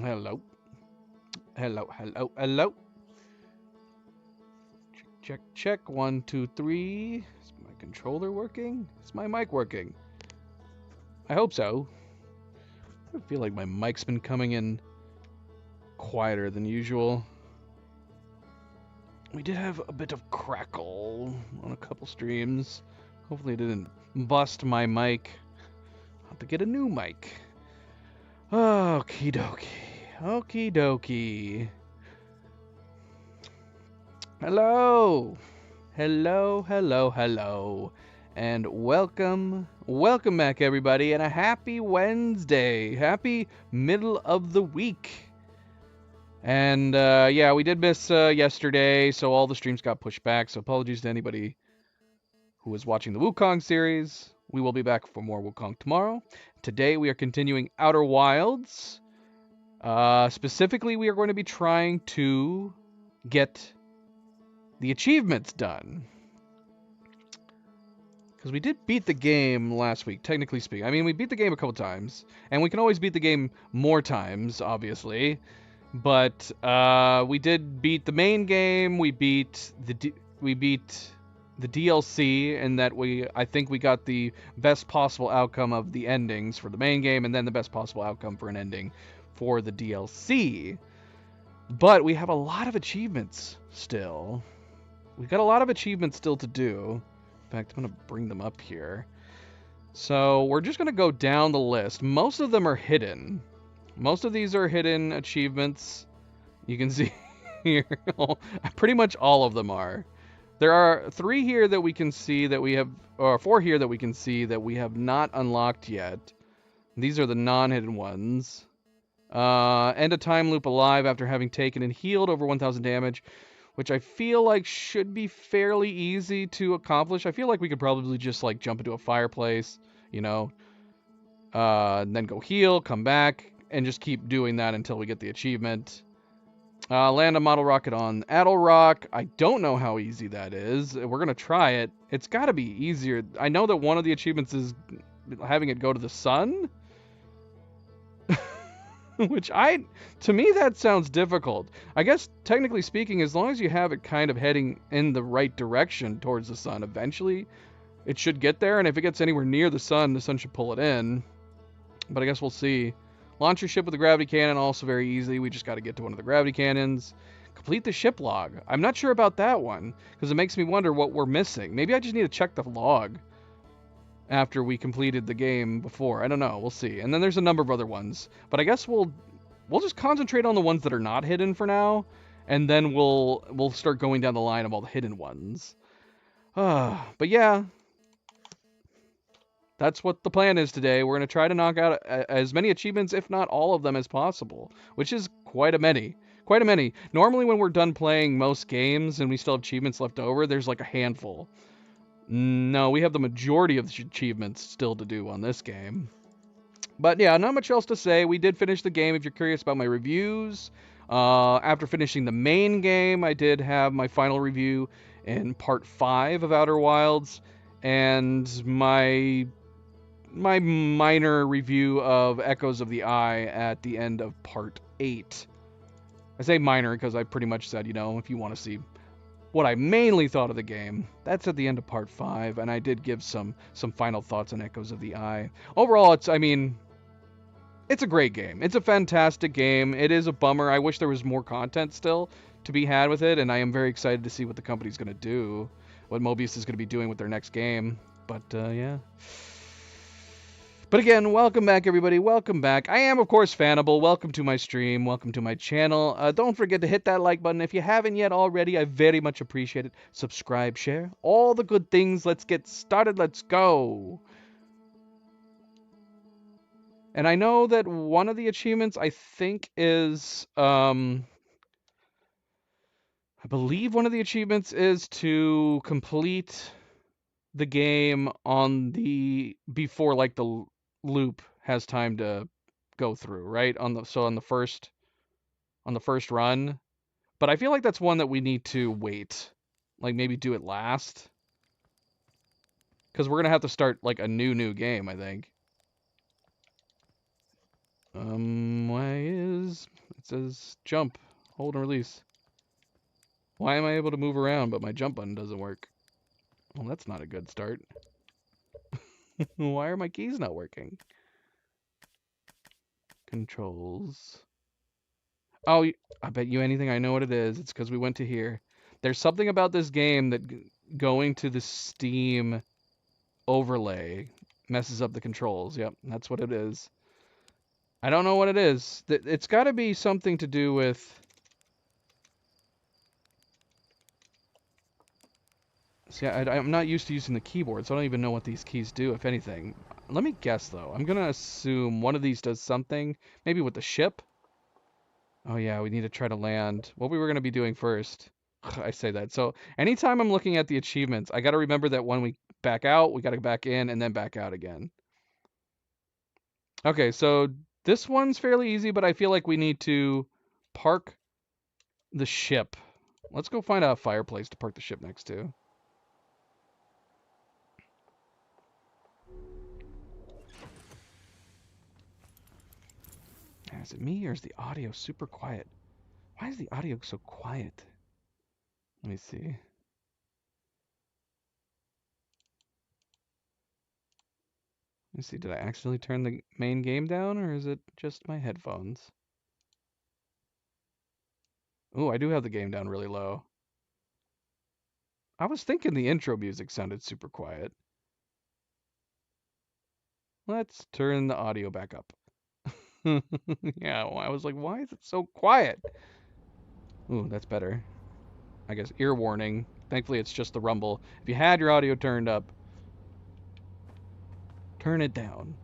Hello. Hello, hello, hello. Check, check. One, two, three. Is my controller working? Is my mic working? I hope so. I feel like my mic's been coming in quieter than usual. We did have a bit of crackle on a couple streams. Hopefully it didn't bust my mic. I'll have to get a new mic. Okie dokie. Okie dokie. Hello. Hello, hello, hello. And welcome back, everybody, and a happy Wednesday. Happy middle of the week. And yeah, we did miss yesterday, so all the streams got pushed back. So apologies to anybody who was watching the Wukong series. We will be back for more Wukong tomorrow. Today we are continuing Outer Wilds. Specifically, we are going to be trying to get the achievements done. Because we did beat the game last week, technically speaking. I mean, we beat the game a couple times, and we can always beat the game more times, obviously. But we did beat the main game. We beat the DLC, and that I think we got the best possible outcome of the endings for the main game, and then the best possible outcome for an ending for the DLC. But we have a lot of achievements still. We've got a lot of achievements still to do. In fact, I'm going to bring them up here. So we're just going to go down the list. Most of them are hidden. Most of these are hidden achievements. You can see here. Pretty much all of them are. There are 3 here that we can see that we have, or 4 here that we can see that we have not unlocked yet. These are the non-hidden ones. End a time loop alive after having taken and healed over 1,000 damage, which I feel like should be fairly easy to accomplish. I feel like we could probably just like jump into a fireplace, you know, and then go heal, come back, and just keep doing that until we get the achievement. Land a model rocket on Addle-Rock. I don't know how easy that is. We're gonna try it. It's got to be easier. I know that one of the achievements is having it go to the sun. Which to me, that sounds difficult. I guess, technically speaking, as long as you have it kind of heading in the right direction towards the sun, eventually it should get there. And if it gets anywhere near the sun should pull it in. But I guess we'll see. Launch your ship with a gravity cannon, also very easy. We just got to get to one of the gravity cannons. Complete the ship log. I'm not sure about that one, because it makes me wonder what we're missing. Maybe I just need to check the log after we completed the game before. I don't know. We'll see. And then there's a number of other ones. But I guess we'll just concentrate on the ones that are not hidden for now, and then we'll start going down the line of all the hidden ones. But yeah, that's what the plan is today. We're going to try to knock out as many achievements, if not all of them, as possible, which is quite a many. Quite a many. Normally when we're done playing most games and we still have achievements left over, there's like a handful. No, we have the majority of the achievements still to do on this game. But yeah, not much else to say. We did finish the game. If you're curious about my reviews, after finishing the main game, I did have my final review in part 5 of Outer Wilds, and my minor review of Echoes of the Eye at the end of part 8. I say minor because I pretty much said, you know, if you want to see what I mainly thought of the game, that's at the end of part 5, and I did give some final thoughts on Echoes of the Eye. Overall, it's a great game. It's a fantastic game. It is a bummer. I wish there was more content still to be had with it, and I am very excited to see what the company's going to do, what Mobius is going to be doing with their next game. But yeah. But again, welcome back, everybody. Welcome back. I am, of course, Fanable. Welcome to my stream. Welcome to my channel. Don't forget to hit that like button if you haven't yet already. I very much appreciate it. Subscribe, share, all the good things. Let's get started. Let's go. And I know that one of the achievements, I think, is, I believe one of the achievements is to complete the game on before, like, the loop has time to go through, right? On the first run. But I feel like that's one that we need to wait. Like, maybe do it last. Because we're going to have to start, like, a new game, I think. Why is... It says jump, hold and release. Why am I able to move around, but my jump button doesn't work? Well, that's not a good start. Why are my keys not working? Controls. Oh, I bet you anything I know what it is. It's because we went to here. There's something about this game that going to the Steam overlay messes up the controls. Yep, that's what it is. I don't know what it is. It's got to be something to do with... See, I'm not used to using the keyboard, so I don't even know what these keys do, if anything. Let me guess, though. I'm going to assume one of these does something. Maybe with the ship? Oh, yeah, we need to try to land. What we were going to be doing first. I say that. So anytime I'm looking at the achievements, I got to remember that when we back out, we got to back in and then back out again. Okay, so this one's fairly easy, but I feel like we need to park the ship. Let's go find a fireplace to park the ship next to. Is it me or is the audio super quiet? Why is the audio so quiet? Let me see. Let me see, did I accidentally turn the main game down or is it just my headphones? Ooh, I do have the game down really low. I was thinking the intro music sounded super quiet. Let's turn the audio back up. Yeah, well, I was like, why is it so quiet? Ooh, that's better. I guess ear warning. Thankfully, it's just the rumble. If you had your audio turned up, turn it down.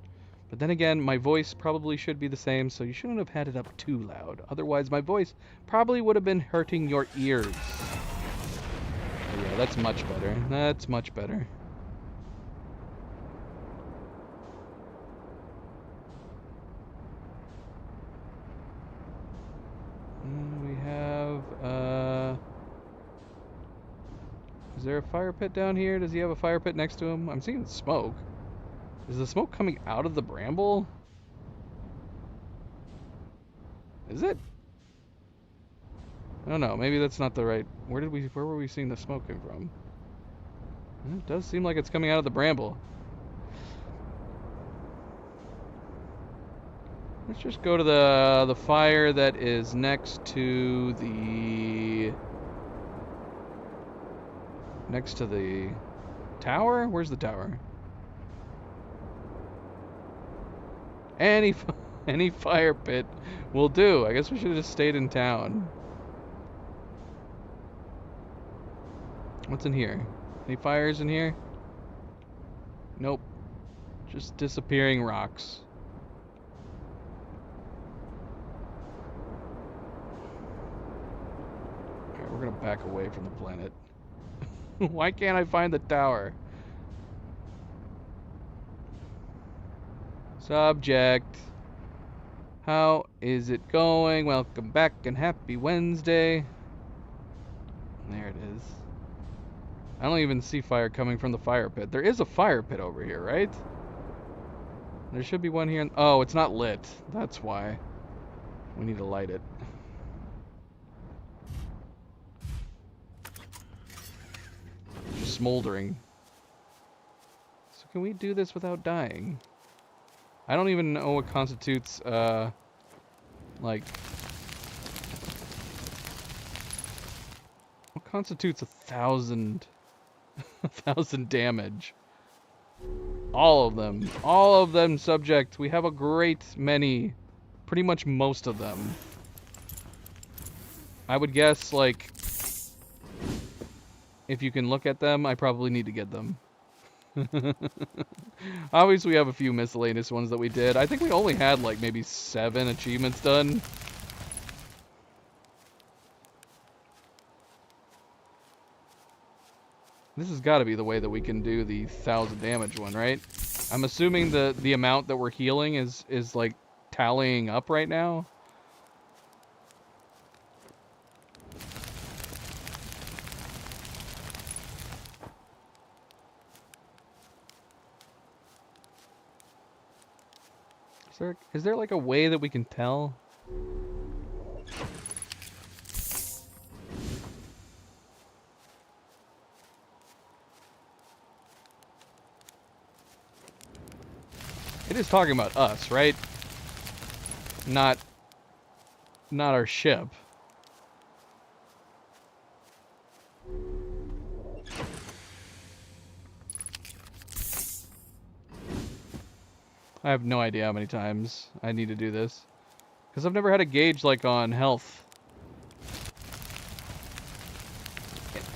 But then again, my voice probably should be the same, so you shouldn't have had it up too loud. Otherwise, my voice probably would have been hurting your ears. Oh, yeah, that's much better. That's much better. We have, is there a fire pit down here? Does he have a fire pit next to him? I'm seeing smoke. Is the smoke coming out of the bramble? Is it? I don't know. Maybe that's not the right... Where were we seeing the smoke come from? It does seem like it's coming out of the bramble. Let's just go to the fire that is next to the tower. Where's the tower? Any fire pit will do. I guess we should have just stayed in town. What's in here? Any fires in here? Nope. Just disappearing rocks. Alright, we're gonna back away from the planet. Why can't I find the tower? Subject. How is it going? Welcome back and happy Wednesday. There it is. I don't even see fire coming from the fire pit. There is a fire pit over here, right? There should be one here. Oh, it's not lit. That's why. We need to light it. Just smoldering. So can we do this without dying? I don't even know what constitutes, like... What constitutes 1,000... 1,000 damage? All of them. All of them, subject. We have a great many. Pretty much most of them. I would guess, like... If you can look at them, I probably need to get them. Obviously, we have a few miscellaneous ones that we did. I think we only had, like, maybe 7 achievements done. This has got to be the way that we can do the 1,000 damage one, right? I'm assuming the amount that we're healing is like tallying up right now. Is there like a way that we can tell? It is talking about us, right? Not our ship. I have no idea how many times I need to do this. Because I've never had a gauge like on health.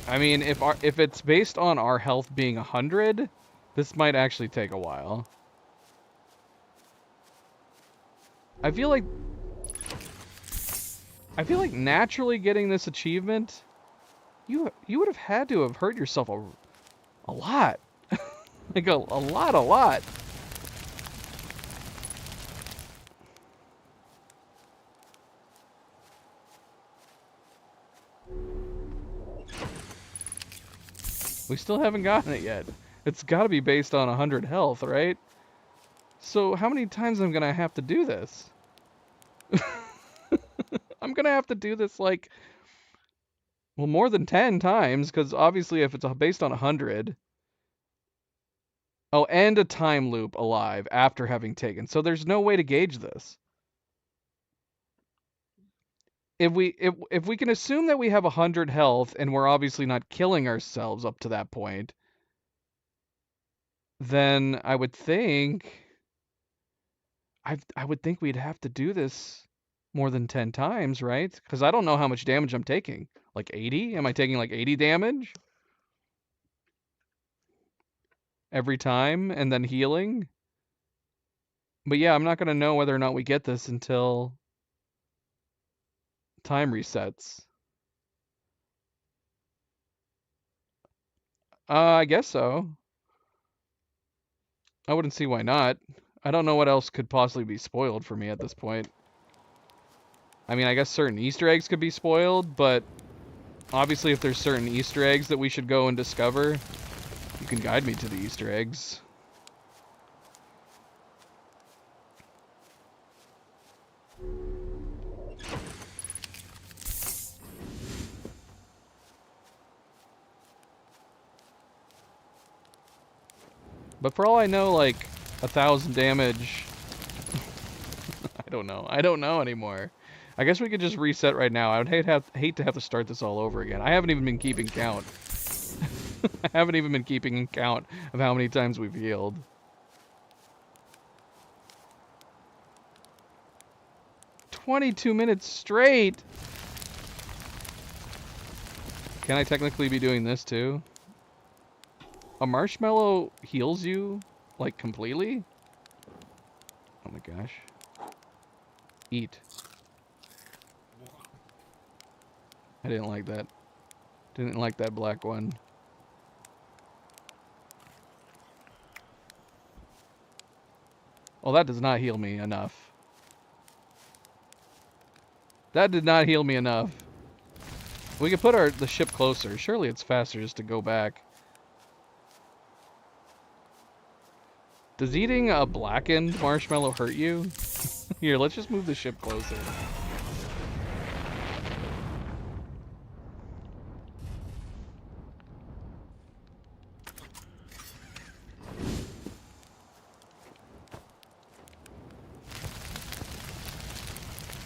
I mean, if it's based on our health being 100, this might actually take a while. I feel like naturally getting this achievement, you would have had to have hurt yourself a lot. Like a lot. We still haven't gotten it yet. It's got to be based on 100 health, right? So how many times am I gonna have to do this? I'm gonna have to do this like, well, more than 10 times, because obviously if it's based on 100. Oh, and a time loop alive after having taken. So there's no way to gauge this. If we can assume that we have 100 health and we're obviously not killing ourselves up to that point, then I would think we'd have to do this more than 10 times, right? Because I don't know how much damage I'm taking. Like 80? Am I taking like 80 damage? Every time and then healing? But yeah, I'm not going to know whether or not we get this until time resets. I guess so. I wouldn't see why not. I don't know what else could possibly be spoiled for me at this point. I mean, I guess certain Easter eggs could be spoiled, but obviously if there's certain Easter eggs that we should go and discover, you can guide me to the Easter eggs. But for all I know, like 1,000 damage. I don't know. I don't know anymore. I guess we could just reset right now. I would hate to have to start this all over again. I haven't even been keeping count. I haven't even been keeping count of how many times we've healed. "22 minutes straight." Can I technically be doing this too? A marshmallow heals you, like, completely? Oh my gosh. Eat. I didn't like that. Didn't like that black one. Oh, that does not heal me enough. That did not heal me enough. We could put the ship closer. Surely it's faster just to go back. Does eating a blackened marshmallow hurt you? Here, let's just move the ship closer.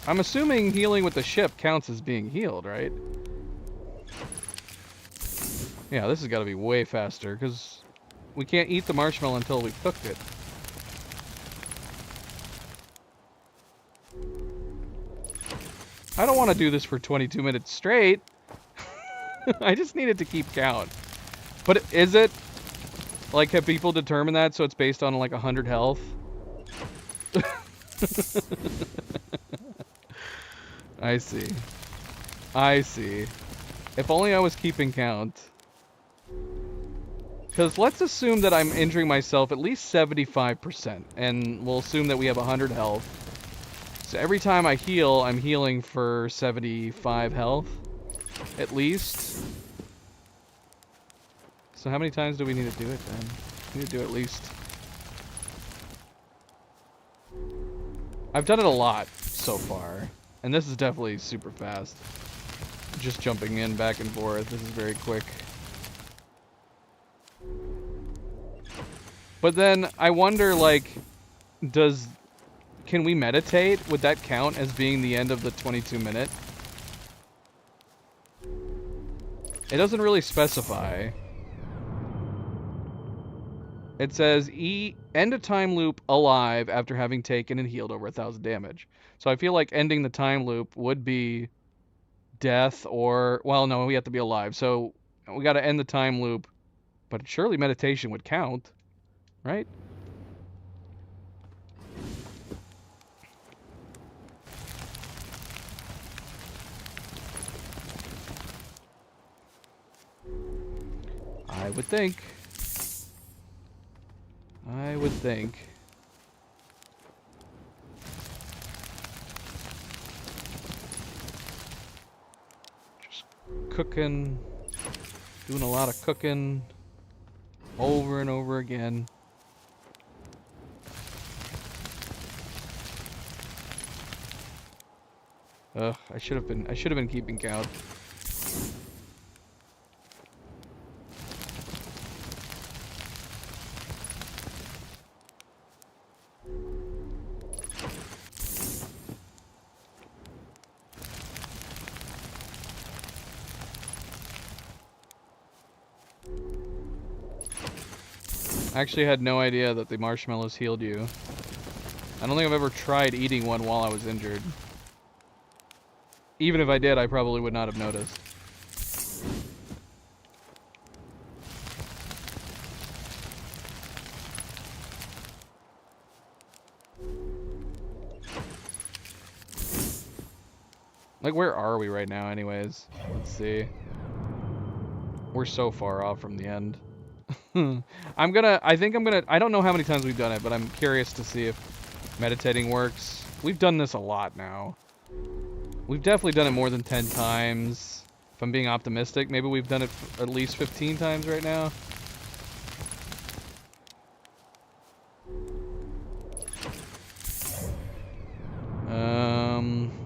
I'm assuming healing with the ship counts as being healed, right? Yeah, this has got to be way faster, because we can't eat the marshmallow until we've cooked it. I don't want to do this for 22 minutes straight. I just needed to keep count. But is it? Like, have people determined that so it's based on like 100 health? I see. I see. If only I was keeping count. Because let's assume that I'm injuring myself at least 75%. And we'll assume that we have 100 health. So every time I heal, I'm healing for 75 health. At least. So how many times do we need to do it then? We need to do at least. I've done it a lot so far, and this is definitely super fast. Just jumping in back and forth. This is very quick. But then I wonder, like, can we meditate? Would that count as being the end of the 22-minute? It doesn't really specify. It says, end a time loop alive after having taken and healed over 1,000 damage. So I feel like ending the time loop would be death or... Well, no, we have to be alive. So we got to end the time loop. But surely meditation would count, right? I would think. I would think. Just cooking. Doing a lot of cooking. Over and over again. Ugh, I should have been keeping count. I actually had no idea that the marshmallows healed you. I don't think I've ever tried eating one while I was injured. Even if I did, I probably would not have noticed. Like, where are we right now anyways? Let's see. We're so far off from the end. I don't know how many times we've done it, but I'm curious to see if meditating works. We've done this a lot now. We've definitely done it more than 10 times. If I'm being optimistic, maybe we've done it at least 15 times right now.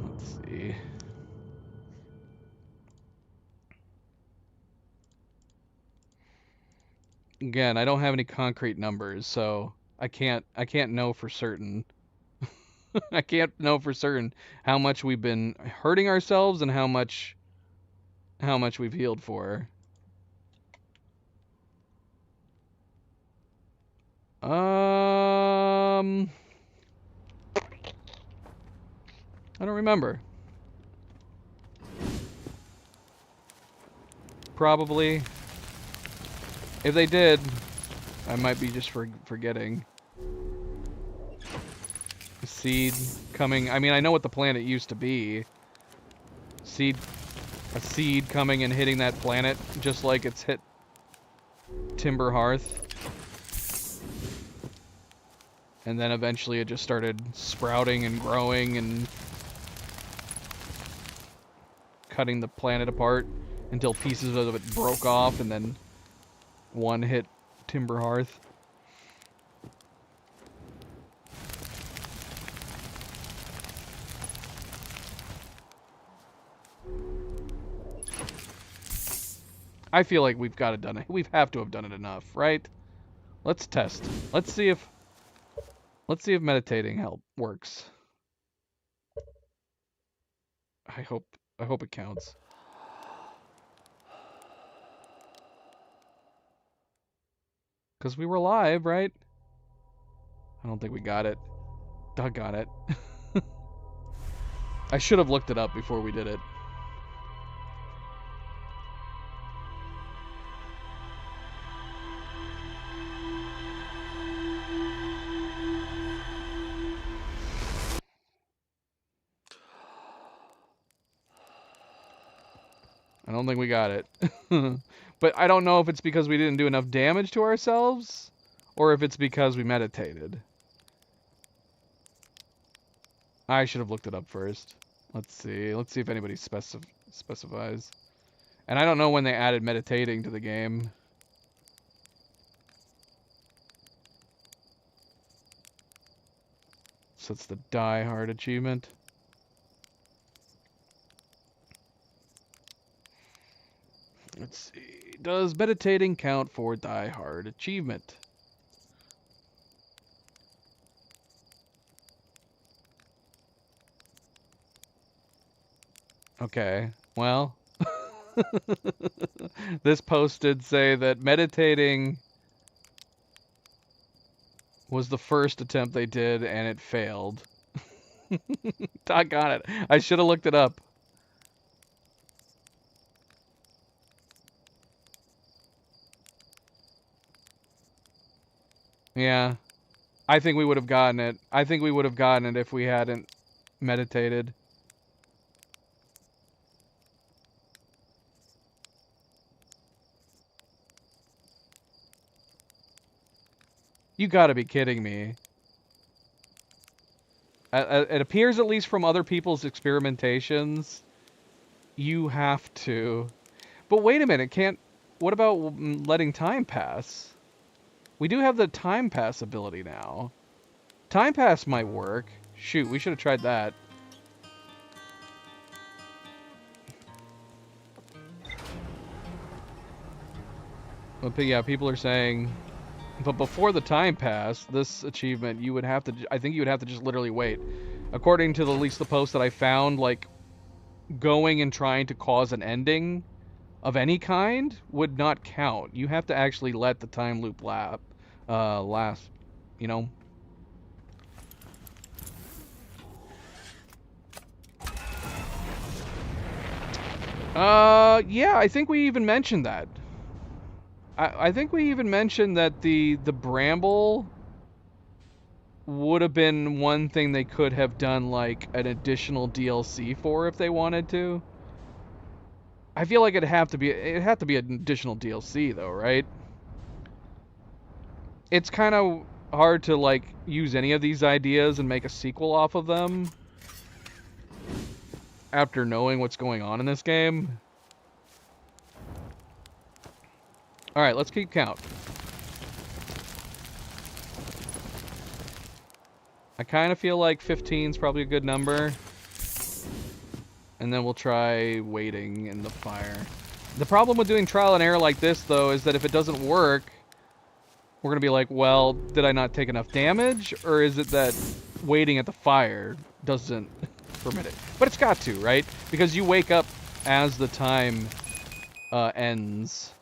Let's see. Again, I don't have any concrete numbers, so I can't know for certain. I can't know for certain how much we've been hurting ourselves and how much we've healed for. I don't remember. Probably. If they did, I might be just forgetting. Seed coming. I mean, I know what the planet used to be. A seed coming and hitting that planet just like it's hit Timber Hearth. And then eventually it just started sprouting and growing and cutting the planet apart until pieces of it broke off and then one hit Timber Hearth. I feel like we've got it done. We have to have done it enough, right? Let's test. Let's see if meditating works. I hope it counts. Because we were live, right? I don't think we got it. Doggone it. I should have looked it up before we did it. I don't think we got it. But I don't know if it's because we didn't do enough damage to ourselves or if it's because we meditated. I should have looked it up first. Let's see. Let's see if anybody specifies. And I don't know when they added meditating to the game. guess that's the Die Hard achievement. Let's see. Does meditating count for Die Hard achievement? Okay, well, this post did say that meditating was the first attempt they did and it failed. Doggone it. I should have looked it up. Yeah. I think we would have gotten it. I think we would have gotten it if we hadn't meditated. You gotta be kidding me. It appears, at least from other people's experimentations, you have to. But wait a minute, can't... What about letting time pass? We do have the time pass ability now. Time pass might work. Shoot, we should have tried that. But yeah, people are saying... But before the time pass, this achievement, you would have to... I think you would have to just literally wait. According to at least the post that I found, like, going and trying to cause an ending of any kind would not count. You have to actually let the time loop last, you know? Yeah, I think we even mentioned that. I think we even mentioned that the Bramble would have been one thing they could have done, like, an additional DLC for if they wanted to. I feel like it'd have to be an additional DLC though, right? It's kind of hard to, like, use any of these ideas and make a sequel off of them after knowing what's going on in this game. Alright, let's keep count. I kind of feel like 15 is probably a good number. And then we'll try waiting in the fire. The problem with doing trial and error like this, though, is that if it doesn't work, we're going to be like, well, did I not take enough damage? Or is it that waiting at the fire doesn't permit it? But it's got to, right? Because you wake up as the time ends.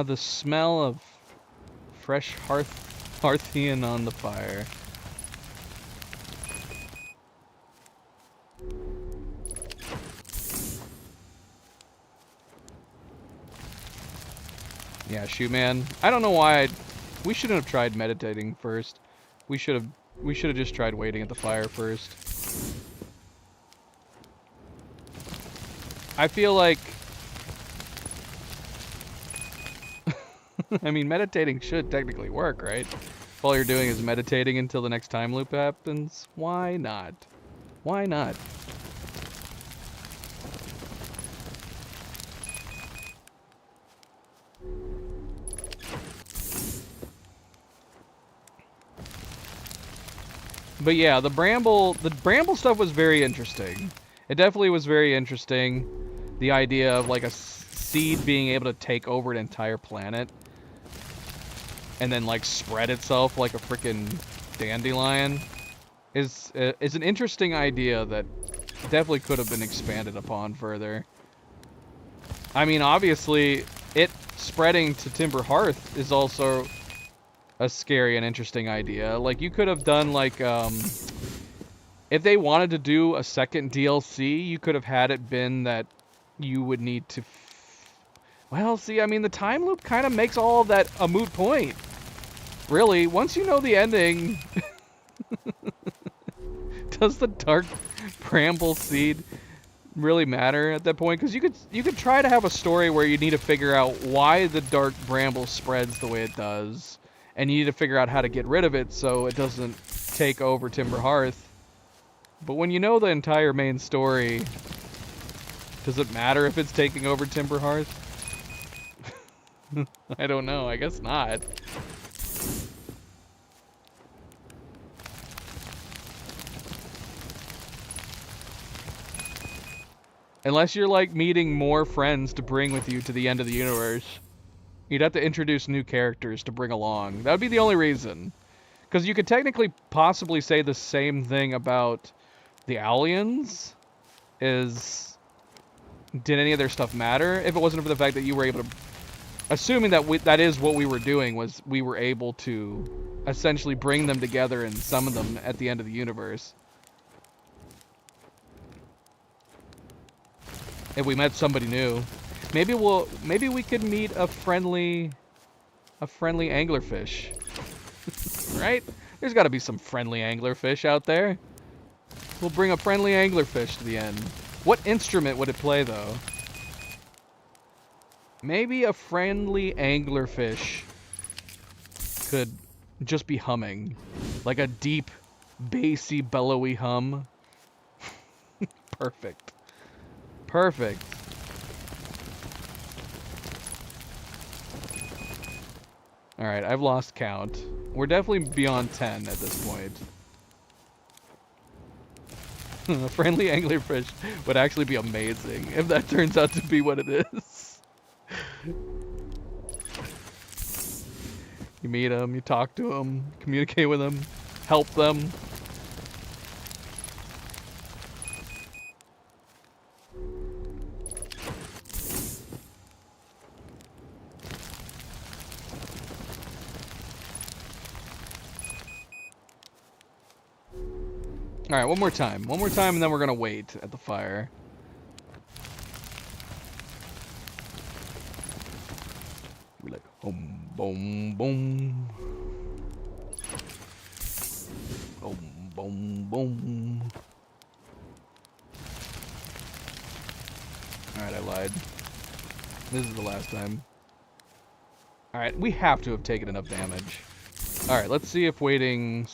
The smell of fresh Hearthian on the fire. Yeah, shoot, man. I don't know why we shouldn't have tried meditating first. We should have just tried waiting at the fire first. I feel like I mean, meditating should technically work, right? If all you're doing is meditating until the next time loop happens, why not? Why not? But yeah, the Bramble stuff was very interesting. It definitely was very interesting. The idea of, like, a seed being able to take over an entire planet and then, like, spread itself like a freaking dandelion is an interesting idea that definitely could have been expanded upon further. I mean, obviously, it spreading to Timber Hearth is also a scary and interesting idea. Like, you could have done, like, if they wanted to do a second DLC, you could have had it been that you would need to Well, see, I mean, the time loop kind of makes all of that a moot point. Really, once you know the ending, does the dark bramble seed really matter at that point? Because you could try to have a story where you need to figure out why the dark bramble spreads the way it does, and you need to figure out how to get rid of it so it doesn't take over Timber Hearth. But when you know the entire main story, does it matter if it's taking over Timber Hearth? I don't know. I guess not. Unless you're like meeting more friends to bring with you to the end of the universe. You'd have to introduce new characters to bring along. That would be the only reason. Because you could technically possibly say the same thing about the aliens. Did any of their stuff matter? If it wasn't for the fact that you were able to... Assuming that that is what we were doing, was we were able to essentially bring them together and summon them at the end of the universe. If we met somebody new. Maybe we could meet a friendly anglerfish. Right? There's got to be some friendly anglerfish out there. We'll bring a friendly anglerfish to the end. What instrument would it play, though? Maybe a friendly anglerfish could just be humming. Like a deep, bassy, bellowy hum. Perfect. Perfect. Alright, I've lost count. We're definitely beyond 10 at this point. A friendly anglerfish would actually be amazing if that turns out to be what it is. You meet them, you talk to them, communicate with them, help them. Alright, one more time. One more time and then we're gonna wait at the fire. Be like, boom, boom, boom. Boom, boom, boom. Alright, I lied. This is the last time. Alright, we have to have taken enough damage. Alright, let's see if waiting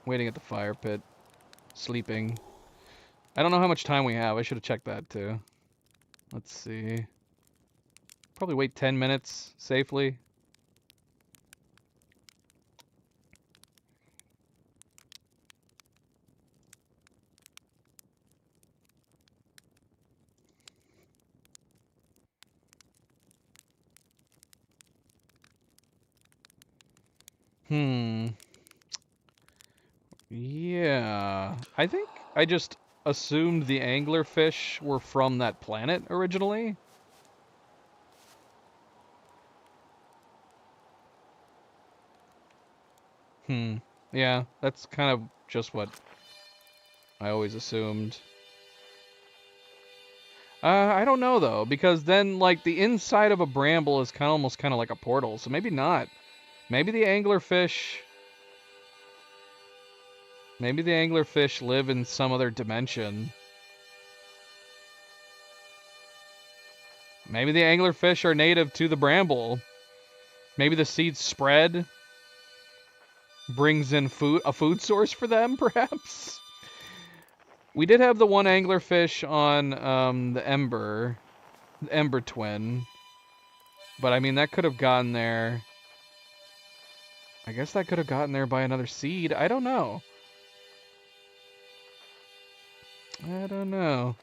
at the fire pit. Sleeping. I don't know how much time we have. I should have checked that too. Let's see. Probably wait 10 minutes safely. Yeah. I think I just assumed the anglerfish were from that planet originally. Yeah, that's kind of just what I always assumed. I don't know though, because then like the inside of a bramble is almost kind of like a portal, so maybe not. Maybe the anglerfish live in some other dimension. Maybe the anglerfish are native to the bramble. Maybe the seeds spread, brings in a food source for them, perhaps. We did have the one anglerfish on the Ember Twin, but I mean that could have gotten there. I guess that could have gotten there by another seed. I don't know. I don't know.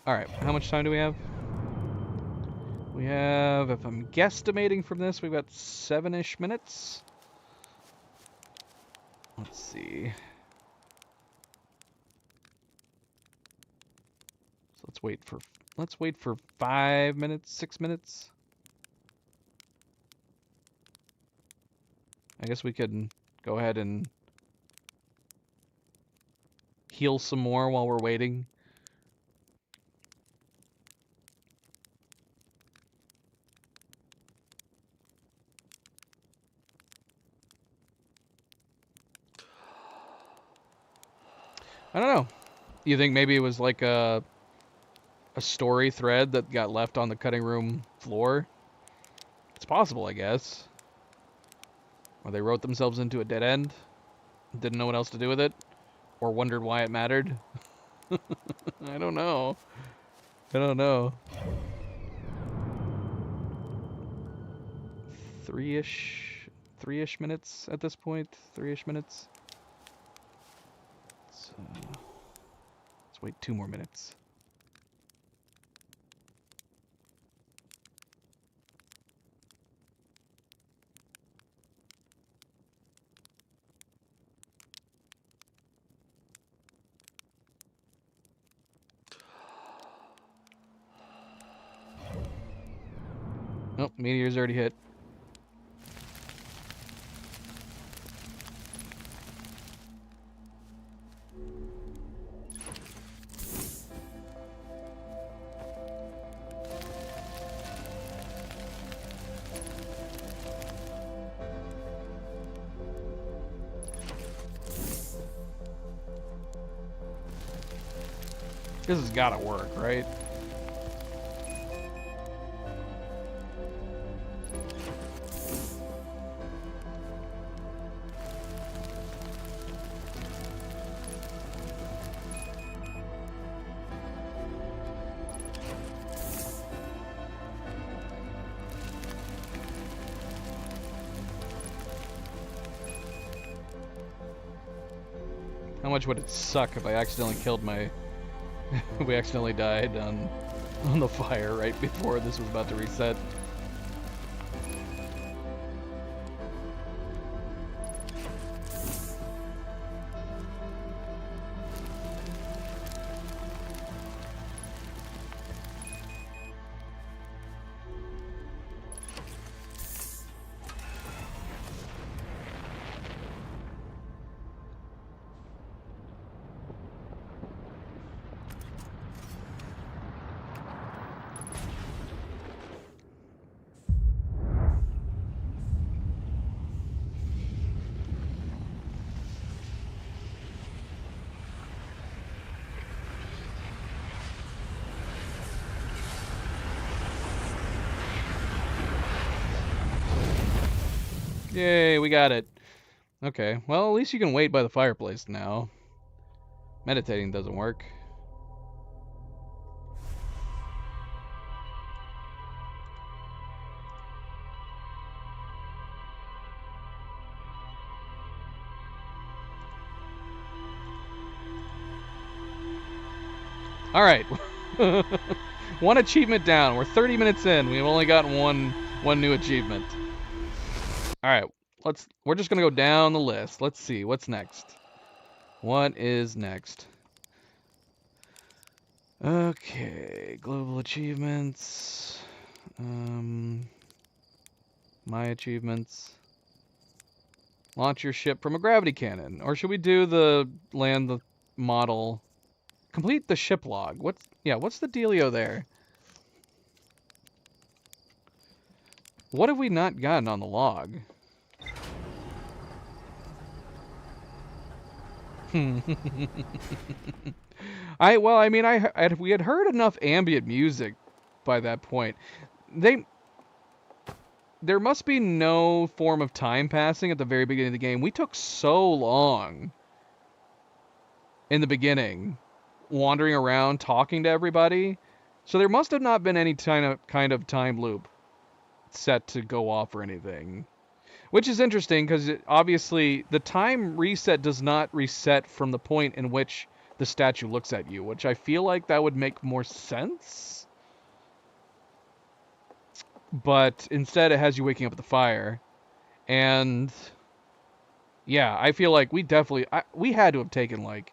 Alright, how much time do we have? We have, if I'm guesstimating from this, we've got 7-ish minutes. Let's see. So let's wait for 5 minutes, 6 minutes. I guess we could go ahead and heal some more while we're waiting. I don't know. You think maybe it was like a story thread that got left on the cutting room floor? It's possible, I guess. Or they wrote themselves into a dead end, didn't know what else to do with it, or wondered why it mattered. I don't know. I don't know. 3-ish minutes at this point. 3-ish minutes. Let's wait 2 more minutes. Oh, meteor's already hit. This has gotta work, right? How much would it suck if I accidentally killed my... we accidentally died on the fire right before this was about to reset. Yay, we got it. Okay, well, at least you can wait by the fireplace now. Meditating doesn't work. Alright. 1 achievement down. We're 30 minutes in. We've only gotten one new achievement. Alright, we're just gonna go down the list. Let's see, what's next? What is next? Okay, global achievements. My achievements. Launch your ship from a gravity cannon. Or should we do the land the model? Complete the ship log. What's the dealio there? What have we not gotten on the log? We had heard enough ambient music by that point. There must be no form of time passing at the very beginning of the game. We took so long in the beginning, wandering around, talking to everybody. So there must have not been any kind of time loop set to go off or anything. Which is interesting because obviously the time reset does not reset from the point in which the statue looks at you, which I feel like that would make more sense. But instead it has you waking up at the fire. And yeah, I feel like we had to have taken like,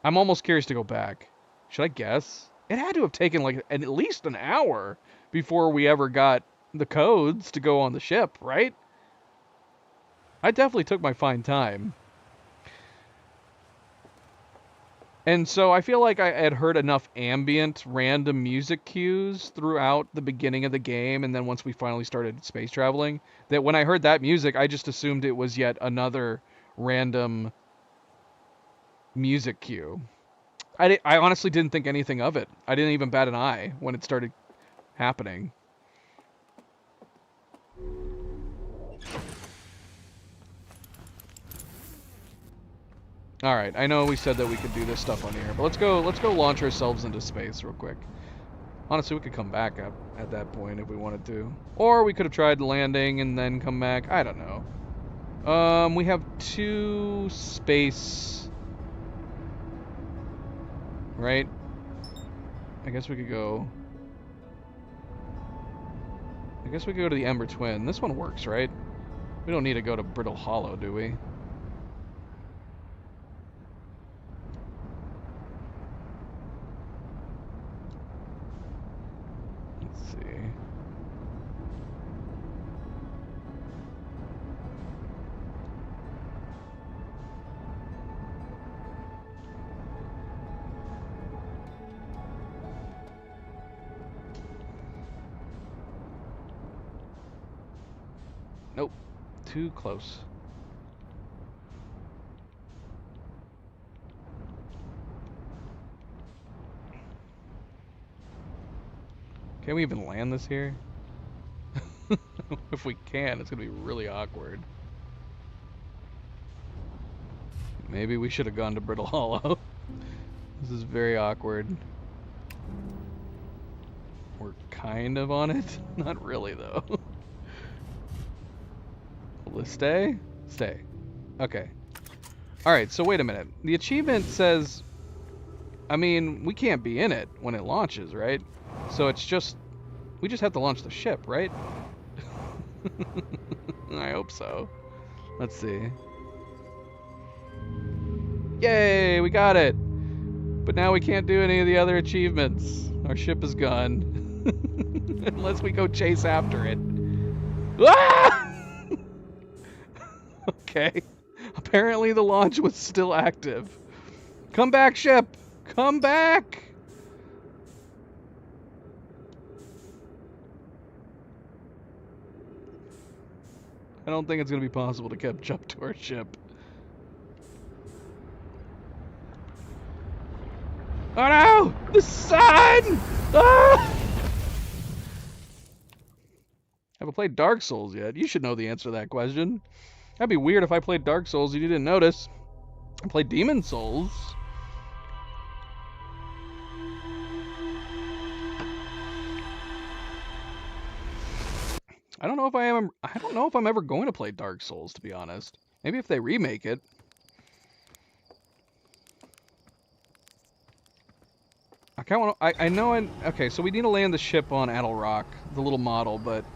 I'm almost curious to go back. Should I guess? It had to have taken like at least an hour before we ever got the codes to go on the ship, right? I definitely took my fine time. And so I feel like I had heard enough ambient random music cues throughout the beginning of the game, and then once we finally started space traveling, that when I heard that music, I just assumed it was yet another random music cue. I honestly didn't think anything of it. I didn't even bat an eye when it started happening. All right, I know we said that we could do this stuff on here, but let's go launch ourselves into space real quick. Honestly, we could come back at that point if we wanted to. Or we could have tried landing and then come back. I don't know. We have 2 space, right? I guess we could go to the Ember Twin. This one works, right? We don't need to go to Brittle Hollow, do we? Let's see. Nope. Too close. Can we even land this here? If we can, it's gonna be really awkward. Maybe we should have gone to Brittle Hollow. This is very awkward. We're kind of on it. Not really, though. Will this stay? Stay. Okay. Alright, so wait a minute. The achievement says... I mean, we can't be in it when it launches, right? So it's just... We just have to launch the ship, right? I hope so. Let's see. Yay! We got it! But now we can't do any of the other achievements. Our ship is gone. Unless we go chase after it. Ah! Okay. Apparently the launch was still active. Come back, ship! Come back! I don't think it's going to be possible to catch up to our ship. Oh no! The sun! Ah! Haven't played Dark Souls yet. You should know the answer to that question. That'd be weird if I played Dark Souls and you didn't notice. I played Demon Souls. I don't know if I'm ever going to play Dark Souls, to be honest. Maybe if they remake it. Okay, so we need to land the ship on Addle Rock, the little model, but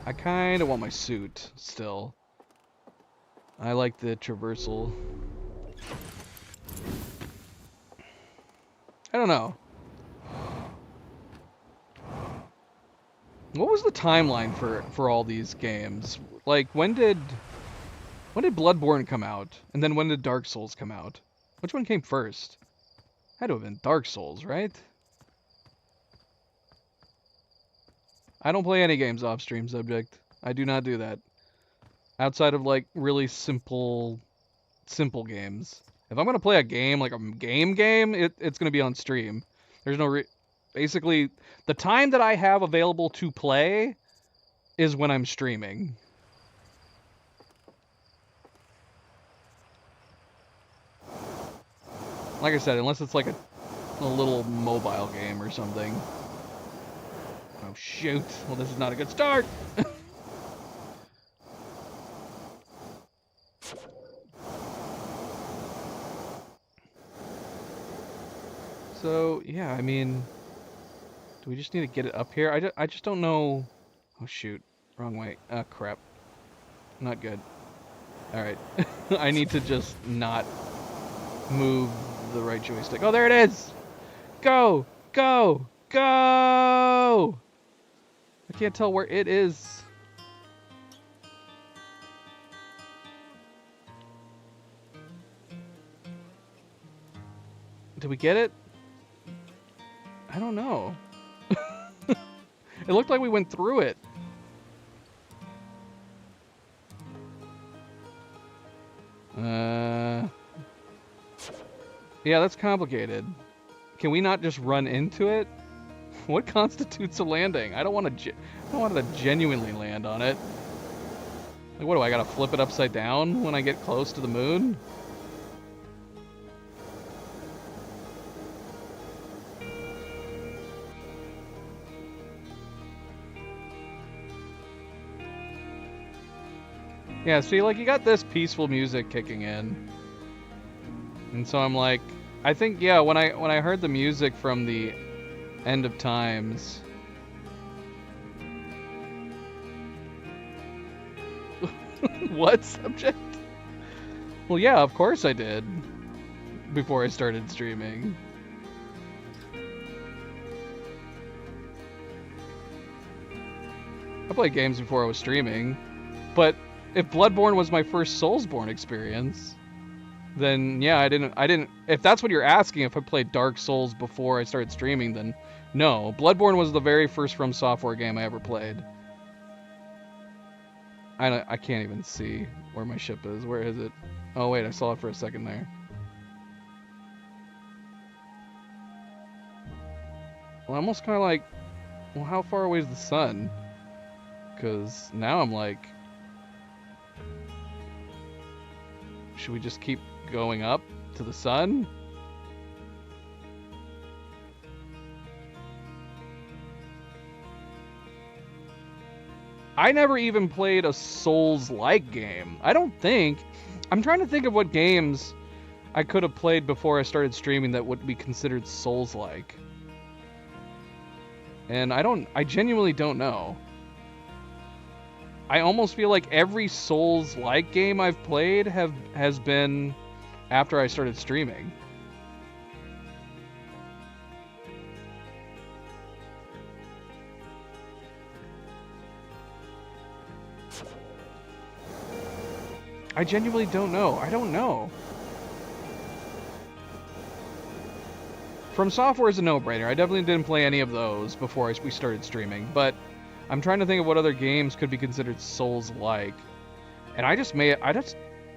I kind of want my suit still. I like the traversal. I don't know. What was the timeline for all these games? Like, when did Bloodborne come out? And then when did Dark Souls come out? Which one came first? Had to have been Dark Souls, right? I don't play any games off stream subject. I do not do that. Outside of like really simple games. If I'm gonna play a game, like a game, it's gonna be on stream. There's no basically the time that I have available to play is when I'm streaming. Like I said, unless it's like a little mobile game or something. Oh shoot! Well, this is not a good start. So yeah, I mean, do we just need to get it up here? I just don't know. Oh shoot, wrong way. Ah, crap. Not good. All right, I need to just not move the right joystick. Oh, there it is. Go, go, go! I can't tell where it is. Did we get it? I don't know. It looked like we went through it. Yeah, that's complicated. Can we not just run into it? What constitutes a landing? I don't want to genuinely land on it. Like, what do I gotta flip it upside down when I get close to the moon? Yeah, see, like, you got this peaceful music kicking in. And so I'm like, I think, yeah, when I heard the music from the End of Times. What subject? Well, yeah, of course I did. Before I started streaming. I played games before I was streaming. But if Bloodborne was my first Soulsborne experience, then yeah, I didn't, if that's what you're asking, if I played Dark Souls before I started streaming, then no. Bloodborne was the very first From Software game I ever played. I can't even see where my ship is. Where is it? Oh wait, I saw it for a second there. Well, I'm almost kind of like, well, how far away is the sun? Because now I'm like, should we just keep going up to the sun? I never even played a Souls-like game. I don't think. I'm trying to think of what games I could have played before I started streaming that would be considered Souls-like. And I genuinely don't know. I almost feel like every Souls-like game I've played has been after I started streaming. I genuinely don't know. I don't know. From Software is a no-brainer. I definitely didn't play any of those before we started streaming, but I'm trying to think of what other games could be considered Souls-like. And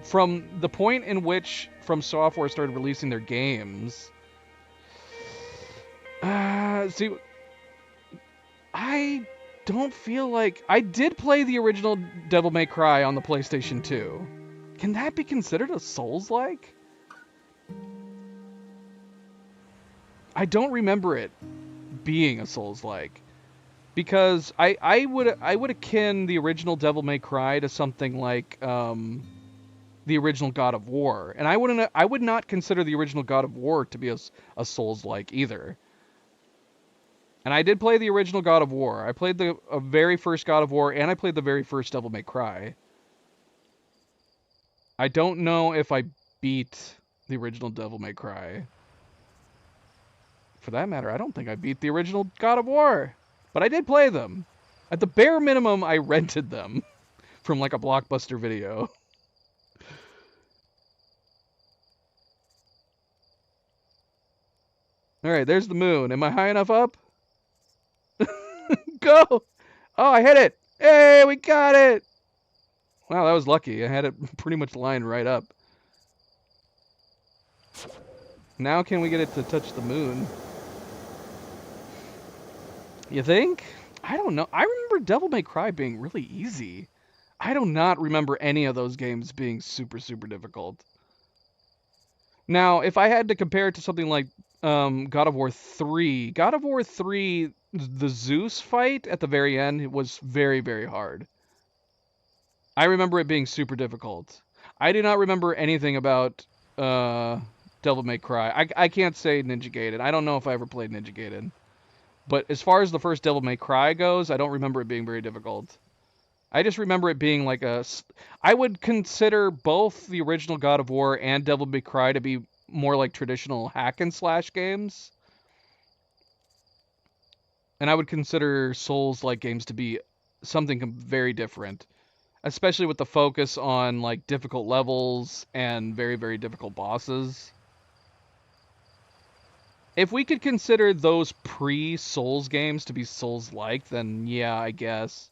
from the point in which From Software started releasing their games, see, I don't feel like I did play the original Devil May Cry on the PlayStation 2. Can that be considered a Souls-like? I don't remember it being a Souls-like, because I would akin the original Devil May Cry to something like the original God of War, and I would not consider the original God of War to be a Souls-like either. And I did play the original God of War. I played the very first God of War, and I played the very first Devil May Cry. I don't know if I beat the original Devil May Cry. For that matter, I don't think I beat the original God of War. But I did play them. At the bare minimum, I rented them from like a Blockbuster video. Alright, there's the moon. Am I high enough up? Go! Oh, I hit it! Hey, we got it! Wow, that was lucky. I had it pretty much lined right up. Now can we get it to touch the moon? You think? I don't know. I remember Devil May Cry being really easy. I do not remember any of those games being super, super difficult. Now, if I had to compare it to something like God of War 3, God of War 3, the Zeus fight at the very end was very, very hard. I remember it being super difficult. I do not remember anything about Devil May Cry. I can't say Ninja Gaiden. I don't know if I ever played Ninja Gaiden. But as far as the first Devil May Cry goes, I don't remember it being very difficult. I just remember it being like I would consider both the original God of War and Devil May Cry to be more like traditional hack and slash games. And I would consider Souls-like games to be something very different. Especially with the focus on like difficult levels and very, very difficult bosses. If we could consider those pre-Souls games to be Souls-like, then yeah, I guess.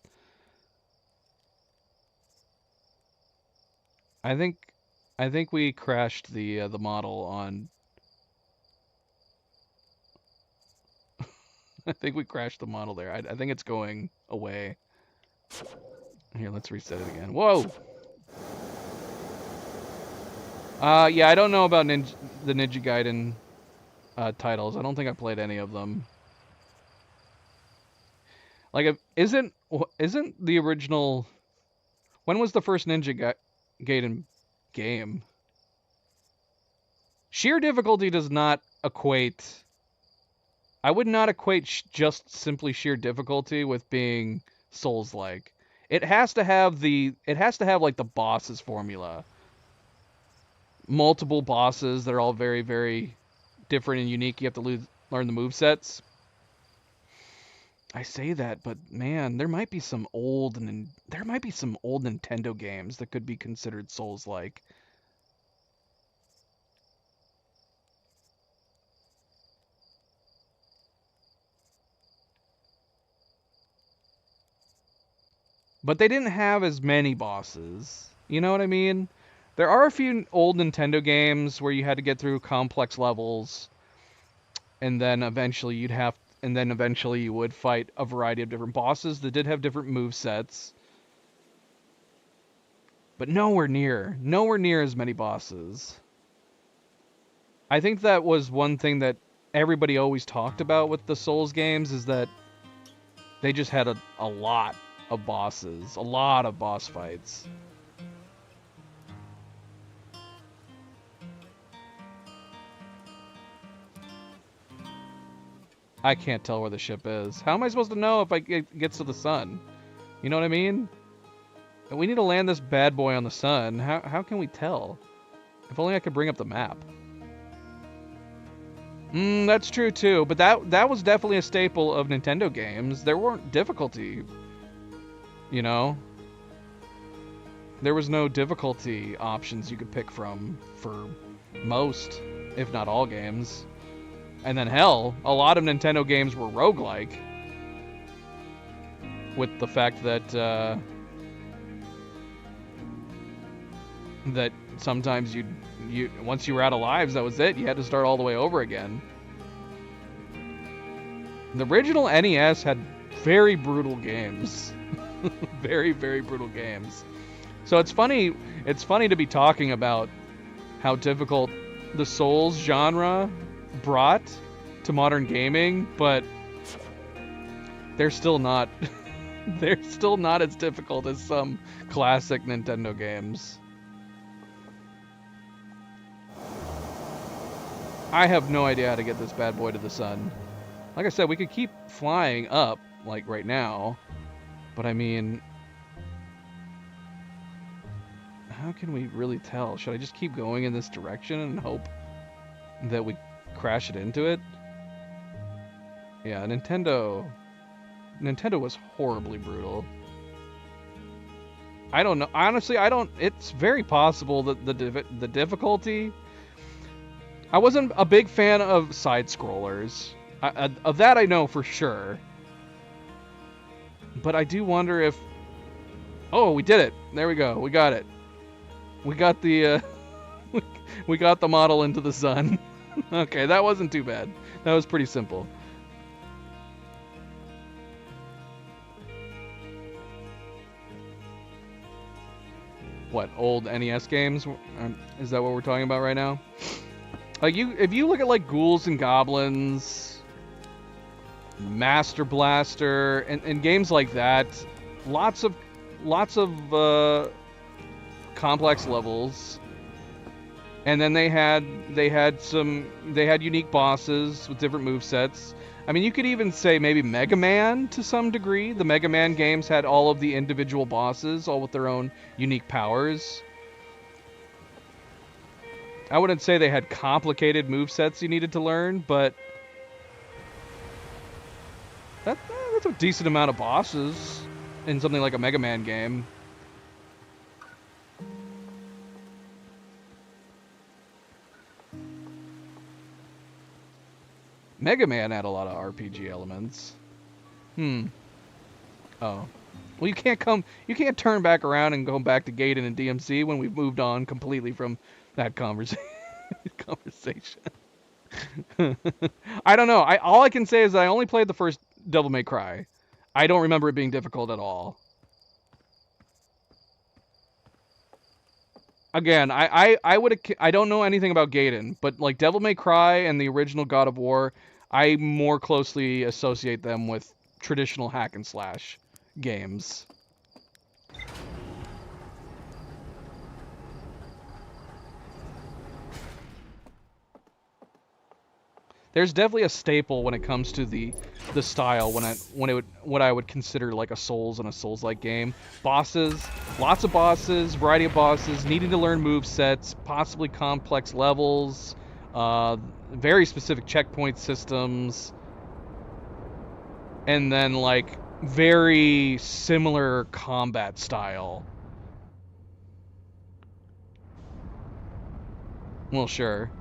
I think we crashed the model on. I think we crashed the model there. I think it's going away. Here, let's reset it again. Whoa. Yeah, I don't know about the Ninja Gaiden titles. I don't think I played any of them. Like, isn't the original? When was the first Ninja Gaiden game? Sheer difficulty does not equate. I would not equate just simply sheer difficulty with being Souls-like. It has to have like the bosses formula. Multiple bosses that are all very, very different and unique. You have to learn the movesets. I say that, but man, there might be some old Nintendo games that could be considered Souls-like. But they didn't have as many bosses. You know what I mean? There are a few old Nintendo games where you had to get through complex levels, and then eventually you would fight a variety of different bosses that did have different move sets. But nowhere near as many bosses. I think that was one thing that everybody always talked about with the Souls games, is that they just had a lot of bosses, a lot of boss fights. I can't tell where the ship is. How am I supposed to know if it gets to the sun? You know what I mean? We need to land this bad boy on the sun. How can we tell? If only I could bring up the map. That's true too, but that was definitely a staple of Nintendo games. There weren't difficulty, you know? There was no difficulty options you could pick from for most, if not all games. And then hell, a lot of Nintendo games were roguelike. With the fact that that sometimes you once you were out of lives, that was it. You had to start all the way over again. The original NES had very brutal games. Very, very brutal games. So it's funny to be talking about how difficult the Souls genre brought to modern gaming, but they're still not as difficult as some classic Nintendo games. I have no idea how to get this bad boy to the sun. Like I said, we could keep flying up, like right now, but I mean, how can we really tell? Should I just keep going in this direction and hope that we crash it into it? Yeah, Nintendo was horribly brutal. I don't know. Honestly, I don't. It's very possible that the difficulty. I wasn't a big fan of side scrollers. Of that I know for sure. But I do wonder if. Oh, we did it! There we go. We got it. We got the. We got the model into the sun. Okay, that wasn't too bad. That was pretty simple. What, old NES games? Is that what we're talking about right now? Like if you look at like Ghouls and Goblins, Master Blaster, and games like that, lots of complex levels, and then they had unique bosses with different movesets. I mean, you could even say maybe Mega Man to some degree. The Mega Man games had all of the individual bosses, all with their own unique powers. I wouldn't say they had complicated movesets you needed to learn, but that's a decent amount of bosses in something like a Mega Man game. Mega Man had a lot of RPG elements. Hmm. Oh. Well, you can't turn back around and go back to Gaiden and DMC when we've moved on completely from that conversation. I don't know. All I can say is that I only played the first Devil May Cry. I don't remember it being difficult at all. Again, I don't know anything about Gaiden, but like Devil May Cry and the original God of War, I more closely associate them with traditional hack and slash games. There's definitely a staple when it comes to the style what I would consider like a Souls and a Souls-like game. Bosses, lots of bosses, variety of bosses, needing to learn move sets, possibly complex levels, very specific checkpoint systems, and then like very similar combat style. Well, sure.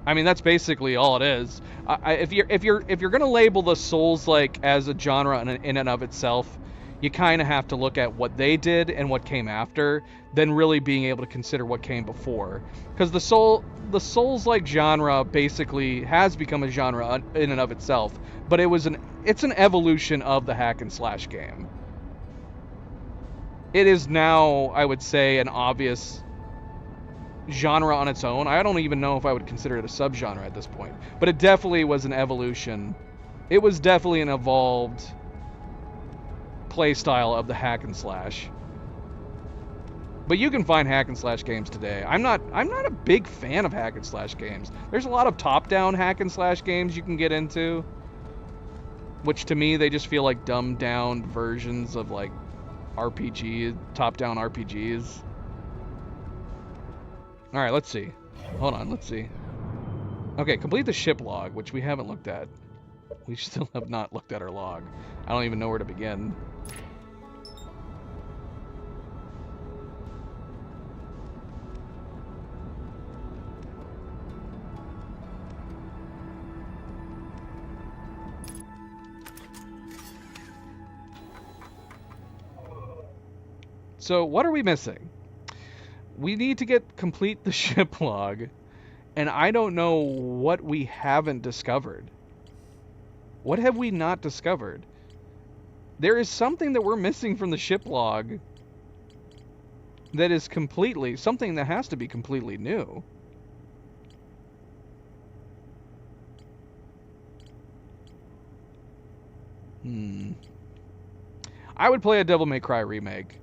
I mean, that's basically all it is. If you're gonna label the Souls like as a genre in and of itself, you kind of have to look at what they did and what came after, then really being able to consider what came before. Because the Souls like genre basically has become a genre in and of itself, but it's an evolution of the hack and slash game. It is now, I would say, an obvious genre on its own. I don't even know if I would consider it a subgenre at this point, but it definitely was an evolution. It was definitely an evolved play style of the hack and slash. But you can find hack and slash games today. I'm not a big fan of hack and slash games. There's a lot of top-down hack and slash games you can get into, which to me they just feel like dumbed down versions of like RPG, top-down RPGs. All right, let's see. Hold on, let's see. Okay, complete the ship log, which we haven't looked at. We still have not looked at our log. I don't even know where to begin. So, what are we missing? We need to complete the ship log, and I don't know what we haven't discovered. What have we not discovered? There is something that we're missing from the ship log that is something that has to be completely new. I would play a Devil May Cry remake.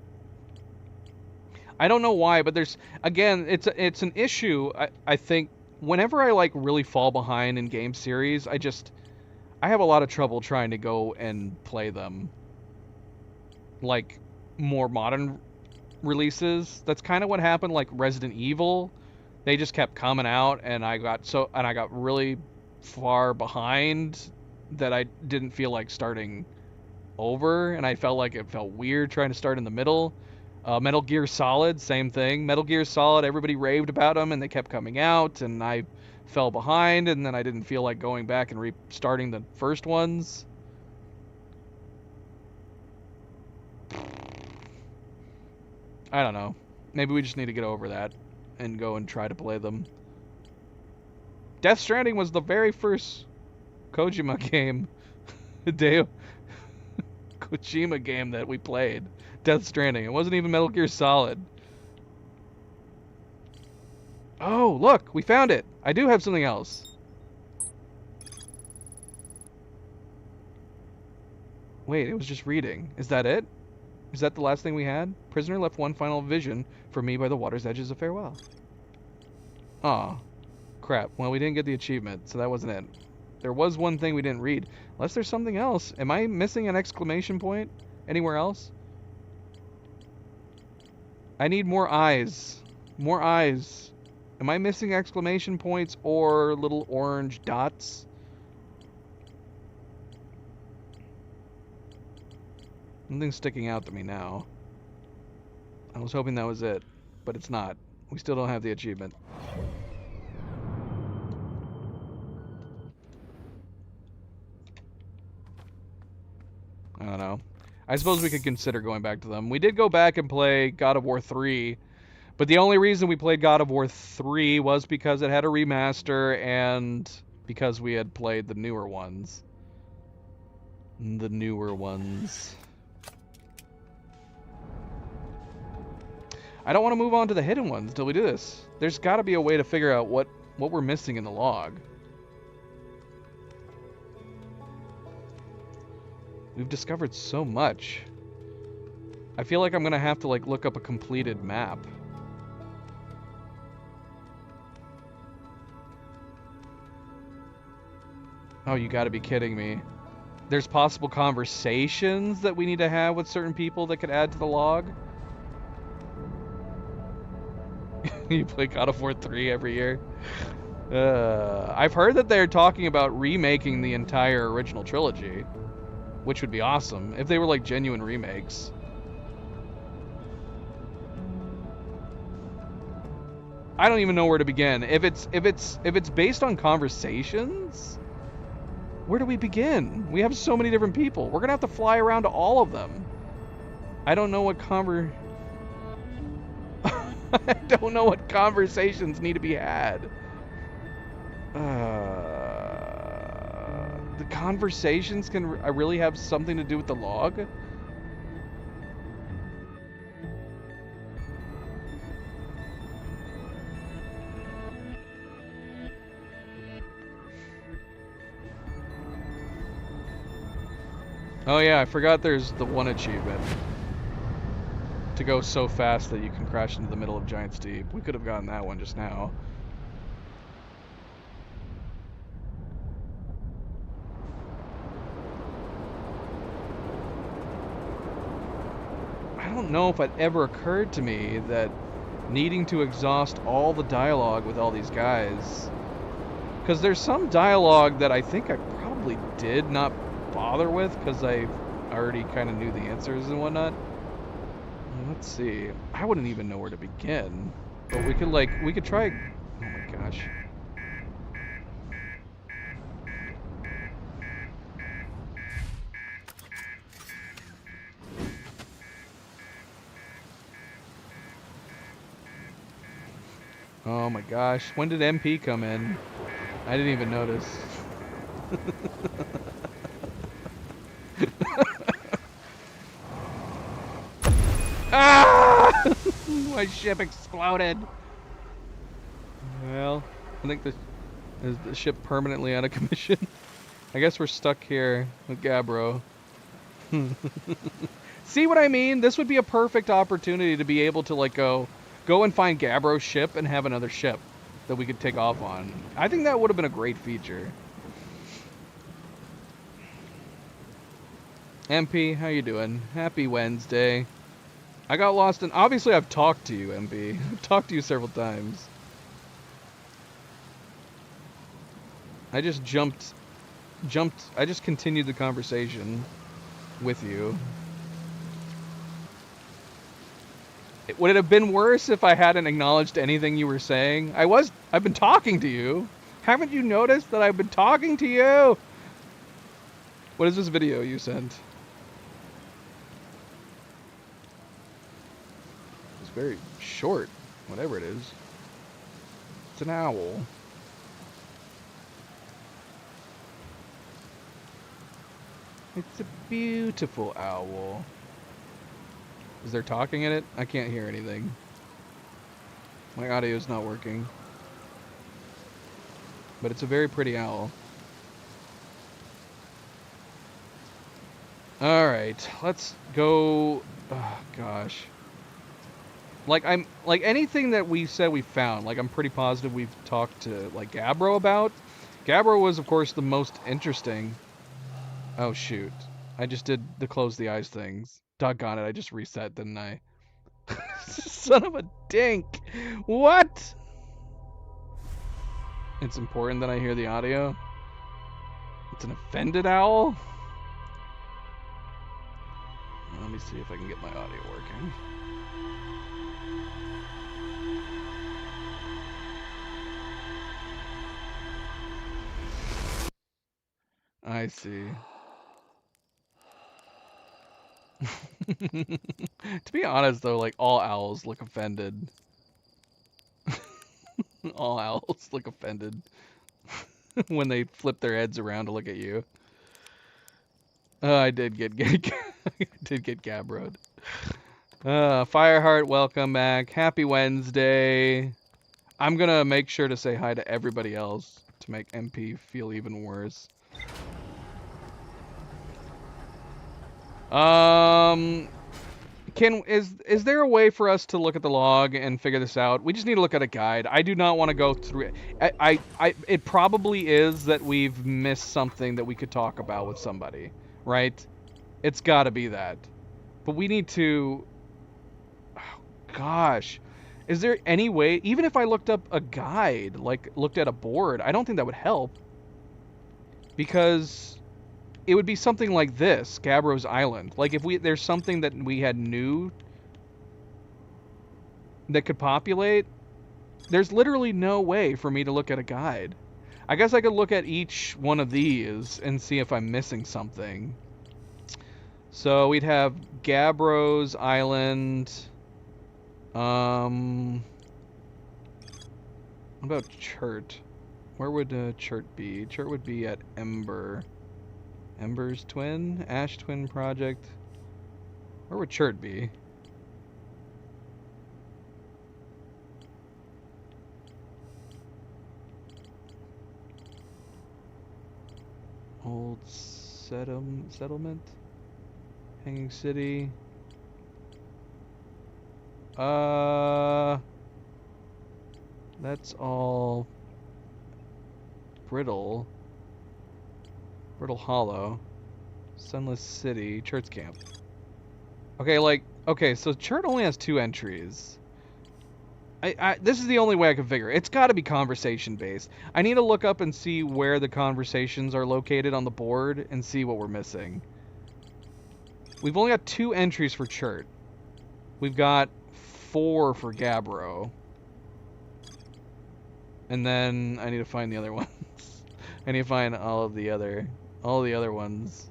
I don't know why, but there's, again, it's an issue. I think whenever I like really fall behind in game series, I have a lot of trouble trying to go and play them. Like more modern releases. That's kind of what happened like Resident Evil. They just kept coming out and I got really far behind that I didn't feel like starting over, and I felt like it felt weird trying to start in the middle. Metal Gear Solid, same thing. Metal Gear Solid, everybody raved about them, and they kept coming out, and I fell behind, and then I didn't feel like going back and restarting the first ones. I don't know. Maybe we just need to get over that and go and try to play them. Death Stranding was the very first Kojima game. Kojima game that we played. Death Stranding. It wasn't even Metal Gear Solid. Oh, look, we found it. I do have something else. Wait, it was just reading. Is that it? Is that the last thing we had? Prisoner left one final vision for me by the water's edges of farewell. Aw. Crap. Well, we didn't get the achievement, so that wasn't it. There was one thing we didn't read. Unless there's something else. Am I missing an exclamation point anywhere else? I need more eyes. More eyes. Am I missing exclamation points or little orange dots? Nothing's sticking out to me now. I was hoping that was it, but it's not. We still don't have the achievement. I suppose we could consider going back to them. We did go back and play God of War 3, but the only reason we played God of War 3 was because it had a remaster and because we had played the newer ones. The newer ones. I don't want to move on to the hidden ones until we do this. There's got to be a way to figure out what we're missing in the log. We've discovered so much. I feel like I'm going to have to like look up a completed map. Oh, you got to be kidding me. There's possible conversations that we need to have with certain people that could add to the log. You play God of War 3 every year. I've heard that they're talking about remaking the entire original trilogy, which would be awesome if they were like genuine remakes. I don't even know where to begin. If it's based on conversations, where do we begin? We have so many different people. We're gonna have to fly around to all of them. I don't know what I don't know what conversations need to be had. The conversations can really have something to do with the log? Oh yeah, I forgot there's the one achievement. To go so fast that you can crash into the middle of Giant's Deep. We could have gotten that one just now. I don't know if it ever occurred to me that needing to exhaust all the dialogue with all these guys. Because there's some dialogue that I think I probably did not bother with because I already kind of knew the answers and whatnot. Let's see. I wouldn't even know where to begin. But we could try... Oh my gosh. Oh my gosh. When did MP come in? I didn't even notice. Ah! My ship exploded. Well, I think the ship permanently out of commission. I guess we're stuck here with Gabbro. See what I mean? This would be a perfect opportunity to be able to like go and find Gabbro's ship and have another ship that we could take off on. I think that would have been a great feature. MP, how you doing? Happy Wednesday. I got lost in... Obviously, I've talked to you, MP. I've talked to you several times. I just I just continued the conversation with you. Would it have been worse if I hadn't acknowledged anything you were saying? I've been talking to you. Haven't you noticed that I've been talking to you? What is this video you sent? It's very short, whatever it is. It's an owl. It's a beautiful owl. Is there talking in it? I can't hear anything. My audio's not working. But it's a very pretty owl. Alright, let's go... Oh, gosh. Like, anything that we said we found, like, I'm pretty positive we've talked to, like, Gabbro about. Gabbro was, of course, the most interesting. Oh, shoot. I just did the close the eyes things. Doggone it, I just reset, didn't I? Son of a dink! What? It's important that I hear the audio? It's an offended owl? Let me see if I can get my audio working. I see. To be honest, though, like, all owls look offended. All owls look offended when they flip their heads around to look at you. I did get I did get Gabroed. Fireheart, welcome back. Happy Wednesday. I'm gonna make sure to say hi to everybody else to make MP feel even worse. Is there a way for us to look at the log and figure this out? We just need to look at a guide. I do not want to go through it. It probably is that we've missed something that we could talk about with somebody, right? It's got to be that. But we need to... Oh, gosh. Is there any way, even if I looked up a guide, like looked at a board, I don't think that would help. Because it would be something like this, Gabbro's Island. Like if there's something that we had new that could populate, there's literally no way for me to look at a guide. I guess I could look at each one of these and see if I'm missing something. So we'd have Gabbro's Island. What about Chert? Where would Chert be? Chert would be at Ember. Ember's Twin? Ash Twin Project? Where would Chert be? Old Settlement? Hanging City? That's all Brittle. Brittle Hollow. Sunless City. Chert's Camp. Okay, so Chert only has 2 entries. This is the only way I can figure. It's got to be conversation based. I need to look up and see where the conversations are located on the board and see what we're missing. We've only got 2 entries for Chert. We've got 4 for Gabbro. And then I need to find the other ones. I need to find all the other ones.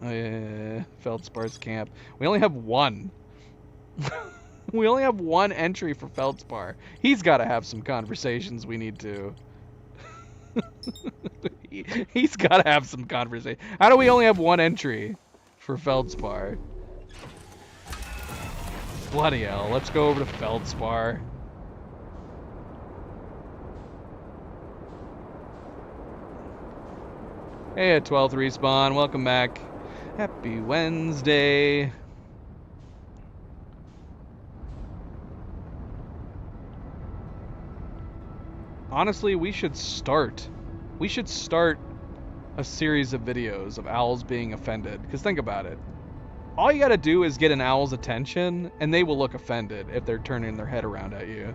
Oh yeah, Feldspar's Camp. We only have 1. We only have 1 entry for Feldspar. He's got to have some conversations we need to. He's got to have some conversation. How do we only have 1 entry for Feldspar? Bloody hell. Let's go over to Feldspar. Hey, at 12th Respawn. Welcome back. Happy Wednesday. Honestly, we should start a series of videos of owls being offended. Because think about it. All you gotta do is get an owl's attention, and they will look offended if they're turning their head around at you.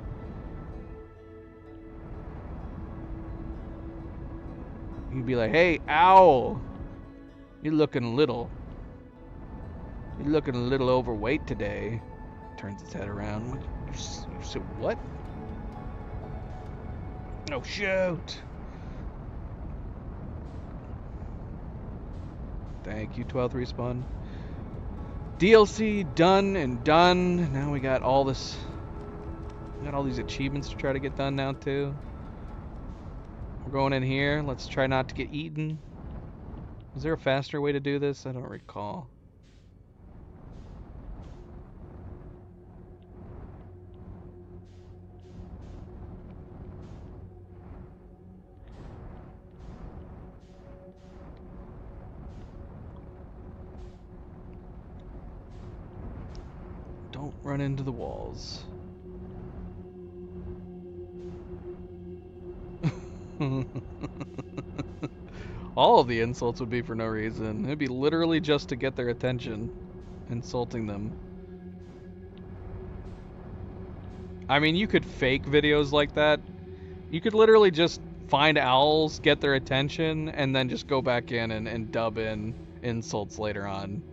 You'd be like, hey, owl, you're looking a little overweight today. Turns its head around. You said what? Oh, shoot. Thank you, 12th Respawn. DLC done and done. Now we got all this. We got all these achievements to try to get done now too. We're going in here. Let's try not to get eaten. Is there a faster way to do this? I don't recall. Don't run into the walls. All of the insults would be for no reason. It'd be literally just to get their attention. Insulting them. I mean, you could fake videos like that. You could literally just find owls, get their attention, and then just go back in and dub in insults later on.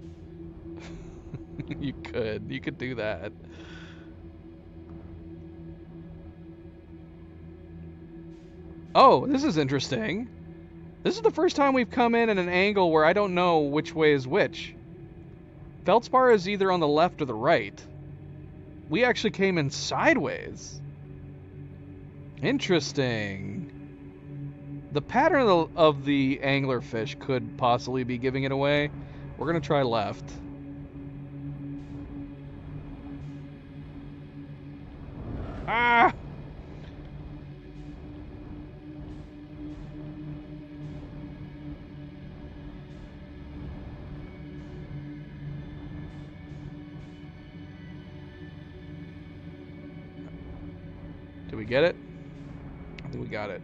You could do that. Oh, this is interesting. This is the first time we've come in at an angle where I don't know which way is which. Feldspar is either on the left or the right. We actually came in sideways. Interesting. The pattern of the anglerfish could possibly be giving it away. We're gonna try left. Ah! Did we get it? I think we got it.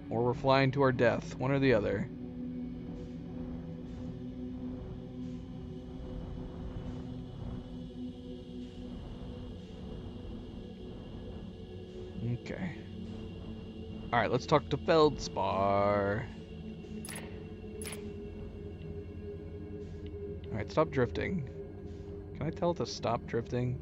Or we're flying to our death, one or the other. Okay. Alright, let's talk to Feldspar. Alright, stop drifting. Can I tell it to stop drifting?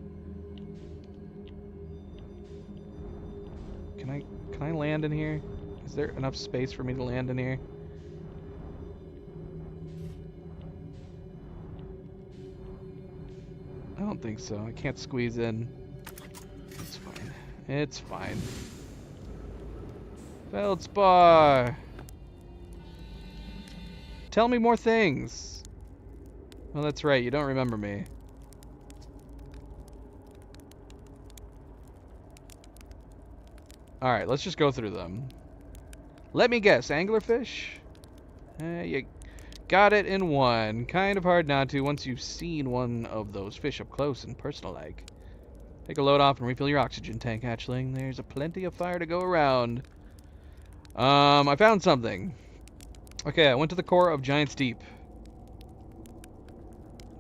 Can I land in here? Is there enough space for me to land in here? I don't think so. I can't squeeze in. It's fine. It's fine. Feldspar! Tell me more things! Well, that's right. You don't remember me. Alright, let's just go through them. Let me guess, anglerfish? You got it in one. Kind of hard not to once you've seen one of those fish up close and personal-like. Take a load off and refill your oxygen tank, hatchling. There's a plenty of fire to go around. I found something. Okay, I went to the core of Giant's Deep.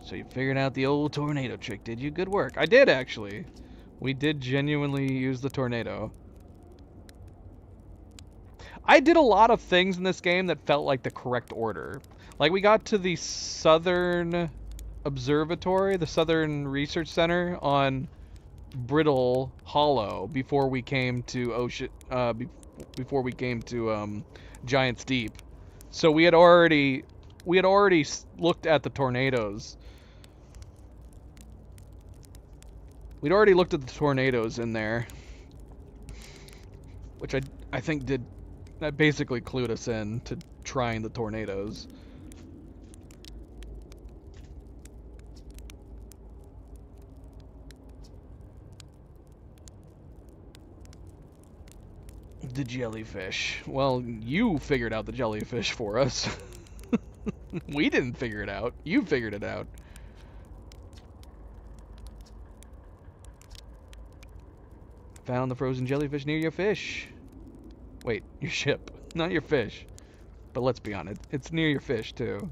So you figured out the old tornado trick, did you? Good work. I did, actually. We did genuinely use the tornado. I did a lot of things in this game that felt like the correct order. Like, we got to the Southern Observatory, the Southern Research Center on Brittle Hollow before we came to Giant's Deep. So we had already looked at the tornadoes. We'd already looked at the tornadoes in there, which I think that basically clued us in to trying the tornadoes. The jellyfish. Well, you figured out the jellyfish for us. We didn't figure it out. You figured it out. Found the frozen jellyfish near your fish. Wait, your ship, not your fish. But let's be honest, it's near your fish, too.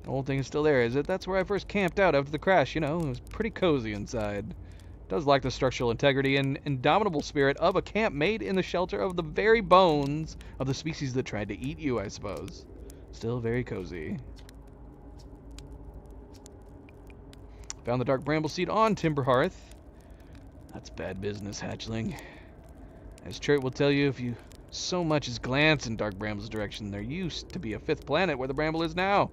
The whole thing is still there, is it? That's where I first camped out after the crash, you know. It was pretty cozy inside. It does lack the structural integrity and indomitable spirit of a camp made in the shelter of the very bones of the species that tried to eat you, I suppose. Still very cozy. Found the dark bramble seed on Timber Hearth. That's bad business, hatchling. As Chert will tell you, if you so much as glance in Dark Bramble's direction, there used to be a fifth planet where the Bramble is now.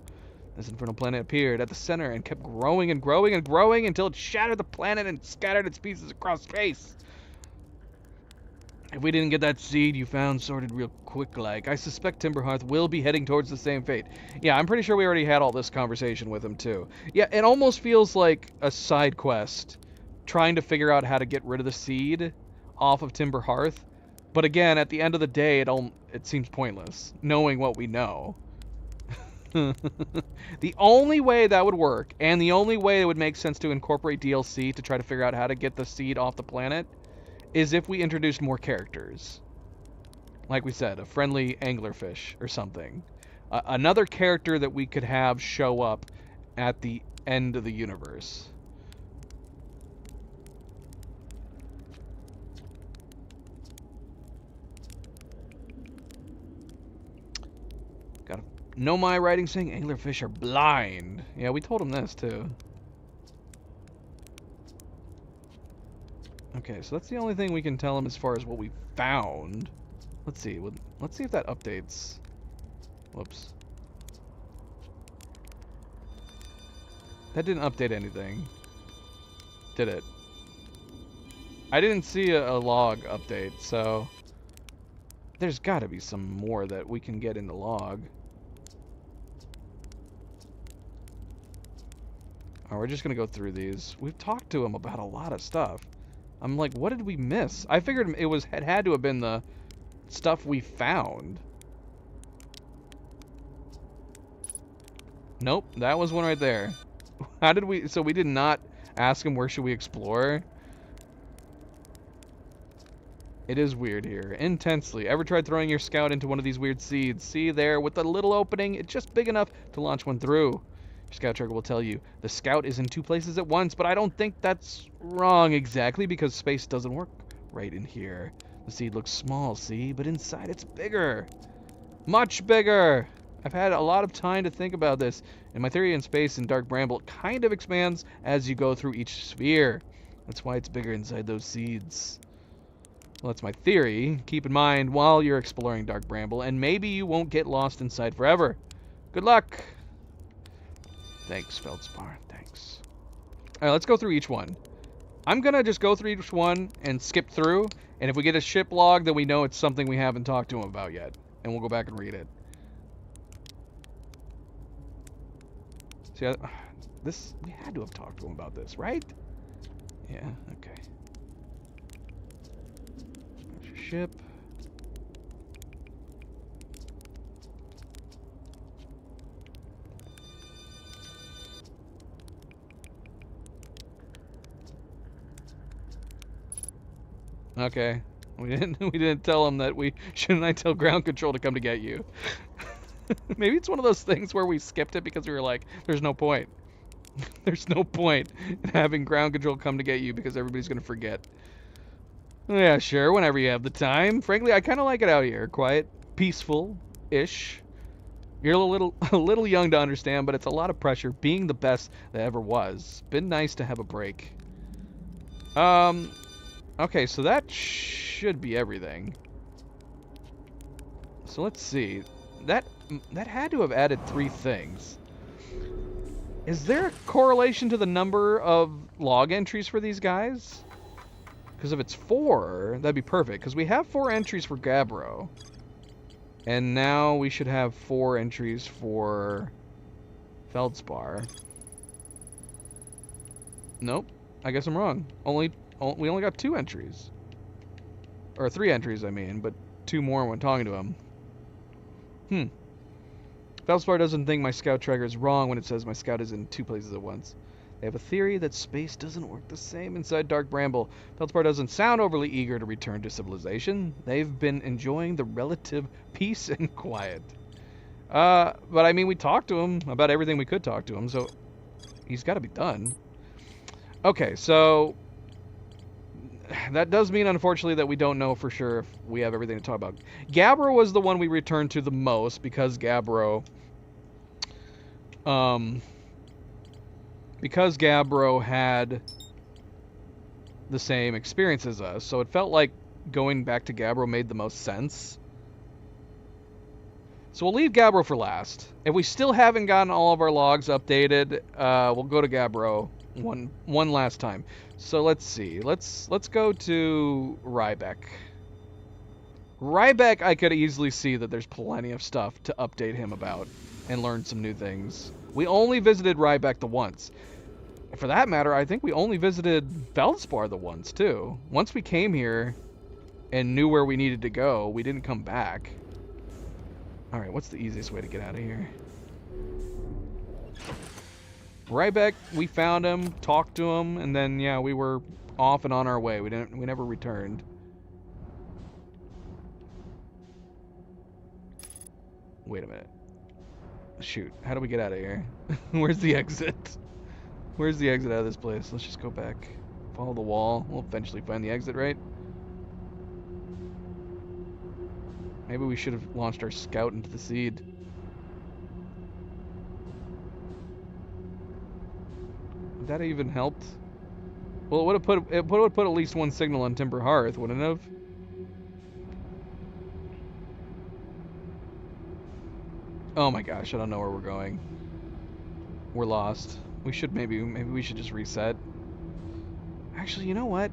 This infernal planet appeared at the center and kept growing and growing and growing until it shattered the planet and scattered its pieces across space. If we didn't get that seed you found sorted real quick-like, I suspect Timberhearth will be heading towards the same fate. Yeah, I'm pretty sure we already had all this conversation with him, too. Yeah, it almost feels like a side quest, trying to figure out how to get rid of the seed off of Timberhearth. But again, at the end of the day, it seems pointless, knowing what we know. The only way that would work, and the only way it would make sense to incorporate DLC to try to figure out how to get the seed off the planet, is if we introduced more characters. Like we said, a friendly anglerfish or something. Another character that we could have show up at the end of the universe. Gotta know my writing saying anglerfish are blind. Yeah, we told him this too. Okay, so that's the only thing we can tell him as far as what we found. Let's see. Let's see if that updates. Whoops. That didn't update anything. Did it? I didn't see a log update, so there's got to be some more that we can get in the log. Oh, we're just going to go through these. We've talked to him about a lot of stuff. I'm like, what did we miss? I figured it had to have been the stuff we found. Nope, that was one right there. How did we... So we did not ask him where should we explore? It is weird here. Intensely. Ever tried throwing your scout into one of these weird seeds? See there, with the little opening, it's just big enough to launch one through. Your scout tracker will tell you, the scout is in 2 places at once, but I don't think that's wrong exactly, because space doesn't work right in here. The seed looks small, see? But inside it's bigger. Much bigger! I've had a lot of time to think about this, and my theory in space and Dark Bramble kind of expands as you go through each sphere. That's why it's bigger inside those seeds. Well, that's my theory. Keep in mind while you're exploring Dark Bramble, and maybe you won't get lost inside forever. Good luck! Thanks, Feldspar. Thanks. Alright, let's go through each one. I'm gonna just go through each one and skip through, and if we get a ship log, then we know it's something we haven't talked to him about yet. And we'll go back and read it. See, we had to have talked to him about this, right? Yeah, okay. There's your ship. Okay. We didn't tell him that shouldn't I tell ground control to come to get you. Maybe it's one of those things where we skipped it because we were like, there's no point. There's no point in having ground control come to get you because everybody's going to forget. Yeah, sure, whenever you have the time. Frankly, I kind of like it out here. Quiet, peaceful-ish. You're a little young to understand, but it's a lot of pressure being the best that ever was. Been nice to have a break. Okay, so that should be everything. So let's see. That had to have added 3 things. Is there a correlation to the number of log entries for these guys? Because if it's 4, that'd be perfect. Because we have 4 entries for Gabbro. And now we should have 4 entries for Feldspar. Nope. I guess I'm wrong. We only got 2 entries. Or 3 entries, I mean. But 2 more when talking to him. Feldspar doesn't think my scout tracker is wrong when it says my scout is in 2 places at once. They have a theory that space doesn't work the same inside Dark Bramble. Feldspar doesn't sound overly eager to return to civilization. They've been enjoying the relative peace and quiet. But I mean, we talked to him about everything we could talk to him, so he's got to be done. Okay, so that does mean, unfortunately, that we don't know for sure if we have everything to talk about. Gabbro was the one we returned to the most because Gabbro had the same experience as us, so it felt like going back to Gabbro made the most sense. So we'll leave Gabbro for last. If we still haven't gotten all of our logs updated, we'll go to Gabbro one last time. So let's see. Let's go to Rybeck. Rybeck, I could easily see that there's plenty of stuff to update him about and learn some new things. We only visited Rybeck the once. For that matter, I think we only visited Feldspar the once, too. Once we came here and knew where we needed to go, we didn't come back. Alright, what's the easiest way to get out of here? Rybeck, we found him, talked to him, and then, yeah, we were off and on our way. We never returned. Wait a minute. Shoot, how do we get out of here? Where's the exit? Where's the exit out of this place? Let's just go back. Follow the wall. We'll eventually find the exit, right? Maybe we should have launched our scout into the seed. Would that even helped? Well, it would have put at least one signal on Timber Hearth, wouldn't it have? Oh my gosh, I don't know where we're going. We're lost. We should maybe we should just reset. Actually, you know what?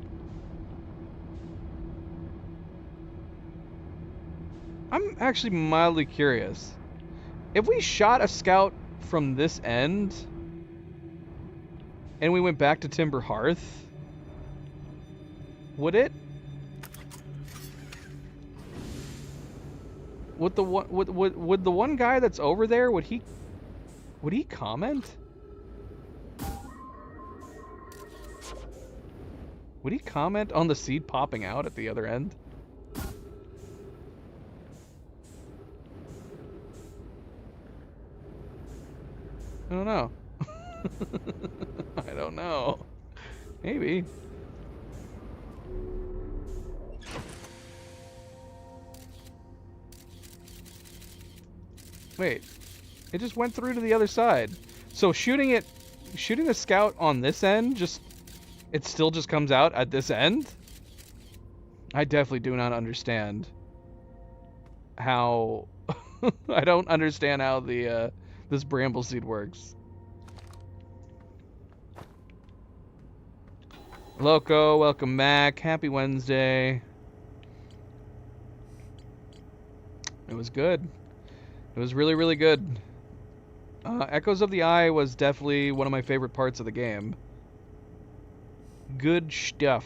I'm actually mildly curious. If we shot a scout from this end and we went back to Timber Hearth, would it? Would the one guy that's over there, would he comment? Would he comment on the seed popping out at the other end? I don't know. I don't know. Maybe. Wait. It just went through to the other side. So shooting the scout on this end, it still just comes out at this end? I definitely do not understand how I don't understand how this bramble seed works. Loco, welcome back. Happy Wednesday. It was good. It was really, really good. Echoes of the Eye was definitely one of my favorite parts of the game. Good stuff.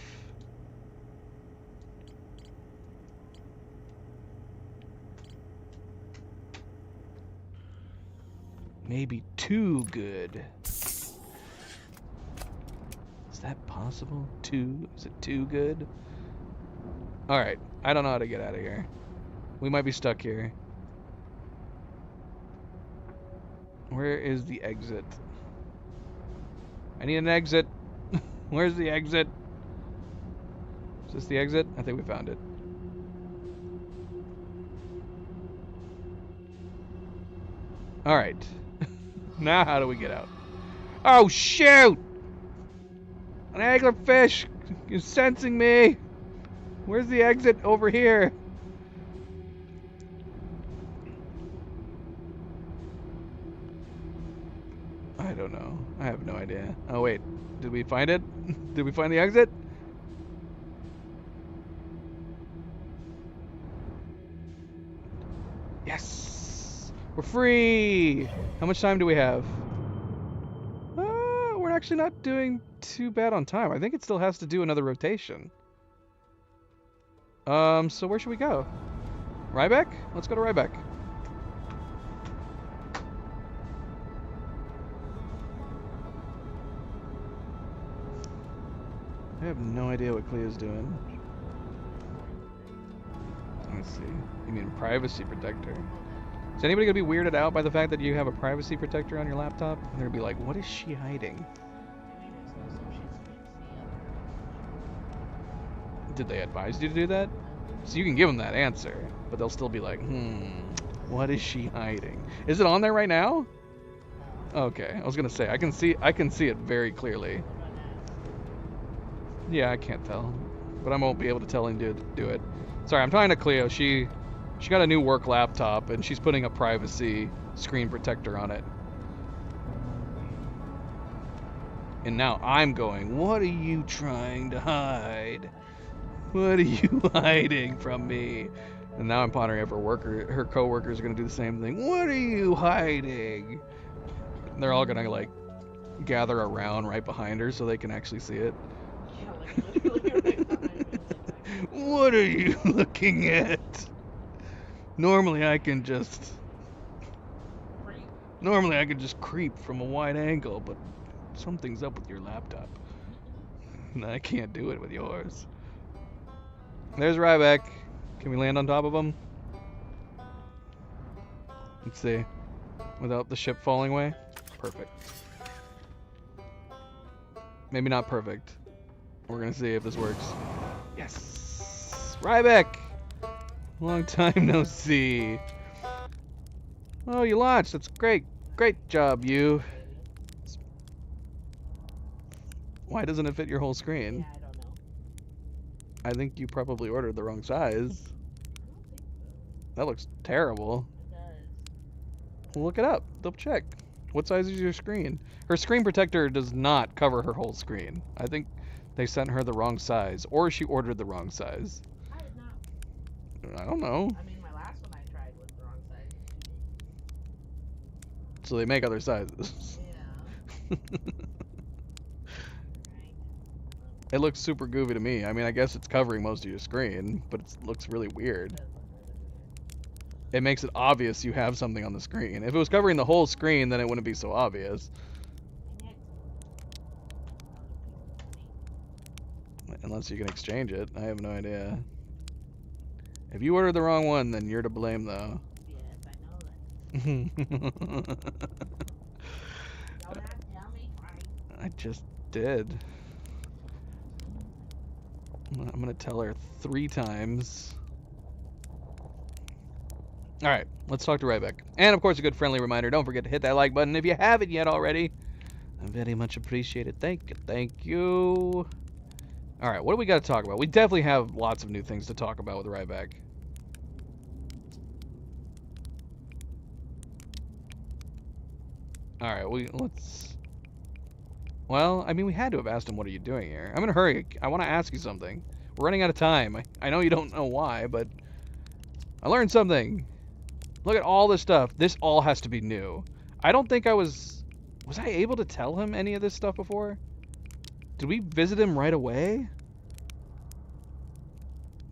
Maybe too good. Is that possible? Is it too good? Alright, I don't know how to get out of here. We might be stuck here. Where is the exit? I need an exit. Where's the exit? Is this the exit? I think we found it. Alright. Now how do we get out? Oh shoot! An anglerfish is sensing me! Where's the exit? Over here. I don't know. I have no idea. Oh wait, did we find it? Did we find the exit? Yes! We're free! How much time do we have? We're actually not doing too bad on time. I think it still has to do another rotation. So where should we go? Ryback? Let's go to Ryback. I have no idea what Cleo's doing. Let's see. You mean privacy protector? Is anybody gonna be weirded out by the fact that you have a privacy protector on your laptop? And they're gonna be like, what is she hiding? Did they advise you to do that? So you can give them that answer, but they'll still be like, what is she hiding? Is it on there right now? Okay, I was gonna say I can see it very clearly. Yeah, I can't tell, but I won't be able to tell him to do it. Sorry, I'm talking to Cleo. She got a new work laptop and she's putting a privacy screen protector on it. And now I'm going, what are you trying to hide? What are you hiding from me? And now I'm pondering if her co-workers are going to do the same thing. What are you hiding? And they're all going to like gather around right behind her so they can actually see it. What are you looking at? Normally I can just creep from a wide angle, but something's up with your laptop. And I can't do it with yours. There's Ryback. Can we land on top of him? Let's see. Without the ship falling away? Perfect. Maybe not perfect. We're gonna see if this works. Yes! Ryback! Long time no see. Oh, you launched. That's great. Great job, you. Why doesn't it fit your whole screen? Yeah, I don't know. I think you probably ordered the wrong size. I don't think so. That looks terrible. It does. Look it up. Double check. What size is your screen? Her screen protector does not cover her whole screen. I think they sent her the wrong size, or she ordered the wrong size. I did not. I don't know. I mean, my last one I tried was the wrong size. So they make other sizes. Yeah. Right. It looks super goofy to me. I mean, I guess it's covering most of your screen, but it looks really weird. It does look really weird. It makes it obvious you have something on the screen. If it was covering the whole screen, then it wouldn't be so obvious. Dang it. Unless you can exchange it. I have no idea. If you ordered the wrong one, then you're to blame, though. Yes, I know that. Don't have to tell me twice. I just did. I'm gonna tell her 3 times. Alright, let's talk to Ryback. And of course, a good friendly reminder, don't forget to hit that like button if you haven't yet already. I very much appreciate it. Thank you, thank you. Alright, what do we got to talk about? We definitely have lots of new things to talk about with Ryback. Alright, let's... Well, I mean, we had to have asked him, what are you doing here? I'm in a hurry. I want to ask you something. We're running out of time. I know you don't know why, but... I learned something. Look at all this stuff. This all has to be new. I don't think I was... Was I able to tell him any of this stuff before? Did we visit him right away?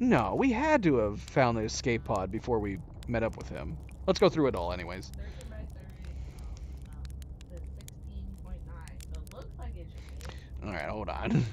No, we had to have found the escape pod before we met up with him. Let's go through it all anyways. 30 by 30. It's 16.9. So it looks like it should be. Alright, hold on.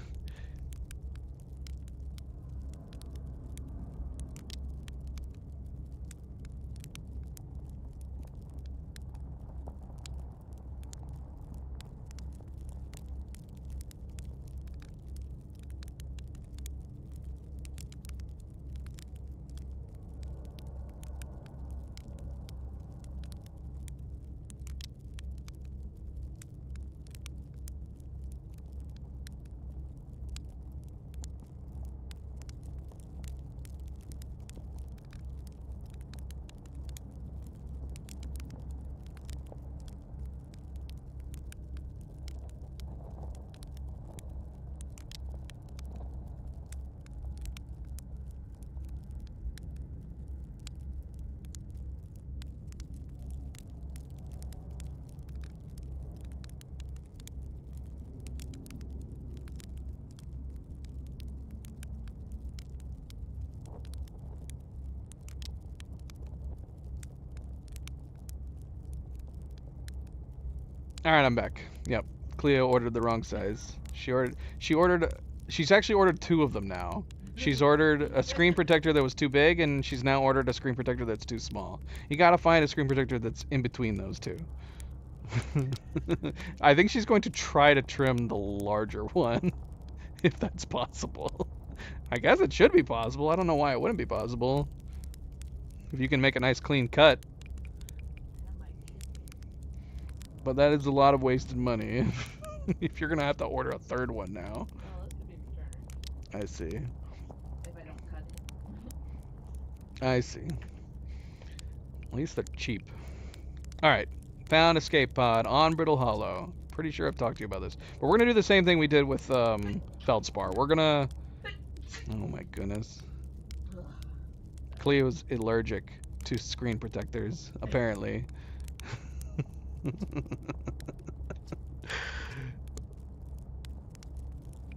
Alright, I'm back. Yep. Cleo ordered the wrong size. She's actually ordered 2 of them now. She's ordered a screen protector that was too big, and she's now ordered a screen protector that's too small. You gotta find a screen protector that's in between those 2. I think she's going to try to trim the larger one, if that's possible. I guess it should be possible. I don't know why it wouldn't be possible. If you can make a nice clean cut. That might be it. But that is a lot of wasted money. If you're gonna have to order a 3rd one now. Well, this could be the turn. I see. If I don't cut it. I see. At least they're cheap. Alright. Found escape pod on Brittle Hollow. Pretty sure I've talked to you about this. But we're gonna do the same thing we did with Feldspar. We're gonna... Oh my goodness. Cleo's allergic to screen protectors, apparently.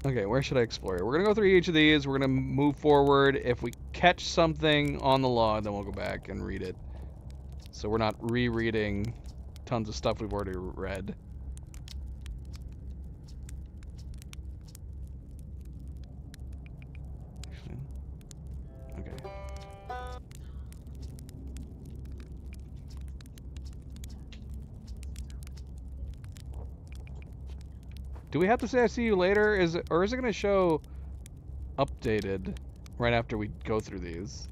Okay, where should I explore? We're gonna go through each of these. We're gonna move forward. If we catch something on the log, then we'll go back and read it. So we're not rereading tons of stuff we've already read. Okay. Do we have to say I see you later? Or is it gonna show updated right after we go through these?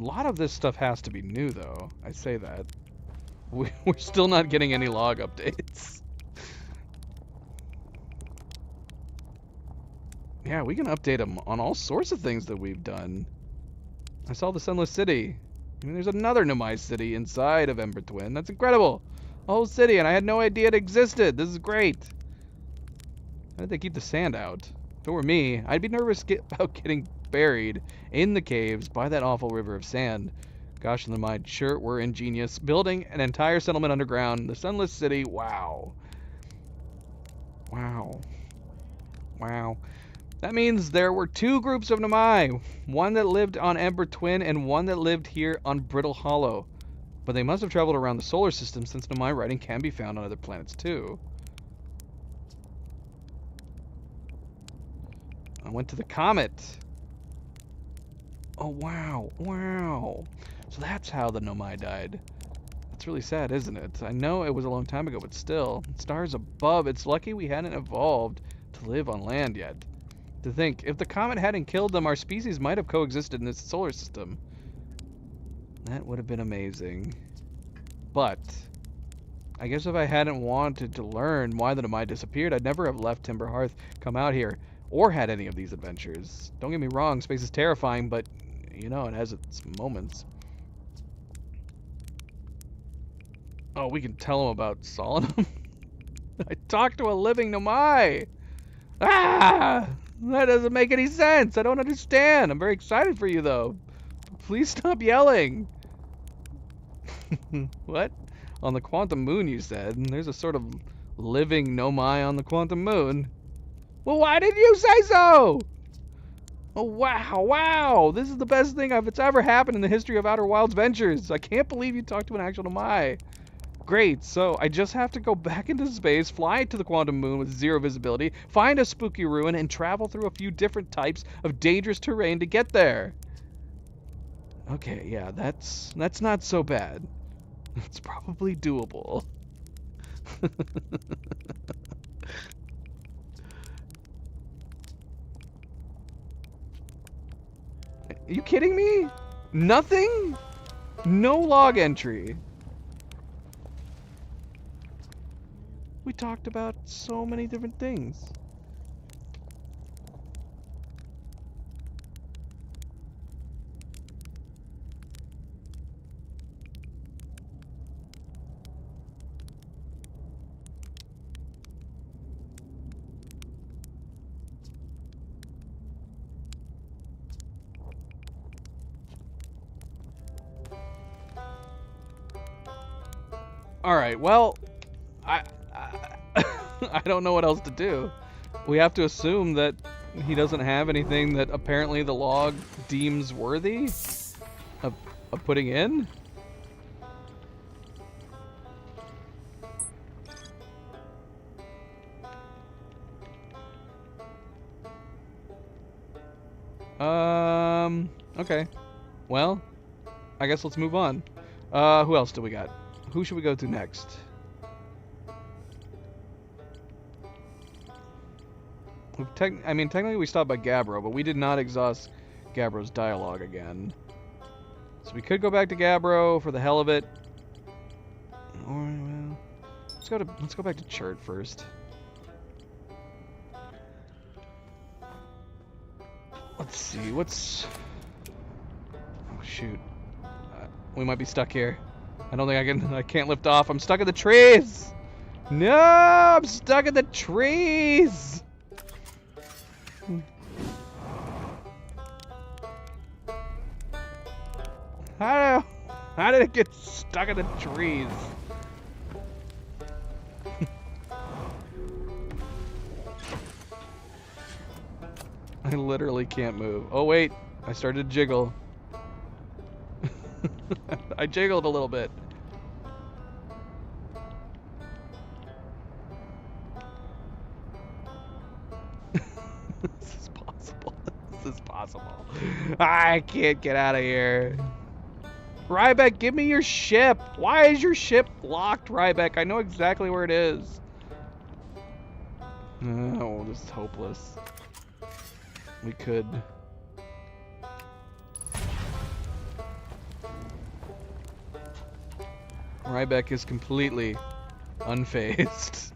A lot of this stuff has to be new, though. I say that. We're still not getting any log updates. Yeah, we can update them on all sorts of things that we've done. I saw the Sunless City. I mean, there's another Nomai city inside of Ember Twin. That's incredible. A whole city, and I had no idea it existed. This is great. How did they keep the sand out? If it were me, I'd be nervous about getting buried in the caves by that awful river of sand. Gosh, the Nomai sure were ingenious. Building an entire settlement underground. The Sunless City. Wow. Wow. Wow. That means there were two groups of Nomai. One that lived on Ember Twin and one that lived here on Brittle Hollow. But they must have traveled around the solar system since Nomai writing can be found on other planets too. I went to the comet. Oh, wow. Wow. So that's how the Nomai died. That's really sad, isn't it? I know it was a long time ago, but still. Stars above. It's lucky we hadn't evolved to live on land yet. To think, if the comet hadn't killed them, our species might have coexisted in this solar system. That would have been amazing. But I guess if I hadn't wanted to learn why the Nomai disappeared, I'd never have left Timber Hearth, come out here, or had any of these adventures. Don't get me wrong, space is terrifying, but, you know, it has its moments. Oh, we can tell them about Solemn. I talked to a living Nomai! Ah! That doesn't make any sense. I don't understand. I'm very excited for you, though. Please stop yelling. What? On the Quantum Moon, you said. There's a sort of living Nomai on the Quantum Moon. Well, why did you say so? Oh, wow, wow. This is the best thing that's ever happened in the history of Outer Wilds Ventures. I can't believe you talked to an actual Nomai. Great, so I just have to go back into space, fly to the Quantum Moon with zero visibility, find a spooky ruin, and travel through a few different types of dangerous terrain to get there. Okay, yeah, that's not so bad. It's probably doable. Are you kidding me? Nothing? No log entry. We talked about so many different things. All right, well, I don't know what else to do. We have to assume that he doesn't have anything that apparently the log deems worthy of putting in. Okay. Well, I guess let's move on. Who else do we got? Who should we go to next? I mean, technically we stopped by Gabbro, but we did not exhaust Gabbro's dialogue again. So we could go back to Gabbro for the hell of it. Or, well, let's go back to Chert first. Let's see, oh shoot. We might be stuck here. I don't think I can't lift off. I'm stuck in the trees! No, I'm stuck in the trees! How did it get stuck in the trees? I literally can't move. Oh wait, I started to jiggle. I jiggled a little bit. This is possible. This is possible. I can't get out of here. Ryback, give me your ship. Why is your ship locked, Ryback? I know exactly where it is. Oh, this is hopeless. We could... Ryback is completely unfazed.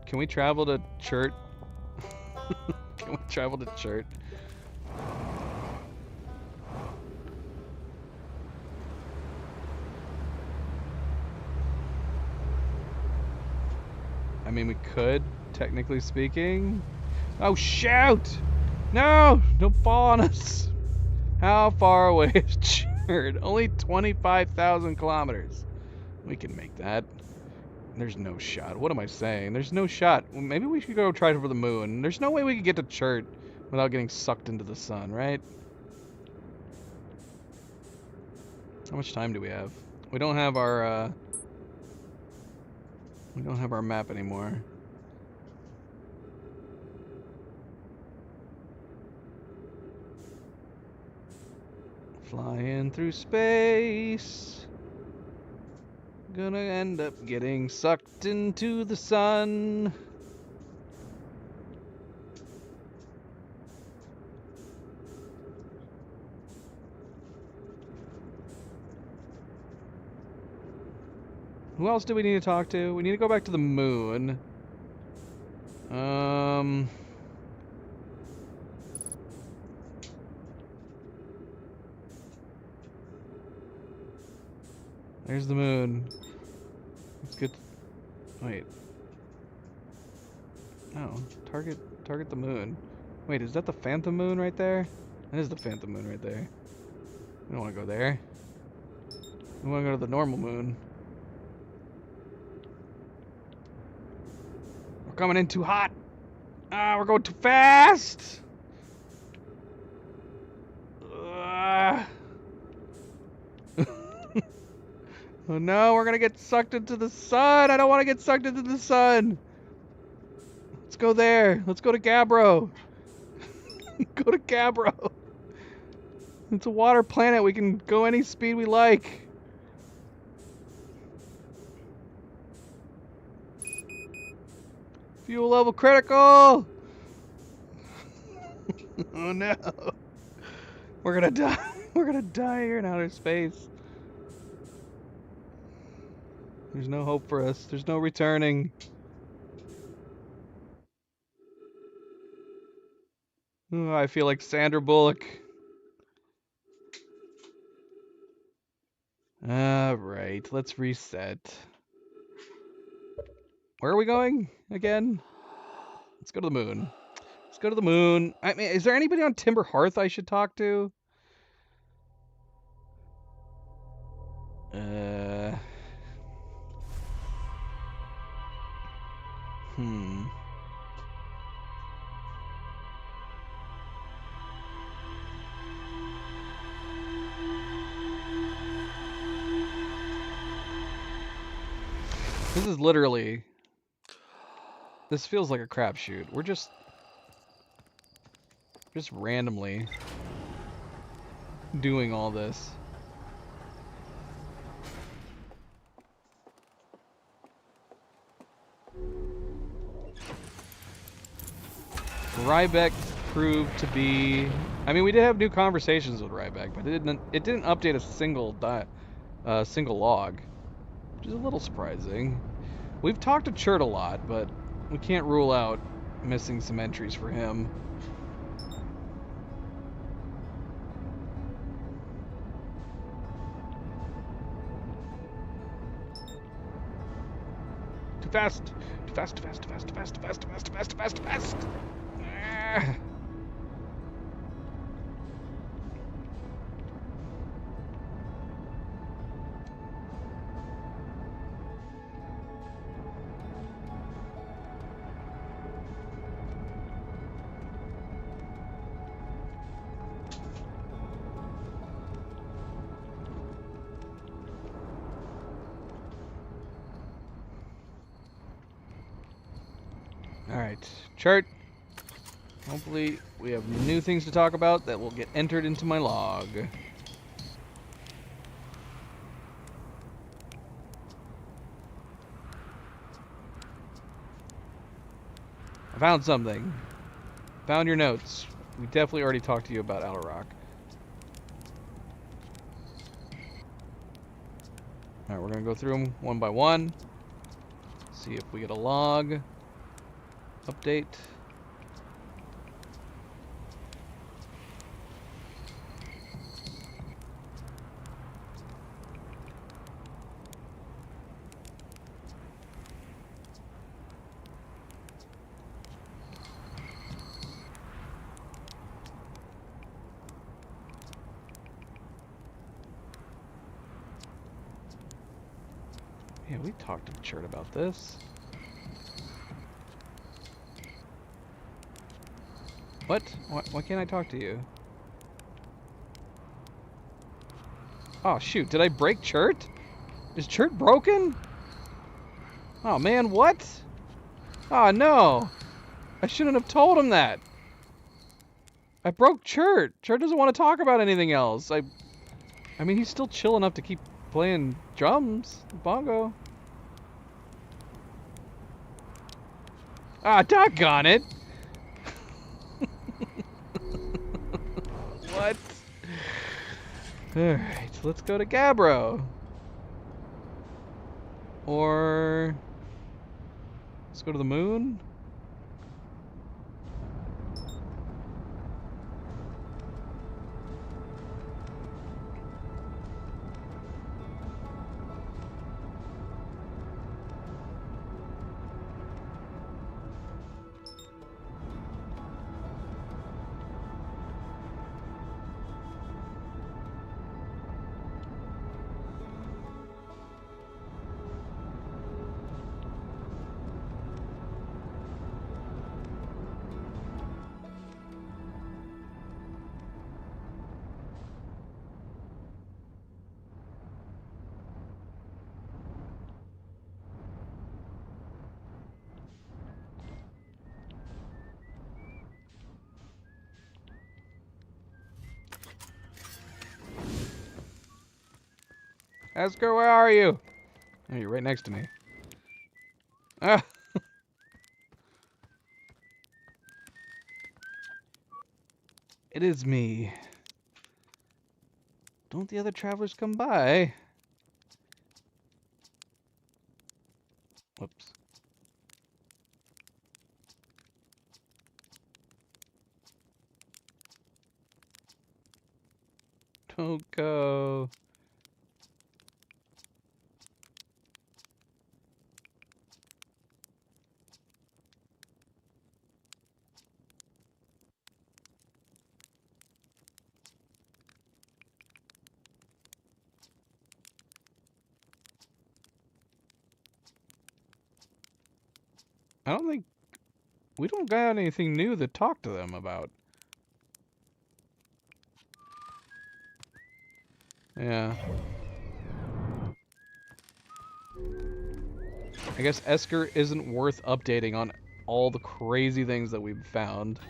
Can we travel to Chert? Can we travel to Chert? I mean, we could, technically speaking. Oh, shoot! No! Don't fall on us! How far away is Chert? Only 25,000 kilometers. We can make that. There's no shot. What am I saying? There's no shot. Well, maybe we should go try for the moon. There's no way we could get to Chert without getting sucked into the sun, right? How much time do we have? We don't have our map anymore. Flying through space. Gonna end up getting sucked into the sun. Who else do we need to talk to? We need to go back to the moon. There's the moon. Let's get. Wait. No. Target the moon. Wait, is that the Phantom Moon right there? That is the Phantom Moon right there. We don't want to go there. We want to go to the normal moon. We're coming in too hot. Ah, we're going too fast. Oh no, we're gonna get sucked into the sun. I don't want to get sucked into the sun. Let's go there. Let's go to Gabbro. Go to Gabbro. It's a water planet. We can go any speed we like. Fuel level critical. Oh no. We're gonna die. We're gonna die here in outer space. There's no hope for us. There's no returning. Oh, I feel like Sandra Bullock. Alright, let's reset. Where are we going again? Let's go to the moon. Let's go to the moon. I mean, is there anybody on Timber Hearth I should talk to? This is literally... This feels like a crapshoot. We're just randomly doing all this. Ryback proved to be... I mean, we did have new conversations with Ryback, but it didn't update a single log, which is a little surprising. We've talked to Chert a lot, but we can't rule out missing some entries for him. Too fast! Too fast, too fast, too fast, too fast, too fast, too fast, too fast, too fast, too fast! Ah. Alright, Chert. Hopefully we have new things to talk about that will get entered into my log. I found something. Found your notes. We definitely already talked to you about Outer Rock. Alright, we're gonna go through them one by one. See if we get a log. Update. Yeah, we talked to Chert about this. What? Why can't I talk to you? Oh, shoot. Did I break Chert? Is Chert broken? Oh, man, what? Oh, no. I shouldn't have told him that. I broke Chert. Chert doesn't want to talk about anything else. I mean, he's still chill enough to keep playing drums, bongo. Ah, doggone it. What? Alright, let's go to Gabbro. Or let's go to the moon. Esker, where are you? Oh, you're right next to me. Ah. It is me. Don't the other travelers come by? Whoops. Don't go. I don't think we don't got anything new to talk to them about. Yeah. I guess Esker isn't worth updating on all the crazy things that we've found.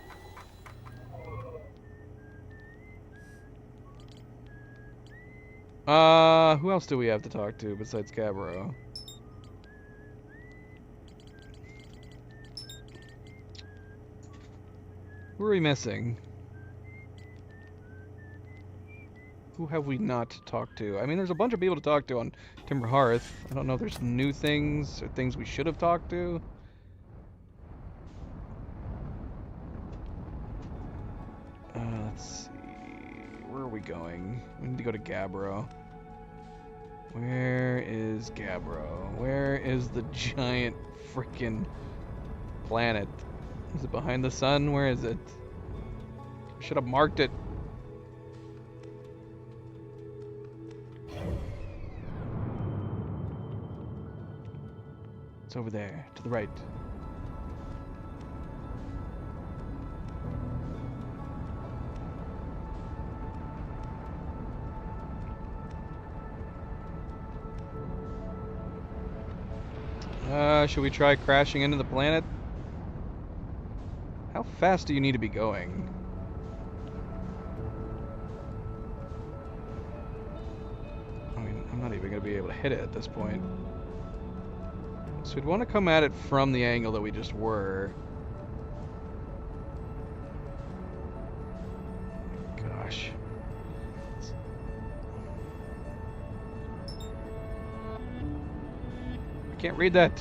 Who else do we have to talk to besides Gabbro? Who are we missing? Who have we not talked to? I mean, there's a bunch of people to talk to on Timber Hearth. I don't know if there's new things or things we should have talked to. Let's see. Where are we going? We need to go to Gabbro. Where is Gabbro? Where is the giant freaking planet? Is it behind the sun? Where is it? I should have marked it. It's over there, to the right. Should we try crashing into the planet? How fast do you need to be going? I mean, I'm not even going to be able to hit it at this point. So we'd want to come at it from the angle that we just were. can't read that.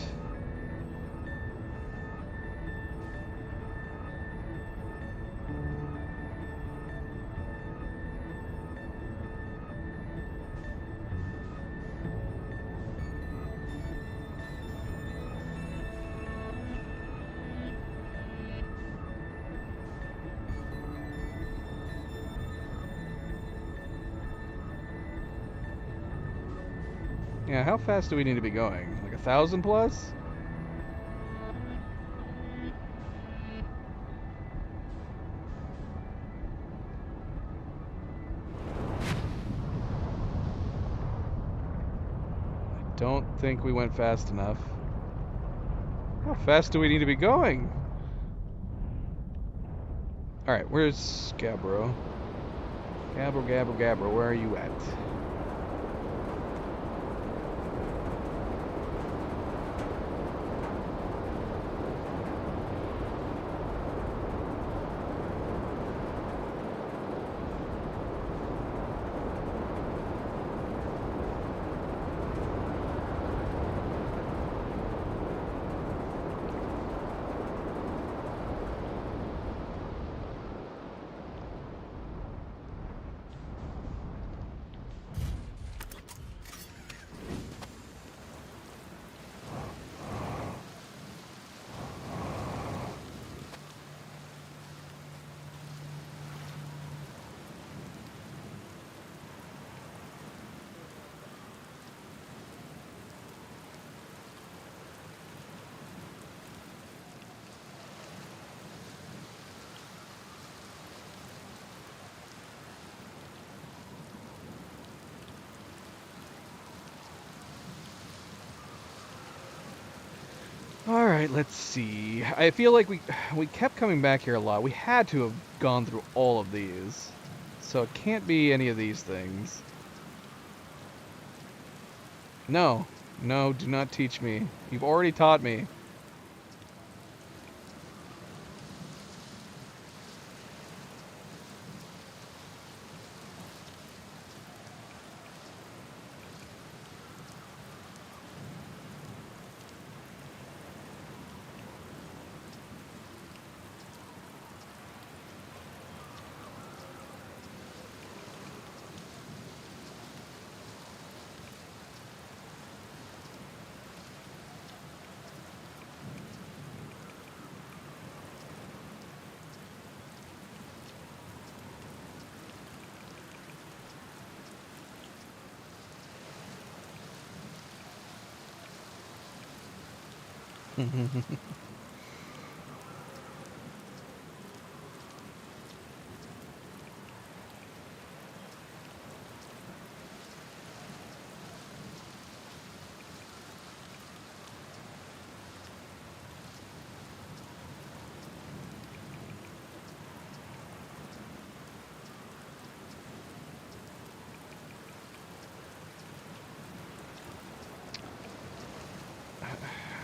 Yeah, how fast do we need to be going? Like 1,000 plus? I don't think we went fast enough. How fast do we need to be going? Alright, where's Gabbro? Gabbro, where are you at? Alright, let's see. I feel like we kept coming back here a lot. We had to have gone through all of these. So it can't be any of these things. No. No, do not teach me. You've already taught me.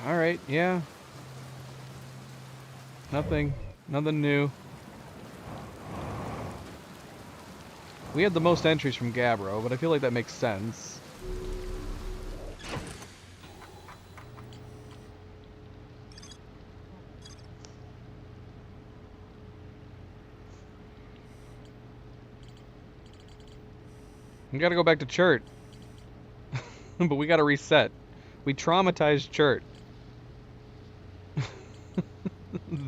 Alright, yeah. Nothing new. We had the most entries from Gabbro, but I feel like that makes sense. We gotta go back to Chert. But we gotta reset. We traumatized Chert.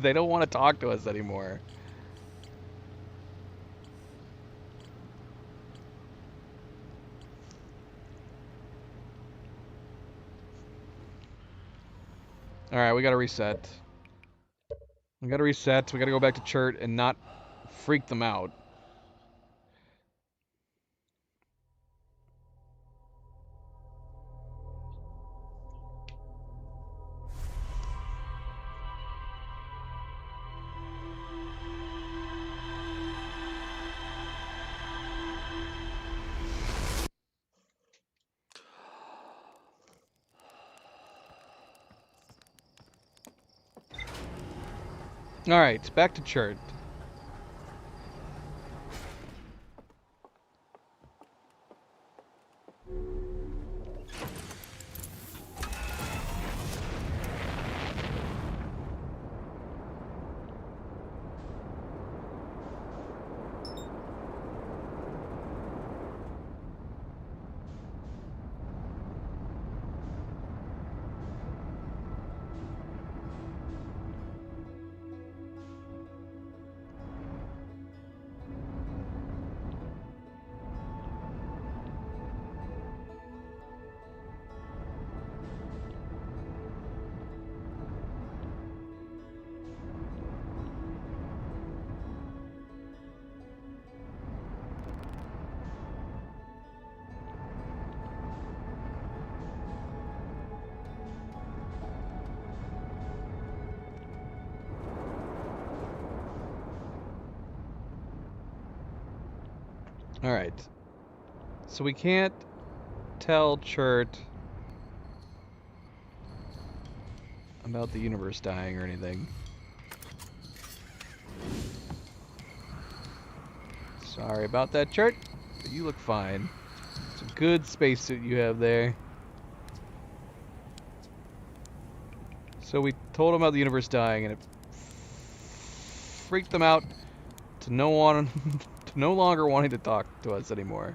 They don't want to talk to us anymore. Alright, we gotta reset. We gotta reset. We gotta go back to Chert and not freak them out. Alright, back to Chert. Alright. So we can't tell Chert about the universe dying or anything. Sorry about that, Chert, but you look fine. It's a good spacesuit you have there. So we told them about the universe dying, and it freaked them out to no longer wanting to talk to us anymore.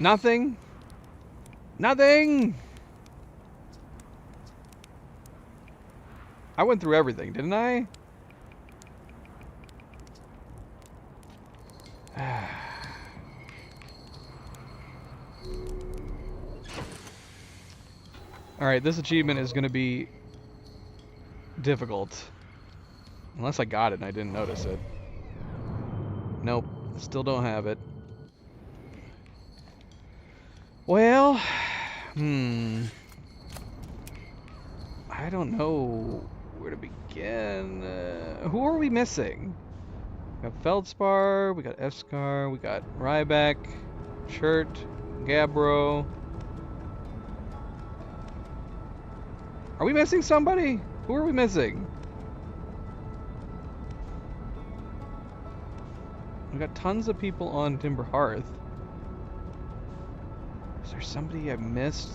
Nothing. Nothing. I went through everything, didn't I? Alright, this achievement is going to be difficult. Unless I got it and I didn't notice it. Nope, still don't have it. Well, I don't know where to begin. Who are we missing? We got Feldspar, we got Eskar, we got Ryback, Chert, Gabbro. Are we missing somebody? Who are we missing? We got tons of people on Timber Hearth. Is there somebody I missed?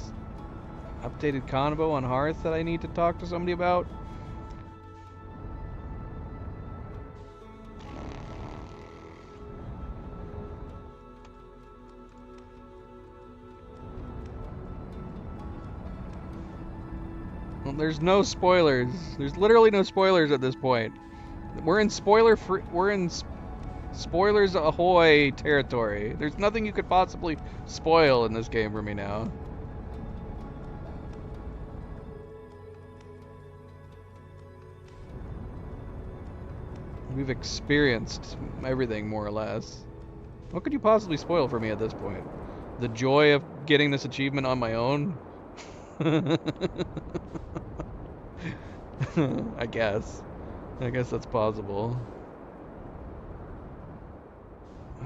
Updated convo on Hearth that I need to talk to somebody about? Well, there's no spoilers. There's literally no spoilers at this point. We're in spoilers ahoy territory. There's nothing you could possibly spoil in this game for me now. We've experienced everything more or less. What could you possibly spoil for me at this point? The joy of getting this achievement on my own? I guess that's possible.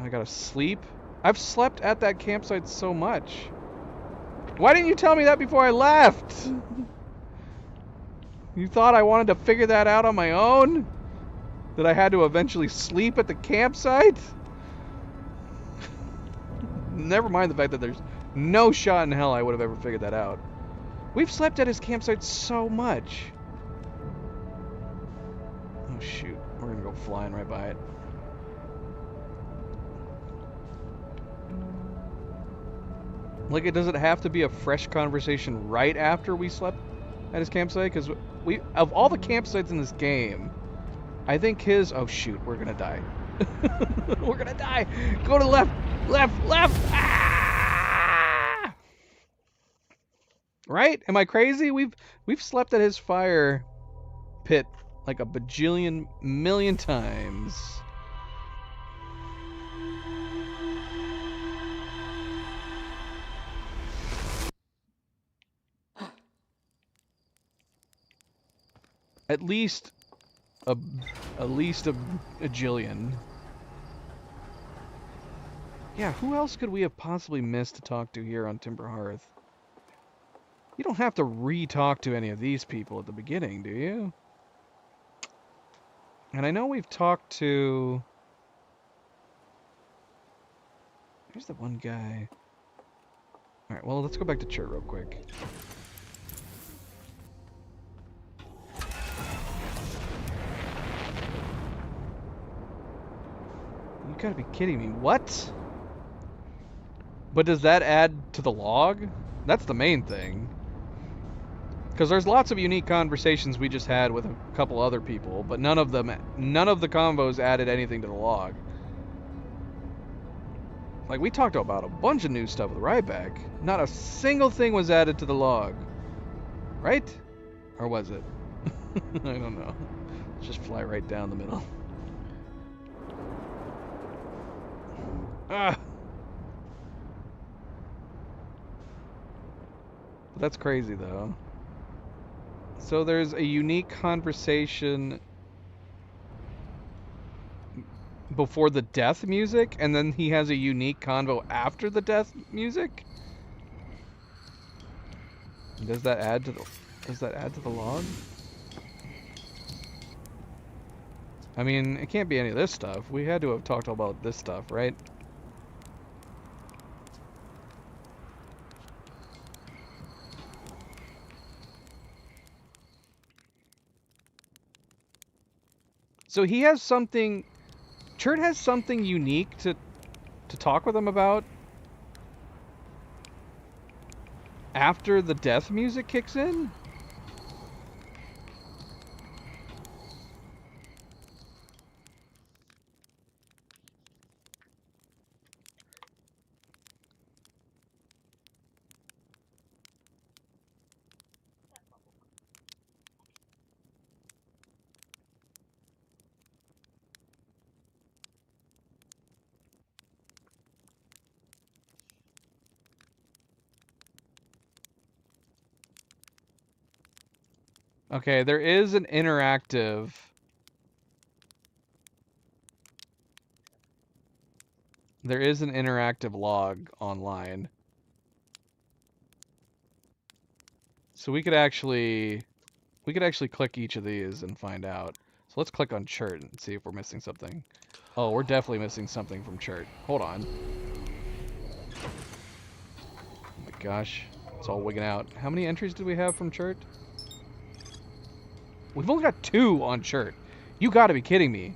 I gotta sleep? I've slept at that campsite so much. Why didn't you tell me that before I left? You thought I wanted to figure that out on my own? That I had to eventually sleep at the campsite? Never mind the fact that there's no shot in hell I would have ever figured that out. We've slept at his campsite so much. Oh shoot, we're gonna go flying right by it. Like, does it have to be a fresh conversation right after we slept at his campsite? Because of all the campsites in this game, I think his... Oh shoot, we're gonna die. We're gonna die. Go to the left, left. Ah! Right? Am I crazy? We've slept at his fire pit like a bajillion million times. At least a jillion. Yeah, who else could we have possibly missed to talk to here on Timber Hearth? You don't have to re-talk to any of these people at the beginning, do you? And I know we've talked to... Where's the one guy? Alright, well, let's go back to Chert real quick. You gotta be kidding me. What? But does that add to the log? That's the main thing. Because there's lots of unique conversations we just had with a couple other people, but none of the convos added anything to the log. Like, we talked about a bunch of new stuff with Ryback. Not a single thing was added to the log. Right? Or was it? I don't know. Let's just fly right down the middle. Ah! That's crazy, though. So there's a unique conversation before the death music, and then he has a unique convo after the death music? Does that add to the log? I mean, it can't be any of this stuff. We had to have talked about this stuff, right? So he has something... Chert has something unique to talk with him about after the death music kicks in? Okay, there is an interactive... There is an interactive log online. So we could actually click each of these and find out. So let's click on Chert and see if we're missing something. Oh, we're definitely missing something from Chert. Hold on. Oh my gosh. It's all wigging out. How many entries do we have from Chert? We've only got 2 on Chert. You gotta be kidding me.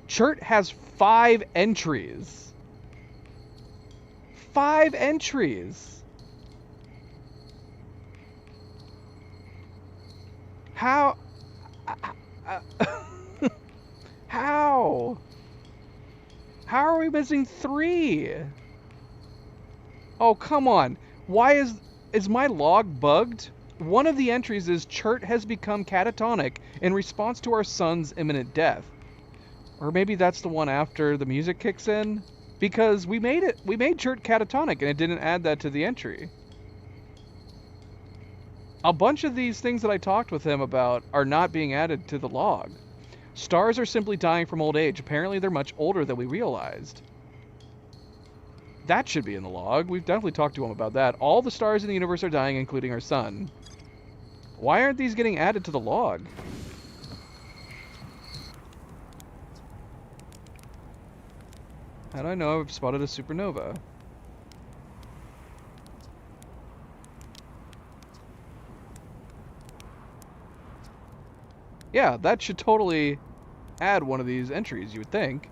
Chert has 5 entries. 5 entries. How? How? How are we missing 3? Oh, come on. Why is my log bugged? One of the entries is Chert has become catatonic in response to our son's imminent death. Or maybe that's the one after the music kicks in? Because we made Chert catatonic and it didn't add that to the entry. A bunch of these things that I talked with him about are not being added to the log. Stars are simply dying from old age. Apparently they're much older than we realized. That should be in the log. We've definitely talked to him about that. All the stars in the universe are dying, including our sun. Why aren't these getting added to the log? How do I know I've spotted a supernova? Yeah, that should totally add one of these entries, you would think.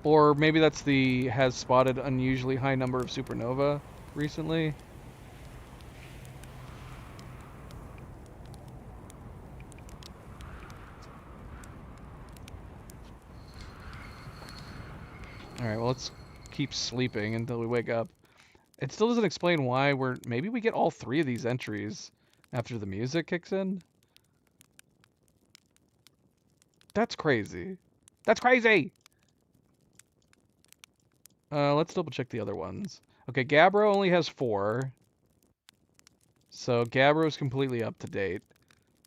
Or maybe that's the has spotted unusually high number of supernova recently. Alright, well, let's keep sleeping until we wake up. It still doesn't explain why maybe we get all 3 of these entries after the music kicks in? That's crazy. That's crazy! Let's double check the other ones. Okay, Gabbro only has 4. So Gabbro's completely up to date.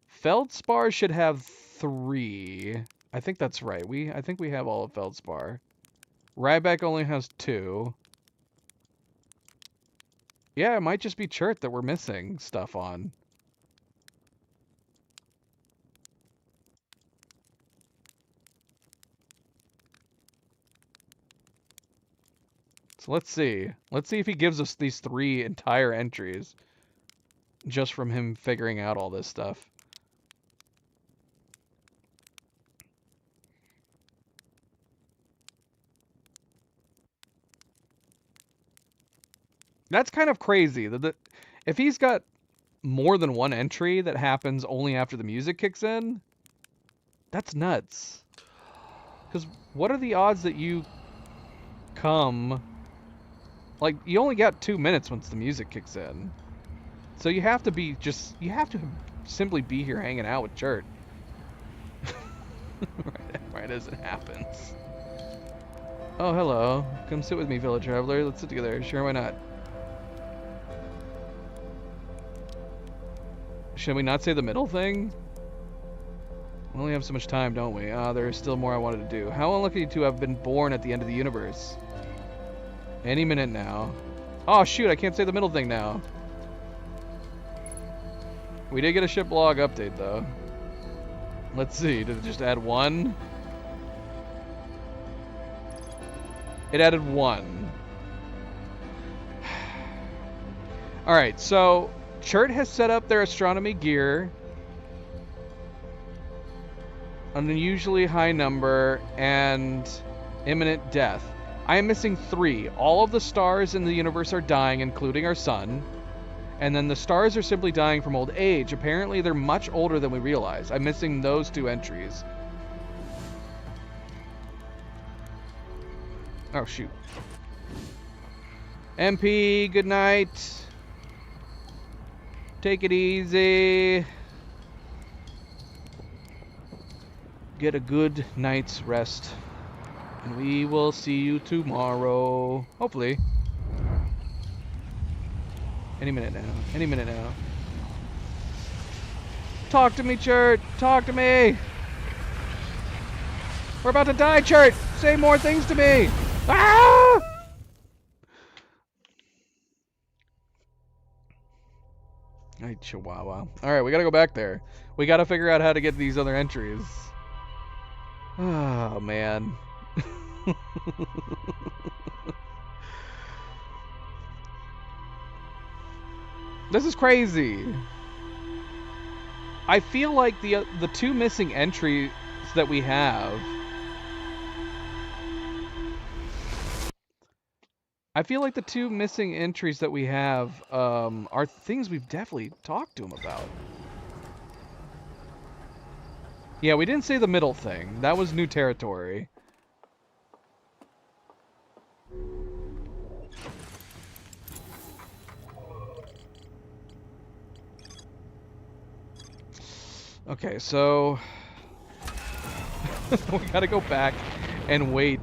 Feldspar should have 3. I think that's right. I think we have all of Feldspar. Ryback only has 2. Yeah, it might just be Chert that we're missing stuff on. So let's see. Let's see if he gives us these 3 entire entries. Just from him figuring out all this stuff. That's kind of crazy. If he's got more than 1 entry that happens only after the music kicks in, that's nuts. Because what are the odds that you come... Like, you only got 2 minutes once the music kicks in. So you have to be you have to have simply be here hanging out with Chert. right as it happens. Oh, hello. Come sit with me, fellow traveler. Let's sit together. Sure, why not? Should we not say the middle thing? We only have so much time, don't we? Ah, there's still more I wanted to do. How unlucky to have been born at the end of the universe. Any minute now. Oh, shoot, I can't say the middle thing now. We did get a ship log update, though. Let's see, did it just add one? It added one. Alright, so Chert has set up their astronomy gear. An unusually high number and imminent death. I am missing 3. All of the stars in the universe are dying, including our sun. And then the stars are simply dying from old age. Apparently, they're much older than we realize. I'm missing those 2 entries. Oh, shoot. MP, good night. Take it easy. Get a good night's rest. And we will see you tomorrow. Hopefully. Any minute now. Any minute now. Talk to me, Chert. Talk to me. We're about to die, Chert. Say more things to me. Ah! Ay, chihuahua. Alright, we gotta go back there. We gotta figure out how to get these other entries. Oh, man. This is crazy. I feel like the 2 missing entries that we have. I feel like the 2 missing entries that we have are things we've definitely talked to him about. Yeah, we didn't say the middle thing. That was new territory. Okay, so we gotta go back and wait.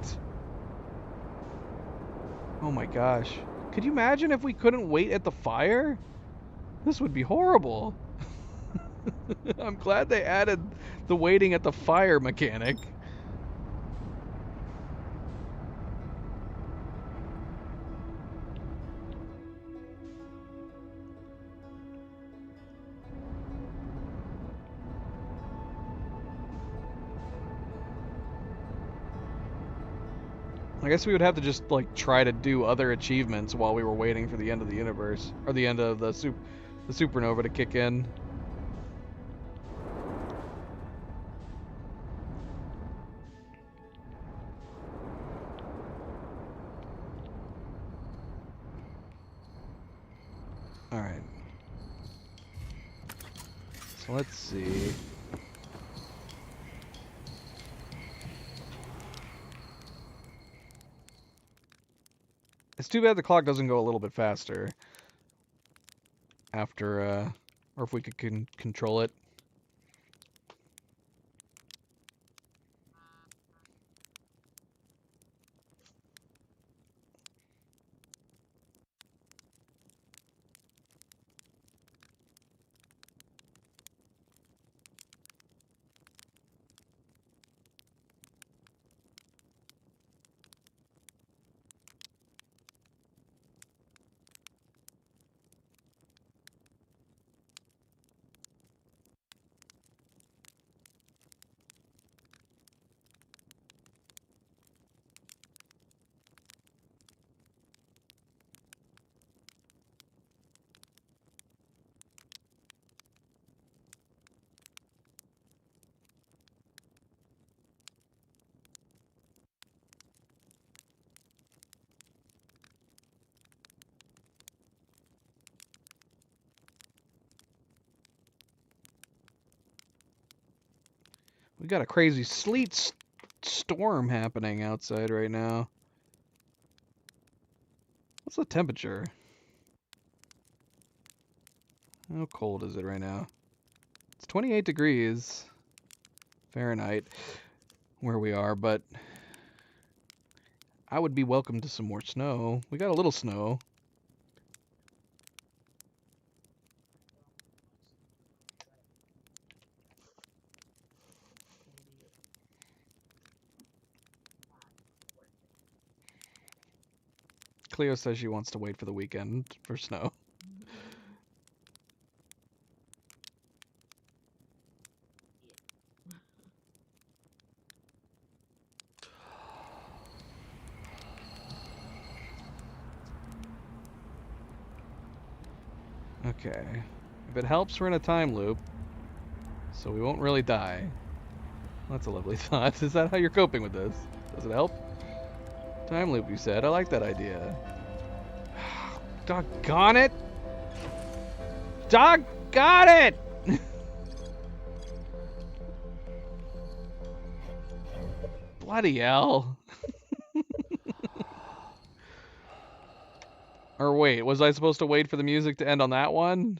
Oh my gosh. Could you imagine if we couldn't wait at the fire? This would be horrible. I'm glad they added the waiting at the fire mechanic. I guess we would have to just, like, try to do other achievements while we were waiting for the end of the universe. Or the end of the supernova to kick in. Alright. So let's see. It's too bad the clock doesn't go a little bit faster. After, or if we could control it. We got a crazy sleet storm happening outside right now. What's the temperature? How cold is it right now? It's 28 degrees Fahrenheit where we are, but I would be welcome to some more snow. We got a little snow. Cleo says she wants to wait for the weekend for snow. Okay. If it helps, we're in a time loop, so we won't really die. That's a lovely thought. Is that how you're coping with this? Does it help? Time loop, you said. I like that idea. Doggone it! Doggone it! Bloody hell. Or wait, was I supposed to wait for the music to end on that one?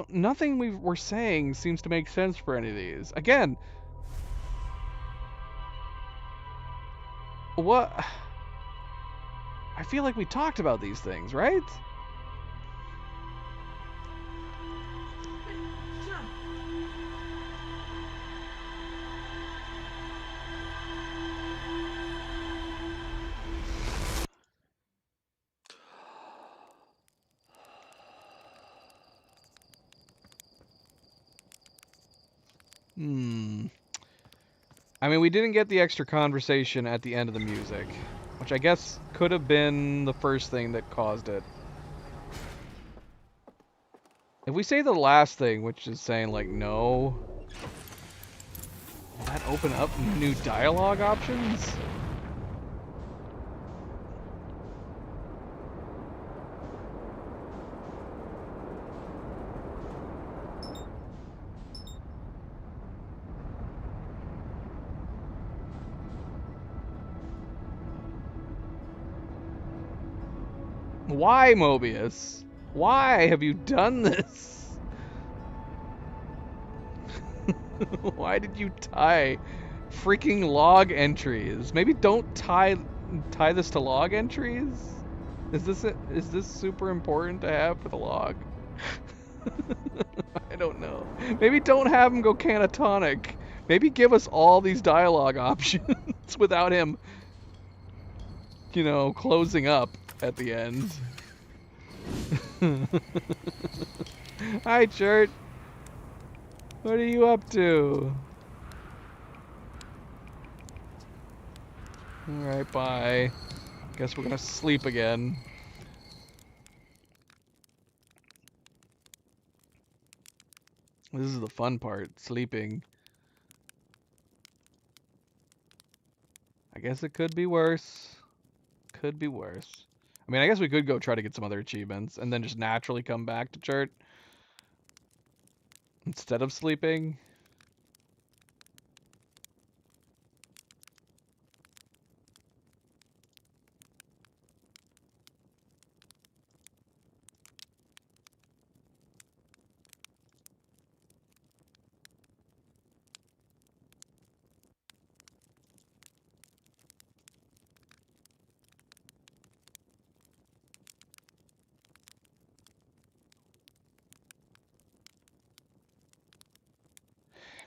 Nothing we're saying seems to make sense for any of these. Again, what? I feel like we talked about these things, right? I mean, we didn't get the extra conversation at the end of the music, which I guess could have been the first thing that caused it. If we say the last thing, which is saying, like, no, will that open up new dialogue options? Why, Mobius? Why have you done this? Why did you tie freaking log entries? Maybe don't tie this to log entries? Is this super important to have for the log? I don't know. Maybe don't have him go catatonic. Maybe give us all these dialogue options without him, you know, closing up at the end. Hi, Chert. What are you up to? Alright, bye. Guess we're gonna sleep again. This is the fun part, sleeping. I guess it could be worse. Could be worse. I mean, I guess we could go try to get some other achievements and then just naturally come back to Chert instead of sleeping.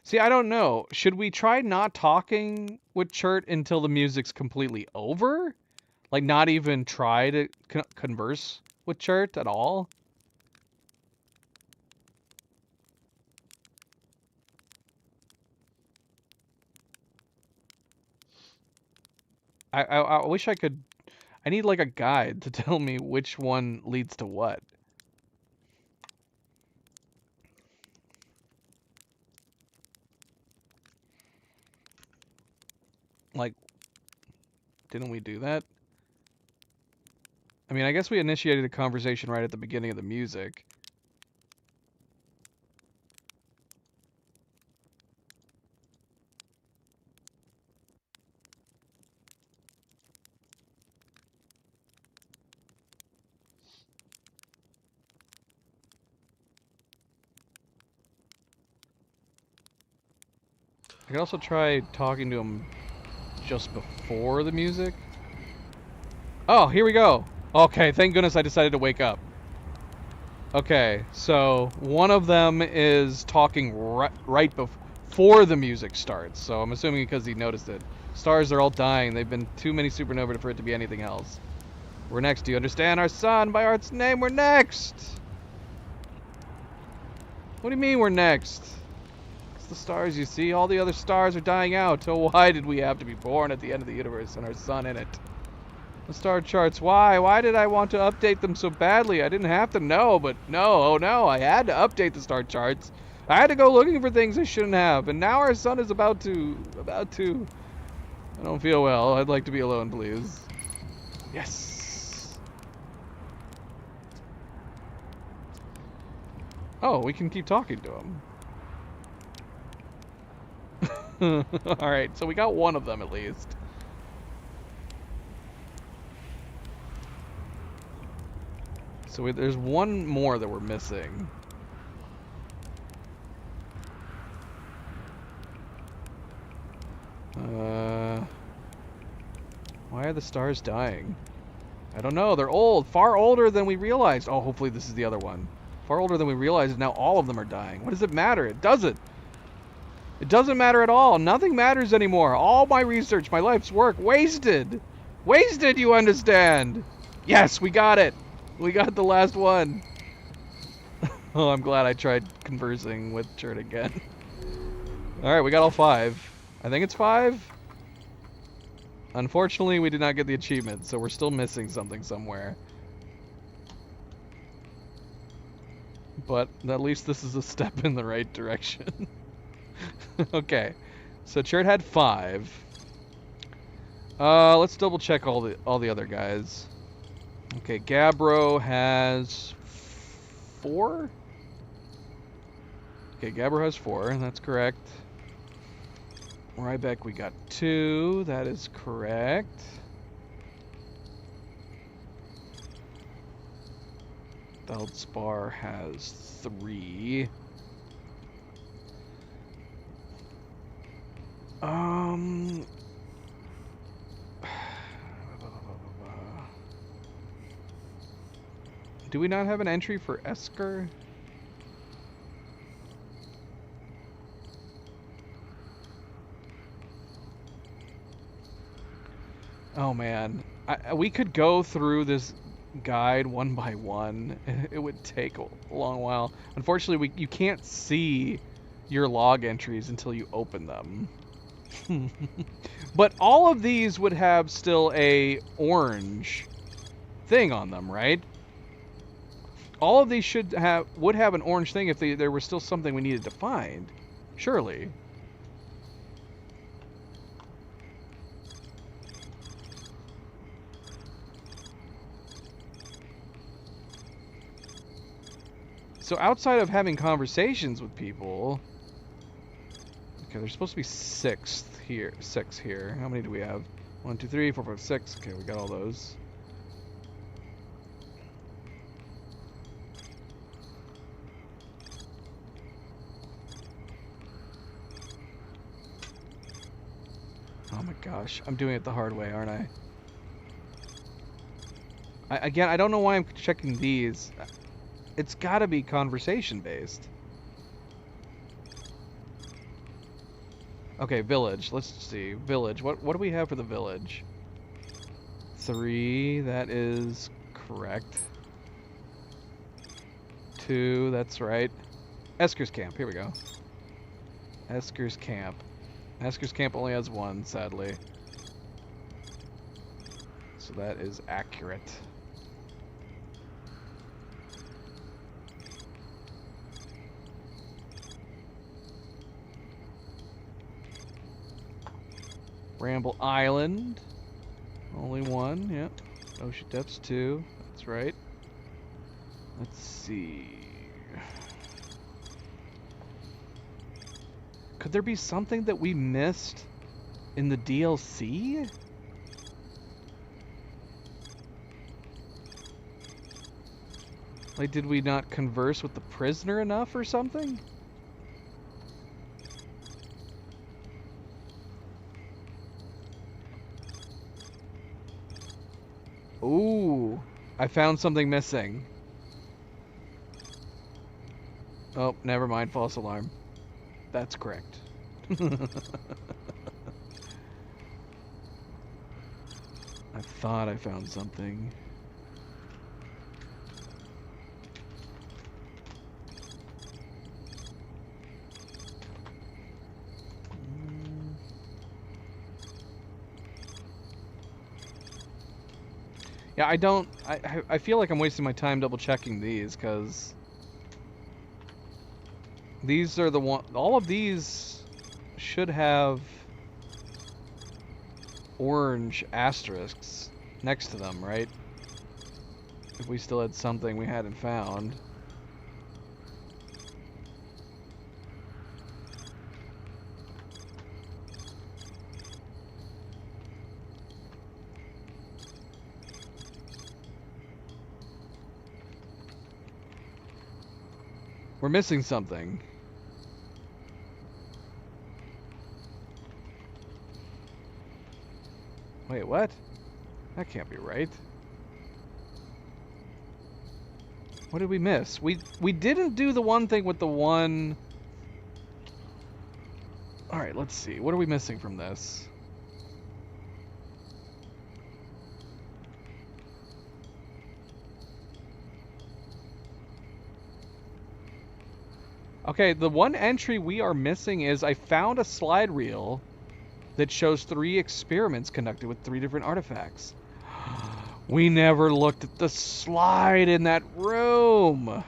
See, I don't know. Should we try not talking with Chert until the music's completely over? Like, not even try to converse with Chert at all? I wish I could... I need, like, a guide to tell me which one leads to what. Like, didn't we do that? I mean, I guess we initiated a conversation right at the beginning of the music. I could also try talking to him just before the music. Oh, here we go. Okay, thank goodness I decided to wake up. Okay, so one of them is talking right before the music starts. So I'm assuming because he noticed it. Stars are all dying. They've been too many supernova for it to be anything else. We're next. Do you understand our sun? By Art's name, we're next. What do you mean we're next? It's the stars you see. All the other stars are dying out. So why did we have to be born at the end of the universe and our sun in it? The star charts. Why? Why did I want to update them so badly? I didn't have to know, but no, oh no, I had to update the star charts. I had to go looking for things I shouldn't have, and now our sun is about to. I don't feel well. I'd like to be alone, please. Yes. Oh, we can keep talking to him. Alright, so we got one of them at least. So there's one more that we're missing. Why are the stars dying? I don't know. They're old. Far older than we realized. Oh, hopefully this is the other one. Far older than we realized, and now all of them are dying. What does it matter? It doesn't. It doesn't matter at all. Nothing matters anymore. All my research, my life's work, wasted. Wasted, you understand? Yes, we got it. We got the last one. Oh, I'm glad I tried conversing with Chert again. Alright, we got all 5. I think it's 5. Unfortunately, we did not get the achievement, so we're still missing something somewhere. But at least this is a step in the right direction. Okay, so Chert had 5. Let's double check all the other guys. Okay, Gabbro has 4? Okay, Gabbro has 4, that's correct. Ryback, we got 2, that is correct. Feldspar has 3. Do we not have an entry for Esker? Oh man, we could go through this guide one by one. It would take a long while. Unfortunately, you can't see your log entries until you open them. But all of these would have still a orange thing on them, right? All of these would have an orange thing if there was still something we needed to find. Surely. So outside of having conversations with people, okay, there's supposed to be 6 here. How many do we have? 1, 2, 3, 4, 5, 6. Okay, we got all those. Oh my gosh, I'm doing it the hard way, aren't I? Again, I don't know why I'm checking these. It's gotta be conversation based. Okay, village. Let's see. Village. What do we have for the village? 3, that is correct. 2, that's right. Esker's Camp, here we go. Esker's Camp. Esker's Camp only has 1, sadly. So that is accurate. Bramble Island. Only 1, yep. Ocean Depths 2, that's right. Let's see. Could there be something that we missed in the DLC? Like, did we not converse with the prisoner enough or something? Ooh, I found something missing. Oh, never mind. False alarm. That's correct. I thought I found something. Yeah, I feel like I'm wasting my time double checking these, because these are the one. All of these should have orange asterisks next to them, right? If we still had something we hadn't found. We're missing something. Wait, what? That can't be right. What did we miss? We didn't do the one thing with the one... Alright, let's see. What are we missing from this? Okay, the one entry we are missing is I found a slide reel that shows 3 experiments conducted with 3 different artifacts. We never looked at the slide in that room.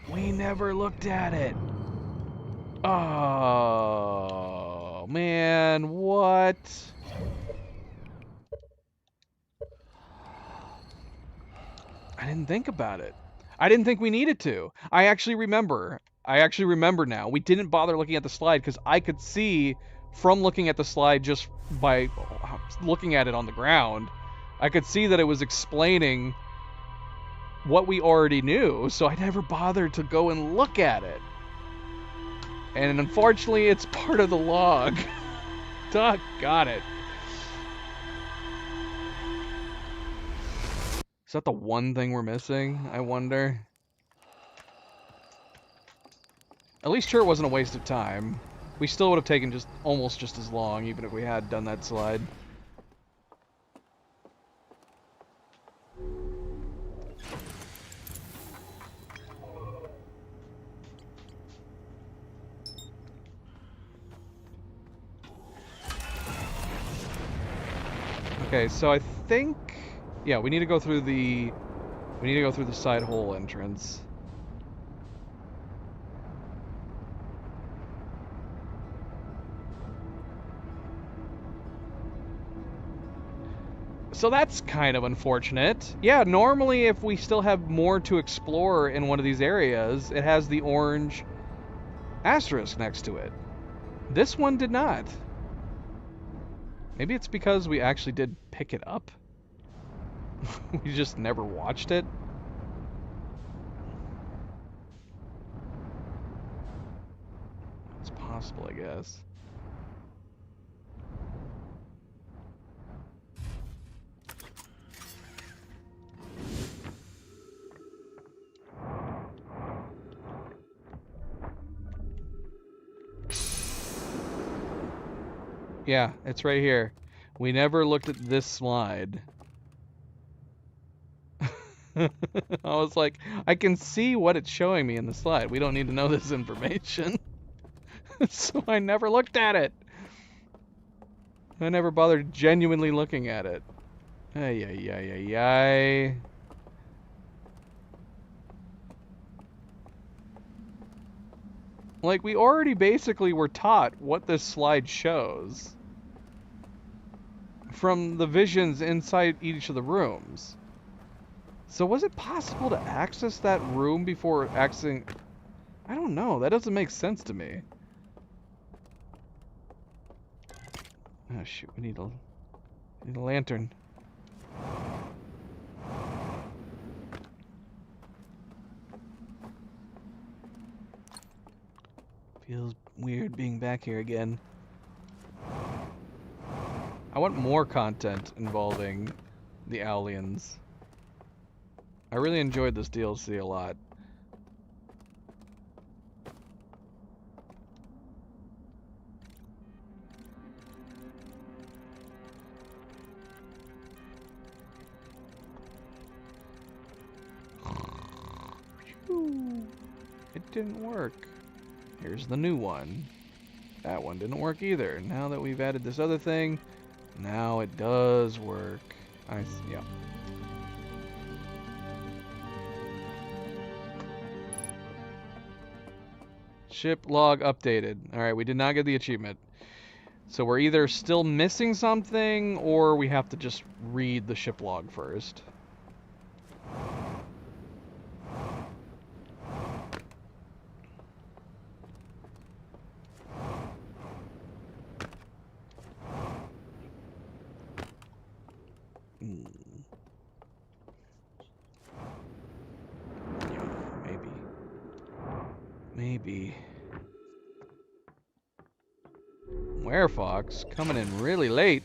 We never looked at it. Oh, man, what? I didn't think about it. I didn't think we needed to. I actually remember now. We didn't bother looking at the slide because I could see from looking at the slide just by looking at it on the ground. I could see that it was explaining what we already knew, so I never bothered to go and look at it. And unfortunately, it's part of the log. Got it. Is that the one thing we're missing, I wonder? At least sure it wasn't a waste of time. We still would have taken almost just as long, even if we had done that slide. Okay, so I think... Yeah, we need to go through the side hole entrance. So that's kind of unfortunate. Yeah, normally if we still have more to explore in one of these areas, it has the orange asterisk next to it. This one did not. Maybe it's because we actually did pick it up. We just never watched it. It's possible, I guess. Yeah, it's right here. We never looked at this slide. I was like, I can see what it's showing me in the slide. We don't need to know this information. So I never looked at it. I never bothered genuinely looking at it. Ay, ay, ay, ay, ay. Like, we already basically were taught what this slide shows from the visions inside each of the rooms. So was it possible to access that room before accessing... I don't know. That doesn't make sense to me. Oh, shoot. We need a lantern. Feels weird being back here again. I want more content involving the aliens. I really enjoyed this DLC a lot. It didn't work. Here's the new one. That one didn't work either. Now that we've added this other thing, now it does work. Yeah. Ship log updated. Alright, we did not get the achievement. So we're either still missing something, or we have to just read the ship log first. Maybe. Werefox coming in really late.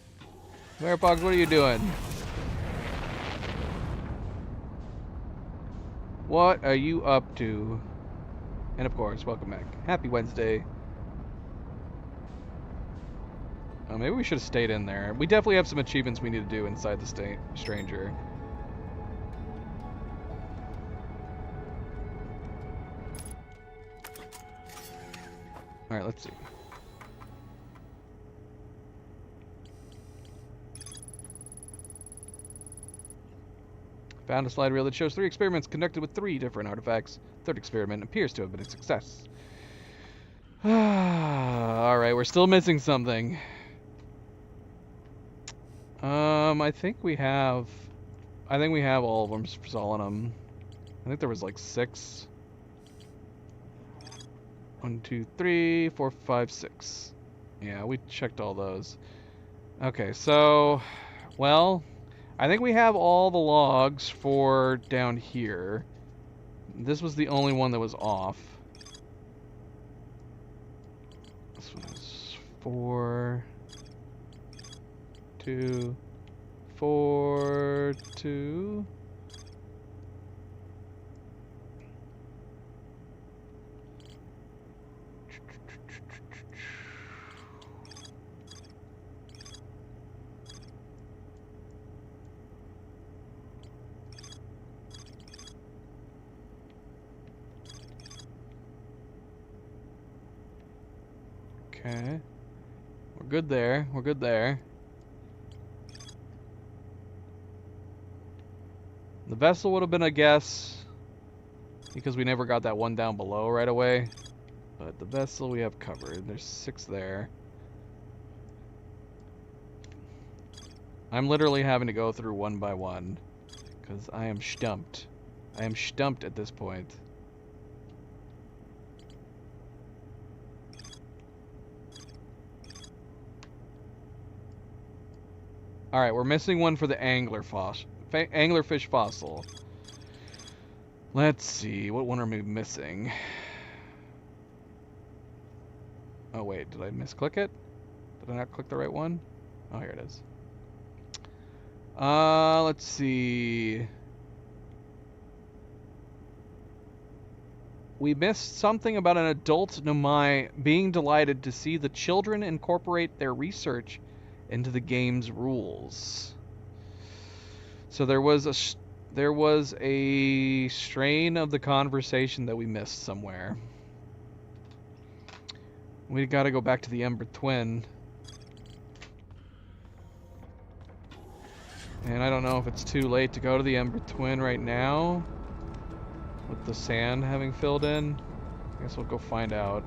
Werefox, what are you doing? What are you up to? And of course, welcome back. Happy Wednesday. Oh, maybe we should have stayed in there. We definitely have some achievements we need to do inside the stranger. Alright, let's see. Found a slide reel that shows 3 experiments conducted with 3 different artifacts. Third experiment appears to have been a success. Alright, we're still missing something. I think we have all of them for Solanum. I think there was like 6. 1, 2, 3, 4, 5, 6. Yeah, we checked all those. Okay, so, well, I think we have all the logs for down here. This was the only one that was off. This one is 4, 2, 4, 2. Okay. We're good there. We're good there. The vessel would have been a guess, because we never got that one down below right away. But the vessel we have covered. There's 6 there. I'm literally having to go through one by one, because I am stumped. I am stumped at this point. Alright, we're missing one for the anglerfish fossil. Let's see, what one are we missing? Oh wait, did I misclick it? Did I not click the right one? Oh, here it is. Let's see. We missed something about an adult Nomai being delighted to see the children incorporate their research into the game's rules. So there was a strain of the conversation that we missed somewhere. We gotta go back to the Ember Twin. And I don't know if it's too late to go to the Ember Twin right now, with the sand having filled in. I guess we'll go find out.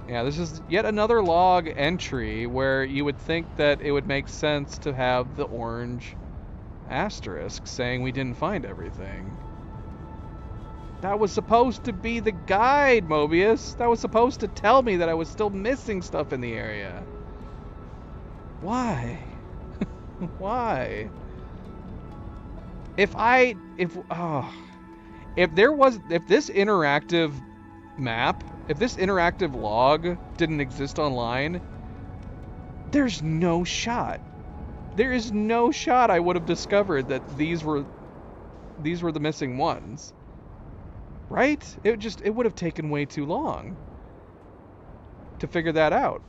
Yeah, this is yet another log entry where you would think that it would make sense to have the orange asterisk saying we didn't find everything. That was supposed to be the guide, Mobius. That was supposed to tell me that I was still missing stuff in the area. Why? Why? If this interactive map if this interactive log didn't exist online, there's no shot. There is no shot I would have discovered that these were the missing ones. Right? It would have taken way too long to figure that out.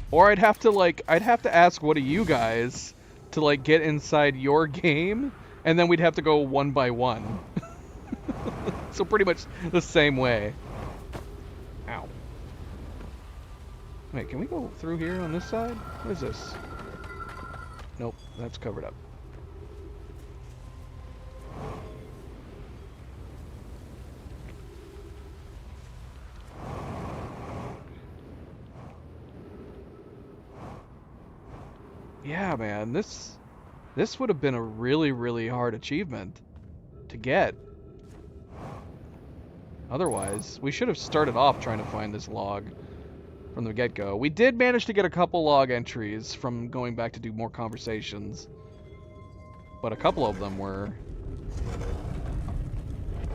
Or I'd have to ask one of you guys to like get inside your game, and then we'd have to go one by one. So pretty much the same way. Ow. Wait, can we go through here on this side? What is this? Nope, that's covered up. Yeah, man, this would have been a really, really hard achievement to get. Otherwise, we should have started off trying to find this log from the get-go. We did manage to get a couple log entries from going back to do more conversations, but a couple of them were...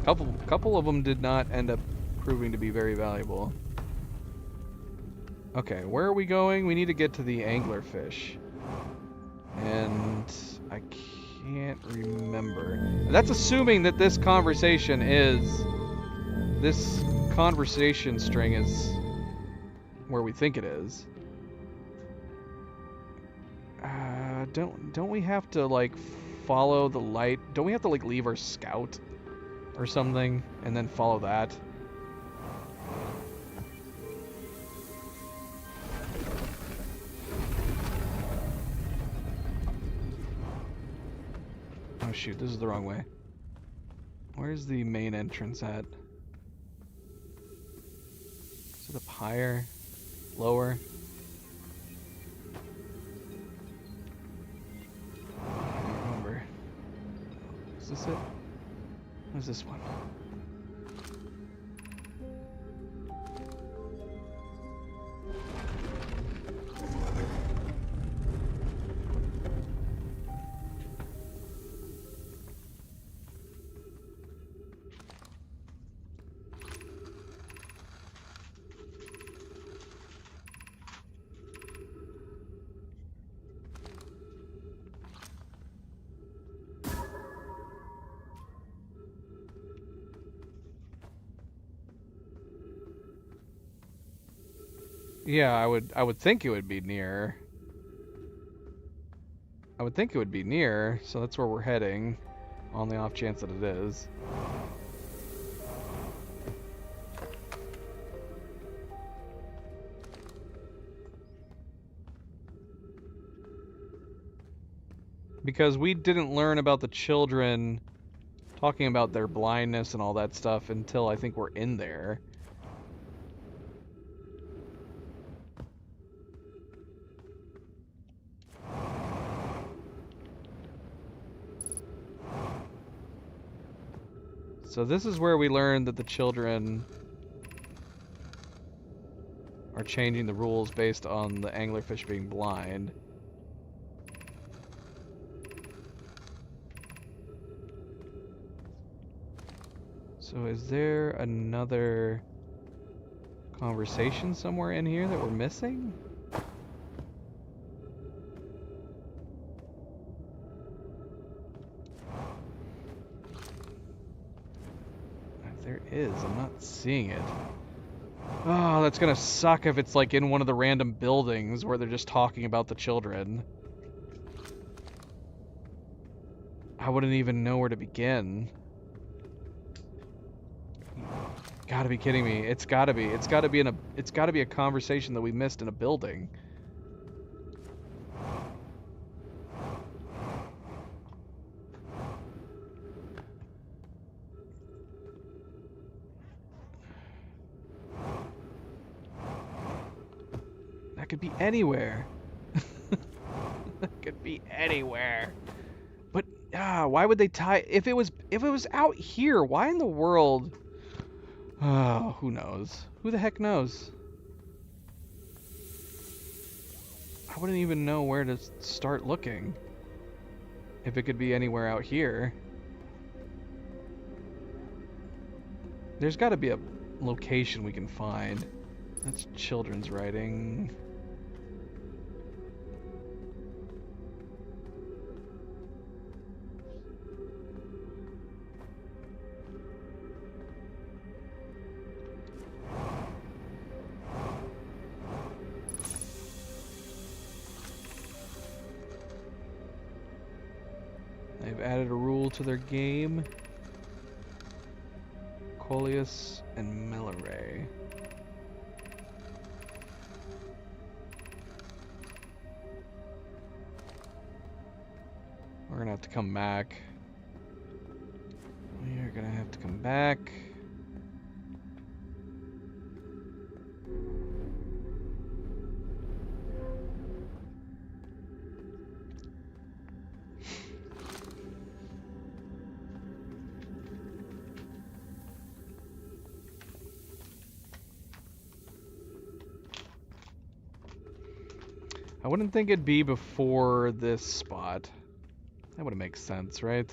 couple of them did not end up proving to be very valuable. Okay, where are we going? We need to get to the anglerfish. And I can't remember. That's assuming that this conversation string is where we think it is. Don't we have to like follow the light? Don't we have to like leave our scout or something and then follow that? Oh shoot, this is the wrong way. Where's the main entrance at? Is it up higher? Lower? I don't remember. Is this it? What is this one? Yeah, I would think it would be near. I would think it would be near, so that's where we're heading, on the off chance that it is. Because we didn't learn about the children talking about their blindness and all that stuff until I think we're in there. So this is where we learned that the children are changing the rules based on the anglerfish being blind. So is there another conversation somewhere in here that we're missing? There is. I'm not seeing it. Oh, that's gonna suck if it's like in one of the random buildings where they're just talking about the children. I wouldn't even know where to begin. Gotta be kidding me. It's gotta be. It's gotta be a conversation that we missed in a building. That could be anywhere. That could be anywhere. But why would they tie? If it was out here, why in the world? Oh, who knows? Who the heck knows? I wouldn't even know where to start looking. If it could be anywhere out here. There's got to be a location we can find. That's children's writing. They've added a rule to their game. Coleus and Milleray. We're gonna have to come back. We're gonna have to come back. I wouldn't think it'd be before this spot. That would make sense, right?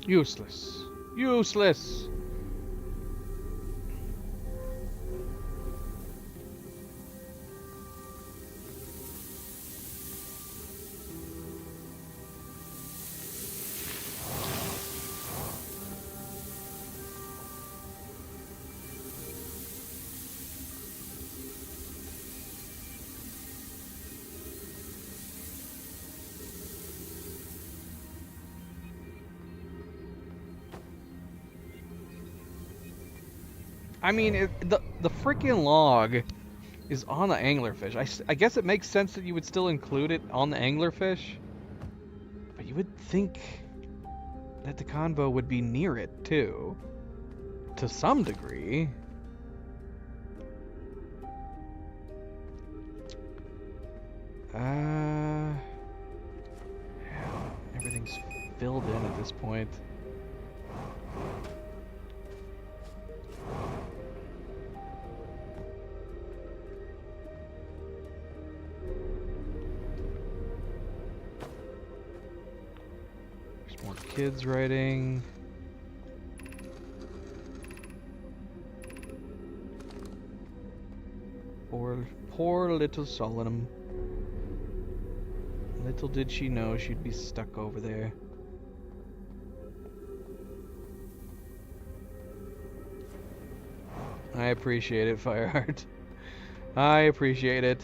Useless. Useless. I mean, the freaking log is on the anglerfish. I guess it makes sense that you would still include it on the anglerfish, but you would think that the convo would be near it too, to some degree. Everything's filled in at this point. There's more kids writing. Poor little Solemn. Little did she know she'd be stuck over there. I appreciate it, Fireheart. I appreciate it.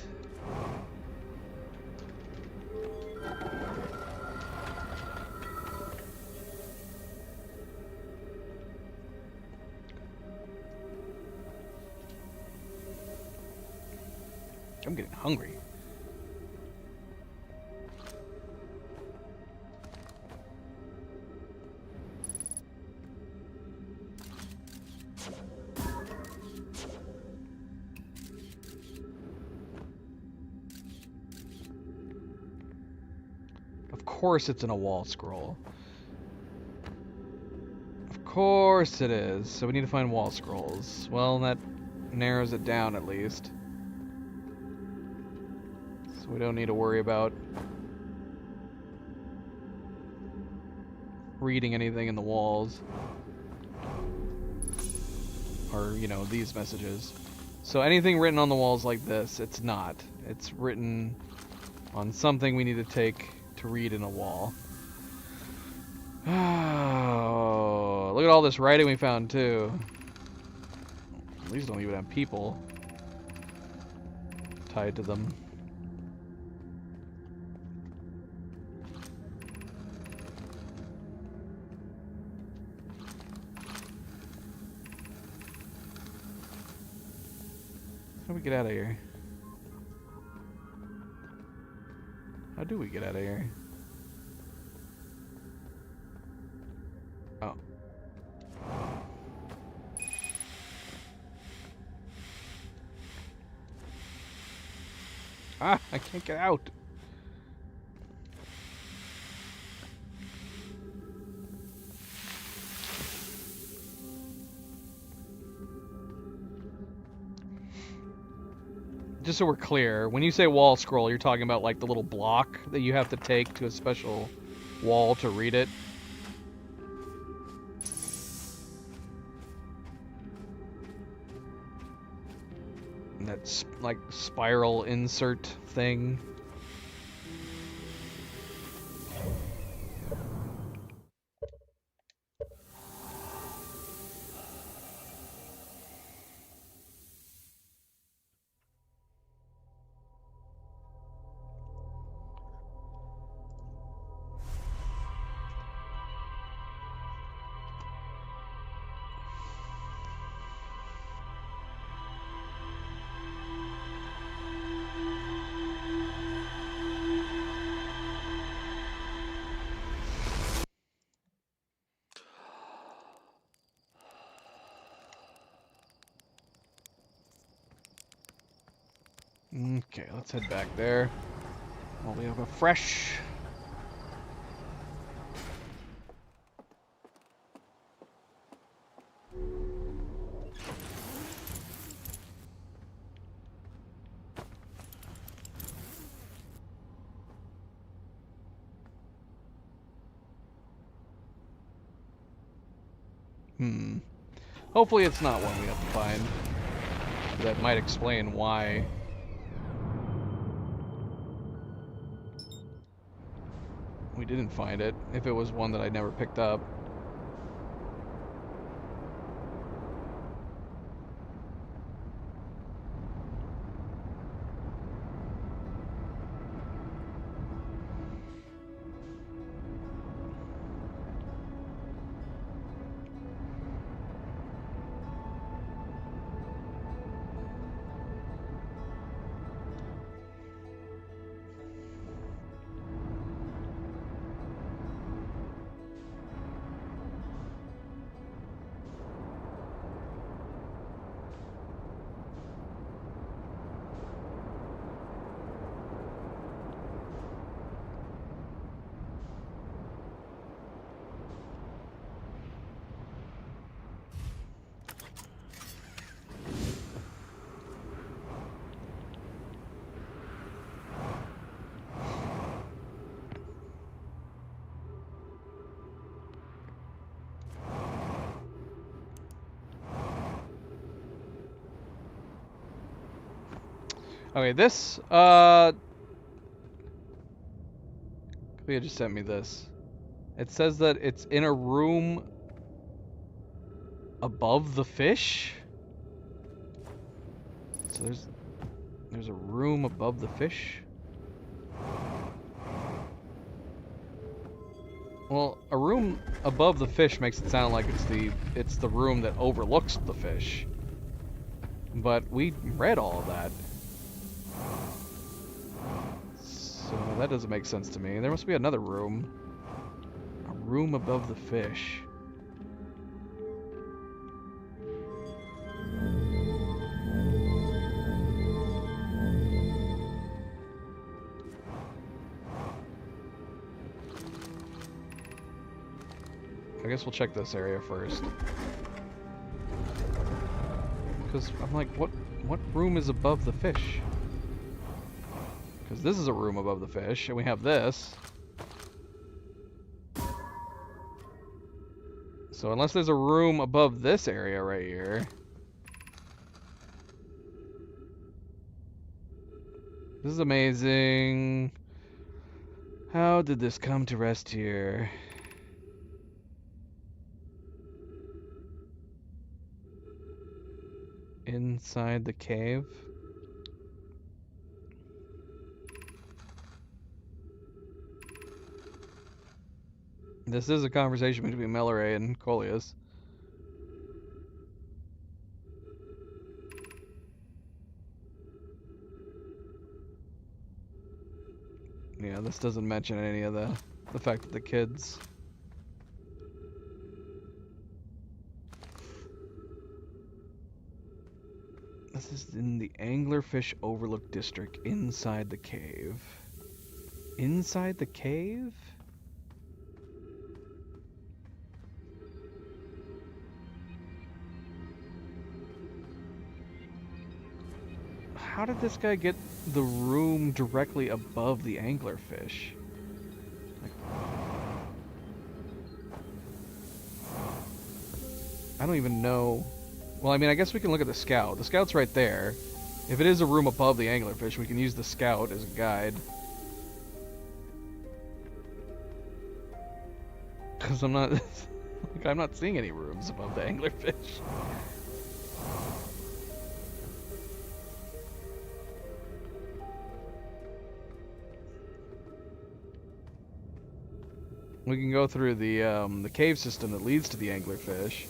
I'm getting hungry. Of course it's in a wall scroll. Of course it is. So we need to find wall scrolls. Well, that narrows it down at least. So we don't need to worry about reading anything in the walls. Or, you know, these messages. So anything written on the walls like this, it's not. It's written on something we need to take to read in a wall. Oh, look at all this writing we found too. These don't even have people tied to them. How do we get out of here? How do we get out of here? Oh. Ah, I can't get out. Just so we're clear, when you say wall scroll, you're talking about like the little block that you have to take to a special wall to read it. And that's like spiral insert thing. Okay, let's head back there. While we have a fresh. Hopefully it's not one we have to find. That might explain why. We didn't find it, if it was one that I never picked up. Okay, this, Kalia just sent me this. It says that it's in a room above the fish? So there's a room above the fish? Well, a room above the fish makes it sound like it's the room that overlooks the fish. But we read all of that. So that doesn't make sense to me. There must be another room. A room above the fish. I guess we'll check this area first. Because I'm like, what room is above the fish? Because this is a room above the fish, and we have this. So unless there's a room above this area right here. This is amazing. How did this come to rest here? Inside the cave? This is a conversation between Melloray and Coleus. Yeah, this doesn't mention any of the fact that the kids... This is in the Anglerfish Overlook District, inside the cave. Inside the cave? How did this guy get the room directly above the anglerfish? Like, I don't even know. Well, I mean, I guess we can look at the scout. The scout's right there. If it is a room above the anglerfish, we can use the scout as a guide. Because I'm not... like, I'm not seeing any rooms above the anglerfish. We can go through the cave system that leads to the anglerfish.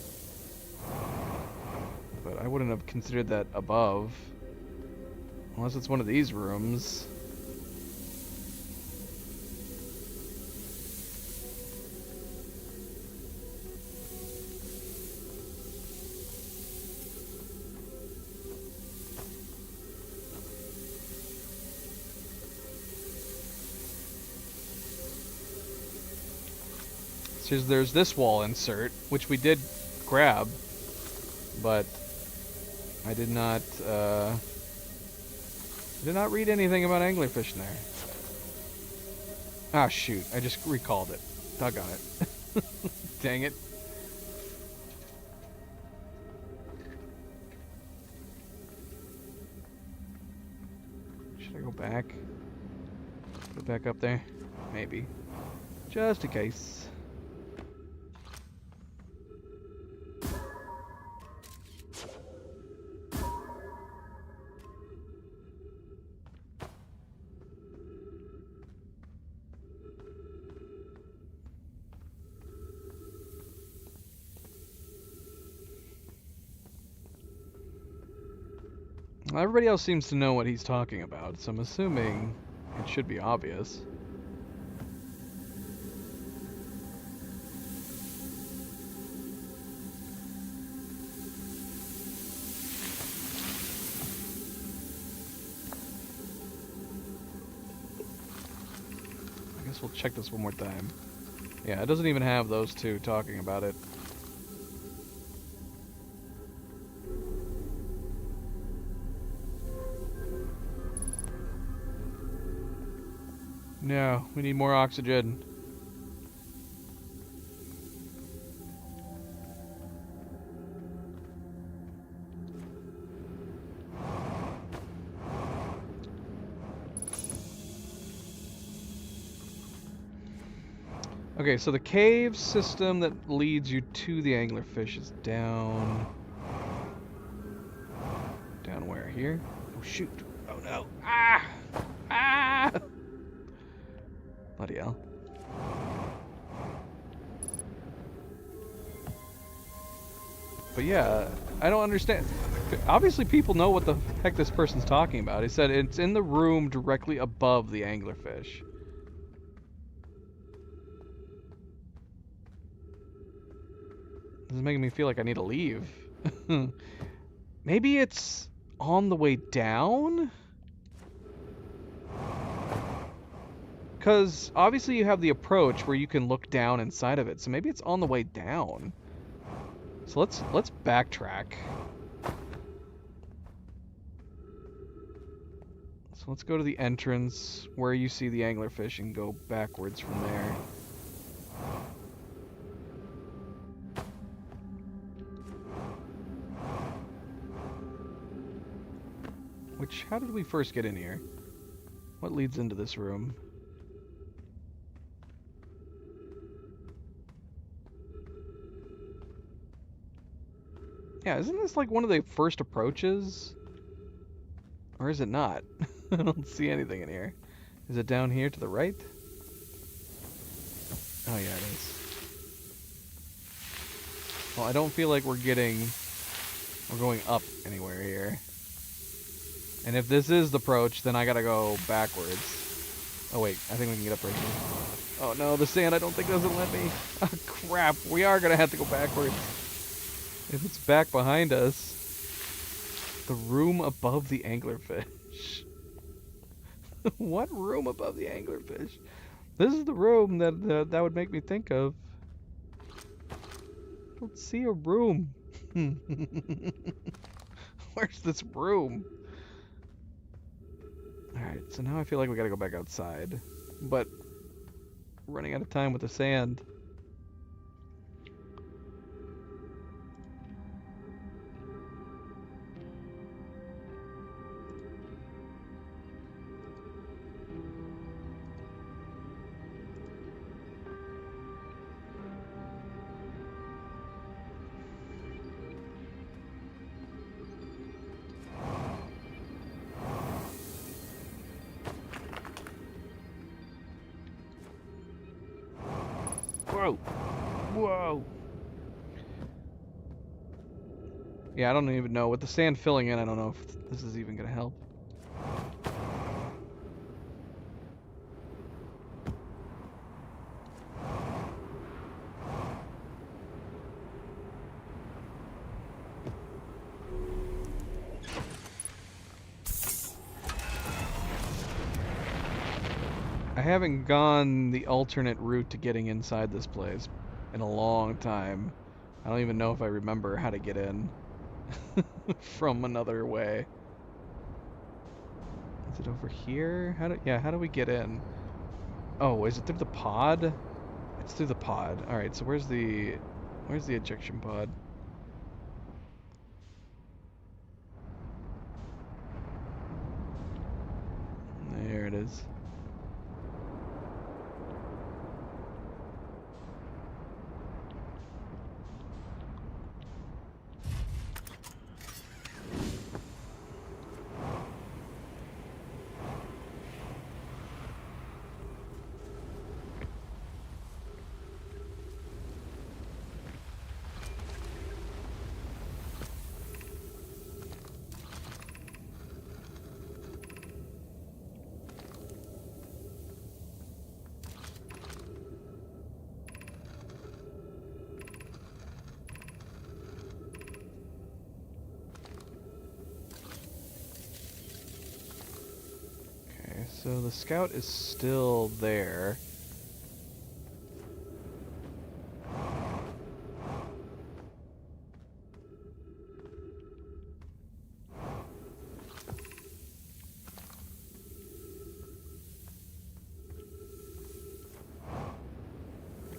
But I wouldn't have considered that above. Unless it's one of these rooms. So there's this wall insert, which we did grab, but I did not read anything about anglerfish in there. Ah, shoot, I just recalled it. Doggone it. Dang it. Should I go back? Put it back up there? Maybe. Just in case. Well, everybody else seems to know what he's talking about, so I'm assuming it should be obvious. I guess we'll check this one more time. Yeah, it doesn't even have those two talking about it. No, we need more oxygen. Okay, so the cave system that leads you to the anglerfish is down... Down where? Here? Oh, shoot. Oh, no. Ah! Ah! Bloody hell. But yeah, I don't understand. Obviously people know what the heck this person's talking about. He said it's in the room directly above the anglerfish. This is making me feel like I need to leave. Maybe it's on the way down? Because obviously you have the approach where you can look down inside of it, so maybe it's on the way down. So let's backtrack. So let's go to the entrance where you see the anglerfish and go backwards from there. Which, how did we first get in here? What leads into this room? Yeah, isn't this like one of the first approaches? Or is it not? I don't see anything in here. Is it down here to the right? Oh yeah, it is. Well, I don't feel like we're going up anywhere here. And if this is the approach, then I gotta go backwards. Oh wait, I think we can get up right here. Oh no, the sand I don't think doesn't let me. Oh crap, we are gonna have to go backwards. If it's back behind us. The room above the anglerfish. What room above the anglerfish? This is the room that that would make me think of. I don't see a room. Where's this room? Alright, so now I feel like we gotta go back outside. But running out of time with the sand. Whoa! Whoa! Yeah, I don't even know. With the sand filling in, I don't know if this is even gonna help. I haven't gone the alternate route to getting inside this place in a long time. I don't even know if I remember how to get in from another way. Is it over here? How do we get in? Oh, is it through the pod? It's through the pod. All right, so where's the ejection pod? There it is. So the scout is still there.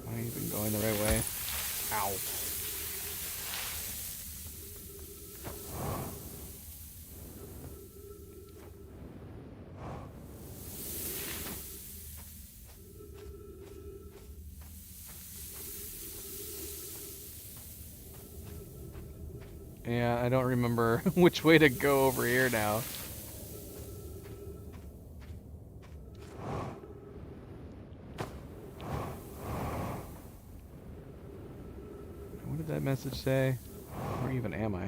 Am I even going the right way? Ow. Yeah, I don't remember which way to go over here now. What did that message say? Where even am I?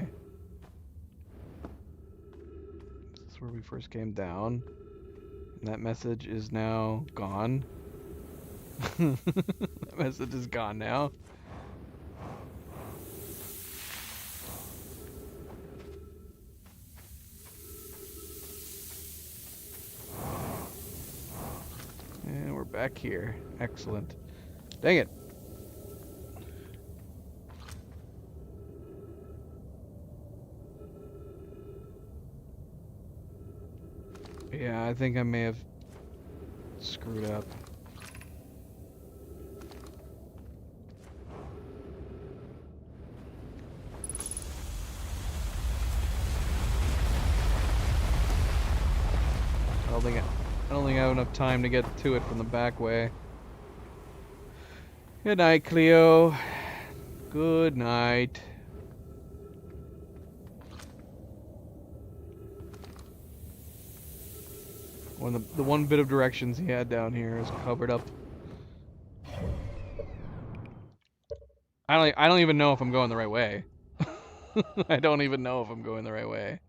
This is where we first came down. And that message is now gone. That message is gone now. And we're back here. Excellent. Dang it. Yeah, I think I may have screwed up. I don't think I have enough time to get to it from the back way. Good night, Cleo. Good night. The one bit of directions he had down here is covered up. I don't even know if I'm going the right way. I don't even know if I'm going the right way.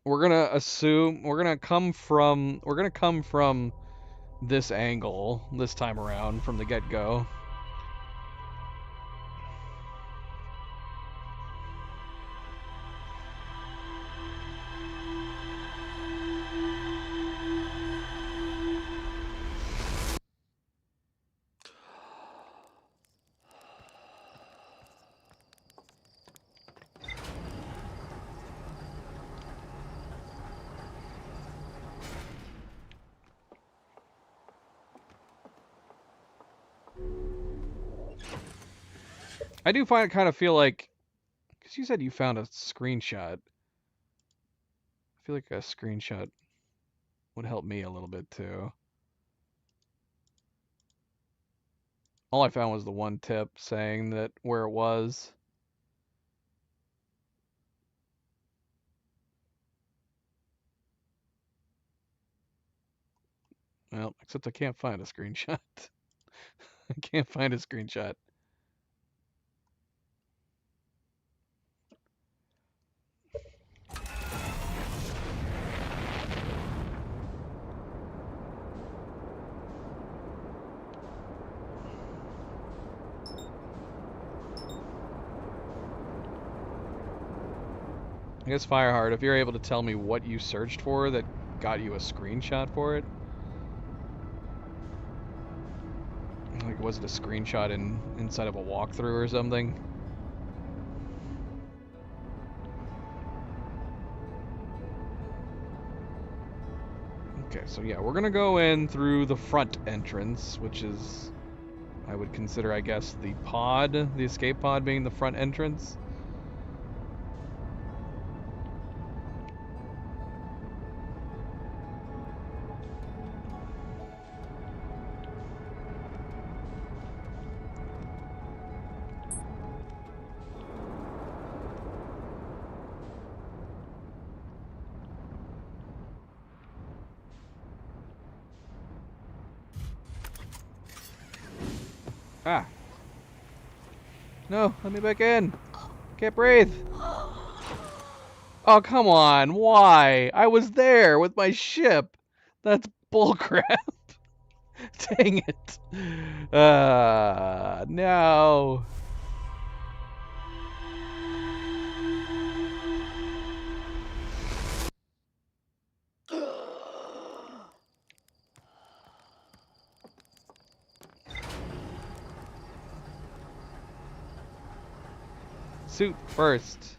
We're gonna come from this angle this time around from the get-go. I do kind of feel like, because you said you found a screenshot. I feel like a screenshot would help me a little bit too. All I found was the one tip saying that where it was. Well, except I can't find a screenshot. I can't find a screenshot. I guess Fireheart, if you're able to tell me what you searched for that got you a screenshot for it. Like, was it a screenshot inside of a walkthrough or something? Okay, so yeah, we're gonna go in through the front entrance, which is, I would consider, I guess, the escape pod being the front entrance. Ah. No, let me back in. Can't breathe. Oh, come on. Why? I was there with my ship. That's bullcrap. Dang it. No. Suit first.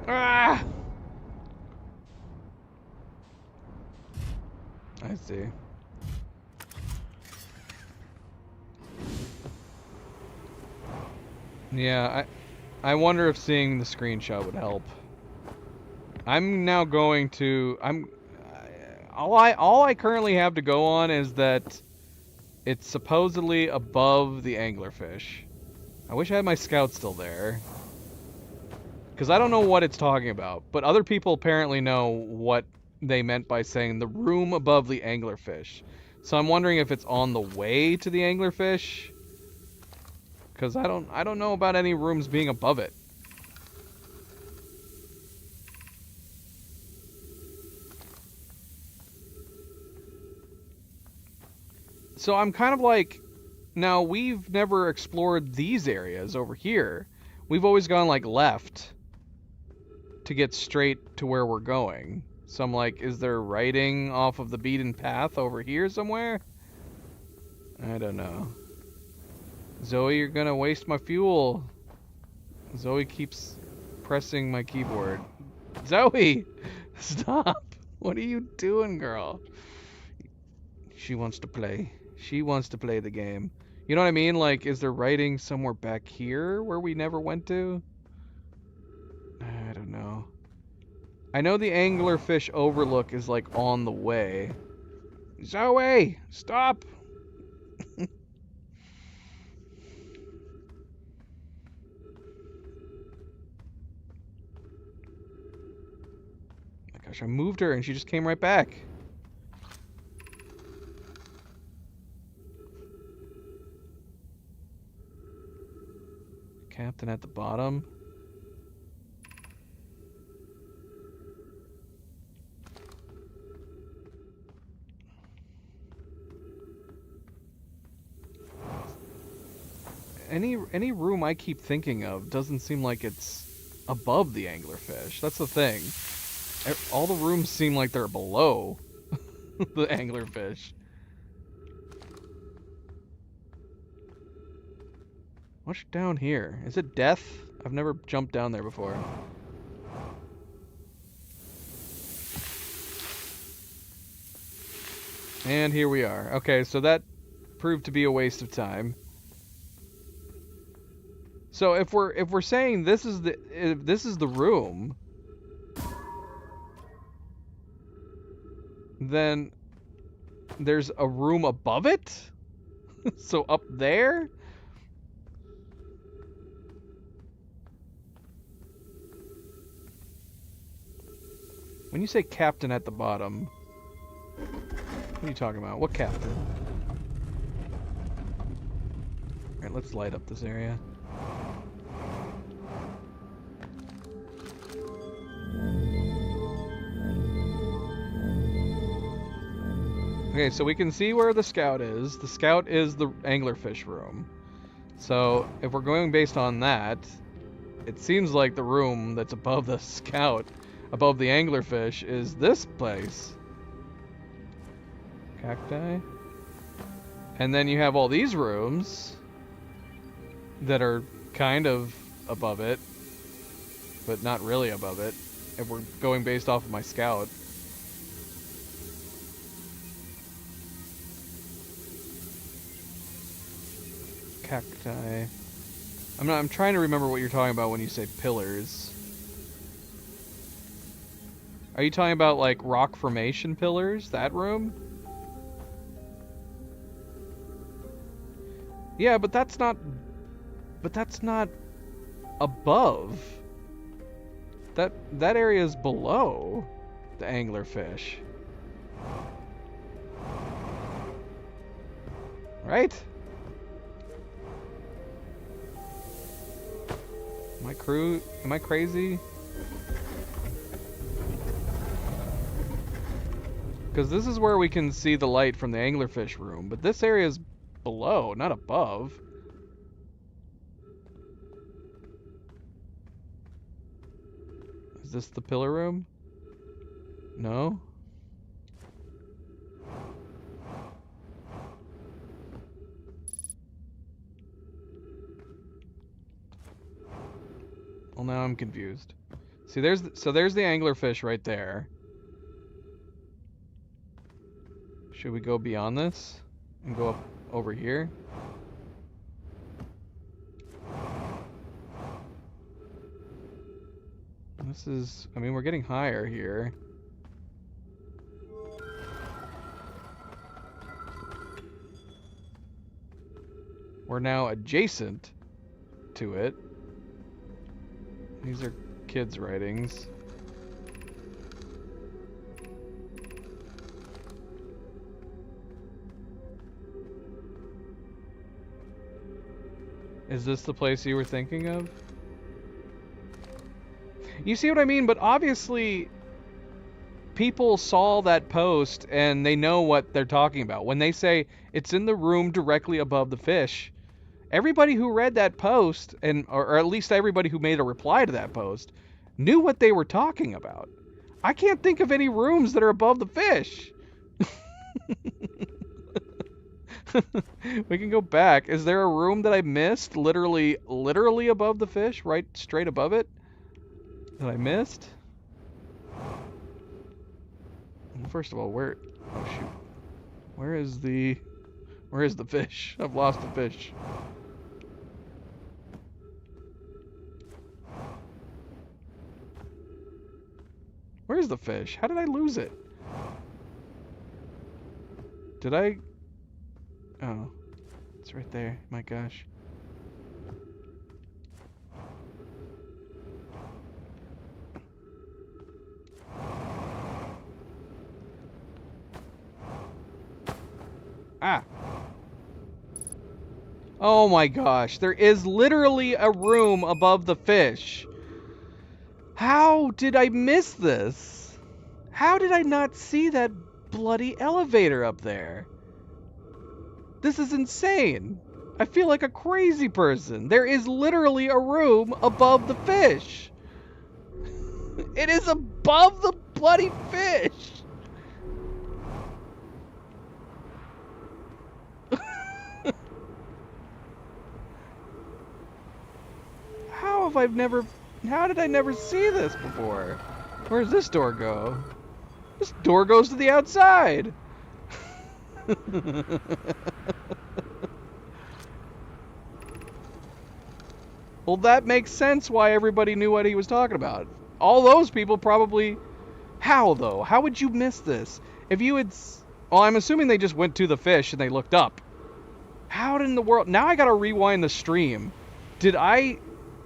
Ah! I see. Yeah, I wonder if seeing the screenshot would help. I'm now going to all I currently have to go on is that It's supposedly above the anglerfish. I wish I had my scout still there. Because I don't know what it's talking about, but other people apparently know what they meant by saying the room above the anglerfish. So I'm wondering if it's on the way to the anglerfish. Because I don't know about any rooms being above it. So I'm kind of like, now we've never explored these areas over here. We've always gone like left to get straight to where we're going. So I'm like, is there writing off of the beaten path over here somewhere? I don't know. Zoe, you're gonna waste my fuel. Zoe keeps pressing my keyboard. Zoe! Stop! What are you doing, girl? She wants to play. She wants to play the game. You know what I mean? Like, is there writing somewhere back here where we never went to? I don't know. I know the anglerfish overlook is like on the way. Zoe! Stop! My gosh, I moved her and she just came right back. Captain at the bottom. Any room I keep thinking of doesn't seem like it's above the anglerfish. That's the thing. All the rooms seem like they're below the anglerfish. What's down here? Is it death? I've never jumped down there before. And here we are. Okay, so that proved to be a waste of time. So if we're saying this is the room, then there's a room above it? So up there? When you say captain at the bottom, what are you talking about? What captain? Alright, let's light up this area. Okay, so we can see where the scout is. The scout is the anglerfish room. So if we're going based on that, it seems like the room that's above the scout, above the anglerfish, is this place. Cacti. And then you have all these rooms that are kind of above it, but not really above it, if we're going based off of my scout. Cacti. I'm trying to remember what you're talking about when you say pillars. Are you talking about like rock formation pillars? That room? Yeah, but that's not above. That area is below the anglerfish. Right? Am I crazy? Because this is where we can see the light from the anglerfish room, but this area is below, not above. Is this the pillar room? No? Well, now I'm confused. See, there's the anglerfish right there. Should we go beyond this and go up over here? This is, I mean, we're getting higher here. We're now adjacent to it. These are kids' writings. Is this the place you were thinking of? You see what I mean? But obviously, people saw that post and they know what they're talking about. When they say it's in the room directly above the fish, everybody who read that post, or at least everybody who made a reply to that post, knew what they were talking about. I can't think of any rooms that are above the fish. We can go back. Is there a room that I missed? Literally above the fish? Right straight above it? That I missed? First of all, where... Oh, shoot. Where is the fish? I've lost the fish. Where's the fish? How did I lose it? Did I... Oh. It's right there. My gosh. Ah! Oh my gosh. There is literally a room above the fish. How did I miss this? How did I not see that bloody elevator up there? This is insane. I feel like a crazy person. There is literally a room above the fish. It is above the bloody fish. How did I never see this before? Where does this door go? This door goes to the outside. Well, that makes sense why everybody knew what he was talking about. All those people probably... How, though? How would you miss this? If you had... Well, I'm assuming they just went to the fish and they looked up. How in the world... Now I gotta rewind the stream. Did I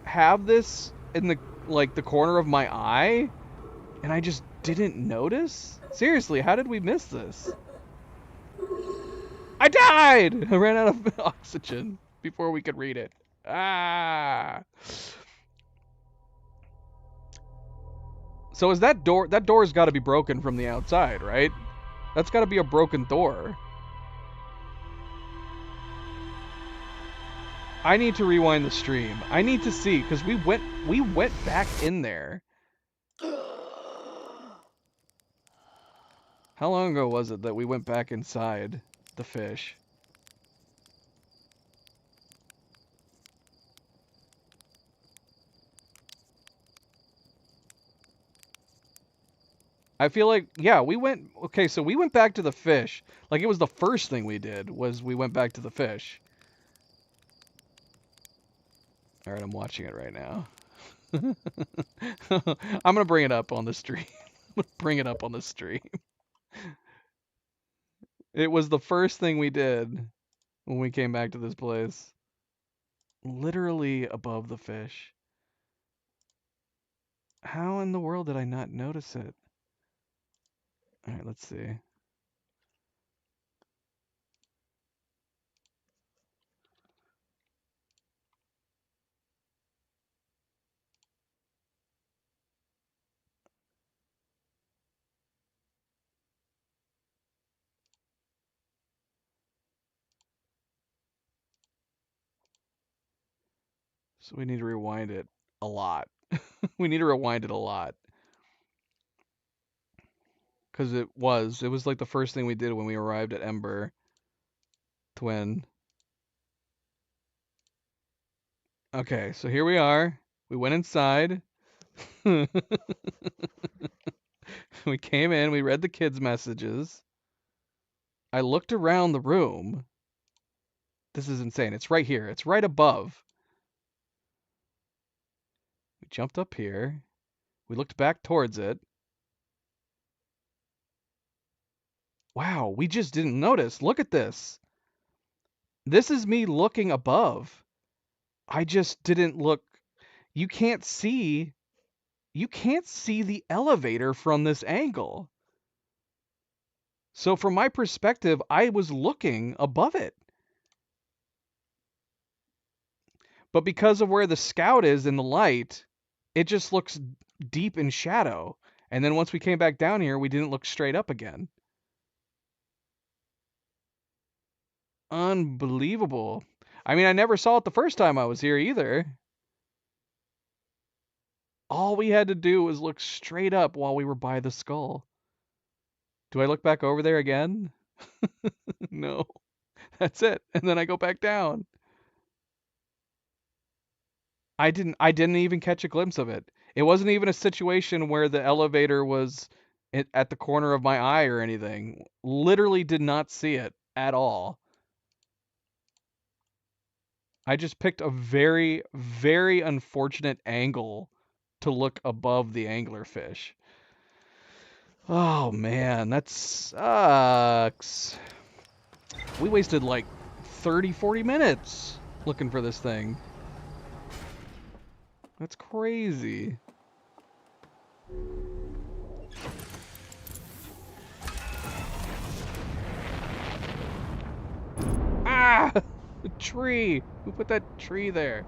have this in the corner of my eye? And I just didn't notice? Seriously, how did we miss this? I died! I ran out of oxygen before we could read it. Ah! So is that door's got to be broken from the outside, right? That's got to be a broken door. I need to rewind the stream. I need to see, because we went back in there. How long ago was it that we went back inside the fish? I feel like, yeah, okay, so we went back to the fish. Like, it was the first thing we did, was we went back to the fish. Alright, I'm watching it right now. I'm gonna bring it up on the stream. It was the first thing we did when we came back to this place. Literally above the fish. How in the world did I not notice it? Alright, let's see. So we need to rewind it a lot. We need to rewind it a lot. Because it was like the first thing we did when we arrived at Ember Twin. Okay, so here we are. We went inside. We came in, we read the kids' messages. I looked around the room. This is insane. It's right here. It's right above. We jumped up here. We looked back towards it. Wow, we just didn't notice. Look at this. This is me looking above. I just didn't look. You can't see the elevator from this angle. So from my perspective, I was looking above it. But because of where the scout is in the light, it just looks deep in shadow. And then once we came back down here, we didn't look straight up again. Unbelievable. I mean, I never saw it the first time I was here either. All we had to do was look straight up while we were by the skull. Do I look back over there again? No. That's it. And then I go back down. I didn't even catch a glimpse of it. It wasn't even a situation where the elevator was at the corner of my eye or anything. Literally did not see it at all. I just picked a very, very unfortunate angle to look above the anglerfish. Oh man, that sucks. We wasted like 30, 40 minutes looking for this thing. That's crazy. Ah! The tree! Who put that tree there?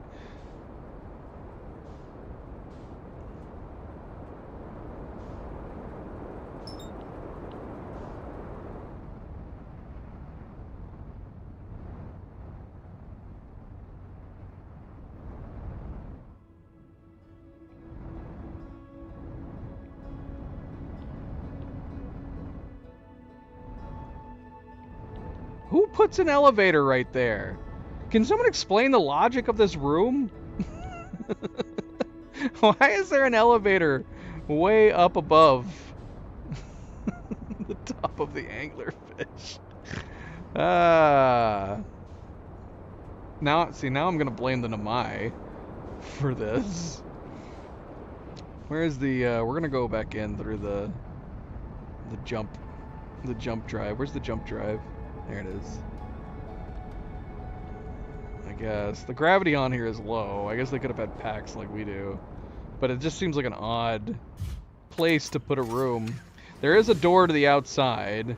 Who puts an elevator right there? Can someone explain the logic of this room? Why is there an elevator way up above the top of the anglerfish? Now I'm gonna blame the Namai for this. Where's the we're gonna go back in through the jump drive. Where's the jump drive? There it is. I guess the gravity on here is low. I guess they could have had packs like we do, but it just seems like an odd place to put a room. There is a door to the outside,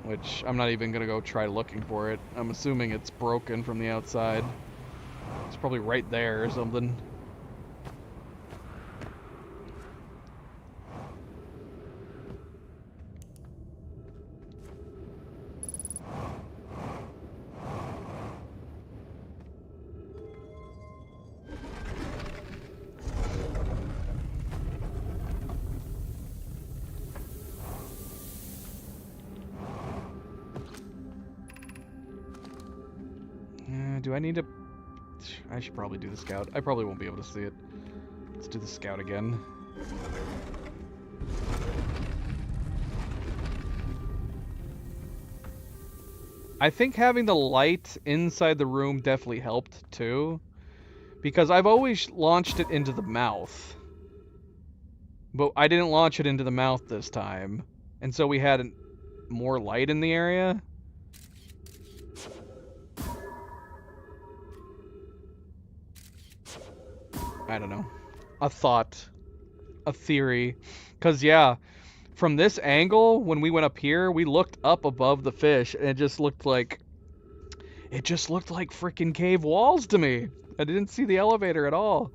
which I'm not even gonna go try looking for it. I'm assuming it's broken from the outside. It's probably right there or something. Do I need to... I should probably do the scout. I probably won't be able to see it. Let's do the scout again. I think having the light inside the room definitely helped too, because I've always launched it into the mouth, but I didn't launch it into the mouth this time, and so we had more light in the area. I don't know. A thought. A theory. Because, yeah, from this angle, when we went up here, we looked up above the fish, and it just looked like... It just looked like freaking cave walls to me. I didn't see the elevator at all.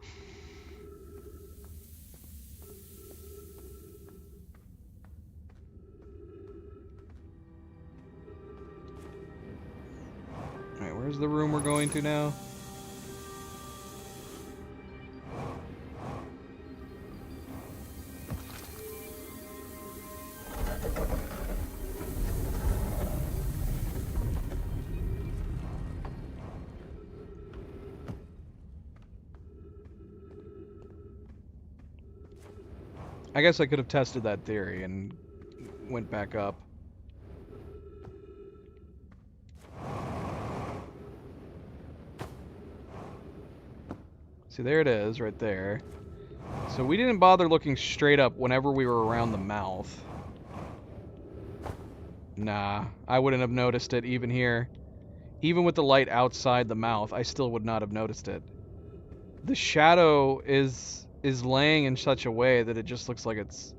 Alright, where's the room we're going to now? I guess I could have tested that theory and went back up. See, there it is, right there. So we didn't bother looking straight up whenever we were around the mouth. Nah, I wouldn't have noticed it even here. even with the light outside the mouth, I still would not have noticed it. The shadow is laying in such a way that it just looks like it's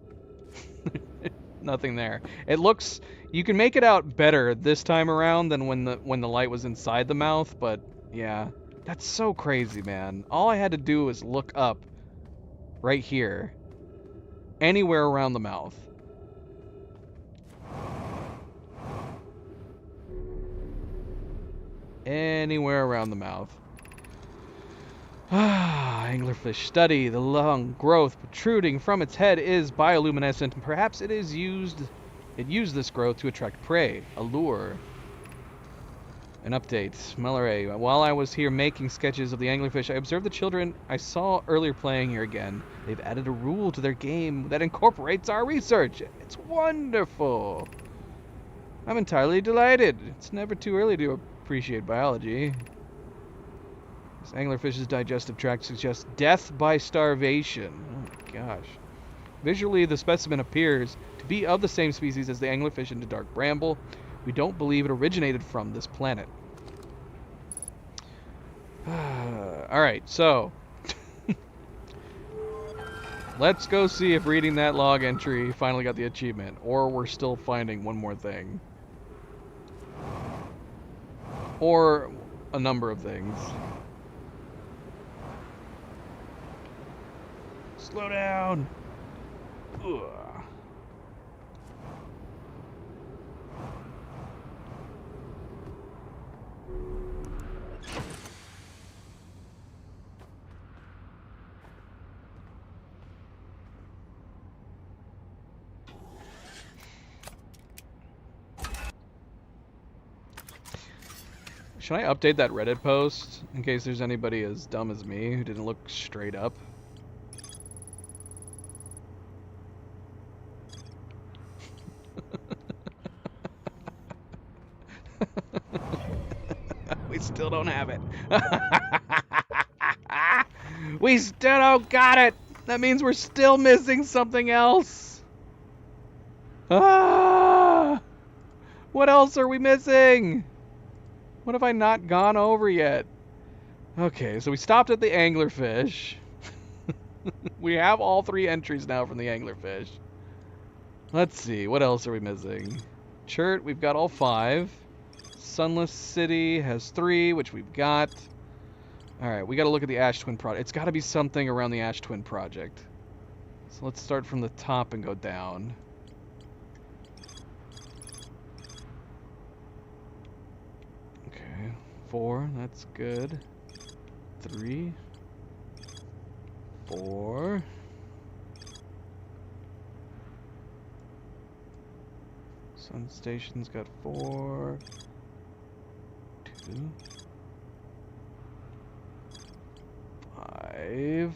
nothing there. It looks, you can make it out better this time around than when the light was inside the mouth, but yeah. That's so crazy, man. All I had to do was look up right here. Anywhere around the mouth. Anywhere around the mouth. Ah, anglerfish study. The long growth protruding from its head is bioluminescent, and perhaps it used this growth to attract prey, a lure. An update. Melleray. While I was here making sketches of the anglerfish, I observed the children I saw earlier playing here again. They've added a rule to their game that incorporates our research. It's wonderful. I'm entirely delighted. It's never too early to appreciate biology. This anglerfish's digestive tract suggests death by starvation. Oh my gosh. Visually, the specimen appears to be of the same species as the anglerfish in the dark bramble. We don't believe it originated from this planet. Alright, so let's go see if reading that log entry finally got the achievement, or we're still finding one more thing. Or a number of things. Slow down! Ugh. Should I update that Reddit post in case there's anybody as dumb as me who didn't look straight up? We still don't have it. We still don't got it. That means we're still missing something else. Ah! What else are we missing? What have I not gone over yet? Okay, so we stopped at the anglerfish. We have all 3 entries now from the anglerfish. Let's see, what else are we missing? Chert, we've got all 5. Sunless City has 3, which we've got. Alright, we gotta look at the Ash Twin Project. It's gotta be something around the Ash Twin Project. So let's start from the top and go down. Okay, 4, that's good. 3. 4. Sun Station's got 4. 2. 5.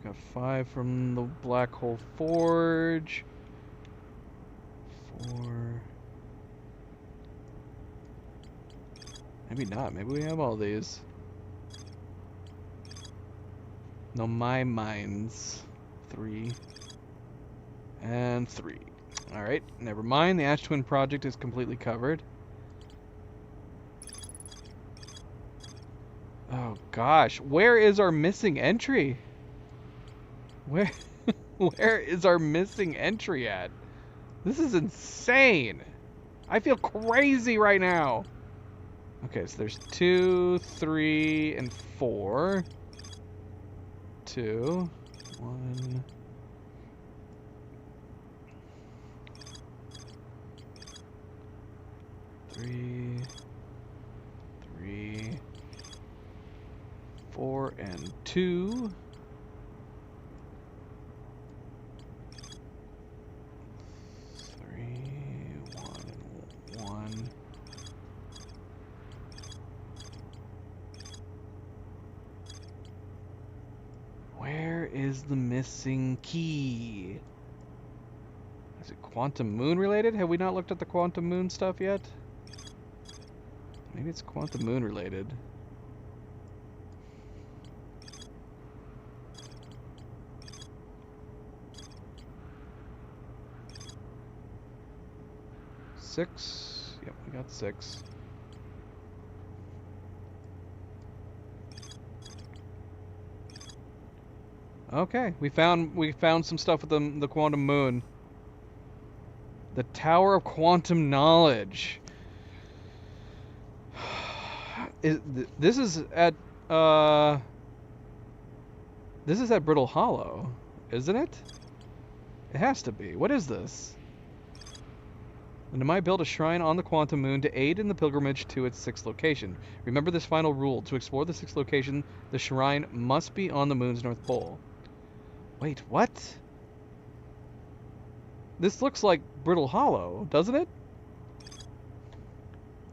Got 5 from the Black Hole Forge. 4. Maybe not. Maybe we have all these. No, my mines. 3. And 3. Alright, never mind. The Ash Twin Project is completely covered. Oh gosh, where is our missing entry? Where is our missing entry at? This is insane. I feel crazy right now. Okay, so there's 2, 3, and 4. 2, 1. Three, 4, and 2. 3, 1, and 1. Where is the missing key? Is it Quantum Moon related? Have we not looked at the Quantum Moon stuff yet? Maybe it's Quantum Moon related. Six. Yep, we got 6. Okay, we found some stuff with the quantum moon. The Tower of Quantum Knowledge. This is at Brittle Hollow, isn't it? It has to be. What is this? And Nomai built a shrine on the quantum moon to aid in the pilgrimage to its 6th location. Remember this final rule: to explore the 6th location, the shrine must be on the moon's north pole. Wait, what? This looks like Brittle Hollow, doesn't it?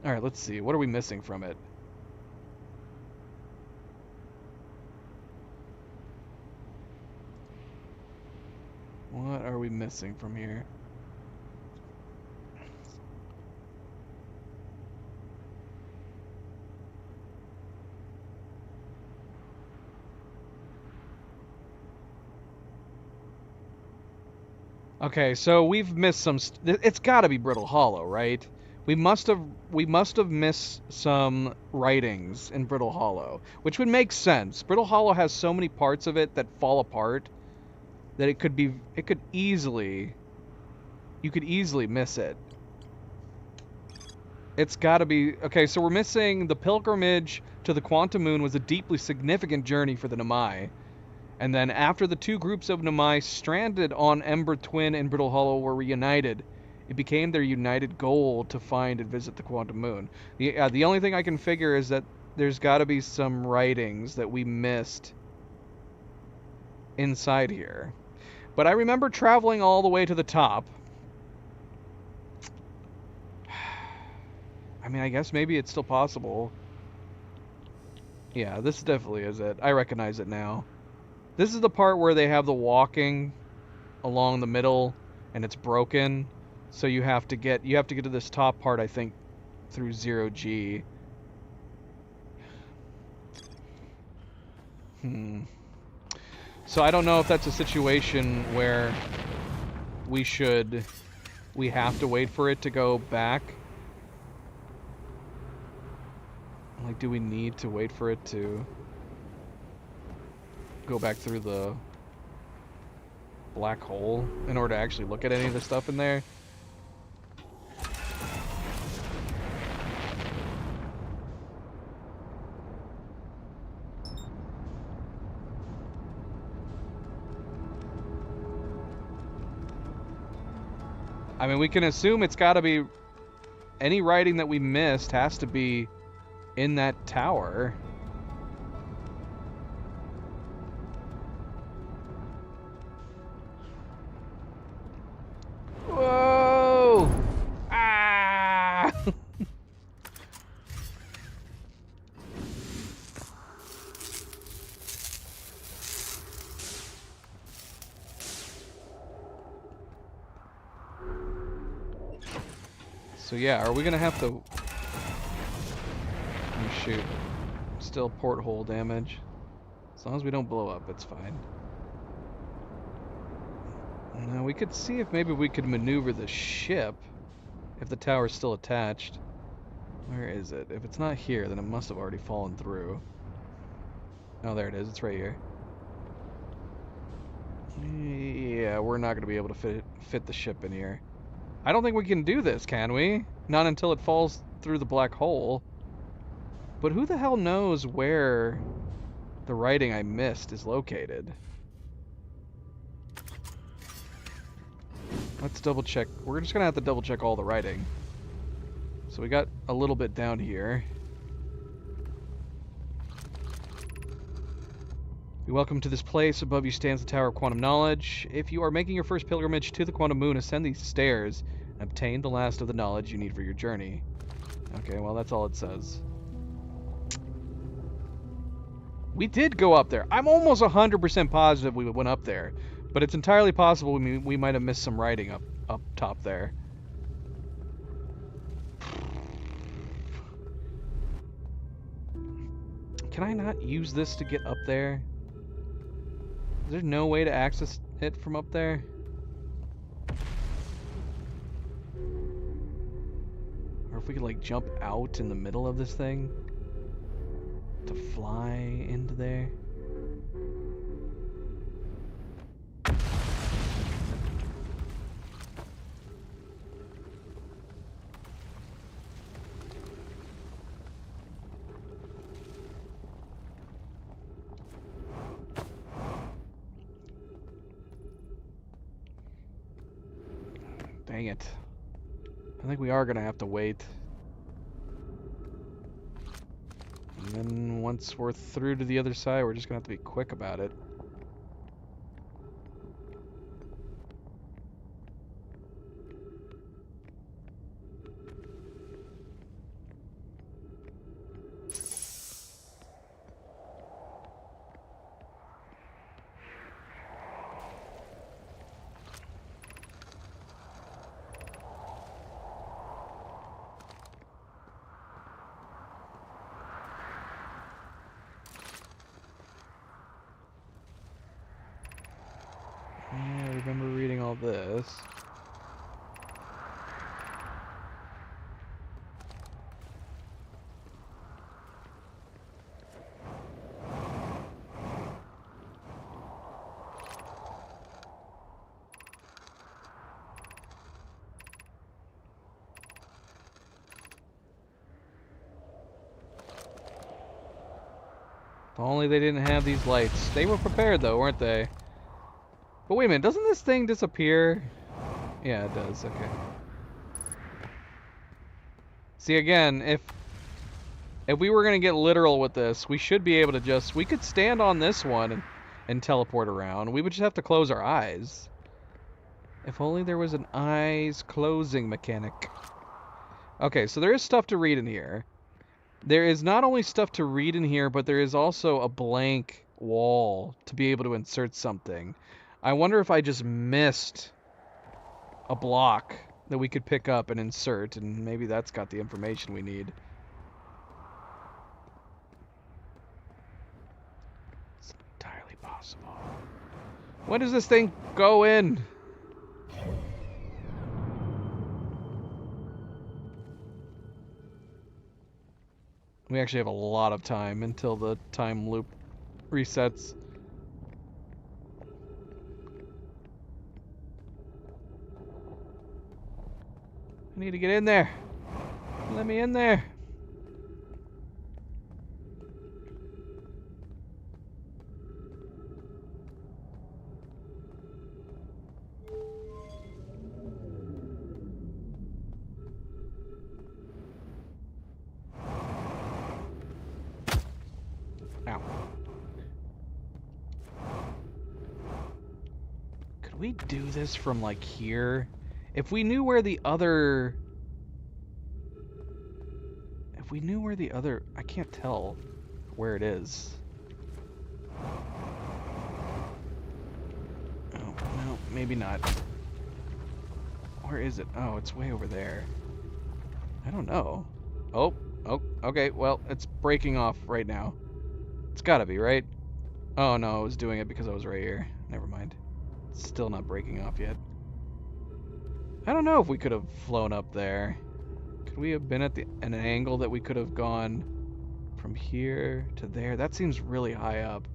Alright, let's see. What are we missing from it? What are we missing from here? Okay, so we've missed some. It's got to be Brittle Hollow, right? We must have missed some writings in Brittle Hollow, which would make sense. Brittle Hollow has so many parts of it that fall apart that you could easily miss it. It's got to be okay. So we're missing the pilgrimage to the Quantum Moon was a deeply significant journey for the Nomai. And then after the 2 groups of Nomai stranded on Ember Twin and Brittle Hollow were reunited, it became their united goal to find and visit the Quantum Moon. The only thing I can figure is that there's got to be some writings that we missed inside here. But I remember traveling all the way to the top. I mean, I guess maybe it's still possible. Yeah, this definitely is it. I recognize it now. This is the part where they have the walking along the middle and it's broken. So you have to get to this top part, I think, through 0G. So I don't know if that's a situation where we have to wait for it to go back. Like, do we need to wait for it to go back through the black hole in order to actually look at any of the stuff in there? I mean, we can assume it's got to be any writing that we missed has to be in that tower. Whoa! Ah! So yeah, are we gonna have to... Oh, shoot. Still porthole damage. As long as we don't blow up, it's fine. Now we could see if maybe we could maneuver the ship if the tower's still attached. Where is it? If it's not here, then it must have already fallen through. Oh, there it is. It's right here. Yeah, we're not going to be able to fit the ship in here. I don't think we can do this, can we? Not until it falls through the black hole. But who the hell knows where the writing I missed is located? Let's double check. We're just going to have to double check all the writing. So we got a little bit down here. Be welcome to this place. Above you stands the Tower of Quantum Knowledge. If you are making your first pilgrimage to the Quantum Moon, ascend these stairs and obtain the last of the knowledge you need for your journey. Okay, well, that's all it says. We did go up there. I'm almost 100% positive we went up there. But it's entirely possible we might have missed some writing up top there. Can I not use this to get up there? Is there no way to access it from up there? Or if we could like jump out in the middle of this thing to fly into there. Dang it. I think we are gonna have to wait. And then once we're through to the other side, we're just gonna have to be quick about it. Yeah, I remember reading all this. If only they didn't have these lights. They were prepared though, weren't they? But wait a minute, doesn't this thing disappear? Yeah, it does, okay. See, again, if we were gonna get literal with this, we should be able to just, we could stand on this one and teleport around. We would just have to close our eyes. If only there was an eyes closing mechanic. Okay, so there is stuff to read in here. There is not only stuff to read in here, but there is also a blank wall to be able to insert something. I wonder if I just missed a block that we could pick up and insert, and maybe that's got the information we need. It's entirely possible. When does this thing go in? We actually have a lot of time until the time loop resets. I need to get in there. Let me in there. Ow. Could we do this from like here? If we knew where the other... If we knew where the other... I can't tell where it is. Oh, no, maybe not. Where is it? Oh, it's way over there. I don't know. Oh, okay, well, it's breaking off right now. It's gotta be, right? Oh, no, I was doing it because I was right here. Never mind. It's still not breaking off yet. I don't know if we could have flown up there. Could we have been at an angle that we could have gone from here to there? That seems really high up.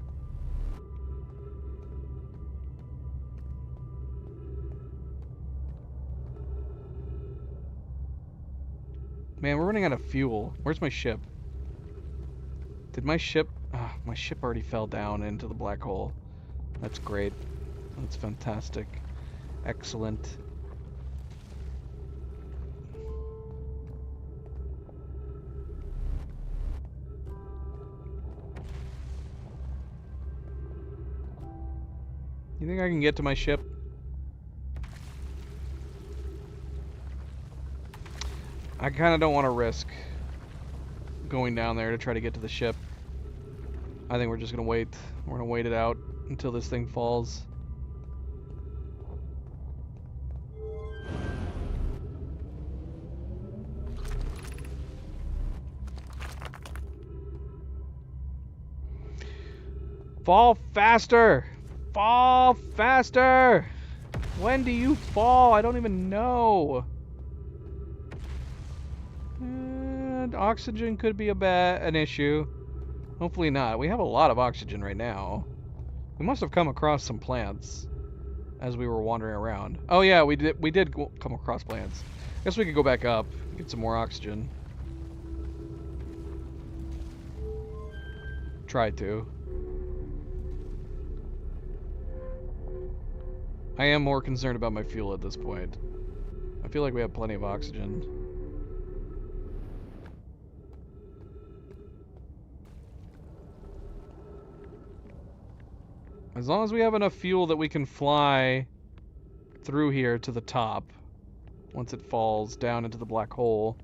Man, we're running out of fuel. Where's my ship? Did my ship... Oh, my ship already fell down into the black hole. That's great. That's fantastic. Excellent. You think I can get to my ship? I kind of don't want to risk going down there to try to get to the ship. I think we're just going to wait. We're going to wait it out until this thing falls. Fall faster! Fall faster! When do you fall? I don't even know. oxygen could be an issue. Hopefully not. We have a lot of oxygen right now. We must have come across some plants as we were wandering around. Oh yeah, we did come across plants. Guess we could go back up, get some more oxygen. Try to. I am more concerned about my fuel at this point. I feel like we have plenty of oxygen. As long as we have enough fuel that we can fly through here to the top once it falls down into the black hole.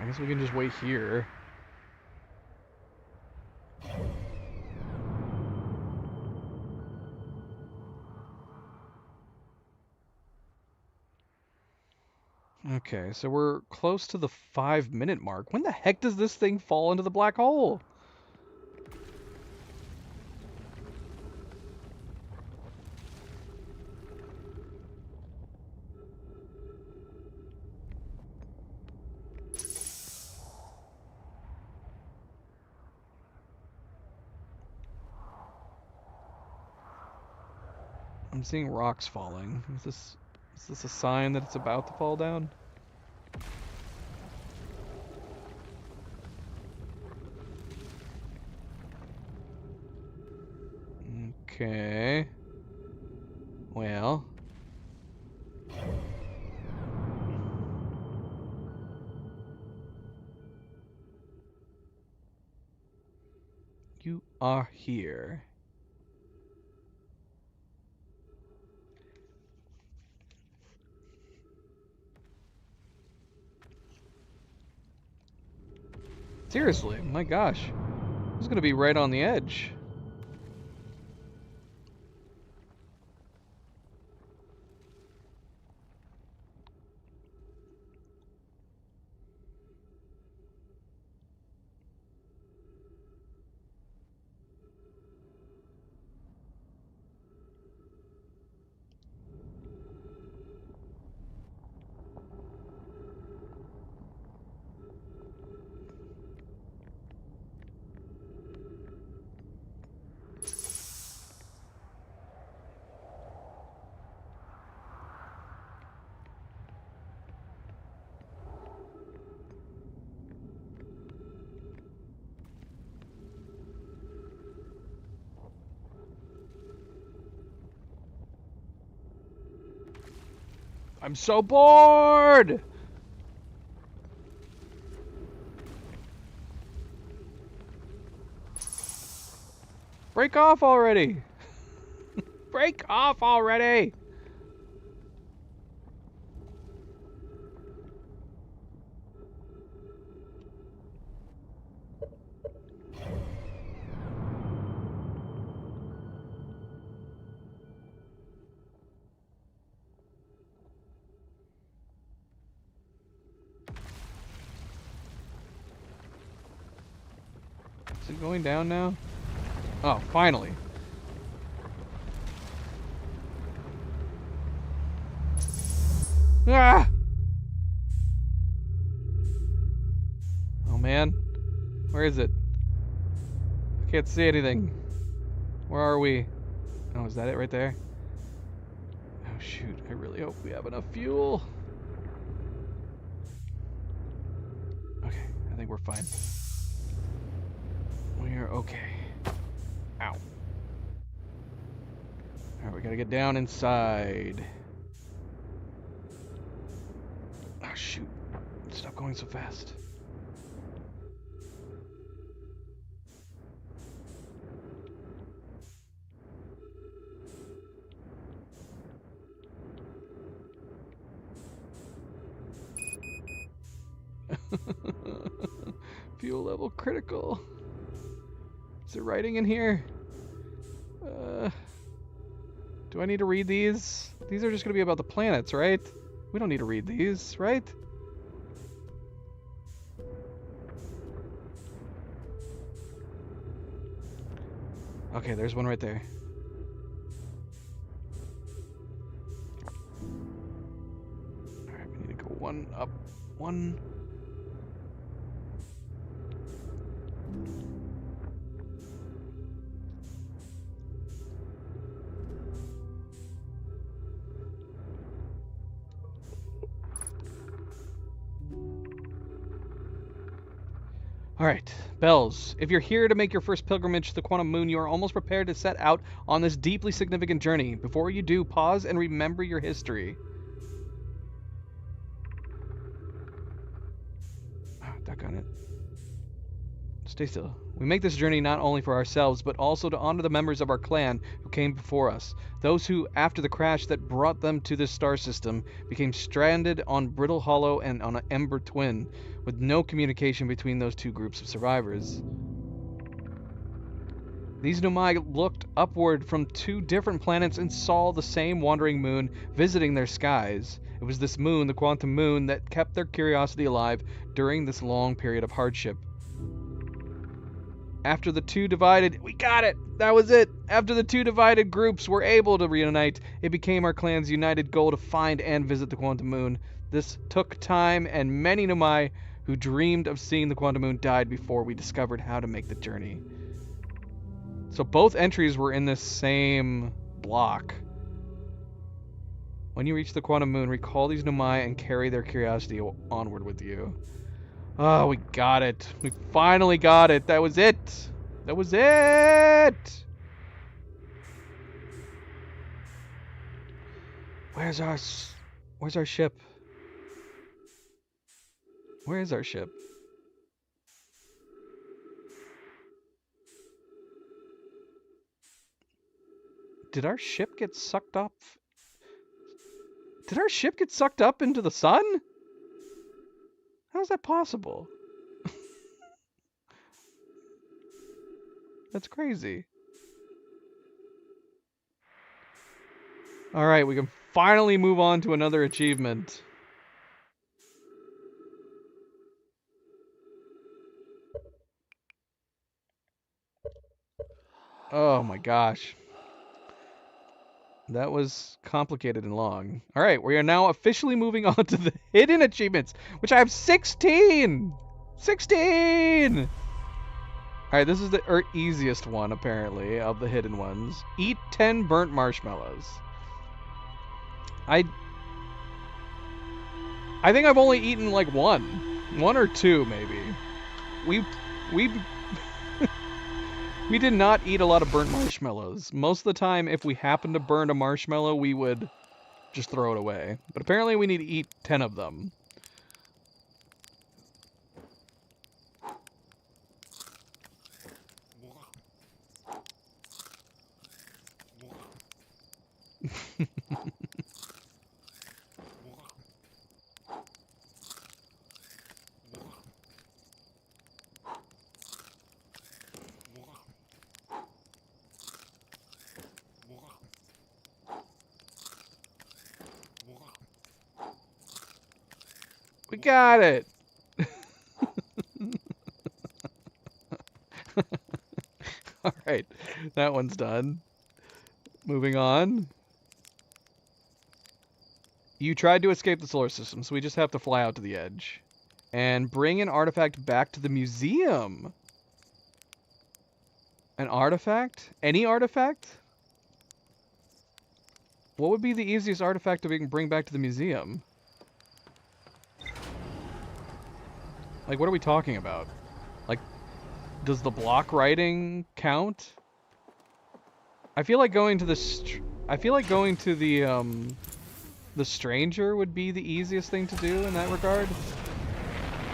I guess we can just wait here. Okay, so we're close to the 5-minute mark. When the heck does this thing fall into the black hole? I'm seeing rocks falling. Is this a sign that it's about to fall down? Okay. Well. You are here. Seriously, my gosh. This is gonna be right on the edge. I'm so bored! Break off already! Break off already! Is it going down now? Oh, finally. Ah! Oh man. Where is it? I can't see anything. Where are we? Oh, is that it right there? Oh shoot, I really hope we have enough fuel. Okay, I think we're fine. We're okay. Ow. Alright, we gotta get down inside. Oh shoot. Stop going so fast. Fuel level critical. Is there writing in here? Do I need to read these? These are just going to be about the planets, right? We don't need to read these, right? Okay, there's one right there. one up. One. Alright, Bells, if you're here to make your first pilgrimage to the Quantum Moon, you are almost prepared to set out on this deeply significant journey. Before you do, pause and remember your history. Duck on it. Stay still. We make this journey not only for ourselves, but also to honor the members of our clan who came before us. Those who, after the crash that brought them to this star system, became stranded on Brittle Hollow and on an Ember Twin, with no communication between those two groups of survivors. These Nomai looked upward from two different planets and saw the same wandering moon visiting their skies. It was this moon, the Quantum Moon, that kept their curiosity alive during this long period of hardship. After the two divided... We got it! That was it! After the two divided groups were able to reunite, it became our clan's united goal to find and visit the Quantum Moon. This took time, and many Nomai who dreamed of seeing the Quantum Moon died before we discovered how to make the journey. So both entries were in this same block. When you reach the Quantum Moon, recall these Nomai and carry their curiosity onward with you. Oh, we got it. We finally got it. That was it. That was it. Where's our ship? Where is our ship? Did our ship get sucked up? Did our ship get sucked up into the sun? How is that possible? That's crazy. Alright, we can finally move on to another achievement. Oh my gosh. That was complicated and long. Alright, we are now officially moving on to the hidden achievements, which I have 16! 16! Alright, this is the easiest one, apparently, of the hidden ones. Eat 10 burnt marshmallows. I think I've only eaten like one. One or two, maybe. We did not eat a lot of burnt marshmallows. Most of the time, if we happened to burn a marshmallow, we would just throw it away. But apparently we need to eat 10 of them. We got it! Alright, that one's done. Moving on. You tried to escape the solar system, so we just have to fly out to the edge. And bring an artifact back to the museum. An artifact? Any artifact? What would be the easiest artifact to bring back to the museum? Like, what are we talking about? Like, does the block writing count? I feel like going to the stranger would be the easiest thing to do in that regard.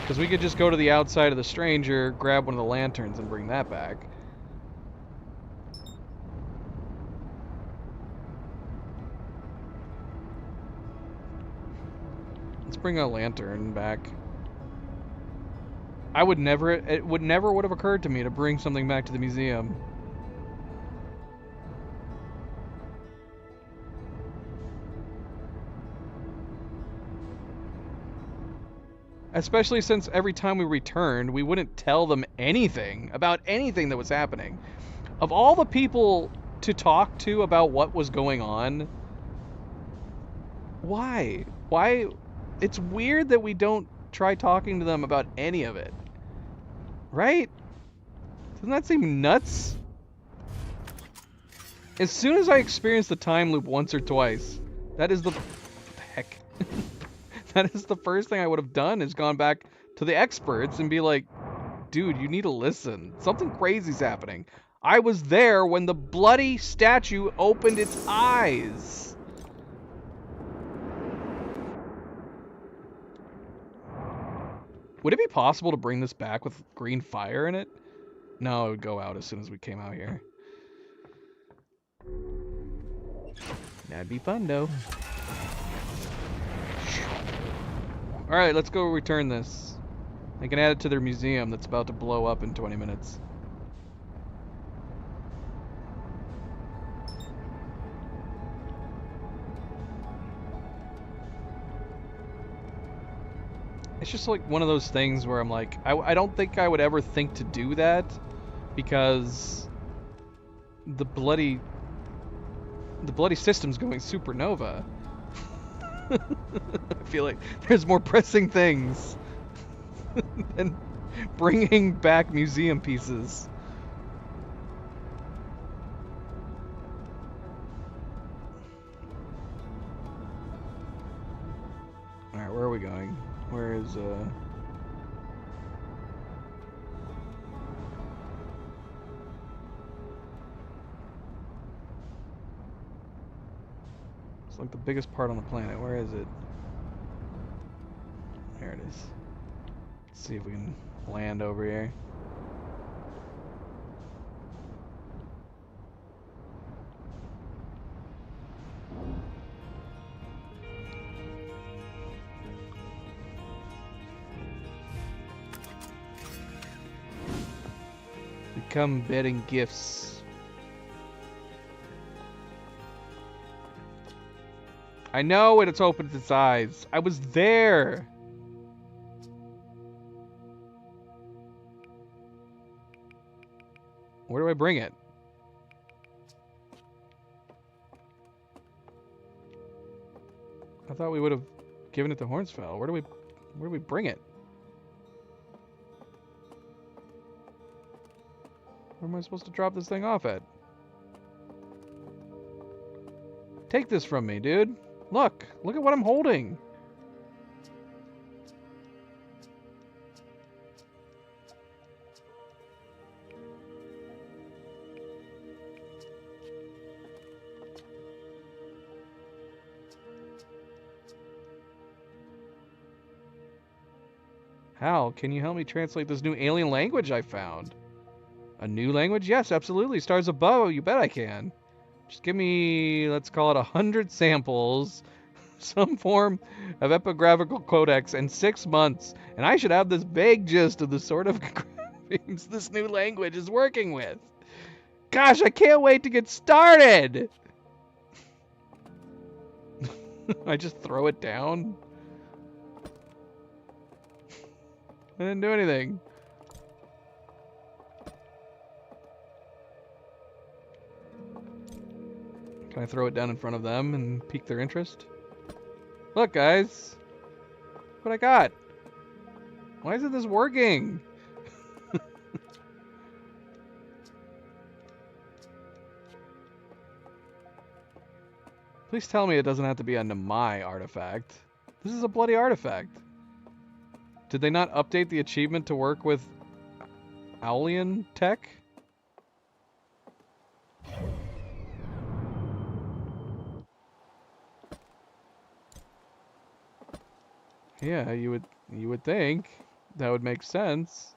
Because we could just go to the outside of the stranger, grab one of the lanterns, and bring that back. Let's bring a lantern back. It would never have occurred to me to bring something back to the museum. Especially since every time we returned, we wouldn't tell them anything about anything that was happening. Of all the people to talk to about what was going on, why? It's weird that we don't try talking to them about any of it. Right? Doesn't that seem nuts? As soon as I experience the time loop once or twice, that is what the heck? That is the first thing I would have done, is gone back to the experts and be like, dude, you need to listen. Something crazy's happening. I was there when the bloody statue opened its eyes. Would it be possible to bring this back with green fire in it? No, it would go out as soon as we came out here. That'd be fun, though. Alright, let's go return this. They can add it to their museum that's about to blow up in 20 minutes. It's just like one of those things where I'm like, I don't think I would ever think to do that, because the bloody system's going supernova. I feel like there's more pressing things than bringing back museum pieces. Alright, where are we going? Where is, It's like the biggest part on the planet. Where is it? There it is. Let's see if we can land over here. Become bedding gifts. I know it's opened its eyes. I was there. Where do I bring it? I thought we would have given it to Hornsfell. Where do we bring it? Where am I supposed to drop this thing off at? Take this from me, dude. Look at what I'm holding. Hal, can you help me translate this new alien language I found? A new language? Yes, absolutely. Stars above. You bet I can. Just give me, let's call it 100 samples, some form of epigraphical codex, and 6 months, and I should have this vague gist of the sort of grapheme this new language is working with. Gosh, I can't wait to get started! I just throw it down? I didn't do anything. Can I throw it down in front of them and pique their interest? Look, guys. What I got. Why isn't this working? Please tell me it doesn't have to be a Namai artifact. This is a bloody artifact. Did they not update the achievement to work with Aulian tech? Yeah, you would think that would make sense.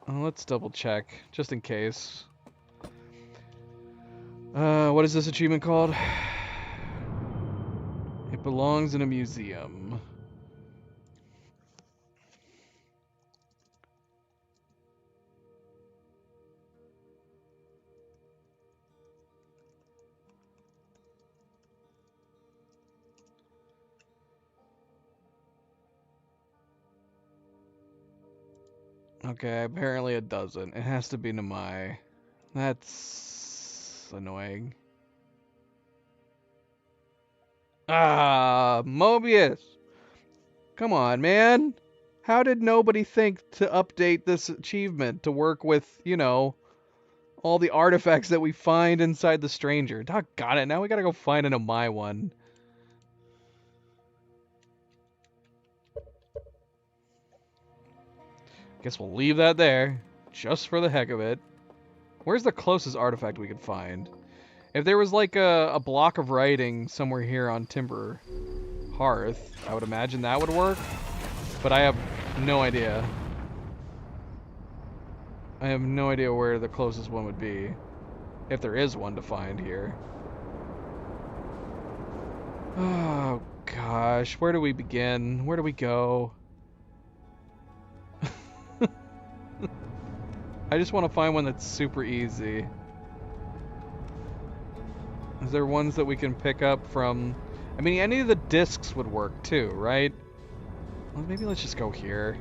Let's double check, just in case. What is this achievement called? It belongs in a museum. Okay, apparently it doesn't. It has to be Namai. That's annoying. Ah, Mobius. Come on, man. How did nobody think to update this achievement to work with, you know, all the artifacts that we find inside the stranger? Doggone it, now we gotta go find an Omai one. Guess we'll leave that there, just for the heck of it. Where's the closest artifact we could find? If there was like a block of writing somewhere here on Timber Hearth, I would imagine that would work, but I have no idea. I have no idea where the closest one would be, if there is one to find here. Oh gosh, where do we begin? Where do we go? I just want to find one that's super easy. Is there ones that we can pick up from... I mean, any of the discs would work too, right? Well, maybe let's just go here.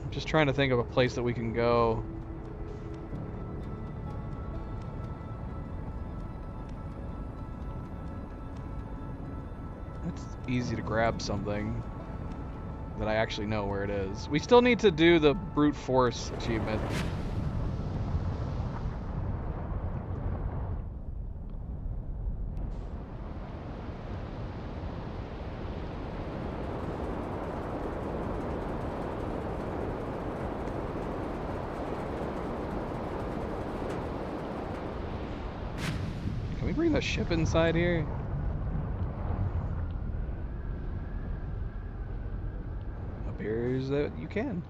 I'm just trying to think of a place that we can go. It's easy to grab something that I actually know where it is. We still need to do the brute force achievement. Can we bring the ship inside here? Appears that you can.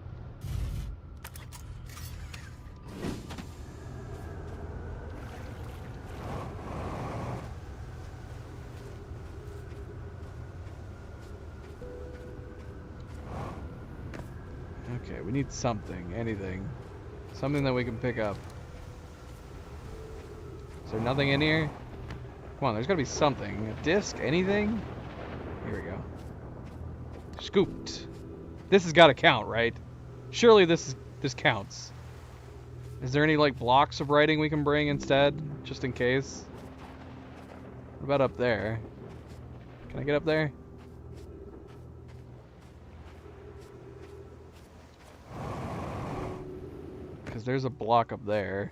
Okay, we need something, anything. Something that we can pick up. Is there nothing in here? Come on, there's gotta be something. A disc? Anything? Here we go. Scooped. This has gotta count, right? Surely this counts. Is there any like blocks of writing we can bring instead? Just in case? What about up there? Can I get up there? Because there's a block up there.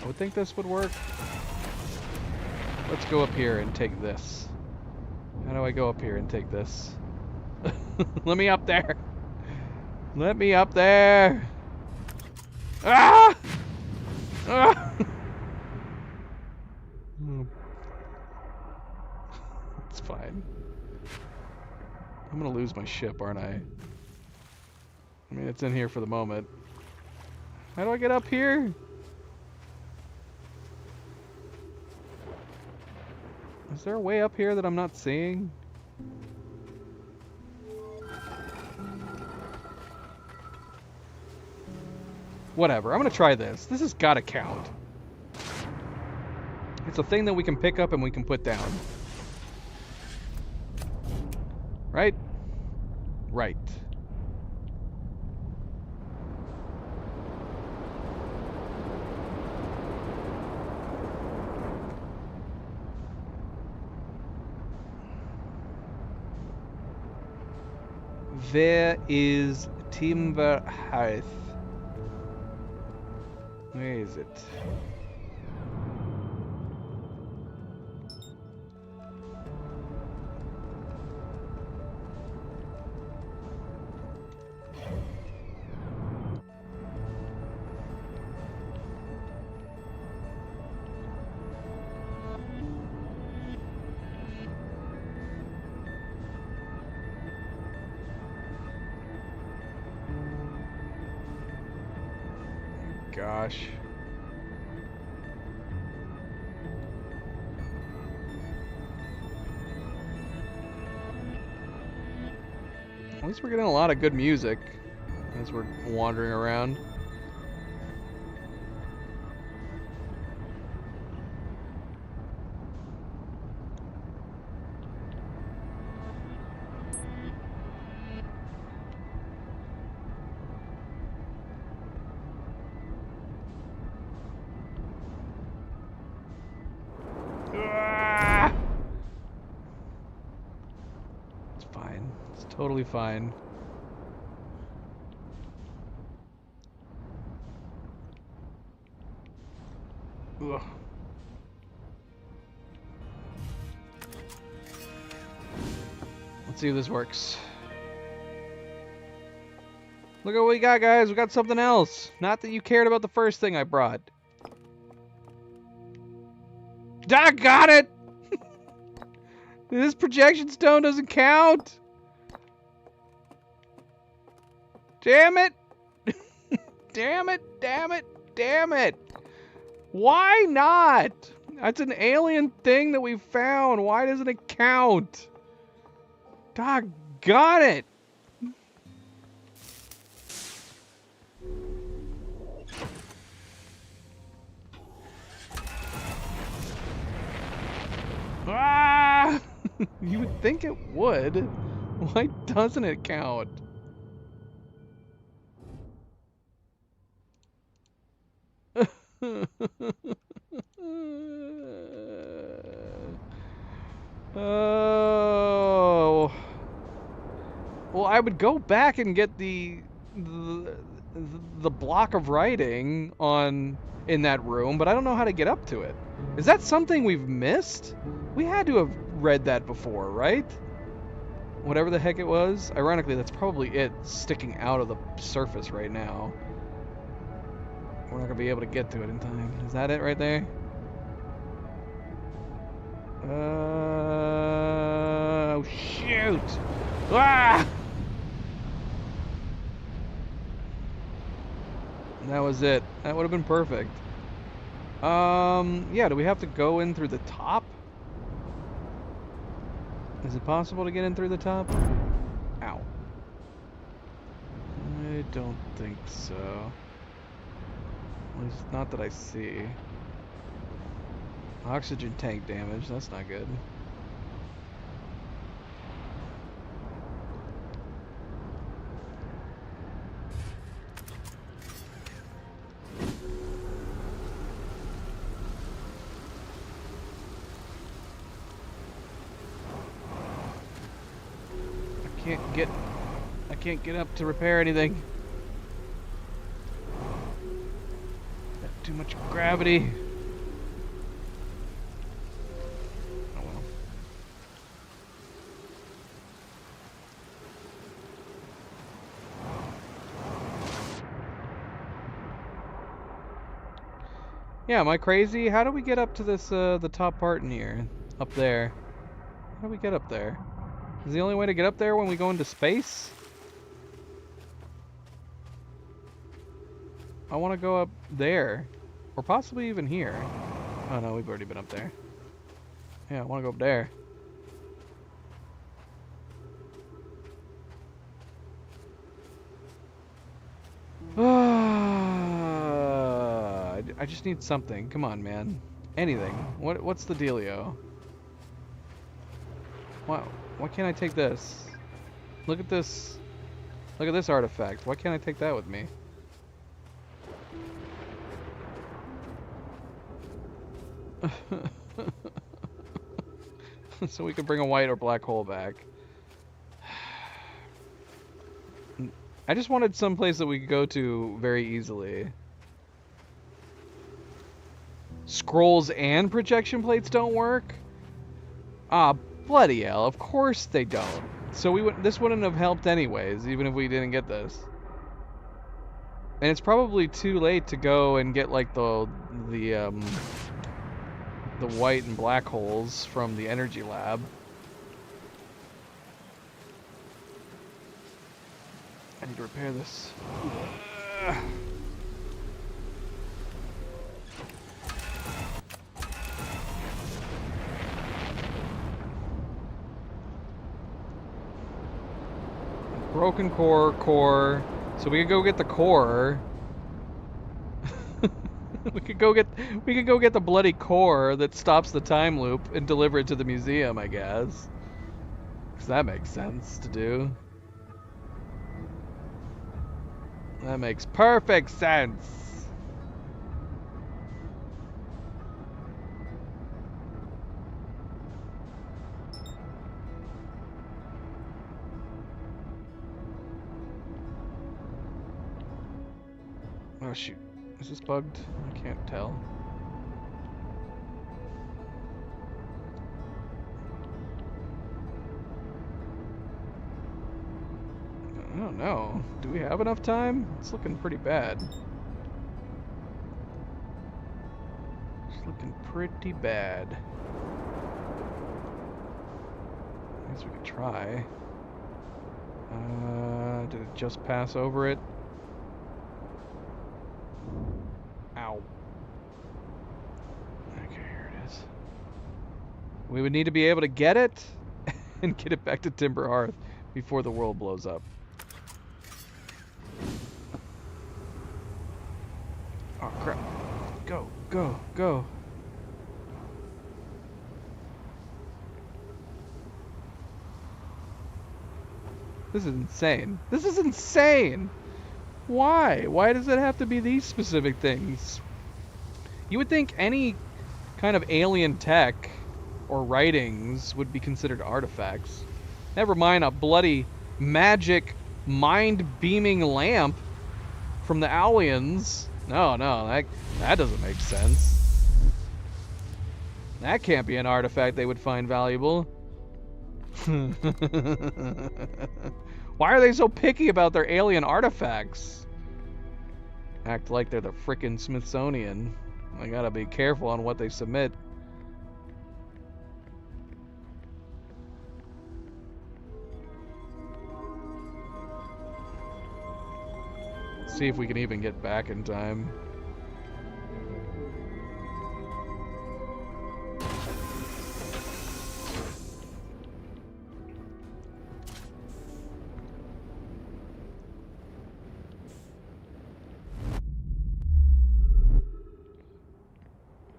I would think this would work. Let's go up here and take this. How do I go up here and take this? Let me up there. Let me up there. Ah! Ah! It's fine. I'm gonna lose my ship, aren't I? I mean, it's in here for the moment. How do I get up here? Is there a way up here that I'm not seeing? Whatever, I'm gonna try this. This has gotta count. It's a thing that we can pick up and we can put down. Right? Right. Where is Timber Hearth? Where is it? Gosh. At least we're getting a lot of good music as we're wandering around. Totally fine. Ugh. Let's see if this works. Look at what we got, guys. We got something else. Not that you cared about the first thing I brought. I got it! This projection stone doesn't count. Damn it! Damn it, damn it, damn it! Why not? That's an alien thing that we found. Why doesn't it count? Doggone it! Ah! You would think it would. Why doesn't it count? Oh. Well, I would go back and get the block of writing in that room, but I don't know how to get up to it. Is that something we've missed? We had to have read that before, right? Whatever the heck it was. Ironically, that's probably it sticking out of the surface right now. We're not gonna be able to get to it in time. Is that it right there? Oh, shoot! Ah! That was it. That would have been perfect. Yeah, do we have to go in through the top? Is it possible to get in through the top? Ow. I don't think so. At least not that I see. Oxygen tank damage, that's not good. I can't get up to repair anything. Got too much gravity. Oh well. Yeah, am I crazy? How do we get up to this the top part in here? Up there. How do we get up there? Is the only way to get up there when we go into space? I want to go up there. Or possibly even here. Oh no, we've already been up there. Yeah, I want to go up there. I just need something. Come on, man. Anything. What's the dealio? Why can't I take this? Look at this. Look at this artifact. Why can't I take that with me? So we could bring a white or black hole back. I just wanted some place that we could go to very easily. Scrolls and projection plates don't work? Ah, bloody hell, of course they don't. So this wouldn't have helped anyways, even if we didn't get this. And it's probably too late to go and get like the white and black holes from the energy lab. I need to repair this. Broken core. So we could go get the core. we could go get the bloody core that stops the time loop and deliver it to the museum, I guess. 'Cause that makes sense to do. That makes perfect sense. Oh shoot. Is this bugged? I can't tell. I don't know. Do we have enough time? It's looking pretty bad. It's looking pretty bad. I guess we could try. Did it just pass over it? Ow. Okay, here it is. We would need to be able to get it and get it back to Timber Hearth before the world blows up. Oh crap. Go, go, go. This is insane. This is insane! Why? Why does it have to be these specific things? You would think any kind of alien tech or writings would be considered artifacts. Never mind a bloody magic mind-beaming lamp from the aliens. No, that doesn't make sense. That can't be an artifact they would find valuable. Why are they so picky about their alien artifacts? Act like they're the frickin' Smithsonian. I gotta be careful on what they submit. See if we can even get back in time.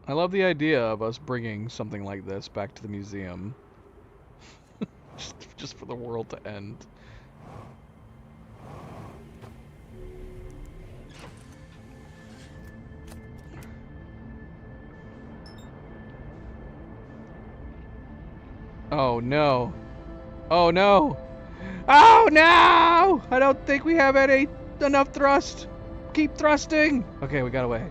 I love the idea of us bringing something like this back to the museum. just for the world to end. Oh no. Oh no. Oh no! I don't think we have enough thrust. Keep thrusting. Okay, we got away.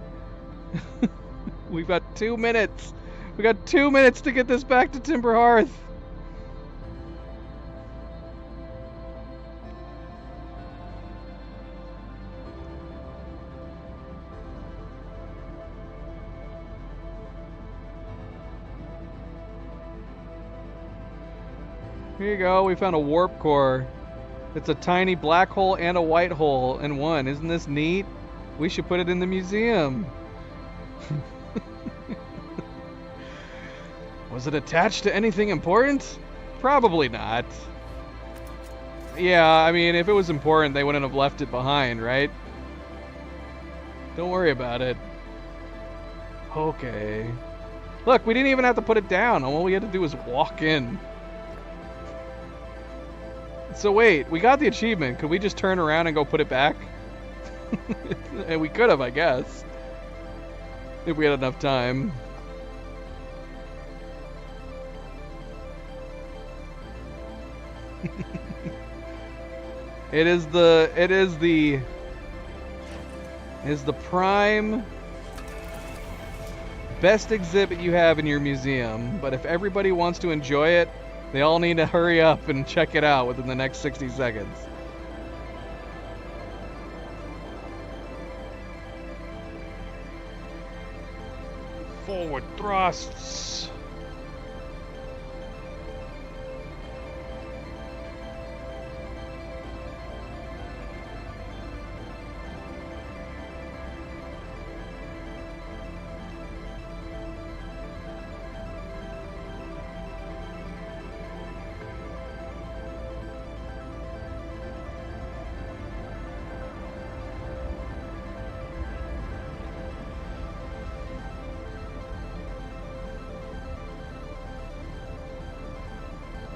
We've got 2 minutes. We got 2 minutes to get this back to Timber Hearth. Here you go. We found a warp core. It's a tiny black hole and a white hole in one. Isn't this neat? We should put it in the museum. Was it attached to anything important? Probably not. Yeah, I mean, if it was important, they wouldn't have left it behind, right? Don't worry about it. Okay. Look, we didn't even have to put it down. All we had to do was walk in. So wait, we got the achievement. Could we just turn around and go put it back? And we could have, I guess. If we had enough time. It is the prime best exhibit you have in your museum, but if everybody wants to enjoy it, they all need to hurry up and check it out within the next 60 seconds. Forward thrusts.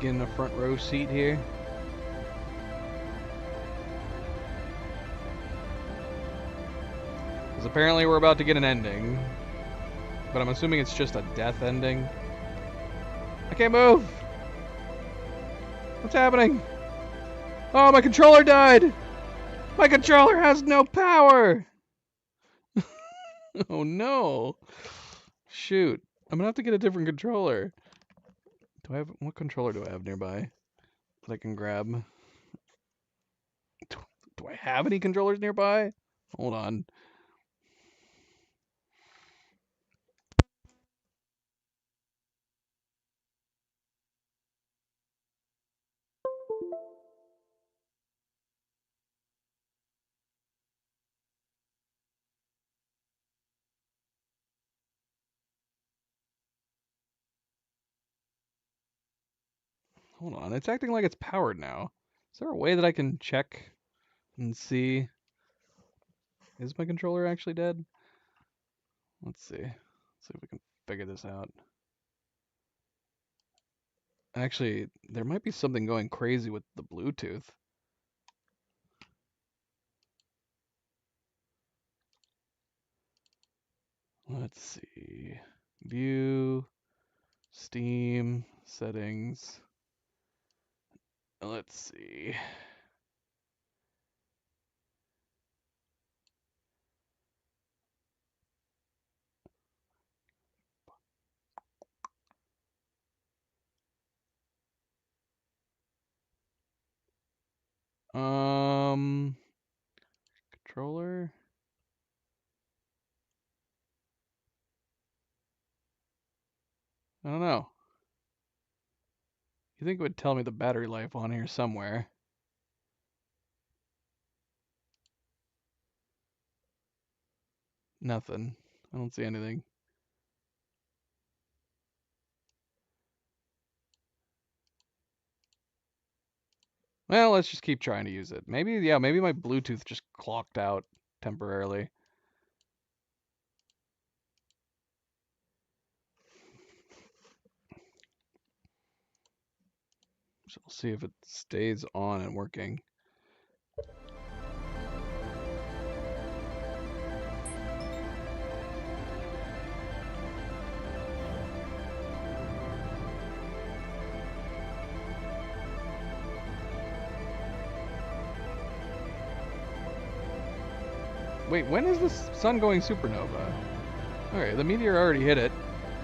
Getting a front row seat here. Because apparently we're about to get an ending. But I'm assuming it's just a death ending. I can't move! What's happening? Oh, my controller died! My controller has no power! Oh no! Shoot. I'm gonna have to get a different controller. What controller do I have nearby that I can grab? Do I have any controllers nearby? Hold on. Hold on. It's acting like it's powered now. Is there a way that I can check and see? Is my controller actually dead? Let's see. Let's see if we can figure this out. Actually, there might be something going crazy with the Bluetooth. Let's see. View, Steam, settings. Let's see. Controller. I don't know. You think it would tell me the battery life on here somewhere? Nothing. I don't see anything. Well, let's just keep trying to use it. Maybe, yeah, maybe my Bluetooth just clocked out temporarily. So we'll see if it stays on and working. Wait, when is the sun going supernova? Okay, the meteor already hit it,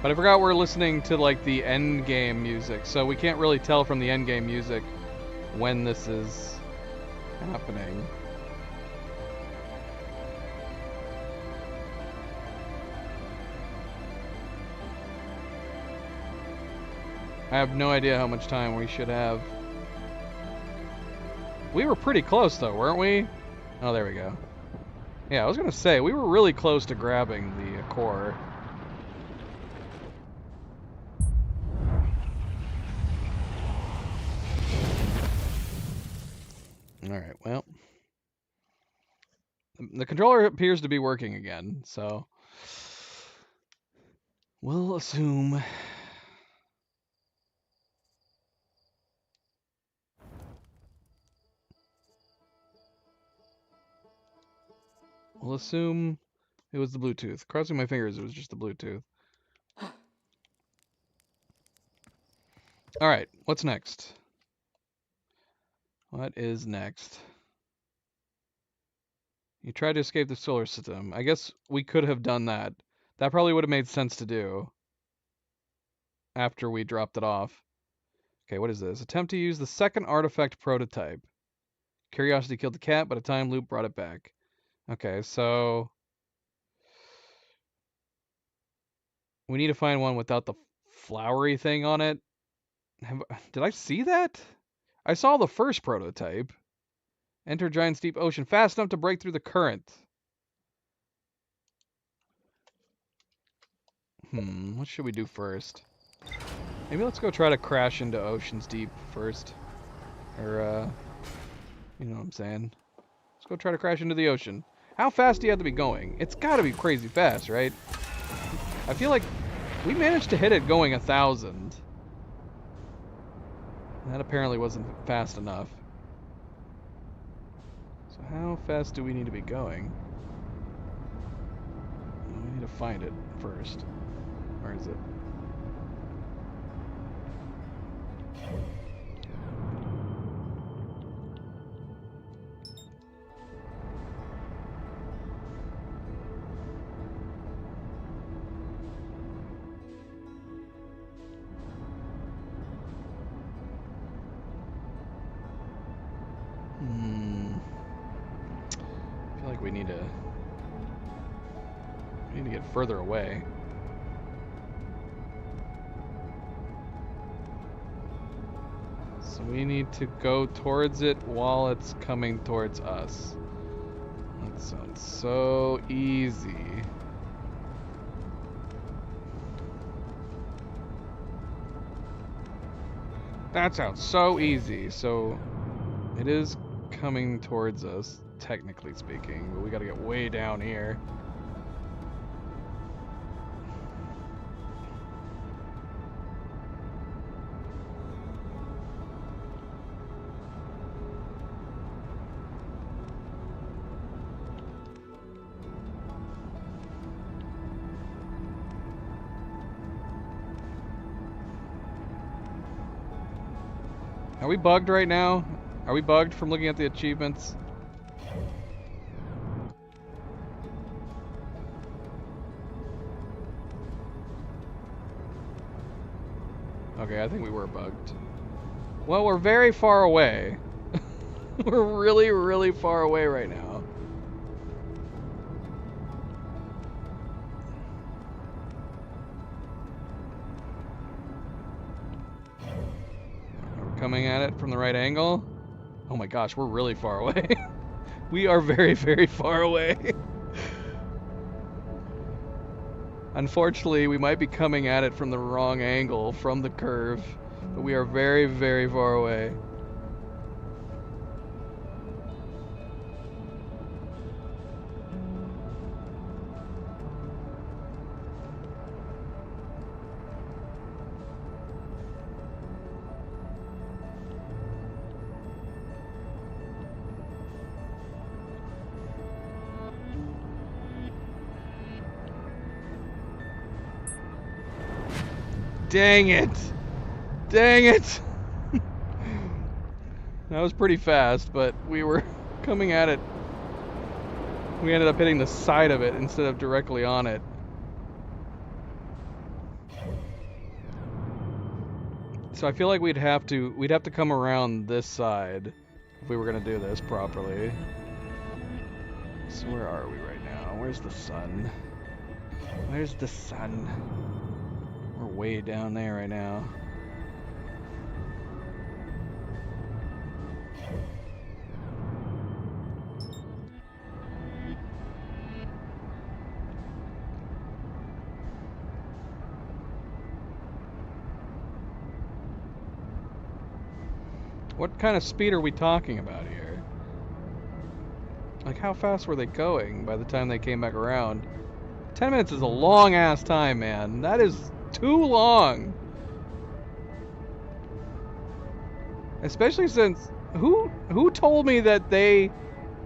but I forgot we're listening to like the end game music, so we can't really tell from the end game music when this is happening. I have no idea how much time we should have. We were pretty close though, weren't we? Oh, there we go. Yeah, I was gonna say, we were really close to grabbing the core. Alright, well. The controller appears to be working again, so we'll assume. We'll assume it was the Bluetooth. Crossing my fingers, it was just the Bluetooth. Alright, what's next? What is next? You tried to escape the solar system. I guess we could have done that. That probably would have made sense to do after we dropped it off. Okay, what is this? Attempt to use the second artifact prototype. Curiosity killed the cat, but a time loop brought it back. Okay, so we need to find one without the flowery thing on it. Did I see that? I saw the first prototype. Enter giant steep ocean fast enough to break through the current. What should we do first? Maybe let's go try to crash into Ocean's Deep first. Or, you know what I'm saying. Let's go try to crash into the ocean. How fast do you have to be going? It's gotta be crazy fast, right? I feel like we managed to hit it going 1,000. That apparently wasn't fast enough. So how fast do we need to be going? Well, we need to find it first. Where is it? actually further away. So we need to go towards it while it's coming towards us. That sounds so easy. That sounds so easy. So it is coming towards us, technically speaking, but we gotta get way down here. Are we bugged right now? Are we bugged from looking at the achievements? Okay, I think we were bugged. Well, we're very far away. We're really, really far away right now. We're coming at it from the right angle. Oh my gosh, we're really far away. We are very, very far away. Unfortunately, we might be coming at it from the wrong angle from the curve, but we are very, very far away. Dang it! Dang it! That was pretty fast, but we were coming at it. We ended up hitting the side of it instead of directly on it. So I feel like we'd have to come around this side if we were gonna do this properly. So where are we right now? Where's the sun? Where's the sun? We're way down there right now. What kind of speed are we talking about here? Like, how fast were they going by the time they came back around? 10 minutes is a long ass time, man. That is too long. Especially since who told me that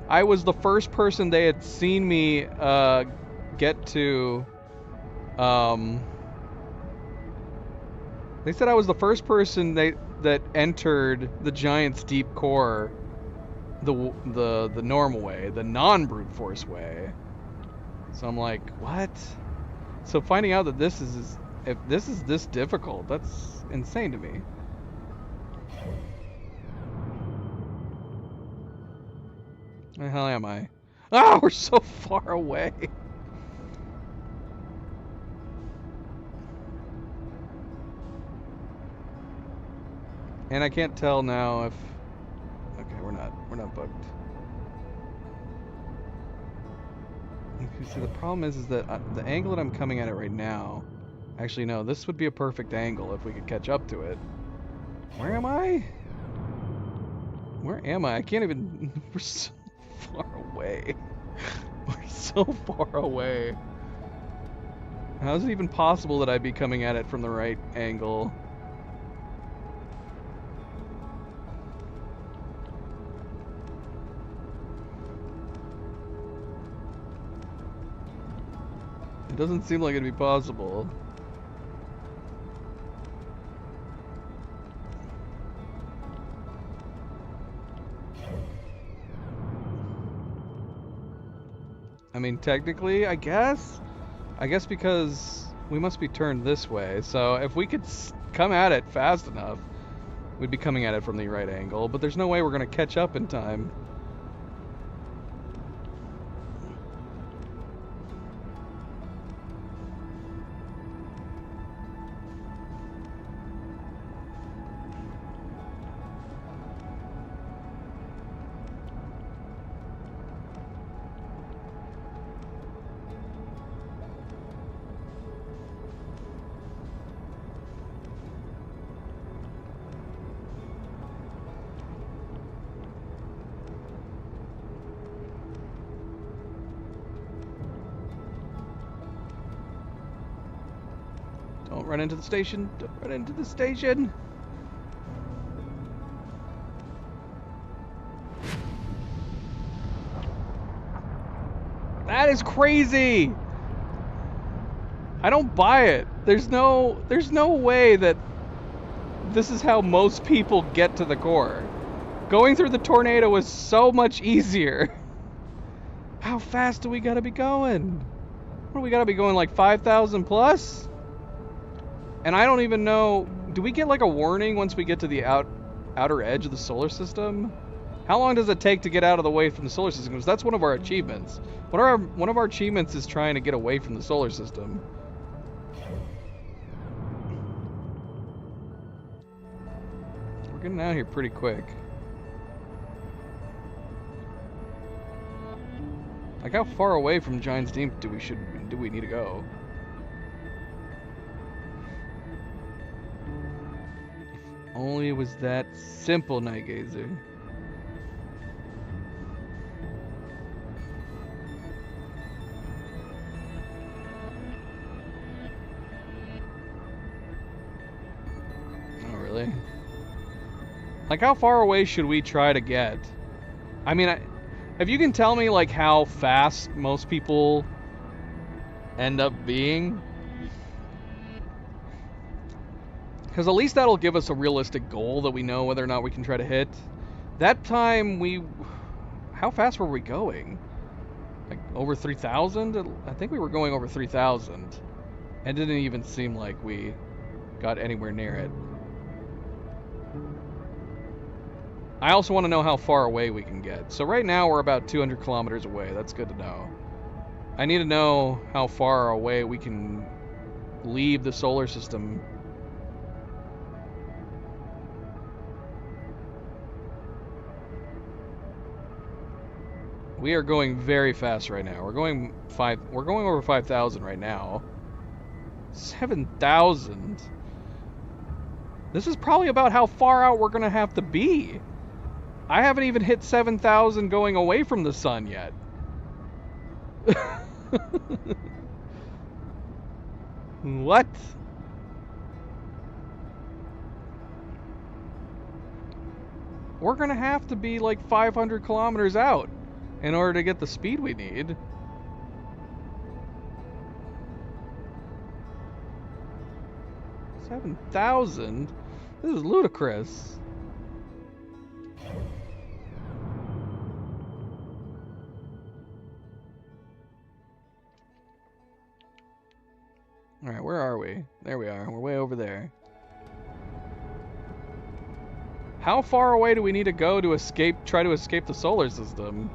I was the first person they had seen me get to they said I was the first person that entered the Giant's Deep Core the normal way, the non-brute force way. So I'm like, what? So finding out that if this is this difficult, that's insane to me. Where the hell am I? Ah, we're so far away. And I can't tell now if... Okay, we're not booked. You see, the problem is that the angle that I'm coming at it right now... Actually, no, this would be a perfect angle if we could catch up to it. Where am I? Where am I? I can't even... We're so far away. We're so far away. How is it even possible that I'd be coming at it from the right angle? It doesn't seem like it'd be possible. I mean, technically, I guess because we must be turned this way. So if we could come at it fast enough, we'd be coming at it from the right angle. But there's no way we're going to catch up in time. Don't run into the station. Don't run into the station. That is crazy. I don't buy it. There's no way that this is how most people get to the core. Going through the tornado was so much easier. How fast do we gotta be going? What do we gotta be going, like 5,000 plus? And I don't even know, do we get like a warning once we get to the outer edge of the solar system? How long does it take to get out of the way from the solar system? Because that's one of our achievements. One of our achievements is trying to get away from the solar system. We're getting out here pretty quick. Like, how far away from Giant's Deep do we need to go? If only it was that simple, Night Gazer. Oh, really? Like, how far away should we try to get? I mean, if you can tell me, like, how fast most people end up being, because at least that'll give us a realistic goal that we know whether or not we can try to hit. That time how fast were we going? Like over 3,000? I think we were going over 3,000. It didn't even seem like we got anywhere near it. I also want to know how far away we can get. So right now we're about 200 kilometers away. That's good to know. I need to know how far away we can leave the solar system. We are going very fast right now. We're going over 5,000 right now. 7,000. This is probably about how far out we're gonna have to be. I haven't even hit 7,000 going away from the sun yet. What? We're gonna have to be like 500 kilometers out in order to get the speed we need. $7,000? This is ludicrous. Alright, where are we? There we are. We're way over there. How far away do we need to go to try to escape the solar system?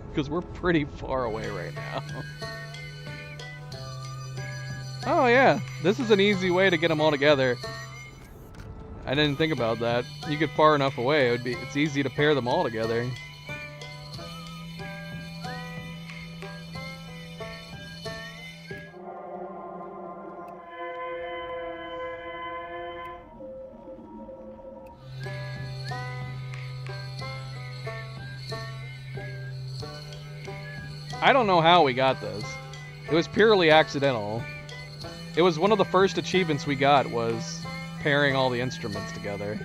Because we're pretty far away right now. Oh yeah, this is an easy way to get them all together. I didn't think about that. You get far enough away, it's easy to pair them all together. I don't know how we got this. It was purely accidental. It was one of the first achievements we got, was pairing all the instruments together.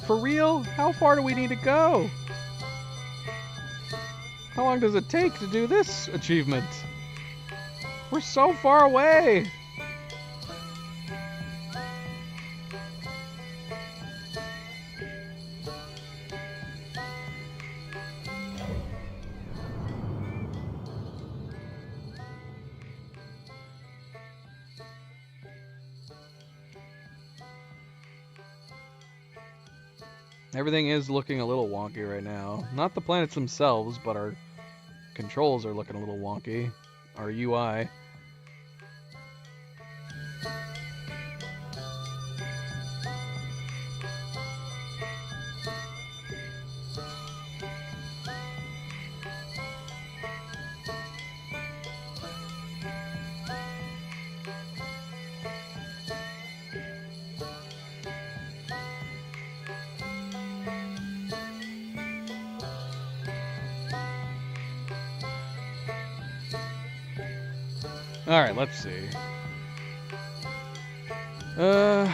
For real? How far do we need to go? How long does it take to do this achievement? We're so far away! Everything is looking a little wonky right now. Not the planets themselves, but our controls are looking a little wonky. Our UI. All right, let's see. Uh,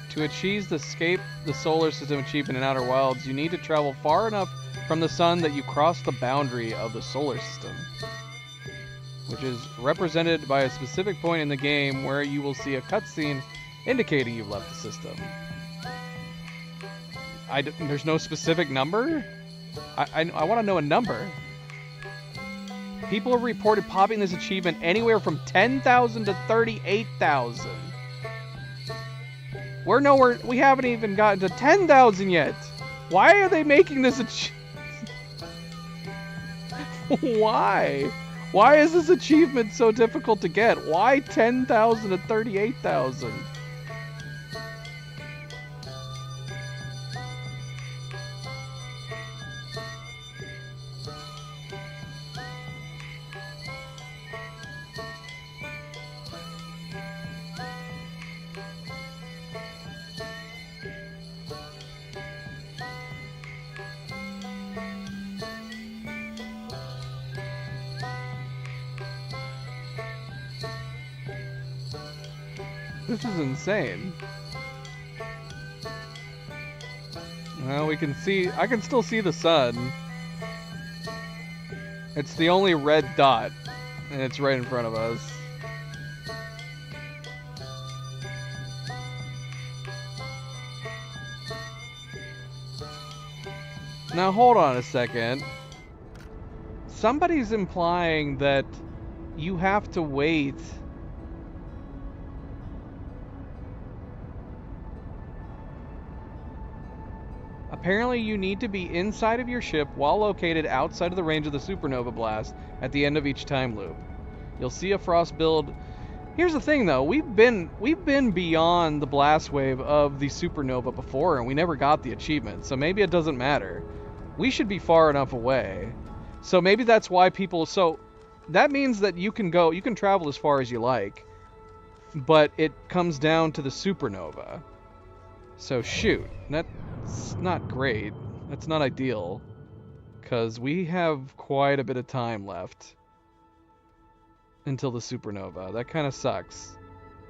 to achieve the escape the solar system achievement in Outer Wilds, you need to travel far enough from the sun that you cross the boundary of the solar system, which is represented by a specific point in the game where you will see a cutscene indicating you've left the system. There's no specific number? I want to know a number. People have reported popping this achievement anywhere from 10,000 to 38,000. We're nowhere. We haven't even gotten to 10,000 yet. Why are they making this Why? Why is this achievement so difficult to get? Why 10,000 to 38,000? This is insane. Well, we can see. I can still see the sun. It's the only red dot, and it's right in front of us. Now, hold on a second. Somebody's implying that you have to wait. Apparently, you need to be inside of your ship while located outside of the range of the supernova blast at the end of each time loop. You'll see a frost build. Here's the thing, though. We've been beyond the blast wave of the supernova before, and we never got the achievement. So maybe it doesn't matter. We should be far enough away. So maybe that's why people. So that means that you can travel as far as you like, but it comes down to the supernova. So shoot, that's not great. That's not ideal, because we have quite a bit of time left until the supernova. That kind of sucks.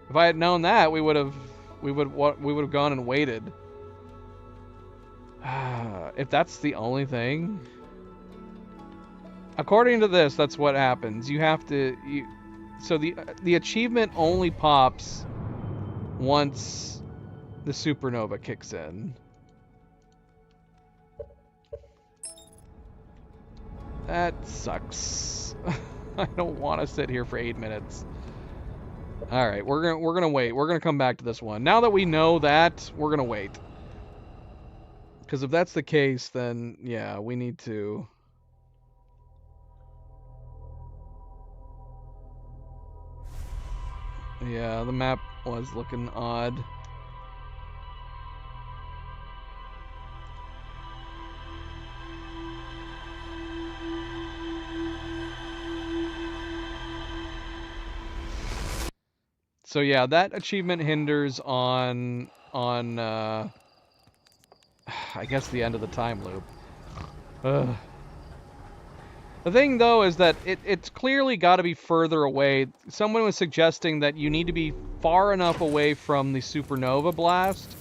If I had known that, we would have gone and waited. If that's the only thing, according to this, that's what happens. You have to. So the achievement only pops once the supernova kicks in. That sucks. I don't want to sit here for 8 minutes. All right, we're gonna wait. We're gonna come back to this one. Now that we know that, we're gonna wait. Because if that's the case, then yeah, we need to. Yeah, the map was looking odd. So yeah, that achievement hinders on I guess the end of the time loop. Ugh. The thing though is that it's clearly got to be further away. Someone was suggesting that you need to be far enough away from the supernova blast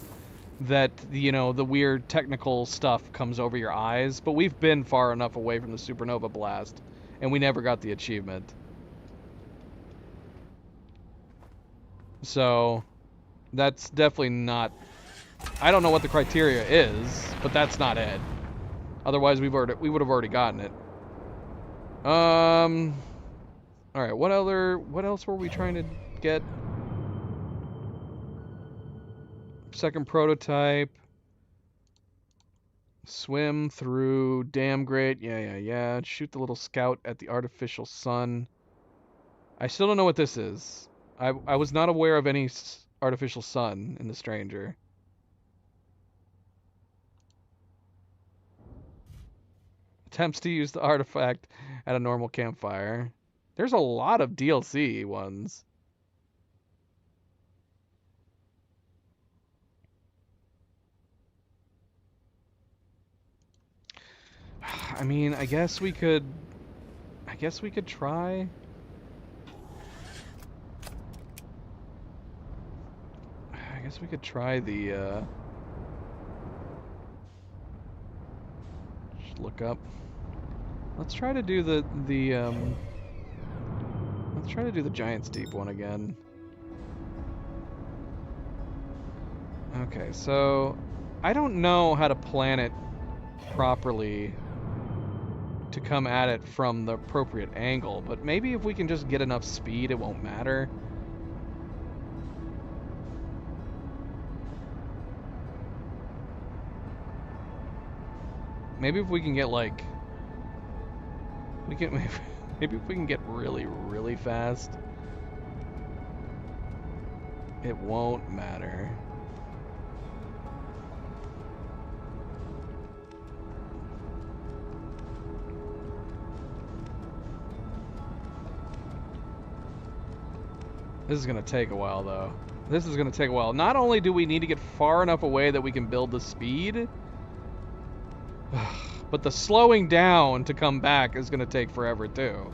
that the weird technical stuff comes over your eyes, but we've been far enough away from the supernova blast and we never got the achievement. So, that's definitely not. I don't know what the criteria is, but that's not it. Otherwise, we would have already gotten it. All right. What else were we trying to get? Second prototype. Swim through dam grate. Yeah. Shoot the little scout at the artificial sun. I still don't know what this is. I was not aware of any artificial sun in The Stranger. Attempts to use the artifact at a normal campfire. There's a lot of DLC ones. I mean, I guess we could try. I guess we could try the, just look up. Let's try to do let's try to do the Giant's Deep one again. Okay, so I don't know how to plan it properly to come at it from the appropriate angle, but maybe if we can just get enough speed, it won't matter. Maybe if we can get like, maybe if we can get really, really fast, it won't matter. This is going to take a while, though. This is going to take a while. Not only do we need to get far enough away that we can build the speed, but the slowing down to come back is going to take forever, too.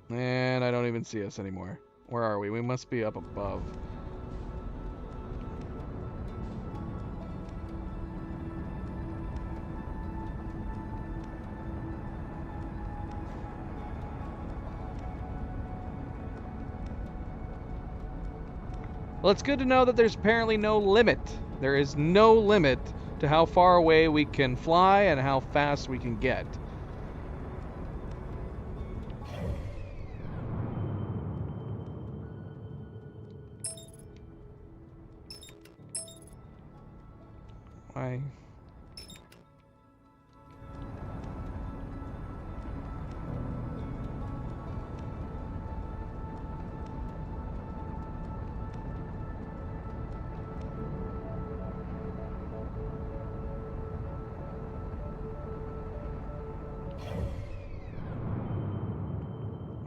And I don't even see us anymore. Where are we? We must be up above. Well, it's good to know that there's apparently no limit. There is no limit to how far away we can fly and how fast we can get. Why?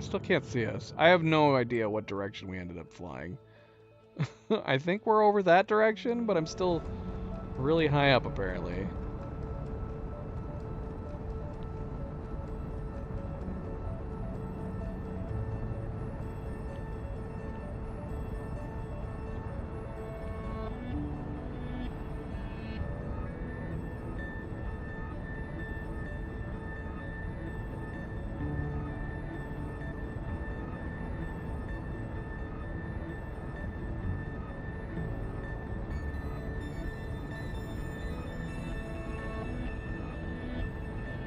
Still can't see us. I have no idea what direction we ended up flying. I think we're over that direction, but I'm still really high up apparently.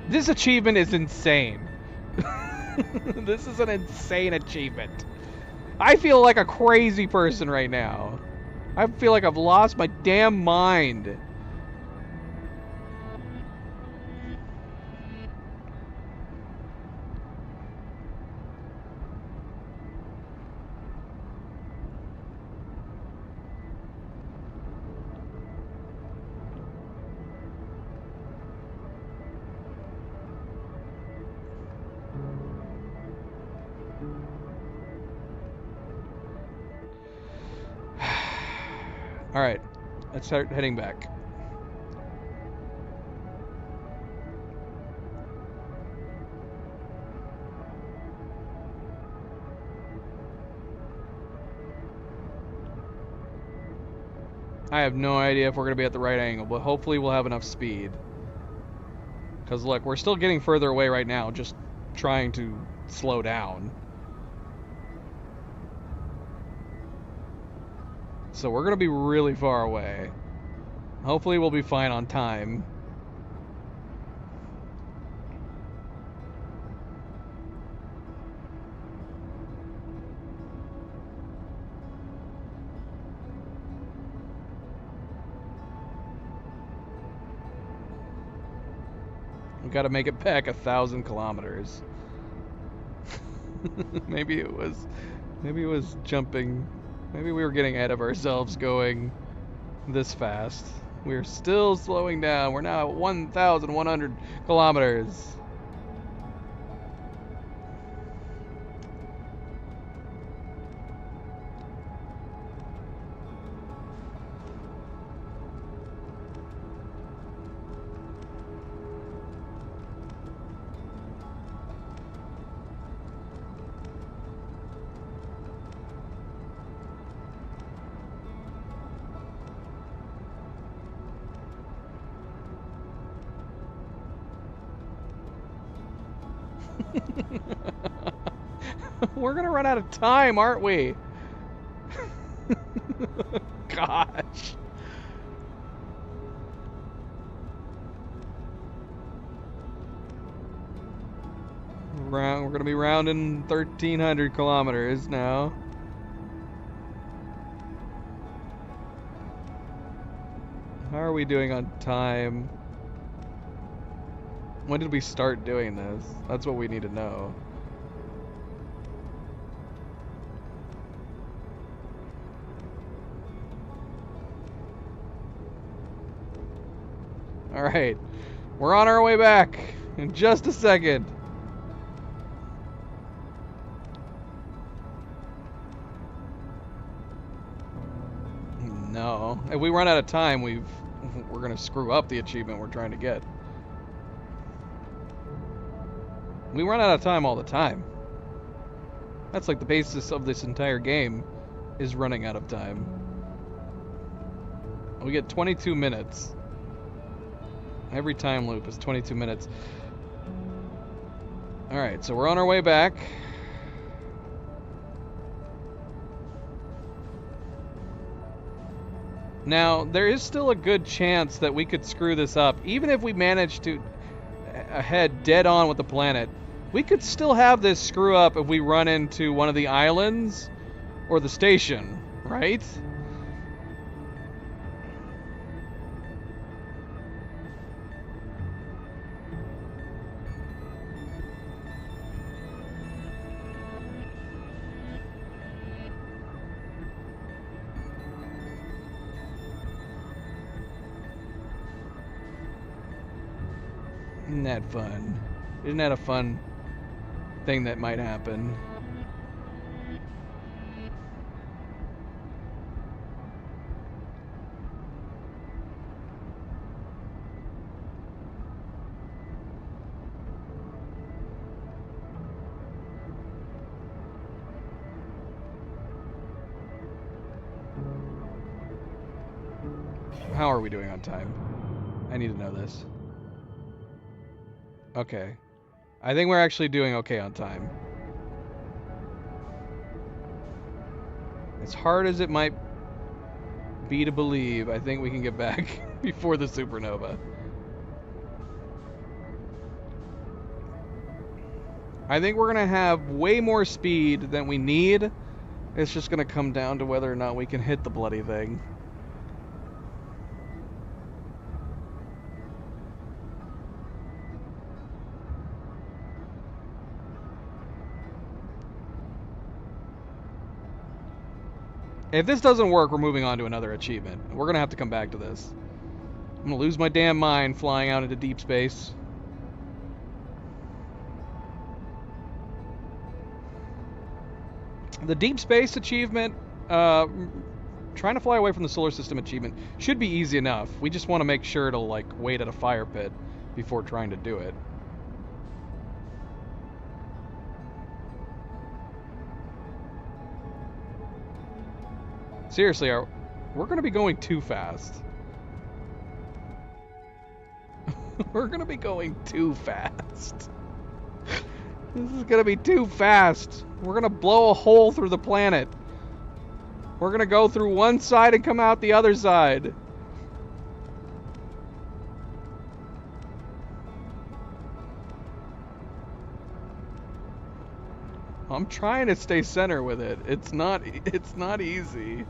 This achievement is insane. This is an insane achievement. I feel like a crazy person right now. I feel like I've lost my damn mind. Alright, let's start heading back. I have no idea if we're going to be at the right angle, but hopefully we'll have enough speed. Because look, we're still getting further away right now, just trying to slow down. So we're going to be really far away. Hopefully we'll be fine on time. We got to make it back 1,000 kilometers. Maybe it was jumping. Maybe we were getting ahead of ourselves going this fast. We're still slowing down. We're now at 1,100 kilometers. We're gonna run out of time, aren't we? Gosh. We're gonna be rounding 1,300 kilometers now. How are we doing on time? When did we start doing this? That's what we need to know. Alright. We're on our way back in just a second. No. If we run out of time, we're gonna screw up the achievement we're trying to get. We run out of time all the time. That's like the basis of this entire game, is running out of time. We get 22 minutes. Every time loop is 22 minutes. Alright, so we're on our way back. Now, there is still a good chance that we could screw this up. Even if we manage to head dead on with the planet, we could still have this screw up if we run into one of the islands or the station, right? Isn't that fun? Isn't that a fun thing that might happen? How are we doing on time? I need to know this. Okay. I think we're actually doing okay on time. As hard as it might be to believe, I think we can get back before the supernova. I think we're gonna have way more speed than we need. It's just gonna come down to whether or not we can hit the bloody thing. If this doesn't work, we're moving on to another achievement. We're gonna have to come back to this. I'm gonna lose my damn mind flying out into deep space. The deep space achievement, trying to fly away from the solar system achievement, should be easy enough. We just want to make sure to, like, wait at a fire pit before trying to do it. Seriously, we're going to be going too fast. We're going to be going too fast. This is going to be too fast. We're going to blow a hole through the planet. We're going to go through one side and come out the other side. I'm trying to stay center with it. It's not easy.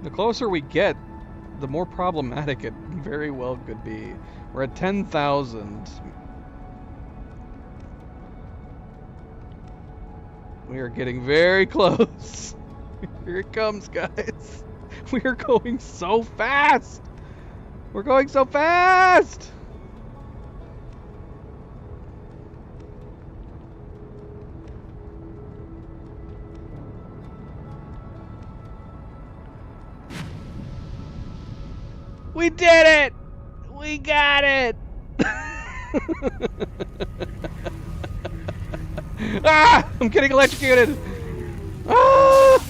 The closer we get, the more problematic it very well could be. We're at 10,000. We are getting very close. Here it comes, guys. We are going so fast. We're going so fast. We did it! We got it! Ah! I'm getting electrocuted! Ah!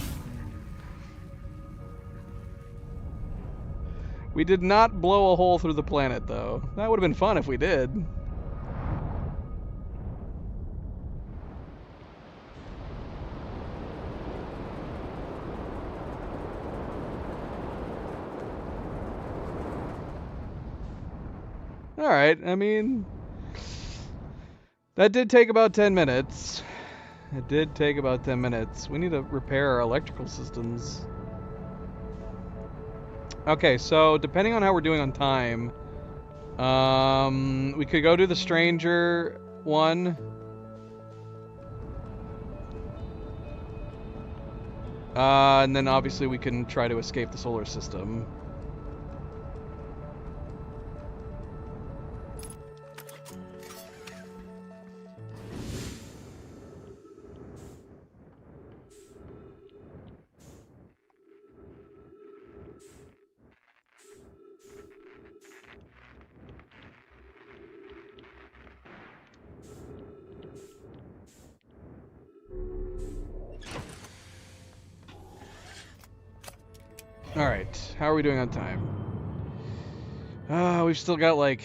We did not blow a hole through the planet, though. That would have been fun if we did. Alright, I mean... That did take about 10 minutes. It did take about 10 minutes. We need to repair our electrical systems. Okay, so depending on how we're doing on time, we could go do the stranger one. And then obviously we can try to escape the solar system. Alright, how are we doing on time? We've still got like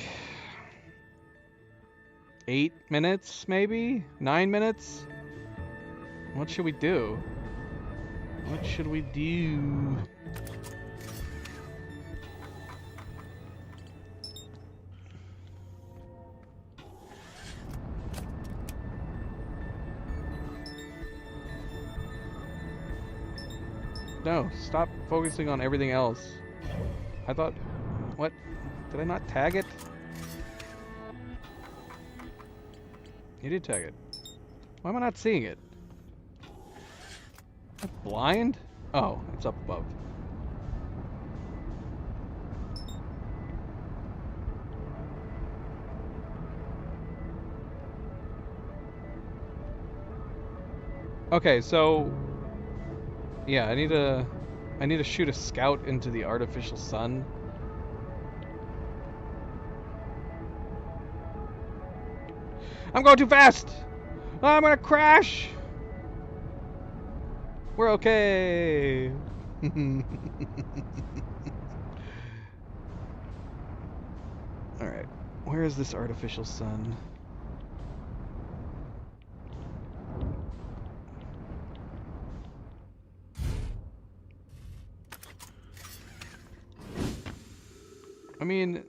8 minutes, maybe? 9 minutes? What should we do? What should we do? No, stop focusing on everything else. I thought... What? Did I not tag it? You did tag it. Why am I not seeing it? Am I blind? Oh, it's up above. Okay, so... Yeah, I need to shoot a scout into the artificial sun. I'm going too fast! I'm gonna crash! We're okay! Alright, where is this artificial sun? I mean,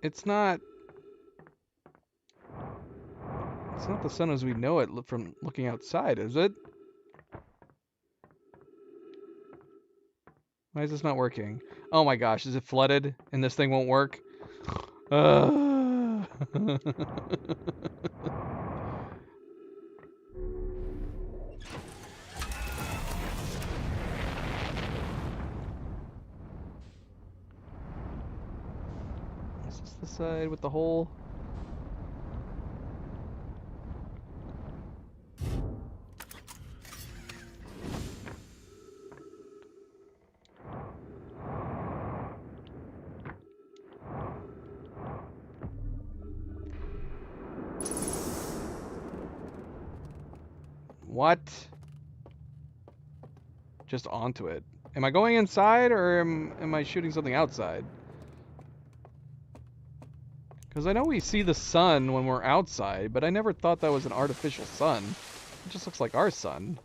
it's not the sun as we know it from looking outside, is it? Why is this not working? Oh my gosh, is it flooded and this thing won't work? Is this the side with the hole? What? Just onto it. Am I going inside or am I shooting something outside? Because I know we see the sun when we're outside, but I never thought that was an artificial sun. It just looks like our sun.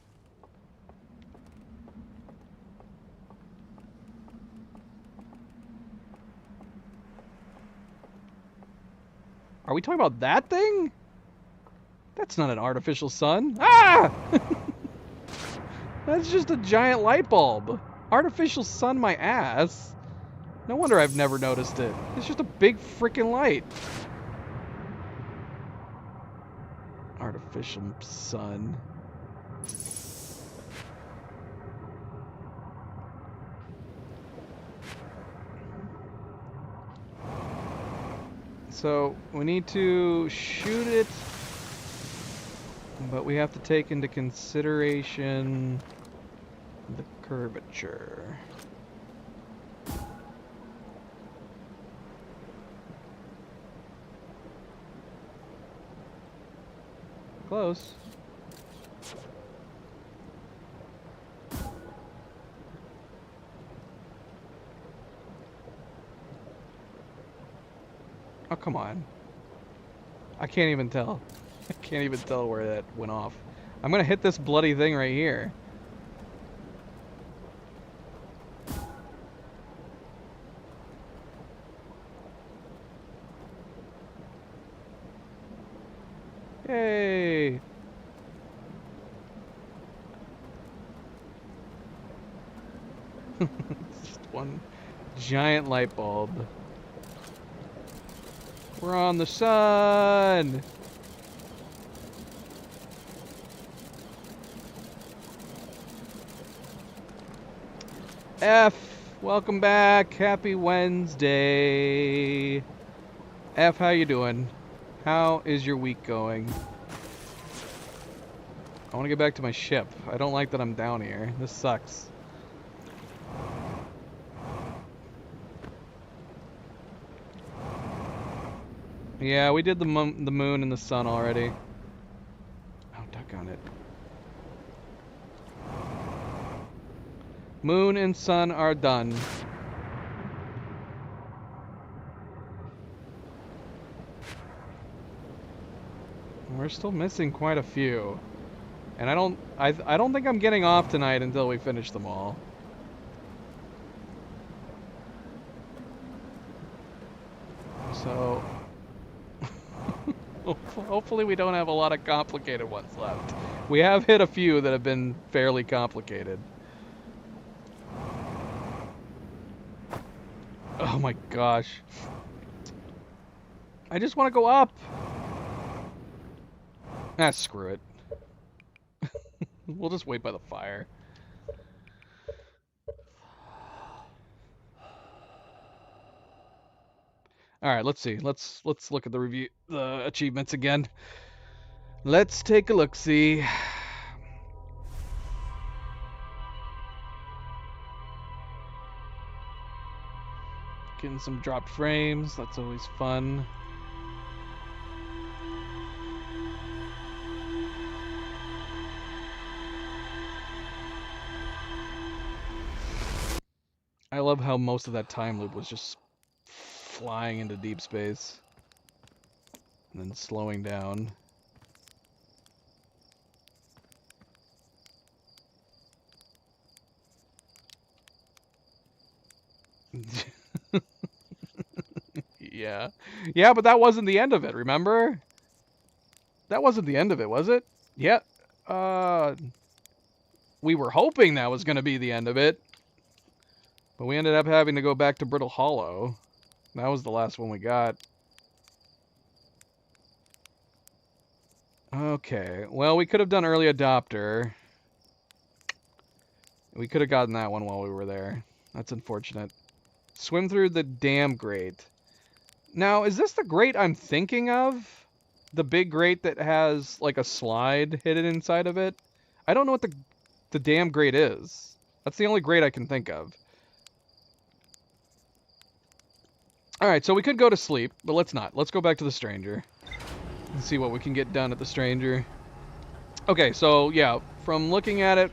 Are we talking about that thing? That's not an artificial sun. Ah! That's just a giant light bulb. Artificial sun my ass. No wonder I've never noticed it. It's just a big freaking light. Artificial sun. So we need to shoot it, but we have to take into consideration the curvature. close. Oh, come on. I can't even tell. I can't even tell where that went off. I'm gonna hit this bloody thing right here. Yay! It's just one giant light bulb. We're on the sun! F, welcome back. Happy Wednesday. F, how you doing? How is your week going? I want to get back to my ship. I don't like that I'm down here. This sucks. Yeah, we did the moon and the sun already. Oh, doggone it. Moon and sun are done. We're still missing quite a few. And I don't think I'm getting off tonight until we finish them all. So hopefully we don't have a lot of complicated ones left. We have hit a few that have been fairly complicated. Oh my gosh. I just want to go up. Ah, screw it. We'll just wait by the fire. All right, let's see. Let's look at the achievements again. Let's take a look. See. Getting some dropped frames. That's always fun. I love how most of that time loop was just flying into deep space and then slowing down. Yeah. Yeah, but that wasn't the end of it, remember? That wasn't the end of it, was it? Yeah. We were hoping that was going to be the end of it. But we ended up having to go back to Brittle Hollow. That was the last one we got. Okay. Well, we could have done Early Adopter. We could have gotten that one while we were there. That's unfortunate. Swim through the dam grate. Now, is this the grate I'm thinking of? The big grate that has, like, a slide hidden inside of it? I don't know what the dam grate is. That's the only grate I can think of. Alright, so we could go to sleep, but let's not. Let's go back to the Stranger. And see what we can get done at the Stranger. Okay, so, yeah, from looking at it,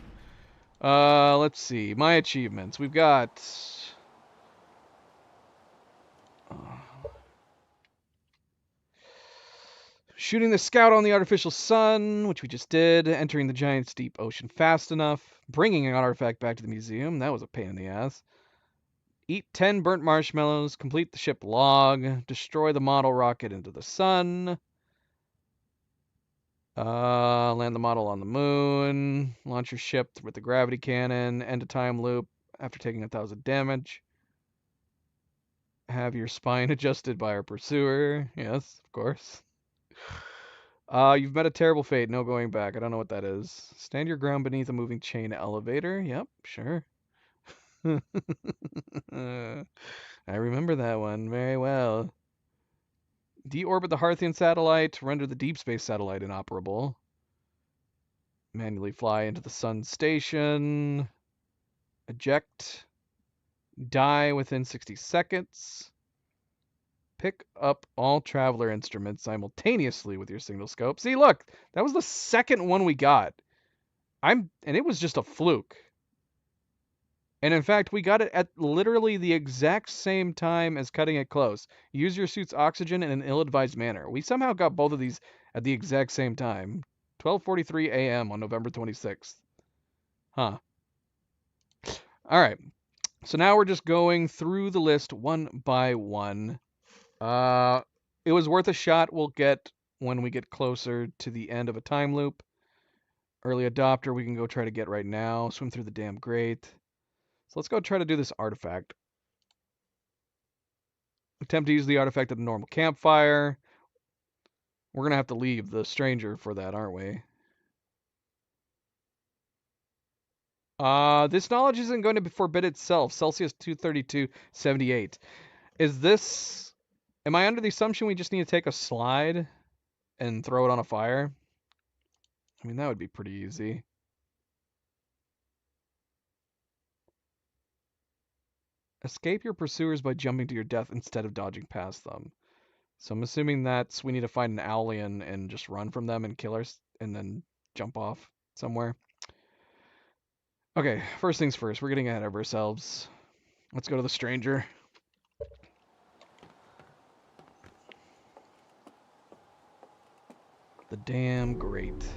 let's see. My achievements. We've got... shooting the scout on the artificial sun, which we just did. Entering the giant steep ocean fast enough. Bringing an artifact back to the museum. That was a pain in the ass. Eat 10 burnt marshmallows. Complete the ship log. Destroy the model rocket into the sun. Land the model on the moon. Launch your ship with the gravity cannon. End a time loop after taking 1,000 damage. Have your spine adjusted by our pursuer. Yes, of course. You've met a terrible fate. No going back. I don't know what that is. Stand your ground beneath a moving chain elevator. Yep, sure. I remember that one very well. Deorbit the Harthian satellite. Render the deep space satellite inoperable. Manually fly into the sun station. Eject. Die within 60 seconds. Pick up all traveler instruments simultaneously with your signal scope. See, look, that was the second one we got. And it was just a fluke. And in fact, we got it at literally the exact same time as cutting it close. Use your suit's oxygen in an ill-advised manner. We somehow got both of these at the exact same time. 12:43 a.m. on November 26th. Huh. All right. So now we're just going through the list one by one. It was worth a shot. We'll get when we get closer to the end of a time loop. Early adopter, we can go try to get right now. Swim through the damn grate. So let's go try to do this artifact. Attempt to use the artifact at a normal campfire. We're going to have to leave the stranger for that, aren't we? This knowledge isn't going to forbid itself. Celsius 232.78. Is this... Am I under the assumption we just need to take a slide and throw it on a fire? I mean, that would be pretty easy. Escape your pursuers by jumping to your death instead of dodging past them. So I'm assuming that's we need to find an alien and just run from them and kill us and then jump off somewhere. Okay, first things first. We're getting ahead of ourselves. Let's go to the stranger. The damn grate.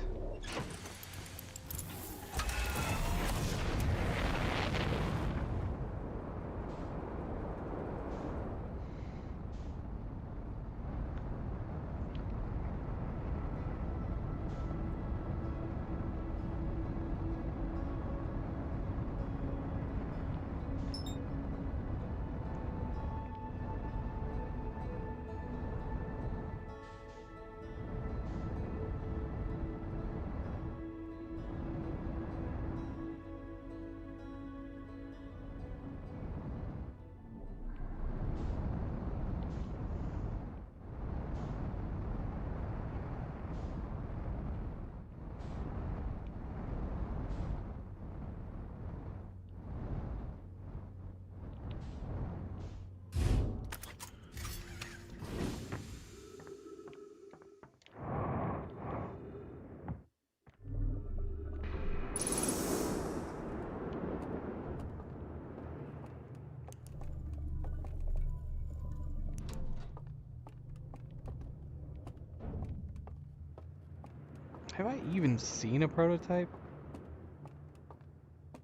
Have I even seen a prototype?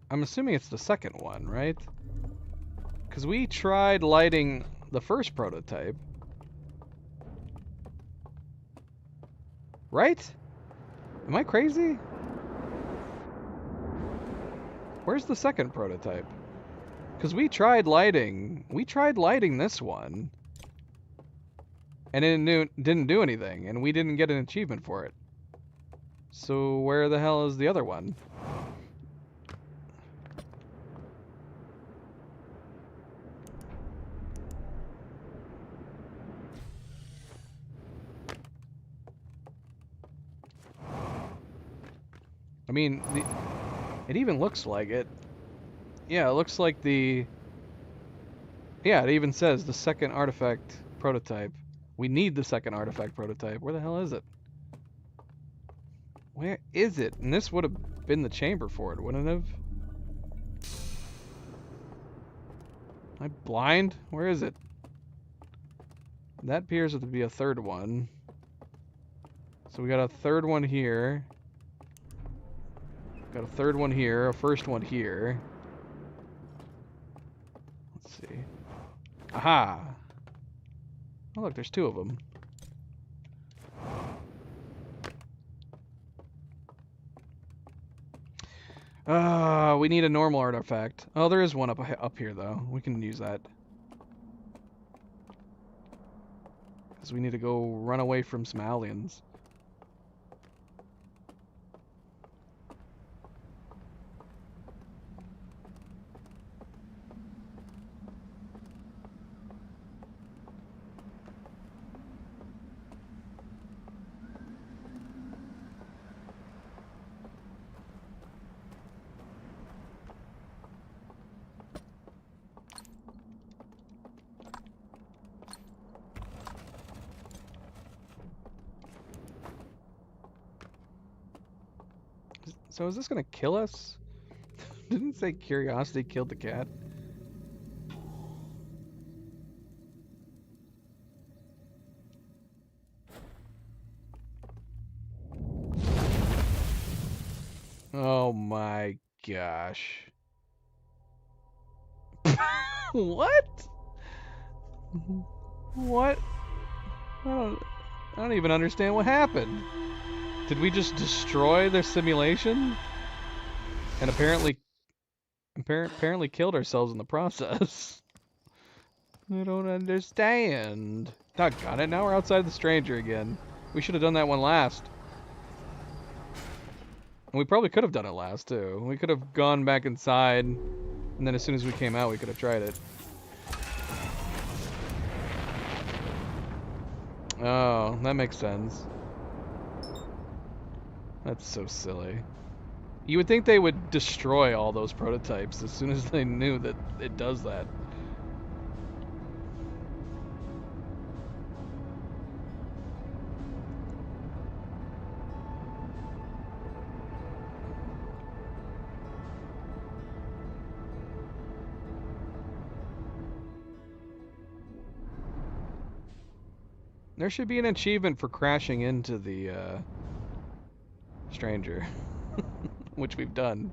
I'm assuming it's the second one, right? Because we tried lighting the first prototype. Right? Am I crazy? Where's the second prototype? Because we tried lighting this one. And it didn't do anything, and we didn't get an achievement for it. So where the hell is the other one? I mean, it even looks like it. Yeah, it looks like the... Yeah, it even says the second artifact prototype. We need the second artifact prototype. Where the hell is it? Where is it? And this would have been the chamber for it, wouldn't it have? Am I blind? Where is it? That appears to be a third one. So we got a third one here. Got a third one here, a first one here. Let's see. Aha! Oh look, there's two of them. We need a normal artifact. Oh, there is one up here though. We can use that. Because we need to go run away from some aliens. So is this gonna kill us? Didn't it say curiosity killed the cat? Oh my gosh. What? What? I don't even understand what happened. Did we just destroy their simulation? And apparently killed ourselves in the process. I don't understand. Doggone it, now we're outside the stranger again. We should have done that one last. And we probably could have done it last, too. We could have gone back inside, and then as soon as we came out, we could have tried it. Oh, that makes sense. That's so silly. You would think they would destroy all those prototypes as soon as they knew that it does that. There should be an achievement for crashing into the stranger, which we've done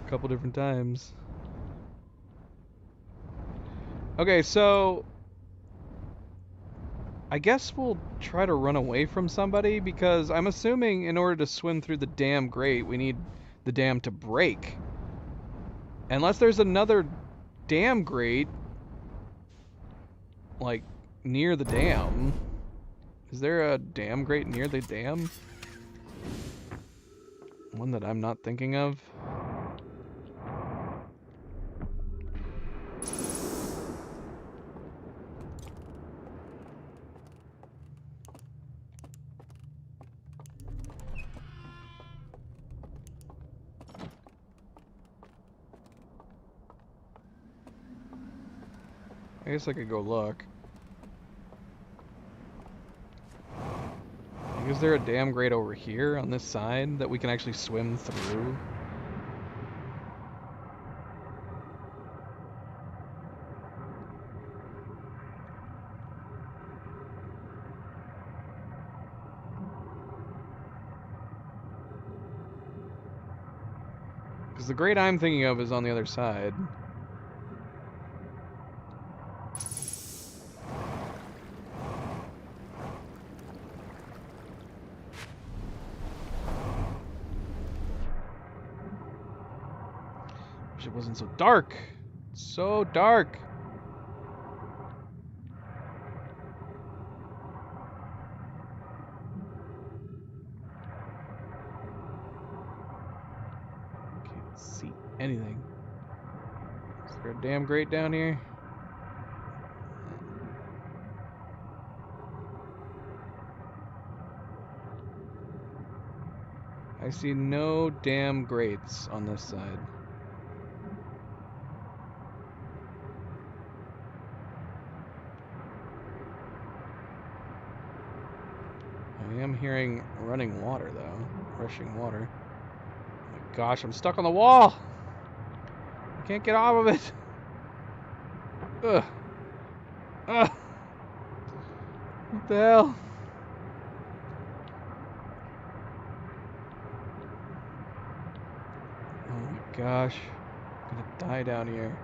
a couple different times. Okay, so I guess we'll try to run away from somebody, because I'm assuming in order to swim through the dam grate, we need the dam to break. Unless there's another dam grate, like, near the dam. Is there a dam grate near the dam? One that I'm not thinking of? I guess I could go look. Is there a dam grate over here on this side that we can actually swim through? Because the grate I'm thinking of is on the other side. Wish it wasn't so dark. So dark. Can't see anything. Is there a dam grate down here? I see no dam grates on this side. I am hearing running water, though. Rushing water. Oh my gosh, I'm stuck on the wall! I can't get off of it! Ugh. Ugh. What the hell? Oh my gosh. I'm gonna die down here.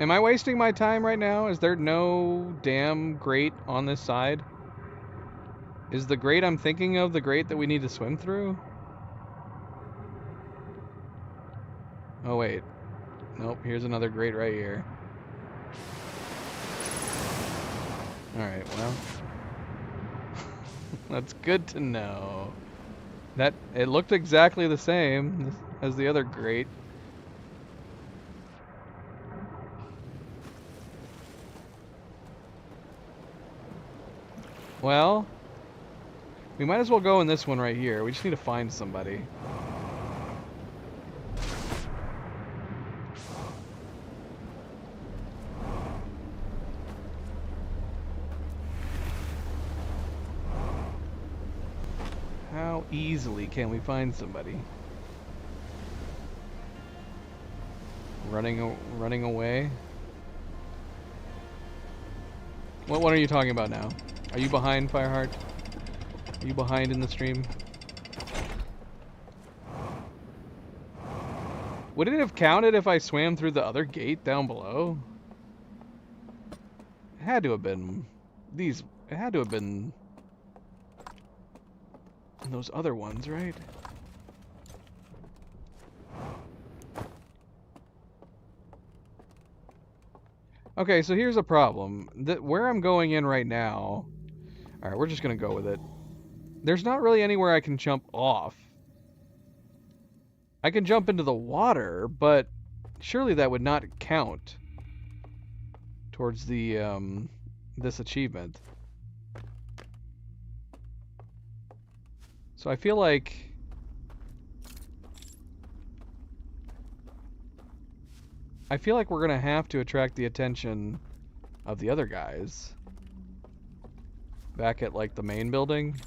Am I wasting my time right now? Is there no dam grate on this side? Is the grate I'm thinking of the grate that we need to swim through? Oh wait. Nope, here's another grate right here. Alright, well. That's good to know. That it looked exactly the same as the other grate. Well, we might as well go in this one right here. We just need to find somebody. How easily can we find somebody? Running away? What one are you talking about now? Are you behind, Fireheart? Are you behind in the stream? Would it have counted if I swam through the other gate down below? It had to have been these. It had to have been those other ones, right? Okay, so here's a problem. Where I'm going in right now... Alright, we're just gonna go with it. There's not really anywhere I can jump off. I can jump into the water, but surely that would not count towards the, this achievement. So I feel like... we're gonna have to attract the attention of the other guys. Back at, like, the main building.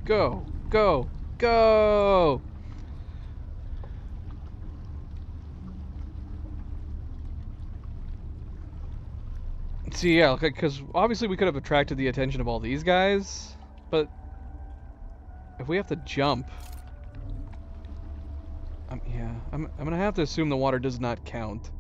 Go! Go! Go! See, yeah, because obviously we could have attracted the attention of all these guys, but if we have to jump... yeah, I'm gonna have to assume the water does not count.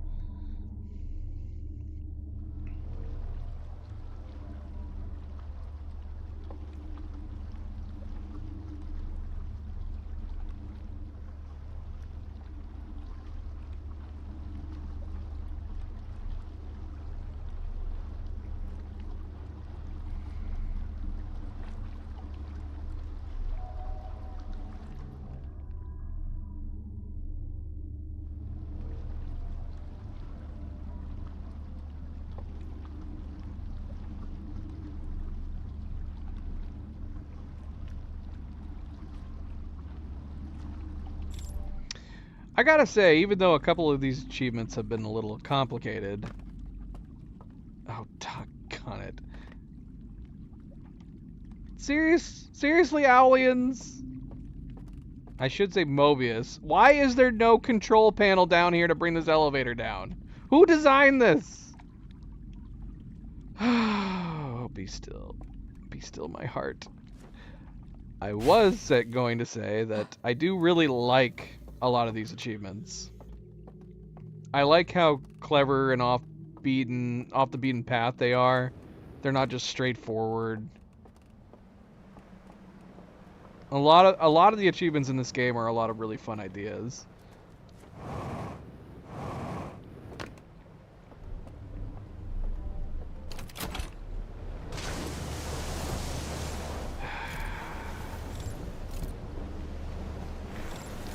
I gotta say, even though a couple of these achievements have been a little complicated... Oh, doggone it. Seriously, Owlians? I should say Mobius. Why is there no control panel down here to bring this elevator down? Who designed this? Oh, be still. Be still, my heart. I was going to say that I do really like a lot of these achievements. I like how clever and off the beaten path they are. They're not just straightforward. A lot of the achievements in this game are a lot of really fun ideas.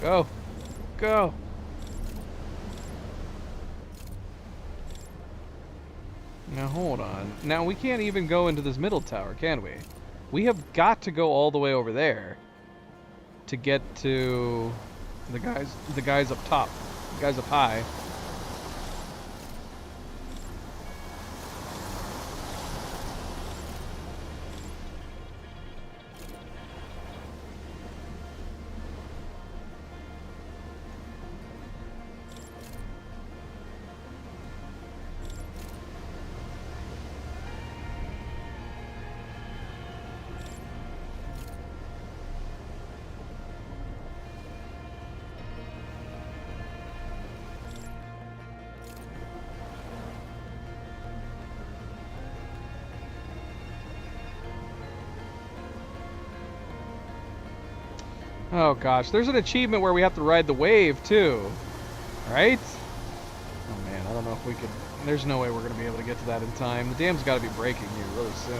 Go. Go. Now hold on. Now we can't even go into this middle tower, can we? We have got to go all the way over there to get to the guys up top, the guys up high. Oh gosh, there's an achievement where we have to ride the wave too, right? Oh man, I don't know if we could. There's no way we're gonna be able to get to that in time. The dam's got to be breaking here really soon.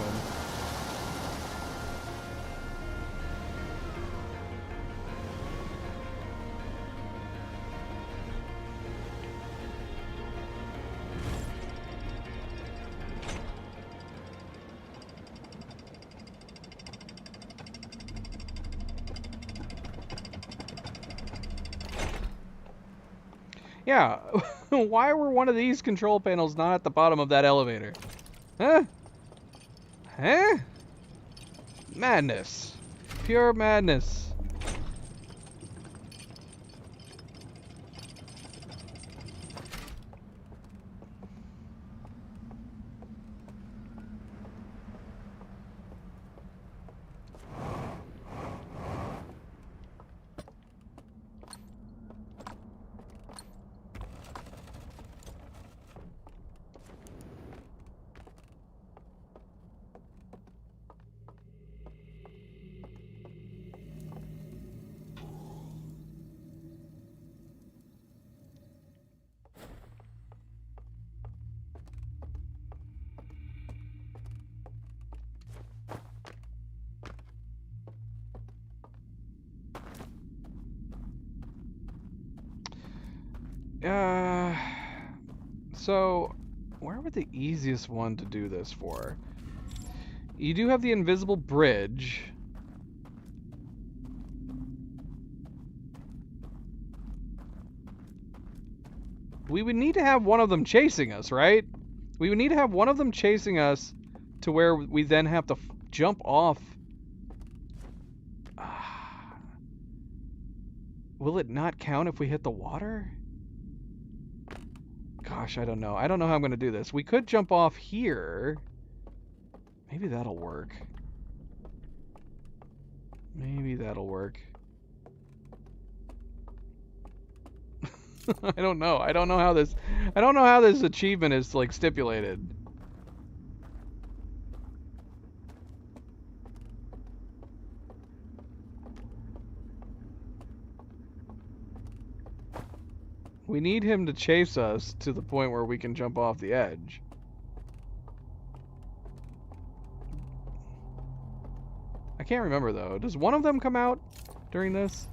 Yeah, why were one of these control panels not at the bottom of that elevator? Huh? Huh? Madness. Pure madness. So, where would the easiest one to do this for? You do have the invisible bridge. We would need to have one of them chasing us, right? We would need to have one of them chasing us to where we then have to jump off. Will it not count if we hit the water? Gosh, I don't know. I don't know how I'm going to do this. We could jump off here. Maybe that'll work. Maybe that'll work. I don't know. I don't know how this achievement is like stipulated. We need him to chase us to the point where we can jump off the edge. I can't remember though. Does one of them come out during this?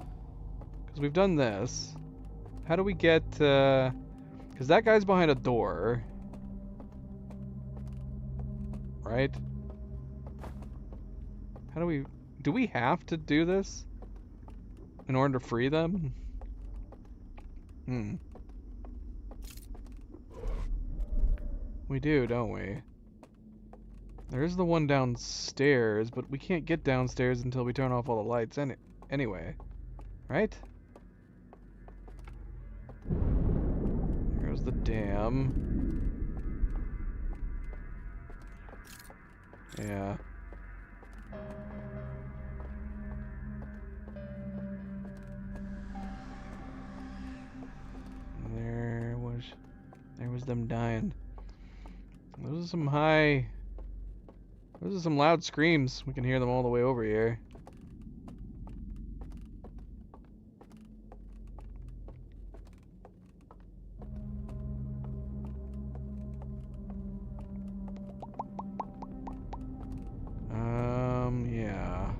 Because we've done this. How do we get, because that guy's behind a door. Right? How do we have to do this in order to free them? We do, don't we? There's the one downstairs, but we can't get downstairs until we turn off all the lights anyway. Right? There's the dam. Yeah. There was them dying. Those are some loud screams. We can hear them all the way over here. Yeah.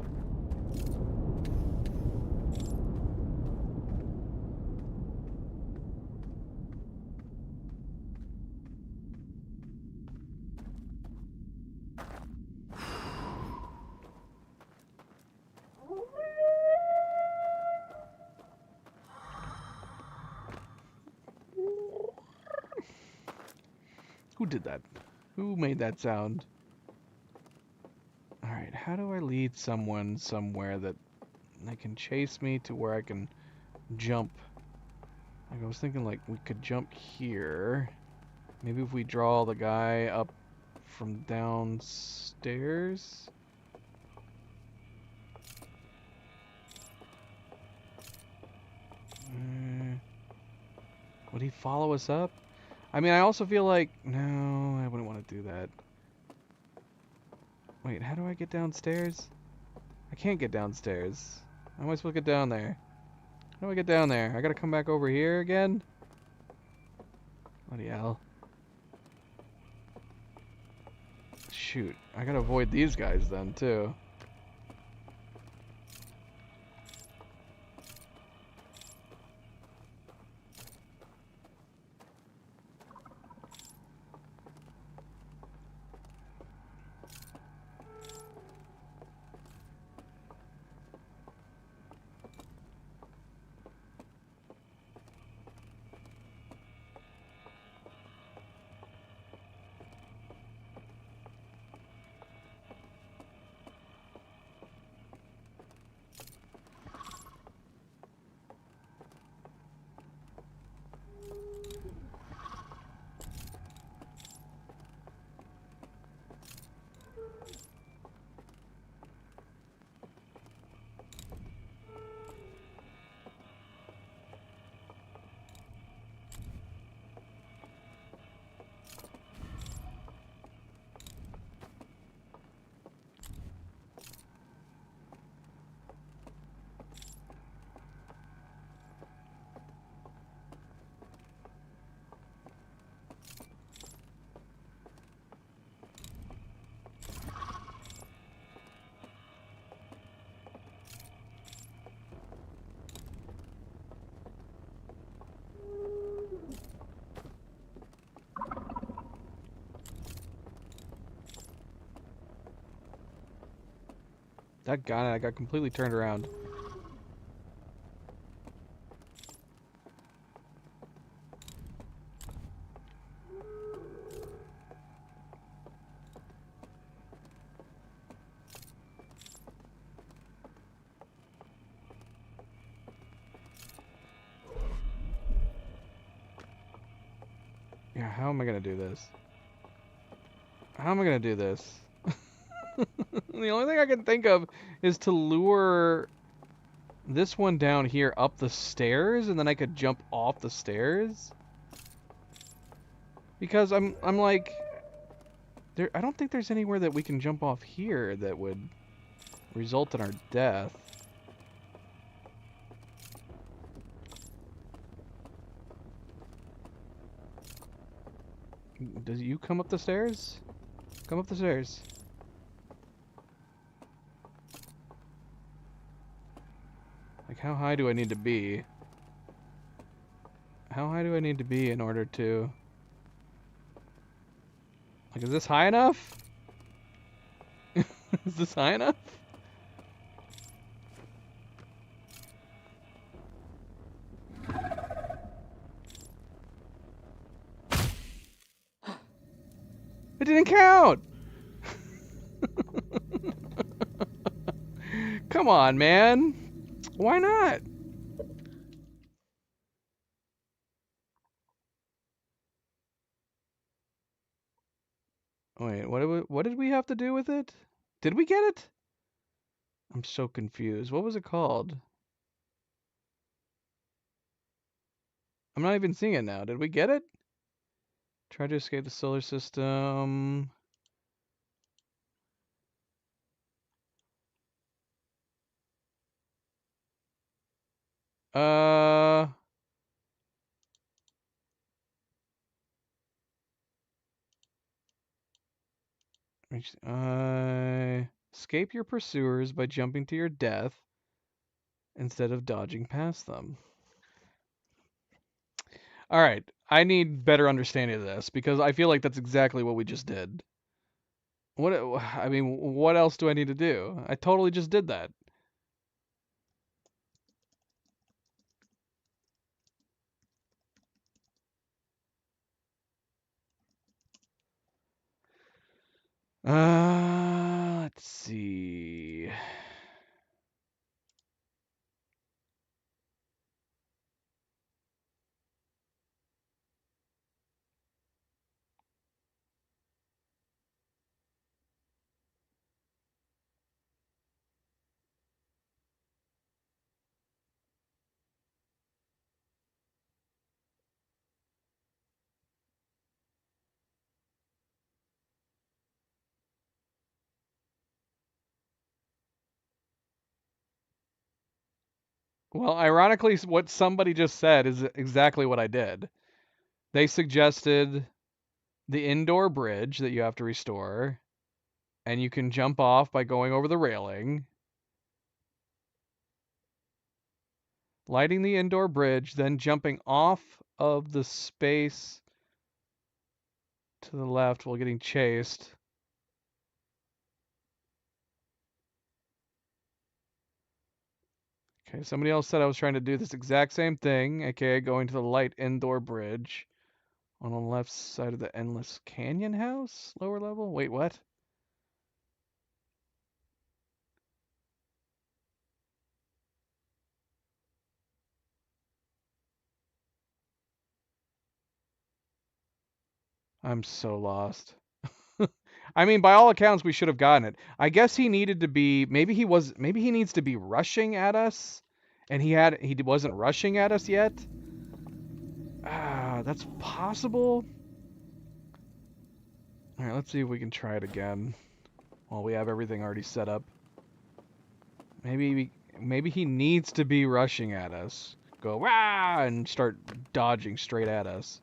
Who did that? Who made that sound? Alright, how do I lead someone somewhere that they can chase me to where I can jump? Like, I was thinking, like, we could jump here. Maybe if we draw the guy up from downstairs? Would he follow us up? I mean, I also feel like... No, I wouldn't want to do that. Wait, how do I get downstairs? I can't get downstairs. How am I supposed to get down there? How do I get down there? I gotta come back over here again? Bloody hell. Shoot. I gotta avoid these guys then, too. That guy, I got completely turned around. Yeah, how am I gonna do this? How am I gonna do this? The only thing I can think of is to lure this one down here up the stairs, and then I could jump off the stairs. Because I'm like, I don't think there's anywhere that we can jump off here that would result in our death. Does you come up the stairs? Come up the stairs. Like, how high do I need to be? How high do I need to be in order to... Like, is this high enough? Is this high enough? It didn't count! Come on, man. Why not? Wait, what did we have to do with it? Did we get it? I'm so confused. What was it called? I'm not even seeing it now. Did we get it? Try to escape the solar system. Uh... Escape your pursuers by jumping to your death instead of dodging past them. All right, I need better understanding of this because I feel like that's exactly what we just did. I mean, what else do I need to do? I totally just did that. Let's see. Well, ironically, what somebody just said is exactly what I did. They suggested the indoor bridge that you have to restore, and you can jump off by going over the railing. Lighting the indoor bridge, then jumping off of the space to the left while getting chased. Okay, somebody else said I was trying to do this exact same thing, aka going to the light indoor bridge on the left side of the Endless Canyon house, lower level. Wait, what? I'm so lost. I mean, by all accounts, we should have gotten it. I guess he needed to be. Maybe he needs to be rushing at us, and he wasn't rushing at us yet. Ah, that's possible. All right, let's see if we can try it again. While we have everything already set up. Maybe he needs to be rushing at us. Go rah and start dodging straight at us.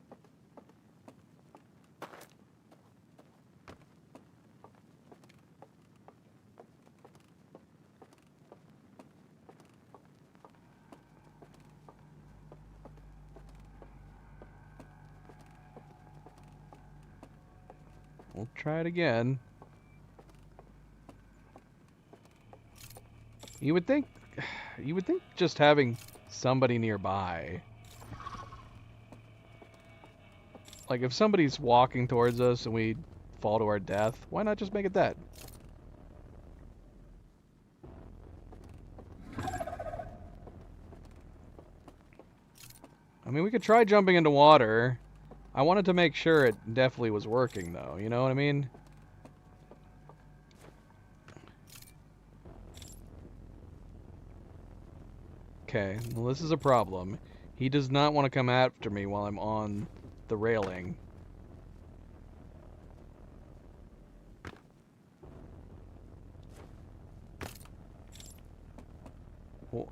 We'll try it again. You would think just having somebody nearby. Like if somebody's walking towards us and we fall to our death, why not just make it that? I mean, we could try jumping into water. I wanted to make sure it definitely was working though, you know what I mean? Okay, well this is a problem. He does not want to come after me while I'm on the railing. Well,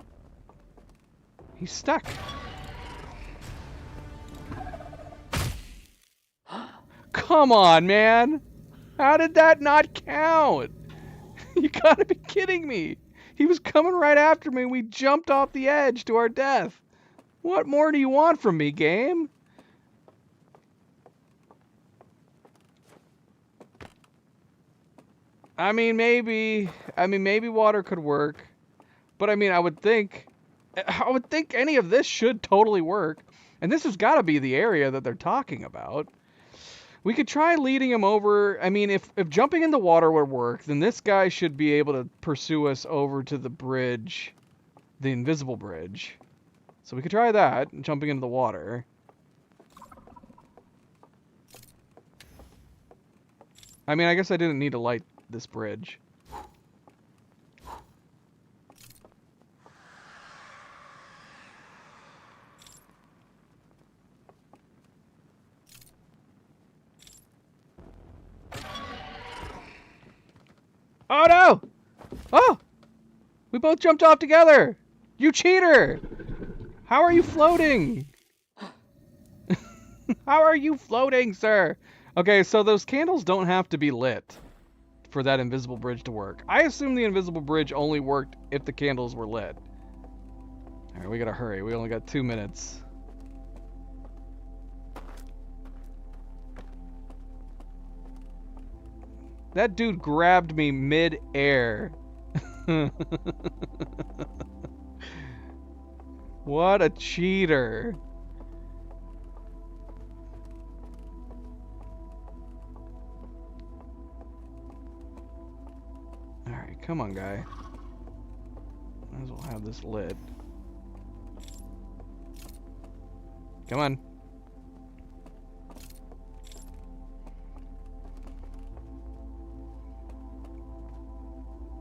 he's stuck. Come on, man! How did that not count? You gotta be kidding me! He was coming right after me and we jumped off the edge to our death. What more do you want from me, game? I mean, maybe water could work. But I mean, I would think any of this should totally work. And this has got to be the area that they're talking about. We could try leading him over. I mean, if jumping in the water would work, then this guy should be able to pursue us over to the bridge, the invisible bridge. So we could try that, jumping into the water. I mean, I guess I didn't need to light this bridge. Oh no! Oh! We both jumped off together! You cheater! How are you floating? How are you floating, sir? Okay, so those candles don't have to be lit for that invisible bridge to work. I assume the invisible bridge only worked if the candles were lit. Alright, we gotta hurry. We only got 2 minutes. That dude grabbed me mid-air. What a cheater. Alright, come on, guy. Might as well have this lit. Come on.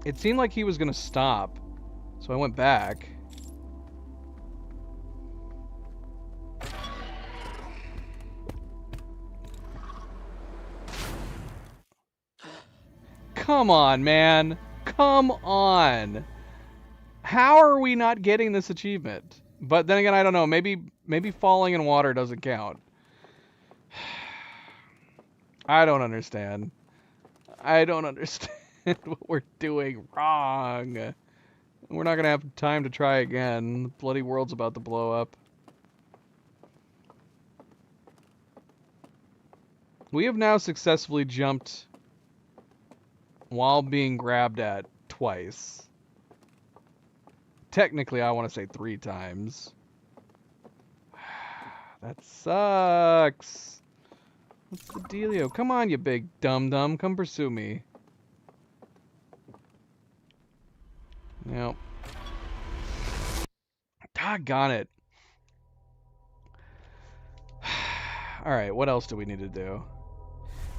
It seemed like he was gonna stop, so I went back. Come on, man. Come on. How are we not getting this achievement? But then again, I don't know. Maybe falling in water doesn't count. I don't understand. I don't understand what we're doing wrong. We're not gonna have time to try again. The bloody world's about to blow up. We have now successfully jumped while being grabbed at twice. Technically, I want to say 3 times. That sucks. What's the dealio? Come on, you big dum-dum. Come pursue me. Yep. Doggone it. Alright, what else do we need to do?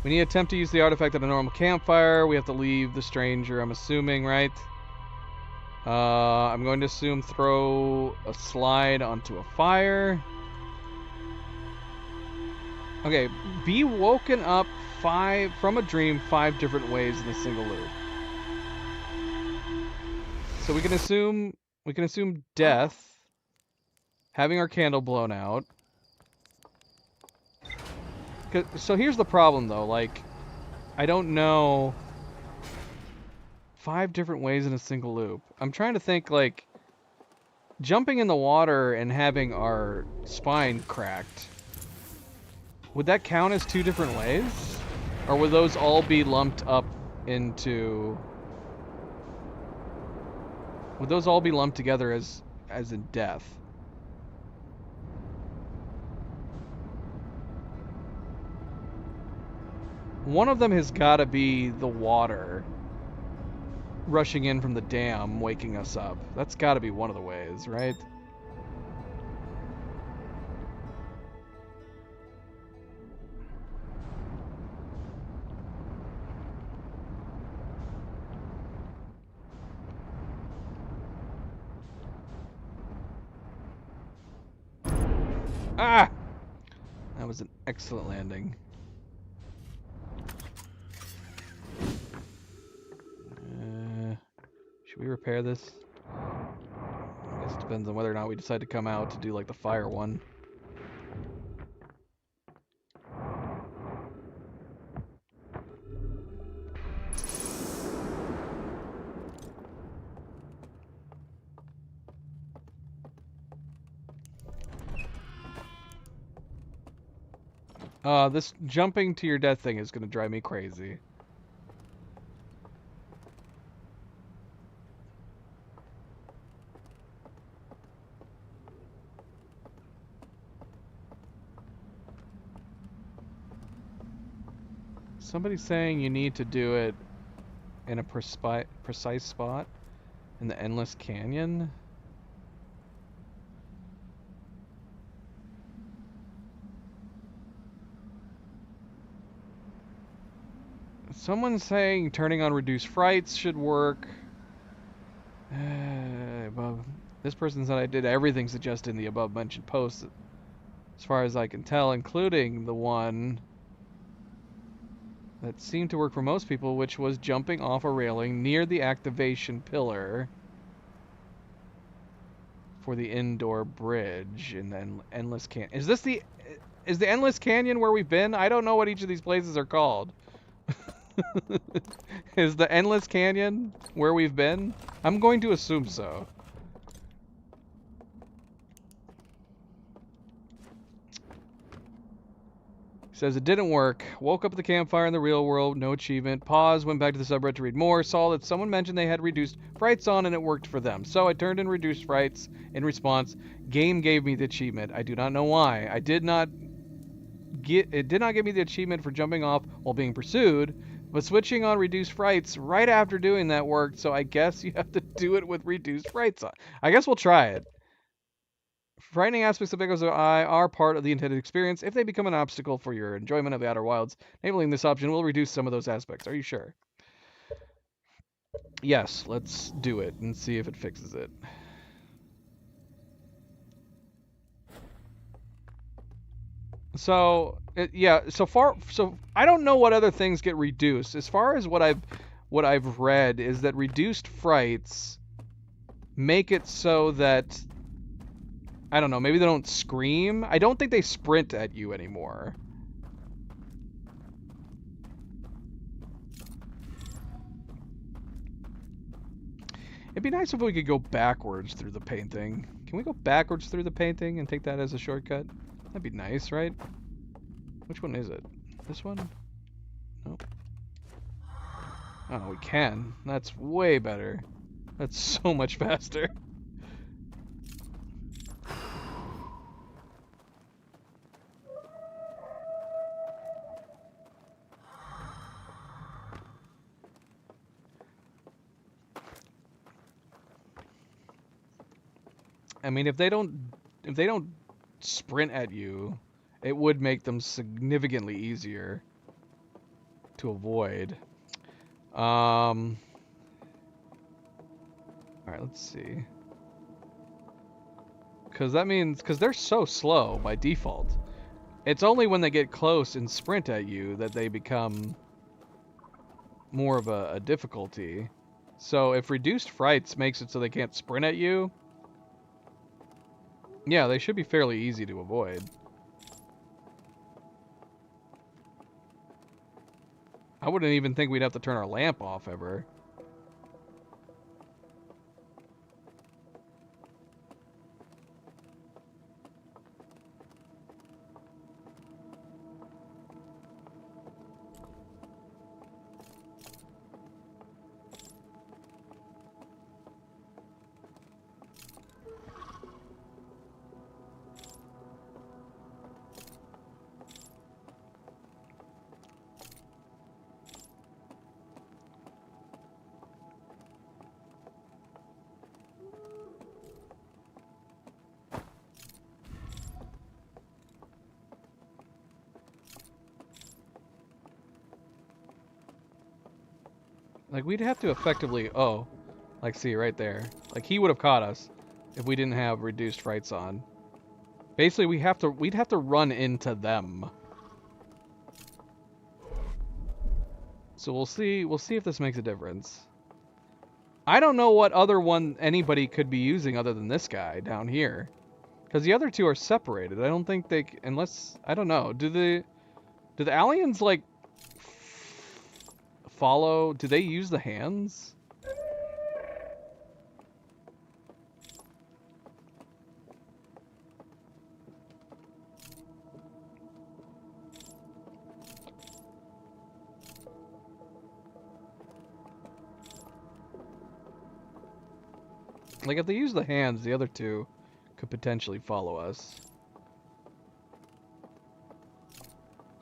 We need to attempt to use the artifact at a normal campfire. We have to leave the stranger, I'm assuming, right? I'm going to assume throw a slide onto a fire. Okay, be woken up from a dream 5 different ways in a single loop. So we can assume death, having our candle blown out. So here's the problem though, like, I don't know 5 different ways in a single loop. I'm trying to think, like, jumping in the water and having our spine cracked. Would that count as 2 different ways? Or would those all be lumped up into... Would those all be lumped together as in death? One of them has got to be the water rushing in from the dam, waking us up. That's got to be one of the ways, right? Ah! That was an excellent landing. Should we repair this? I guess it depends on whether or not we decide to come out to do like the fire one. This jumping to your death thing is gonna drive me crazy. Somebody's saying you need to do it in a precise spot in the Endless Canyon. Someone's saying turning on reduced frights should work. This person said I did everything suggested in the above mentioned post, as far as I can tell, including the one that seemed to work for most people, which was jumping off a railing near the activation pillar for the indoor bridge in the Endless Canyon. Is the Endless Canyon where we've been? I don't know what each of these places are called. Is the Endless Canyon where we've been? I'm going to assume so. Says it didn't work. Woke up at the campfire in the real world, no achievement. Pause, went back to the subreddit to read more. Saw that someone mentioned they had reduced frights on and it worked for them. So I turned in reduced frights. In response, game gave me the achievement. I do not know why. It did not give me the achievement for jumping off while being pursued, but switching on reduced frights right after doing that worked, so I guess you have to do it with reduced frights on. I guess we'll try it. Frightening aspects of Echoes of Eye are part of the intended experience. If they become an obstacle for your enjoyment of the Outer Wilds, enabling this option will reduce some of those aspects. Are you sure? Yes, let's do it and see if it fixes it. So, so I don't know what other things get reduced. As far as what I've read is that reduced frights make it so that, I don't know, maybe they don't scream. I don't think they sprint at you anymore. It'd be nice if we could go backwards through the painting. Can we go backwards through the painting and take that as a shortcut? That'd be nice, right? Which one is it? This one? Nope. Oh, we can. That's way better. That's so much faster. I mean, if they don't sprint at you, it would make them significantly easier to avoid. All right, let's see. Because they're so slow by default. It's only when they get close and sprint at you that they become more of a difficulty. So if reduced frights makes it so they can't sprint at you, yeah, they should be fairly easy to avoid. I wouldn't even think we'd have to turn our lamp off ever. Like, we'd have to effectively... Oh, like, see, right there. Like, he would have caught us if we didn't have reduced frights on. Basically, we'd have to run into them. So we'll see if this makes a difference. I don't know what other one anybody could be using other than this guy down here. Because the other two are separated. I don't think they... Unless... I don't know. Do the aliens, like... follow? Do they use the hands? Like, if they use the hands, the other two could potentially follow us.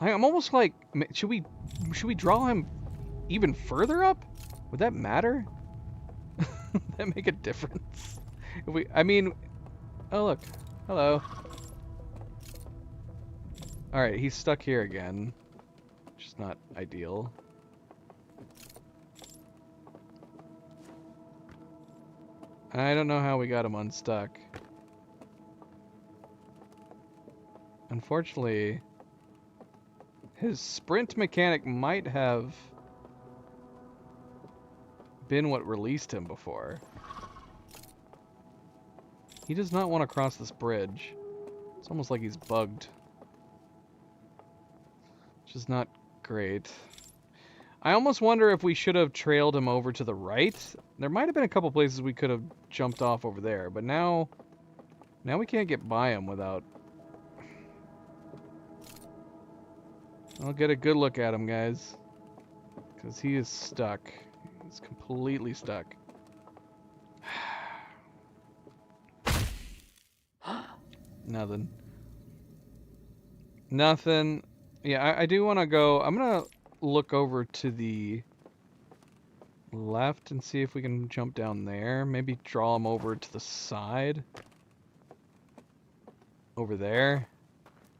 I'm almost like, should we draw him even further up? Would that matter? Would that make a difference? I mean, oh look, hello. All right, he's stuck here again, which is not ideal. I don't know how we got him unstuck. Unfortunately, his sprint mechanic might have been what released him before. He does not want to cross this bridge. It's almost like he's bugged. Which is not great. I almost wonder if we should have trailed him over to the right. There might have been a couple places we could have jumped off over there, but now we can't get by him without... I'll get a good look at him, guys. Because he is stuck. He's completely stuck. Nothing. Nothing. Yeah, I do want to go... I'm going to look over to the left and see if we can jump down there. Maybe draw him over to the side. Over there.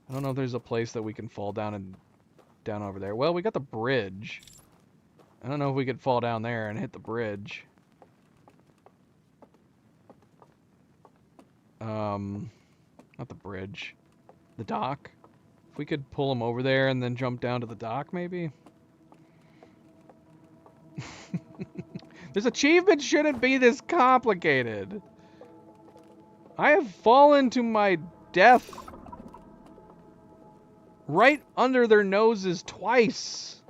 I don't know if there's a place that we can fall down and down over there. Well, we got the bridge. I don't know if we could fall down there and hit the bridge. Not the bridge. The dock. If we could pull him over there and then jump down to the dock, maybe? This achievement shouldn't be this complicated. I have fallen to my death right under their noses twice.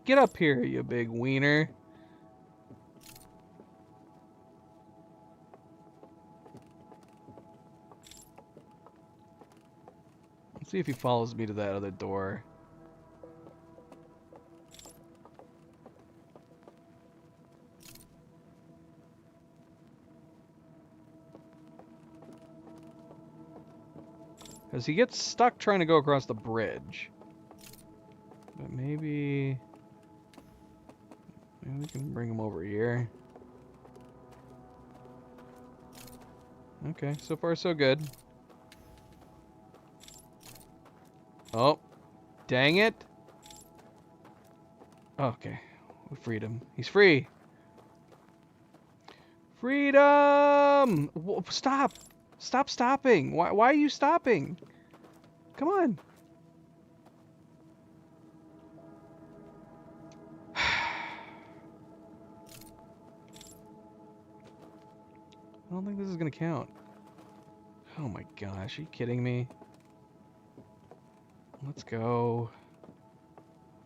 Get up here, you big wiener. Let's see if he follows me to that other door. Because he gets stuck trying to go across the bridge. But maybe we can bring him over here. Okay, so far so good. Oh, dang it. Okay, we freed him. He's free. Freedom! Stop! Stop stopping! Why are you stopping? Come on. I don't think this is gonna count. Oh my gosh, are you kidding me? Let's go.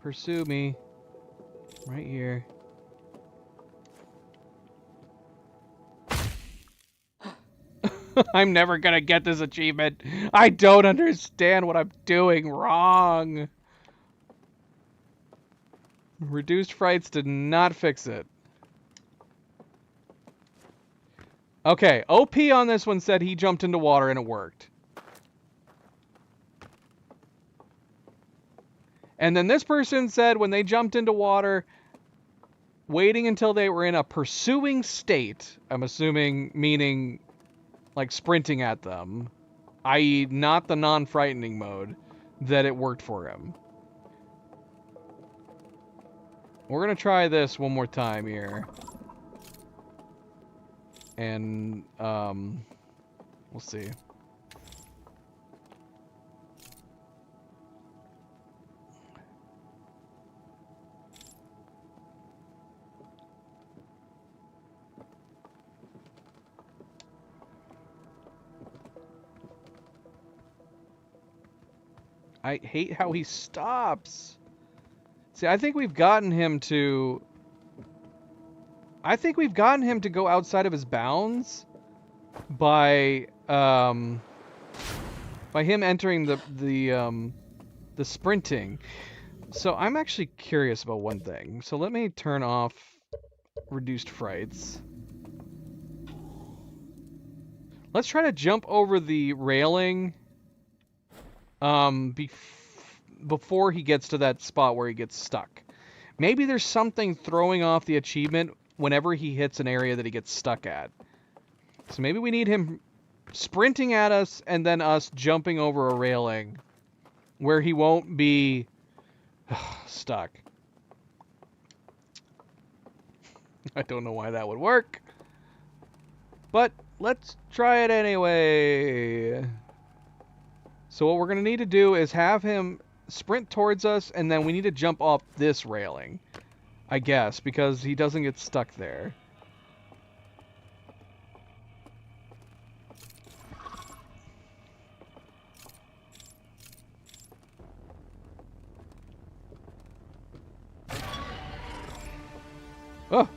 Pursue me. Right here. I'm never gonna get this achievement. I don't understand what I'm doing wrong. Reduced frights did not fix it. Okay, OP on this one said he jumped into water and it worked. And then this person said when they jumped into water, waiting until they were in a pursuing state, I'm assuming meaning like sprinting at them, i.e. not the non-frightening mode, that it worked for him. We're gonna try this one more time here. And, we'll see. I hate how he stops. See, I think we've gotten him to... go outside of his bounds by him entering the sprinting. So I'm actually curious about one thing. So let me turn off reduced frights. Let's try to jump over the railing before he gets to that spot where he gets stuck. Maybe there's something throwing off the achievement whenever he hits an area that he gets stuck at. So maybe we need him sprinting at us and then us jumping over a railing where he won't be stuck. I don't know why that would work, but let's try it anyway. So what we're going to need to do is have him sprint towards us, and then we need to jump off this railing, I guess, because he doesn't get stuck there. Oh!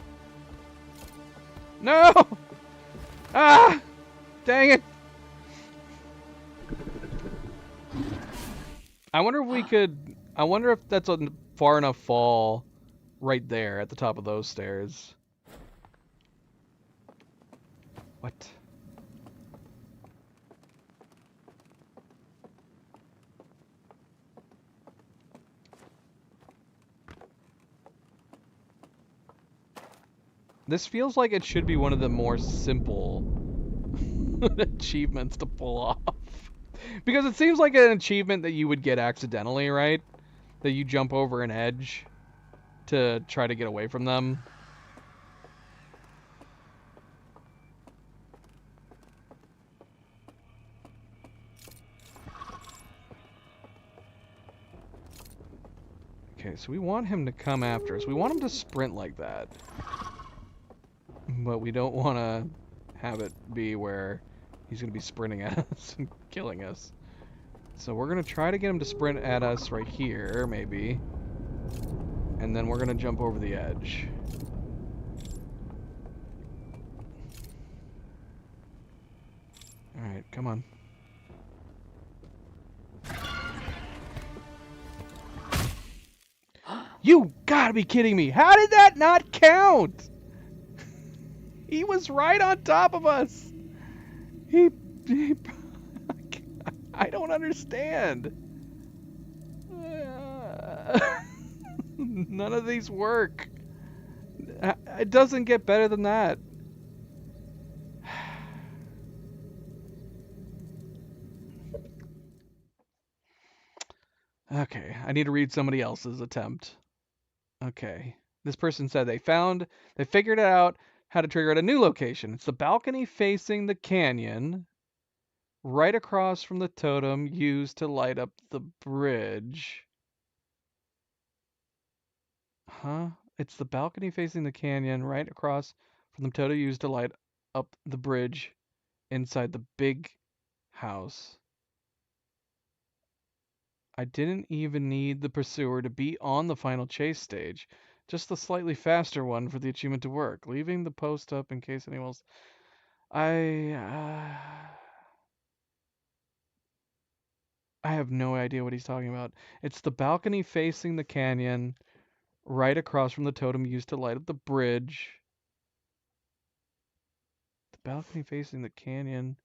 No! Ah! Dang it! I wonder if we could... I wonder if that's a far enough fall right there at the top of those stairs. What? This feels like it should be one of the more simple achievements to pull off. Because it seems like an achievement that you would get accidentally, right? That you jump over an edge to try to get away from them. Okay, so we want him to come after us. We want him to sprint like that. But we don't want to have it be where he's going to be sprinting at us and killing us. So we're going to try to get him to sprint at us right here, maybe. And then we're going to jump over the edge. Alright, come on. You gotta be kidding me! How did that not count? He was right on top of us! He I don't understand. None of these work. It doesn't get better than that. Okay, I need to read somebody else's attempt. Okay. This person said they figured out how to trigger at a new location. It's the balcony facing the canyon, right across from the totem used to light up the bridge. Huh? It's the balcony facing the canyon, right across from the totem used to light up the bridge inside the big house. I didn't even need the pursuer to be on the final chase stage. Just the slightly faster one for the achievement to work. Leaving the post up in case anyone else... I have no idea what he's talking about. It's the balcony facing the canyon, right across from the totem used to light up the bridge. The balcony facing the canyon.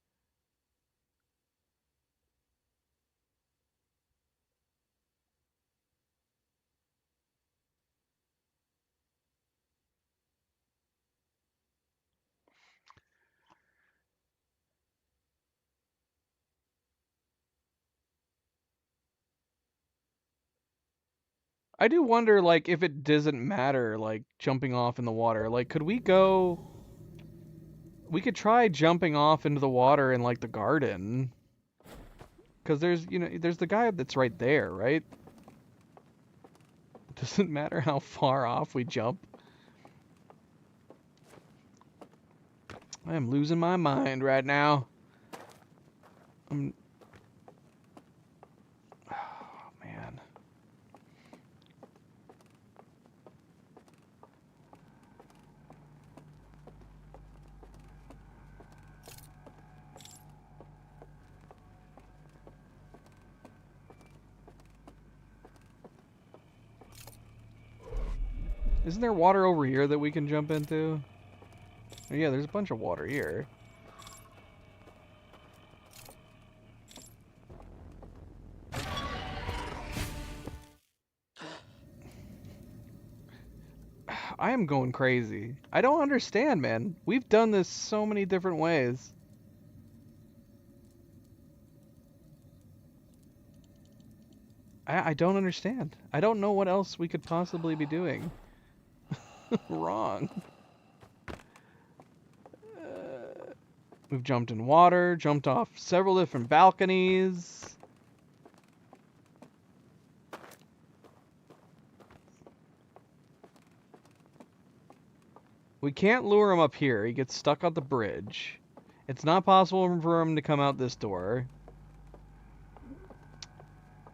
I do wonder, like, if it doesn't matter, like, jumping off in the water. Like, could we go... We could try jumping off into the water in, like, the garden. Because there's, you know, there's the guy that's right there, right? It doesn't matter how far off we jump. I am losing my mind right now. Oh, man. Isn't there water over here that we can jump into? Oh, yeah, there's a bunch of water here. I am going crazy. I don't understand, man. We've done this so many different ways. I don't understand. I don't know what else we could possibly be doing wrong. We've jumped in water, jumped off several different balconies. We can't lure him up here. He gets stuck on the bridge. It's not possible for him to come out this door.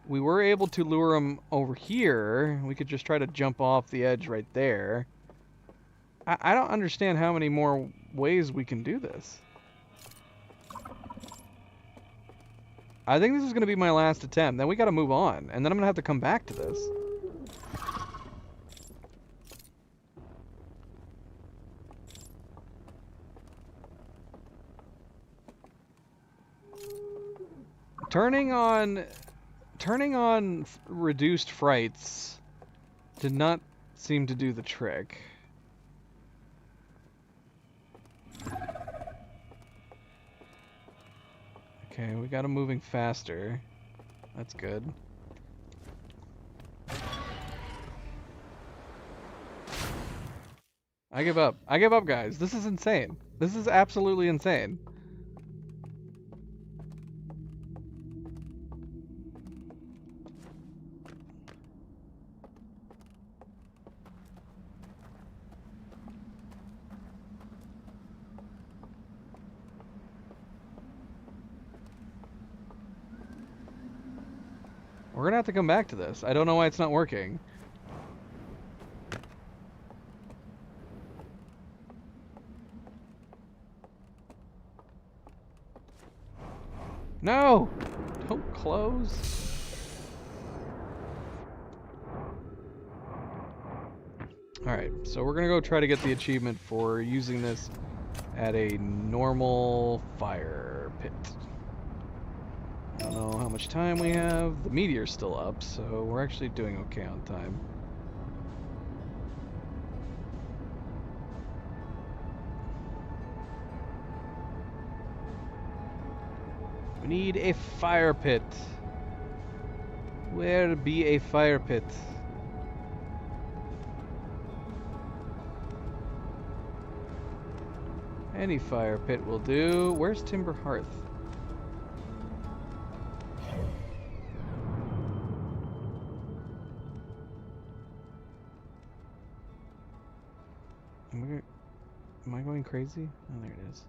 We were able to lure him over here. We could just try to jump off the edge right there. I don't understand how many more ways we can do this. I think this is going to be my last attempt. Then we got to move on. And then I'm going to have to come back to this. Turning on reduced frights did not seem to do the trick. Okay, we got him moving faster. That's good. I give up. I give up, guys. This is insane. This is absolutely insane. We're gonna have to come back to this. I don't know why it's not working. No! Don't close. Alright, so we're gonna go try to get the achievement for using this at a normal fire pit. I don't know how much time we have. The meteor's still up, so we're actually doing okay on time. We need a fire pit. Where be a fire pit? Any fire pit will do. Where's Timber Hearth? Am I going crazy? Oh, there it is.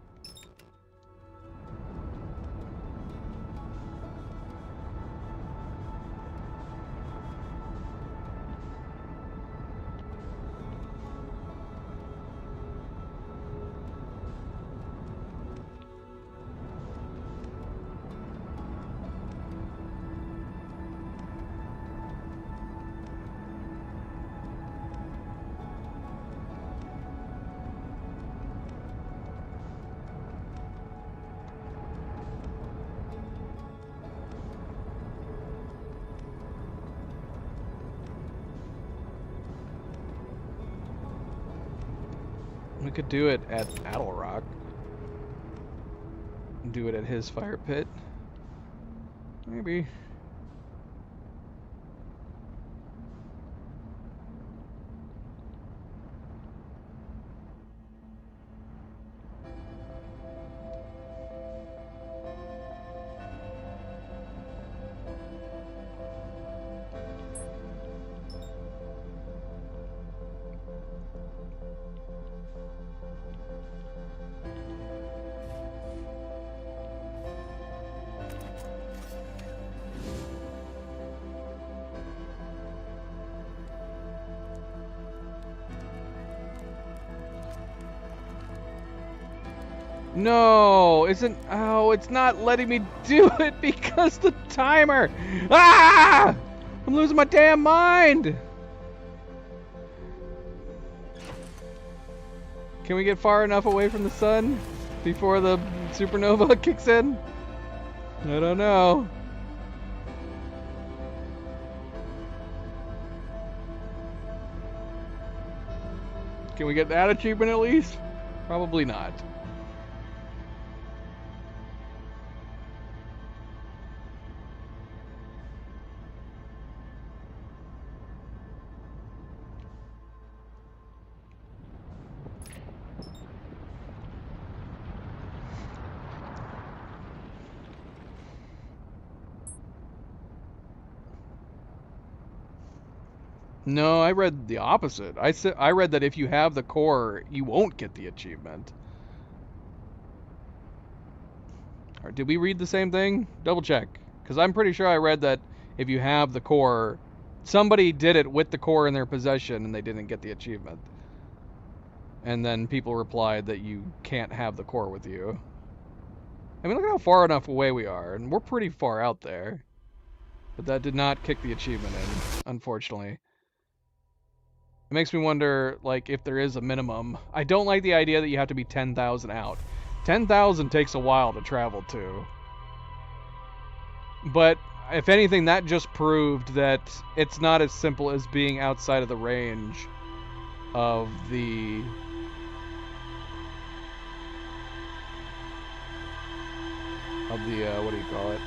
We could do it at Attlerock. Do it at his fire pit. Maybe. No, oh, it's not letting me do it because the timer. Ah! I'm losing my damn mind. Can we get far enough away from the sun before the supernova kicks in? I don't know. Can we get that achievement at least? Probably not. No, I read the opposite. I read that if you have the core, you won't get the achievement. Or did we read the same thing? Double check, because I'm pretty sure I read that if you have the core, somebody did it with the core in their possession and they didn't get the achievement. And then people replied that you can't have the core with you. I mean, look at how far enough away we are, and we're pretty far out there. But that did not kick the achievement in, unfortunately. It makes me wonder, like, if there is a minimum. I don't like the idea that you have to be 10,000 out. 10,000 takes a while to travel to. But, if anything, that just proved that it's not as simple as being outside of the range of the... what do you call it?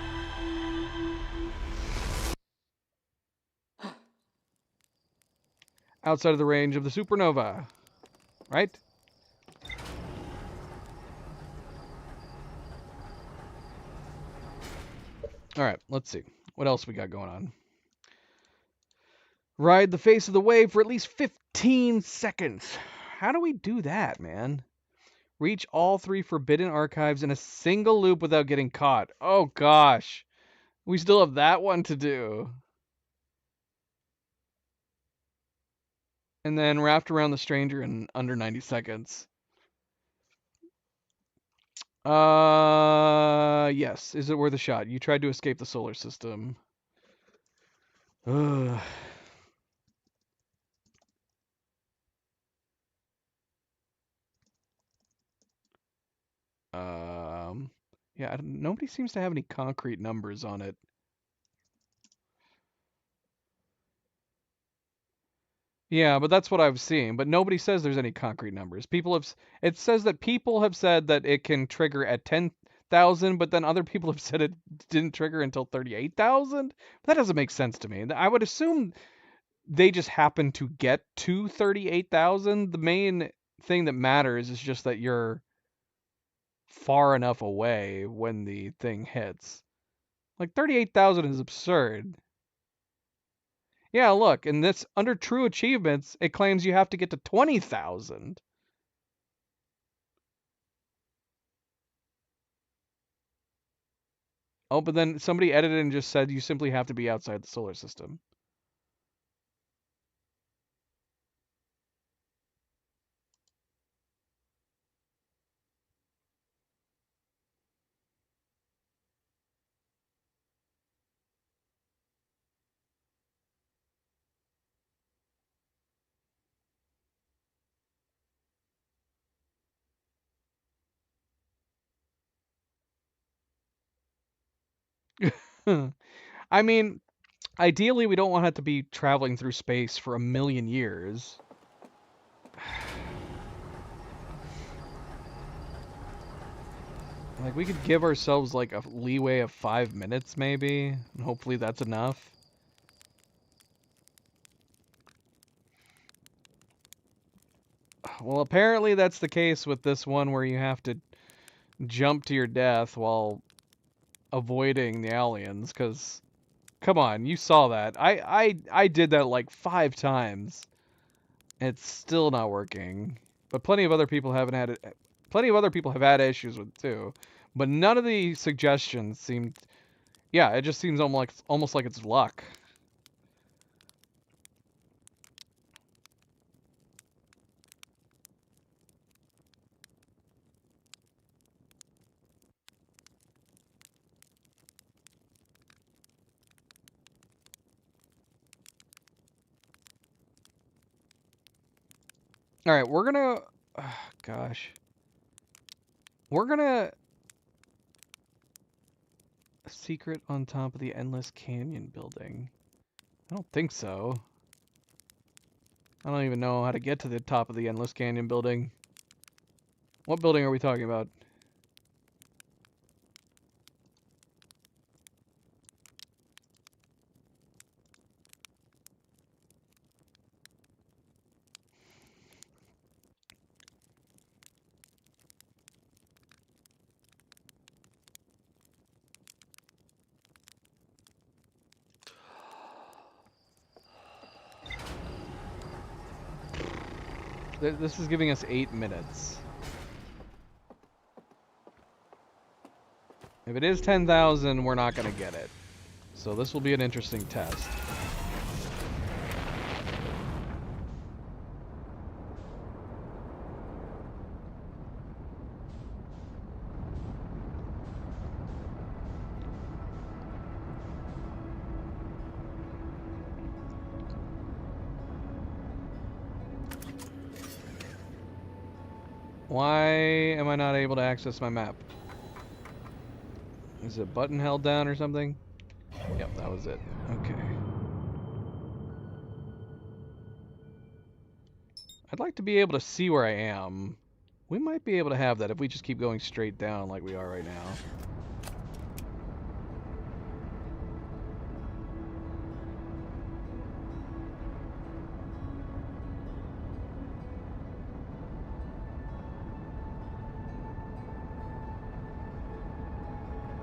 Outside of the range of the supernova, right? All right, let's see. What else we got going on? Ride the face of the wave for at least 15 seconds. How do we do that, man? Reach all 3 forbidden archives in a single loop without getting caught. Oh, gosh. We still have that one to do. And then wrapped around the stranger in under 90 seconds. Yes. Is it worth a shot? You tried to escape the solar system. Ugh. Yeah, nobody seems to have any concrete numbers on it. Yeah, but that's what I've seen. But nobody says there's any concrete numbers. It says that people have said that it can trigger at 10,000, but then other people have said it didn't trigger until 38,000. That doesn't make sense to me. I would assume they just happen to get to 38,000. The main thing that matters is just that you're far enough away when the thing hits. Like 38,000 is absurd. Yeah, look, in this under true achievements, it claims you have to get to 20,000. Oh, but then somebody edited and just said you simply have to be outside the solar system. I mean, ideally we don't want to have to be traveling through space for 1,000,000 years. Like, we could give ourselves, like, a leeway of 5 minutes, maybe, and hopefully that's enough. Well, apparently that's the case with this one where you have to jump to your death while avoiding the aliens, because, come on, you saw that. I did that, like, 5 times. It's still not working. But plenty of other people have had issues with it, too. But none of the suggestions seemed... Yeah, it just seems almost like it's luck. Alright, we're gonna... gosh. We're gonna... Secret on top of the Endless Canyon building. I don't think so. I don't even know how to get to the top of the Endless Canyon building. What building are we talking about? This is giving us 8 minutes. If it is 10,000, we're not going to get it. So this will be an interesting test. Why am I not able to access my map? Is it button held down or something? Yep, that was it. Okay. I'd like to be able to see where I am. We might be able to have that if we just keep going straight down like we are right now.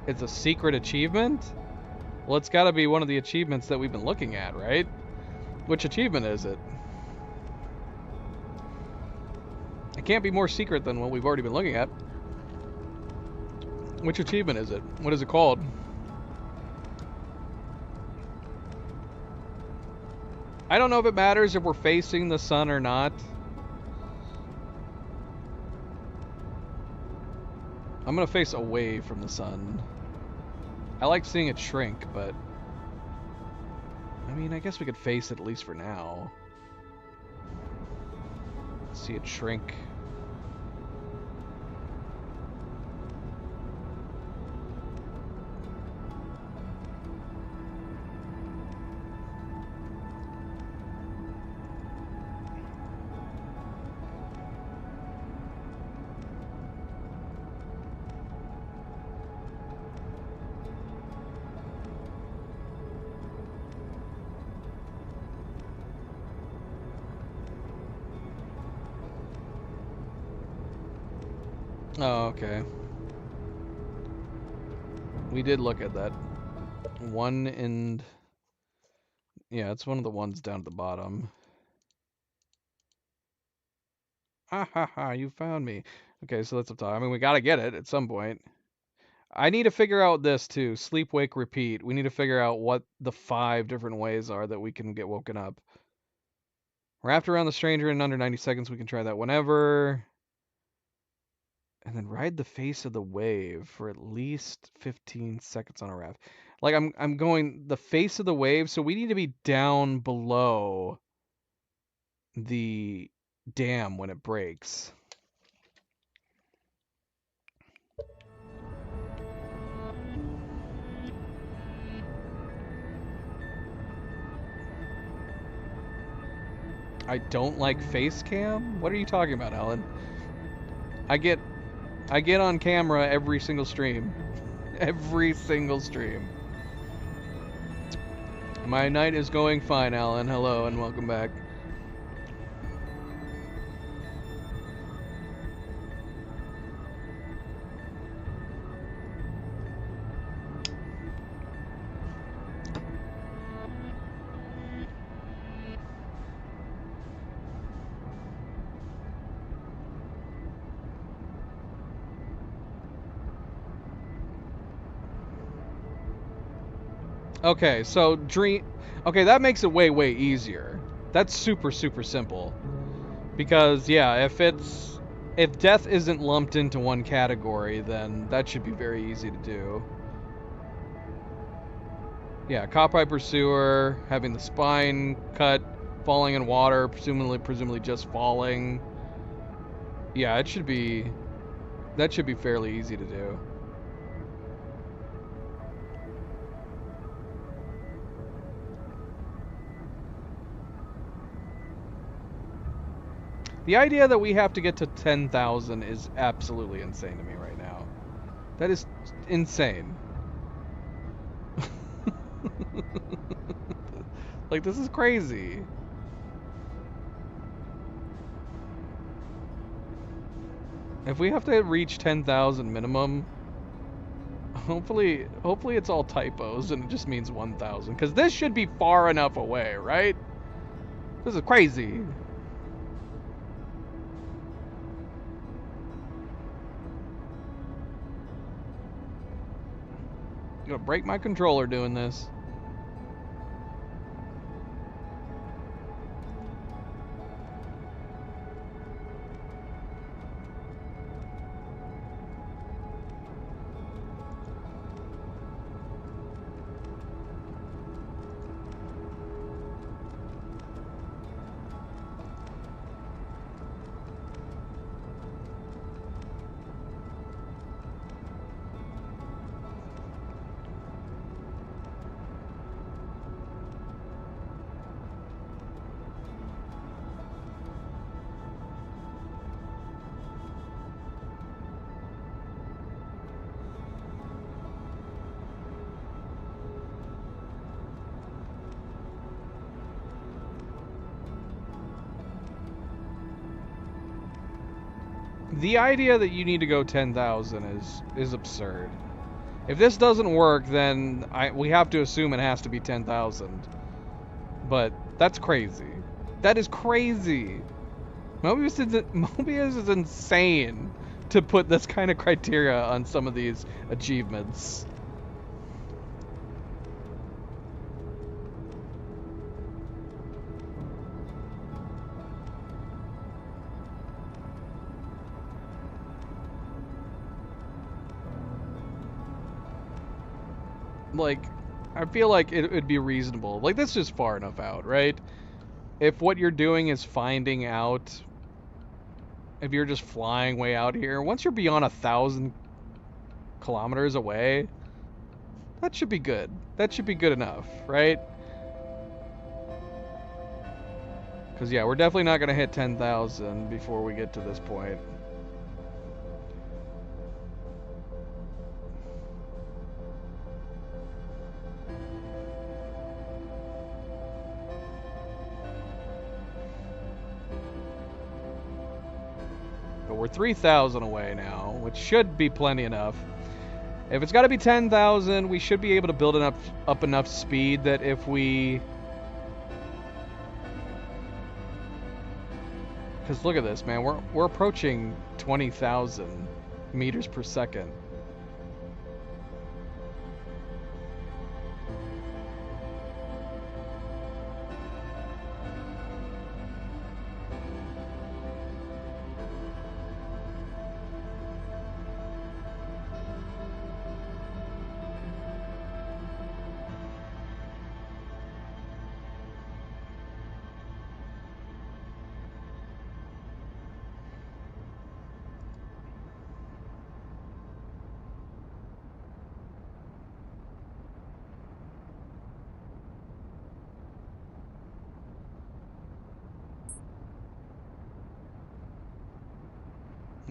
It's a secret achievement? Well, it's got to be one of the achievements that we've been looking at, right? Which achievement is it? It can't be more secret than what we've already been looking at. Which achievement is it? What is it called? I don't know if it matters if we're facing the sun or not. I'm gonna face away from the sun. I like seeing it shrink, but... I mean, I guess we could face it at least for now. See it shrink. Oh, okay. We did look at that. One and... Yeah, it's one of the ones down at the bottom. Ha ha ha, you found me. Okay, so that's up top. I mean, we gotta get it at some point. I need to figure out this too. Sleep, wake, repeat. We need to figure out what the 5 different ways are that we can get woken up. Wrapped around the stranger in under 90 seconds. We can try that whenever. And then ride the face of the wave for at least 15 seconds on a raft. Like I'm going the face of the wave, so we need to be down below the dam when it breaks. I don't like face cam? What are you talking about, Alan? I get on camera every single stream. Every single stream. My night is going fine, Alan. Hello and welcome back. Okay, so dream... Okay, that makes it way, way easier. That's super, super simple. Because, yeah, if death isn't lumped into one category, then that should be very easy to do. Yeah, copper pursuer, having the spine cut, falling in water, presumably just falling. Yeah, that should be fairly easy to do. The idea that we have to get to 10,000 is absolutely insane to me right now. That is insane. Like, this is crazy. If we have to reach 10,000 minimum, hopefully it's all typos and it just means 1,000. Because this should be far enough away, right? This is crazy. I'm gonna break my controller doing this. The idea that you need to go 10,000 is absurd. If this doesn't work, then we have to assume it has to be 10,000. But that's crazy. That is crazy. Mobius is insane to put this kind of criteria on some of these achievements. Like, I feel like it'd be reasonable. Like, this is far enough out, right? If what you're doing is finding out, if you're just flying way out here, once you're beyond 1,000 kilometers away, that should be good. That should be good enough, right? Because, yeah, we're definitely not going to hit 10,000 before we get to this point. But we're 3,000 away now, which should be plenty enough. If it's got to be 10,000, we should be able to build up enough speed that if we... Because look at this, man. We're approaching 20,000 meters per second.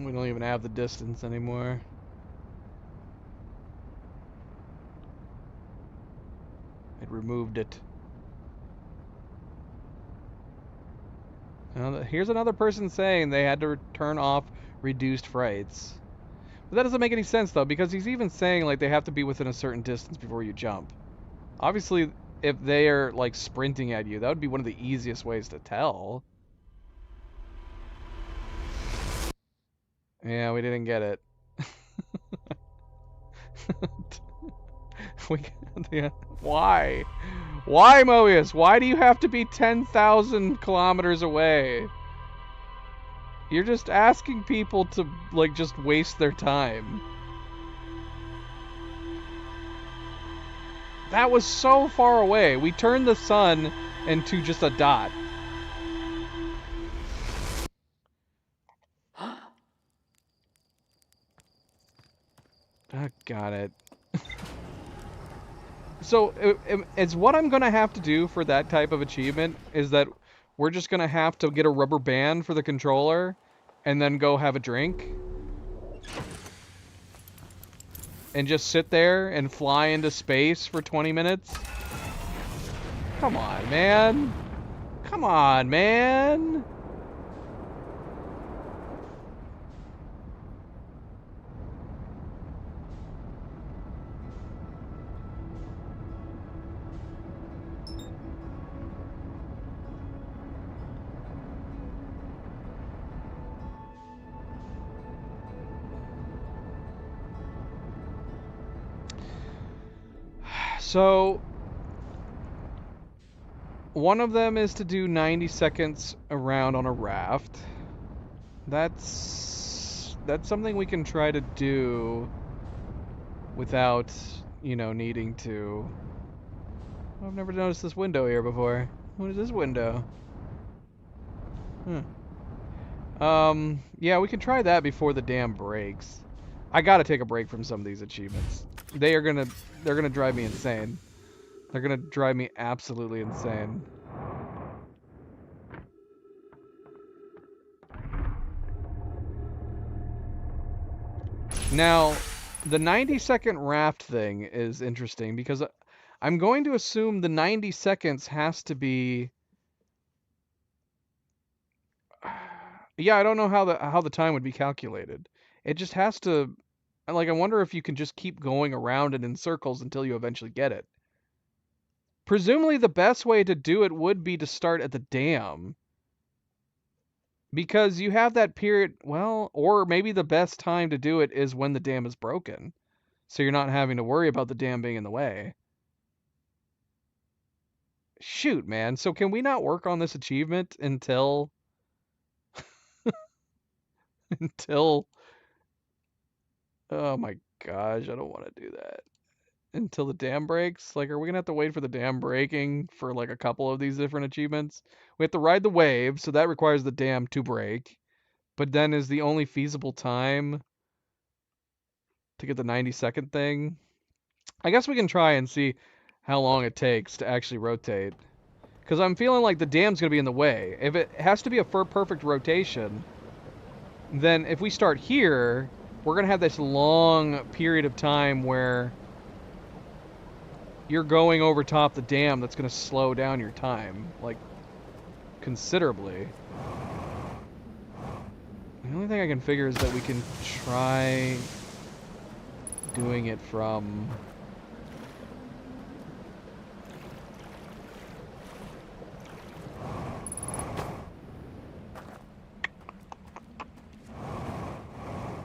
We don't even have the distance anymore. It removed it. Here's another person saying they had to turn off reduced frights. But that doesn't make any sense, though, because he's even saying, like, they have to be within a certain distance before you jump. Obviously, if they are, like, sprinting at you, that would be one of the easiest ways to tell. Yeah, we didn't get it. Yeah. Why? Why, Mobius? Why do you have to be 10,000 kilometers away? You're just asking people to, like, just waste their time. That was so far away. We turned the sun into just a dot. Got it. So, it's what I'm going to have to do for that type of achievement is that we're just going to have to get a rubber band for the controller and then go have a drink. And just sit there and fly into space for 20 minutes? Come on, man. Come on, man. So, one of them is to do 90 seconds around on a raft. That's something we can try to do without, you know, needing to... I've never noticed this window here before. What is this window? Yeah, we can try that before the dam breaks. I gotta take a break from some of these achievements. They're gonna drive me insane. They're gonna drive me absolutely insane. Now, the 90-second raft thing is interesting because I'm going to assume the 90 seconds has to be... Yeah, I don't know how the time would be calculated. It just has to... Like, I wonder if you can just keep going around it in circles until you eventually get it. Presumably the best way to do it would be to start at the dam. Because you have that period, well, or maybe the best time to do it is when the dam is broken. So you're not having to worry about the dam being in the way. Shoot, man. So can we not work on this achievement until... until... Oh my gosh, I don't want to do that. until the dam breaks? Like, are we gonna have to wait for the dam breaking for like a couple of these different achievements? We have to ride the wave, so that requires the dam to break. But then is the only feasible time to get the 90-second thing? I guess we can try and see how long it takes to actually rotate. Because I'm feeling like the dam's going to be in the way. If it has to be a perfect rotation, then if we start here, we're going to have this long period of time where you're going over top the dam that's going to slow down your time, like, considerably. The only thing I can figure is that we can try doing it from...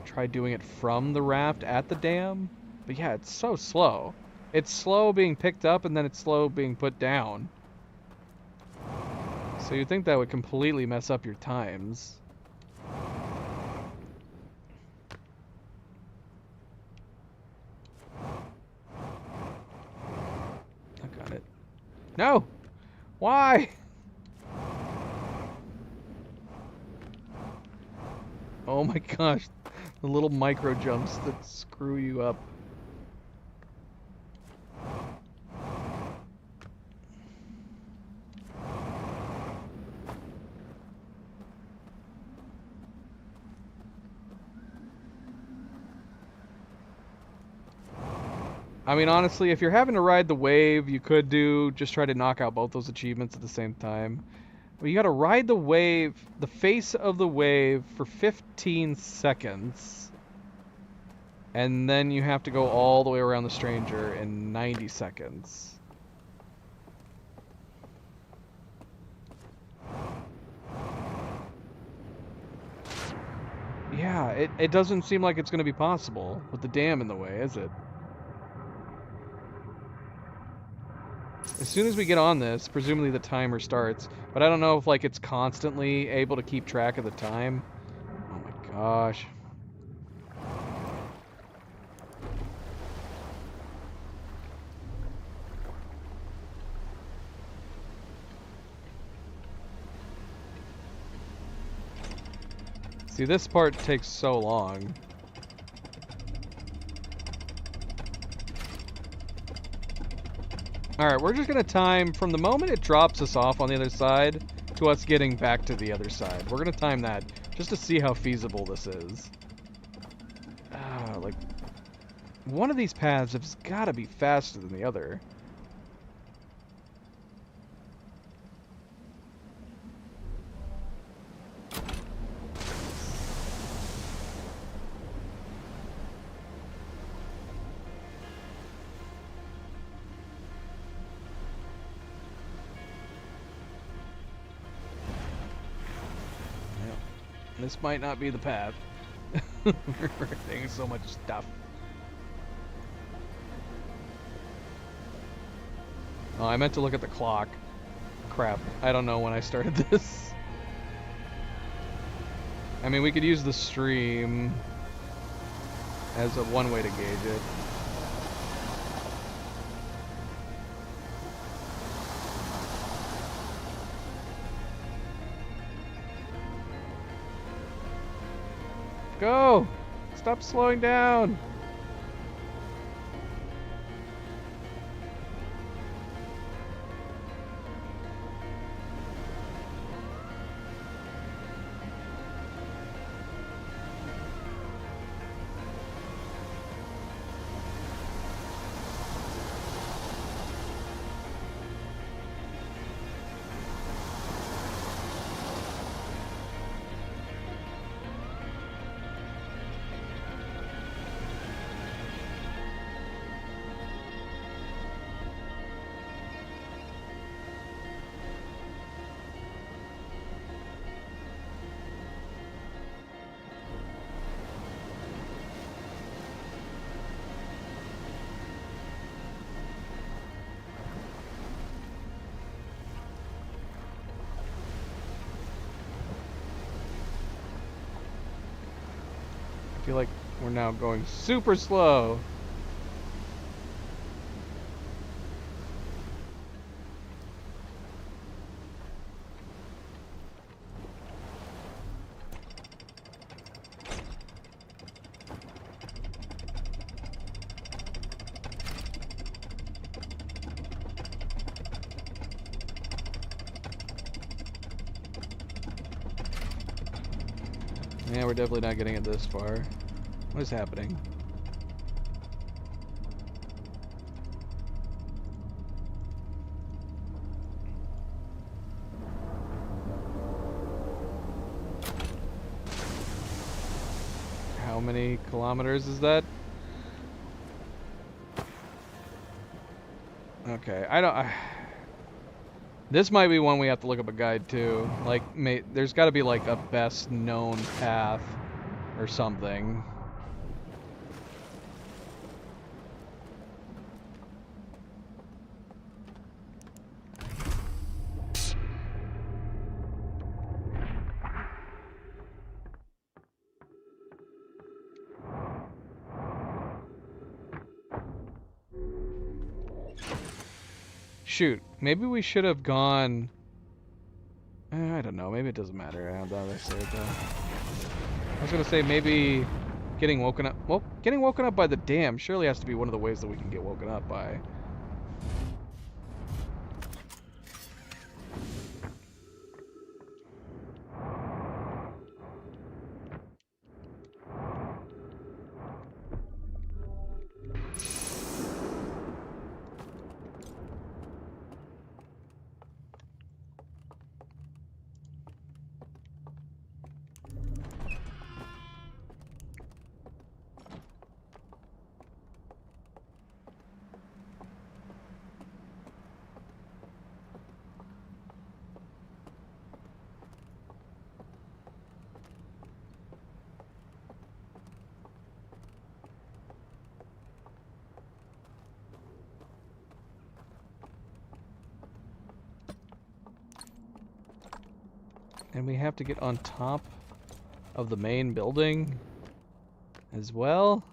Try doing it from the raft at the dam. But yeah, it's so slow. It's slow being picked up and then it's slow being put down. So you'd think that would completely mess up your times. I got it. No! Why? Oh my gosh. The little micro jumps that screw you up. I mean, honestly, if you're having to ride the wave, you could just try to knock out both those achievements at the same time. But you gotta ride the wave, the face of the wave, for 15 seconds. And then you have to go all the way around the stranger in 90 seconds. Yeah, it doesn't seem like it's gonna be possible with the dam in the way, is it? As soon as we get on this, presumably the timer starts, but I don't know if like it's constantly able to keep track of the time. Oh my gosh. See, this part takes so long. Alright, we're just gonna time from the moment it drops us off on the other side to us getting back to the other side. We're gonna time that just to see how feasible this is. Like, one of these paths has gotta be faster than the other. This might not be the path. We're getting so much stuff. Oh, I meant to look at the clock. Crap, I don't know when I started this. I mean, we could use the stream as one way to gauge it. Go! Stop slowing down! I feel like we're now going super slow. Yeah, we're definitely not getting it this far. What is happening? How many kilometers is that? Okay, this might be one we have to look up a guide too. Like, there's got to be like a best known path or something. Shoot, maybe we should have gone. I don't know. Maybe it doesn't matter. I don't know. I say it though. I was gonna say maybe getting woken up. Well, getting woken up by the dam surely has to be one of the ways that we can get woken up by. And we have to get on top of the main building as well.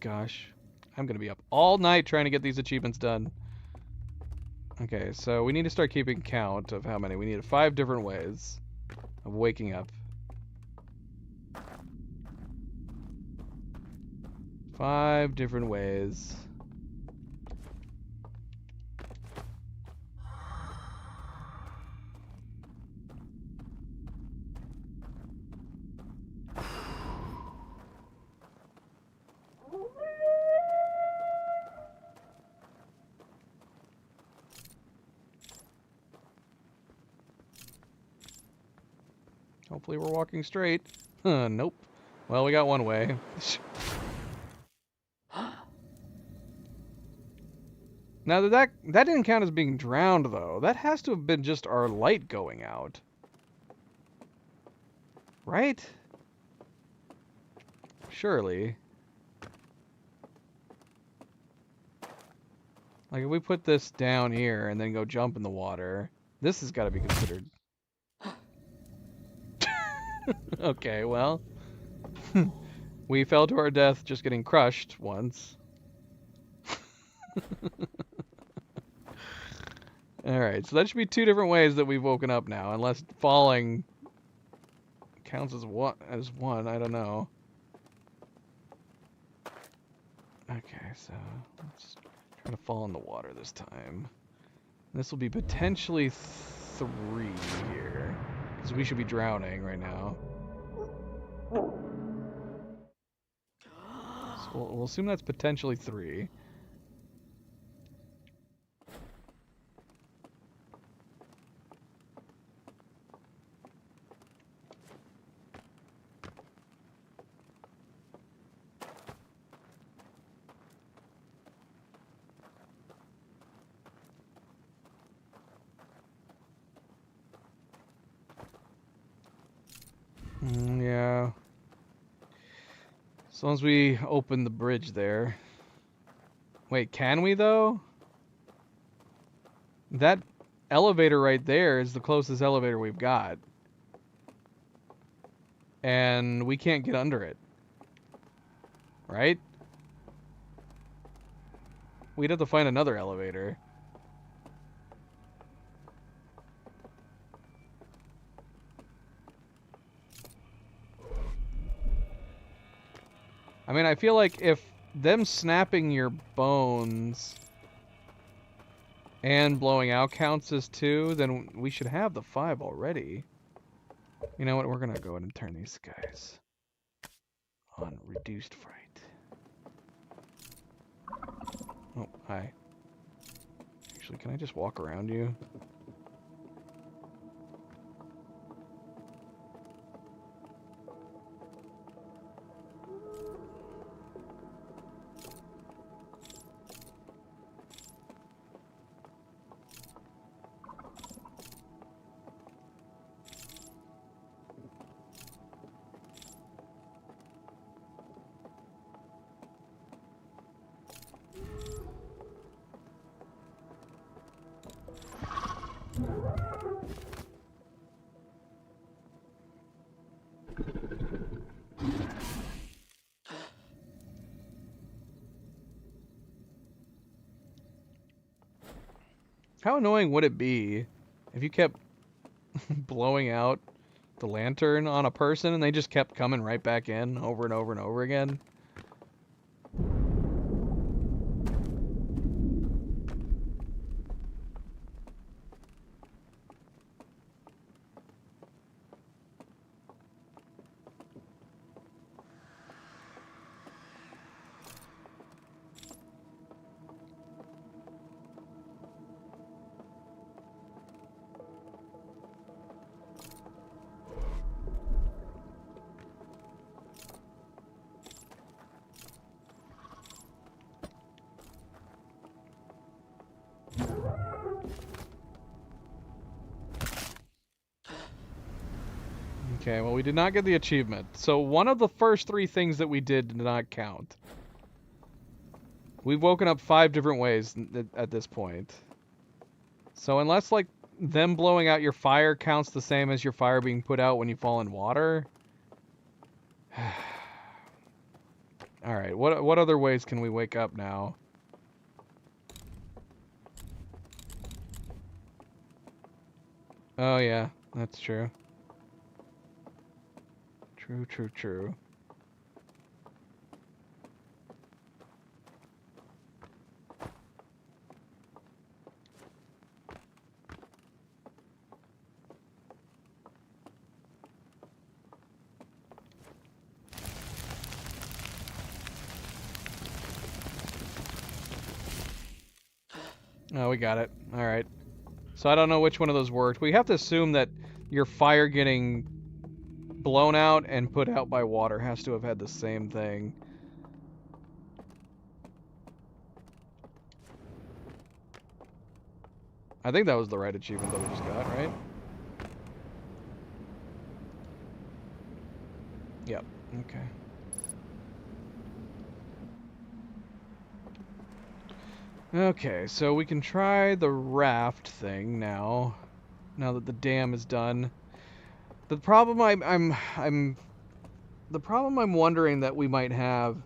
Gosh, I'm gonna be up all night trying to get these achievements done. Okay, so we need to start keeping count of how many. We need 5 different ways of waking up. 5 different ways. Hopefully we're walking straight. Nope. Well, we got one way. Now that didn't count as being drowned though. That has to have been just our light going out. Right? Surely. Like if we put this down here and then go jump in the water, this has got to be considered. Okay, well. We fell to our death just getting crushed once. Alright, so that should be 2 different ways that we've woken up now, unless falling counts as one, I don't know. Okay, so let's try to fall in the water this time. This will be potentially 3 here, because we should be drowning right now. So we'll assume that's potentially 3. Yeah. As long as we open the bridge there. Wait, can we though? That elevator right there is the closest elevator we've got. And we can't get under it. Right? We'd have to find another elevator. I mean, I feel like if them snapping your bones and blowing out counts as 2, then we should have the 5 already. You know what? We're gonna go ahead and turn these guys on reduced fright. Oh, hi. Actually, can I just walk around you? How annoying would it be if you kept blowing out the lantern on a person and they just kept coming right back in over and over and over again? Okay, well, we did not get the achievement. So one of the first 3 things that we did not count. We've woken up 5 different ways at this point. So unless, like, them blowing out your fire counts the same as your fire being put out when you fall in water. Alright, what other ways can we wake up now? Oh yeah, that's true. True. Oh, we got it. Alright. So I don't know which one of those worked. We have to assume that your fire getting blown out and put out by water has to have had the same thing. I think that was the right achievement that we just got, right? Yep. Okay. Okay, so we can try the raft thing now. Now that the dam is done. The problem the problem I'm wondering that we might have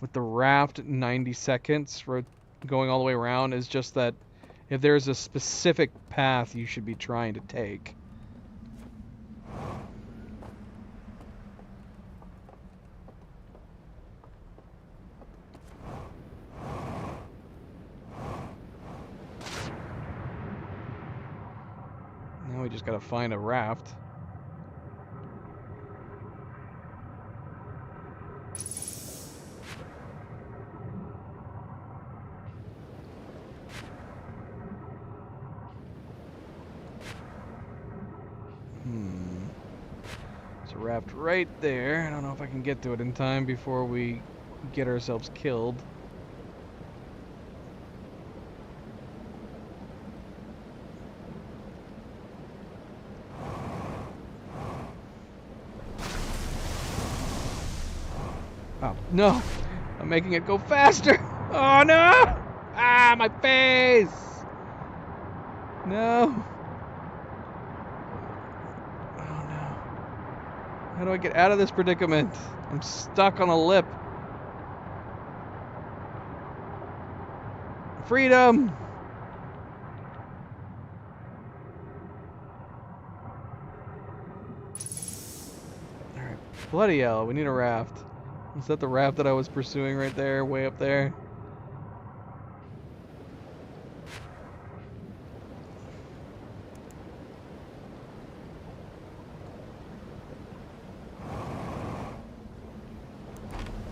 with the raft 90 seconds for going all the way around is just that if there's a specific path you should be trying to take. Now we just gotta find a raft. There's a raft right there. I don't know if I can get to it in time before we get ourselves killed. Oh, no! I'm making it go faster! Oh, no! Ah, my face! No! Oh, no. How do I get out of this predicament? I'm stuck on a lip. Freedom! Alright, bloody hell, we need a raft. Is that the raft that I was pursuing right there, way up there?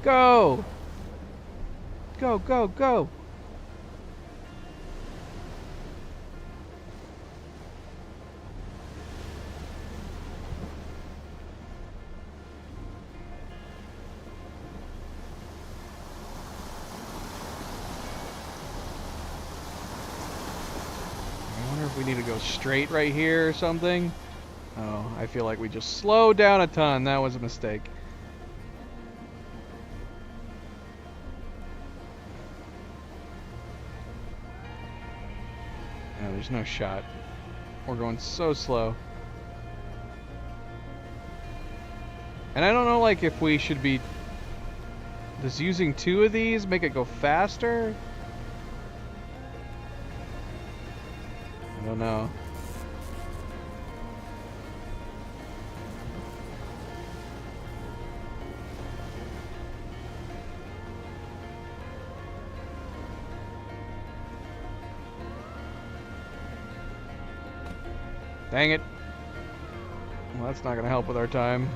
Go! Go, go, go! I wonder if we need to go straight right here or something. Oh, I feel like we just slowed down a ton. That was a mistake. No, there's no shot. We're going so slow. And I don't know, like, if we should be... Does using 2 of these make it go faster? I don't know. Dang it. Well, that's not going to help with our time.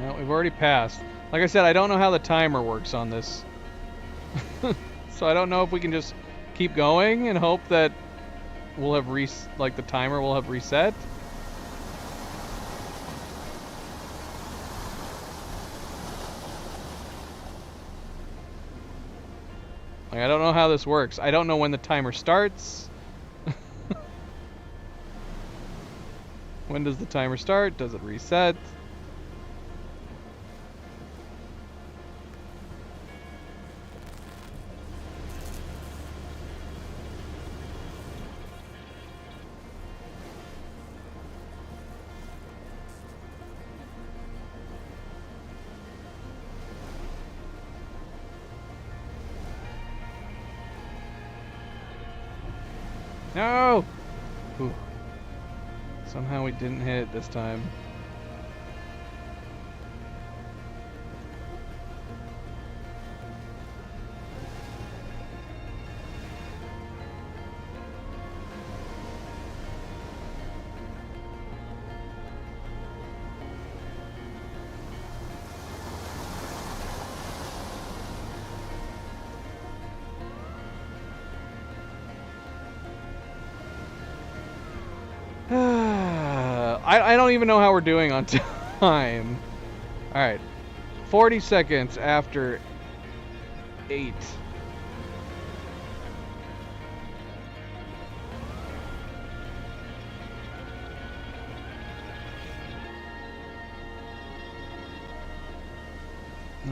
Well, we've already passed. Like I said, I don't know how the timer works on this. So I don't know if we can just keep going and hope that we'll have the timer will have reset. Like, I don't know how this works. I don't know when the timer starts. When does the timer start? Does it reset? No! Ooh. Somehow we didn't hit it this time. I don't even know how we're doing on time. Alright. 40 seconds after 8.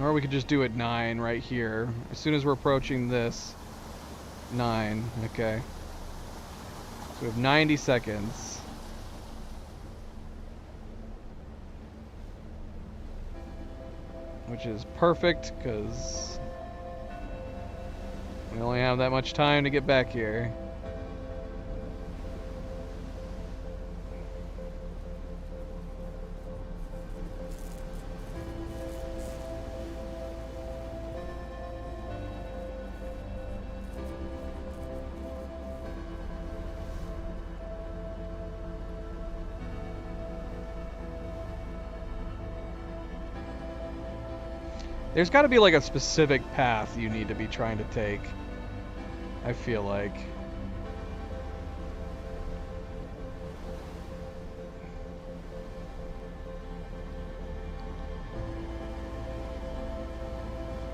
Or we could just do it 9 right here. As soon as we're approaching this. 9. Okay. So we have 90 seconds. Which is perfect, because we only have that much time to get back here. There's got to be like a specific path you need to be trying to take. I feel like.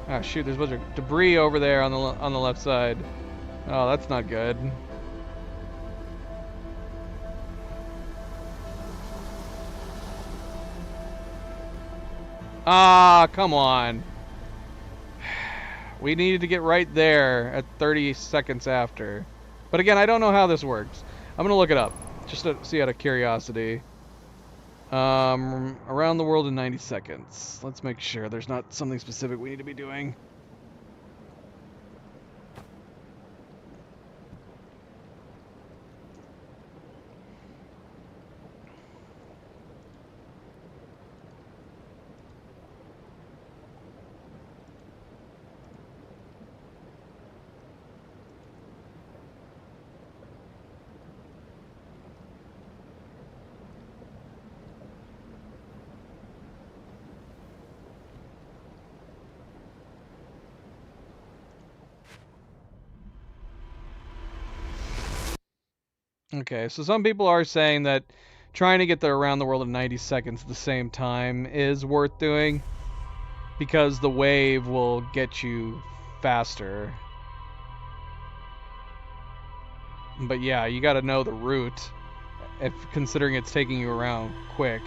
Ah, shoot, there's a bunch of debris over there on the left side. Oh, that's not good. Ah, come on. We needed to get right there at 30 seconds after. But again, I don't know how this works. I'm going to look it up, just to see out of curiosity. Around the world in 90 seconds. Let's make sure there's not something specific we need to be doing. Okay, so some people are saying that trying to get the around the world in 90 seconds at the same time is worth doing because the wave will get you faster. But yeah, you got to know the route if considering it's taking you around quick.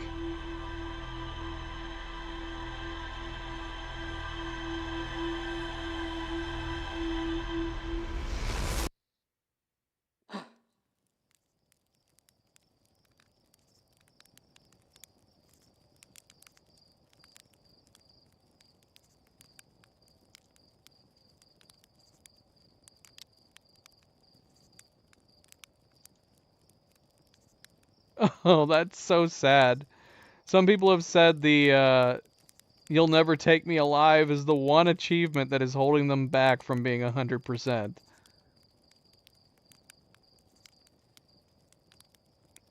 Oh, that's so sad. Some people have said the "You'll Never Take Me Alive" is the one achievement that is holding them back from being 100%.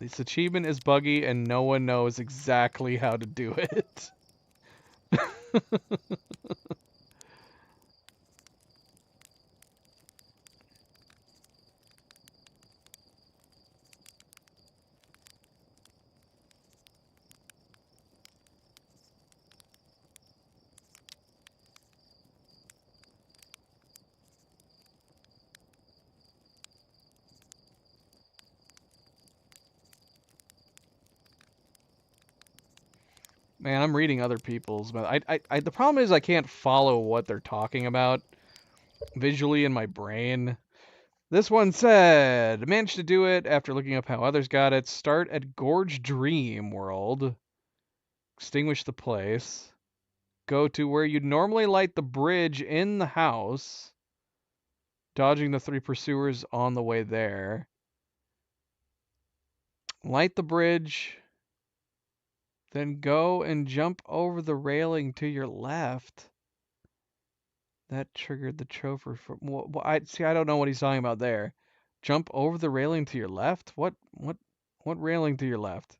This achievement is buggy and no one knows exactly how to do it. Man, I'm reading other people's, but the problem is I can't follow what they're talking about visually in my brain. This one said, managed to do it after looking up how others got it. Start at Gorge Dream World. Extinguish the place. Go to where you'd normally light the bridge in the house. Dodging the 3 pursuers on the way there. Light the bridge. Then go and jump over the railing to your left. That triggered the chauffeur for. Well, I see. I don't know what he's talking about there. Jump over the railing to your left. What railing to your left?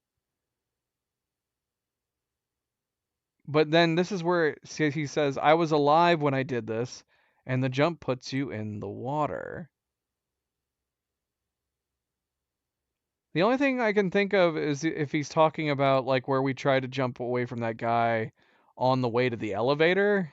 But then this is where he says, "I was alive when I did this," and the jump puts you in the water. The only thing I can think of is if he's talking about like where we tried to jump away from that guy on the way to the elevator.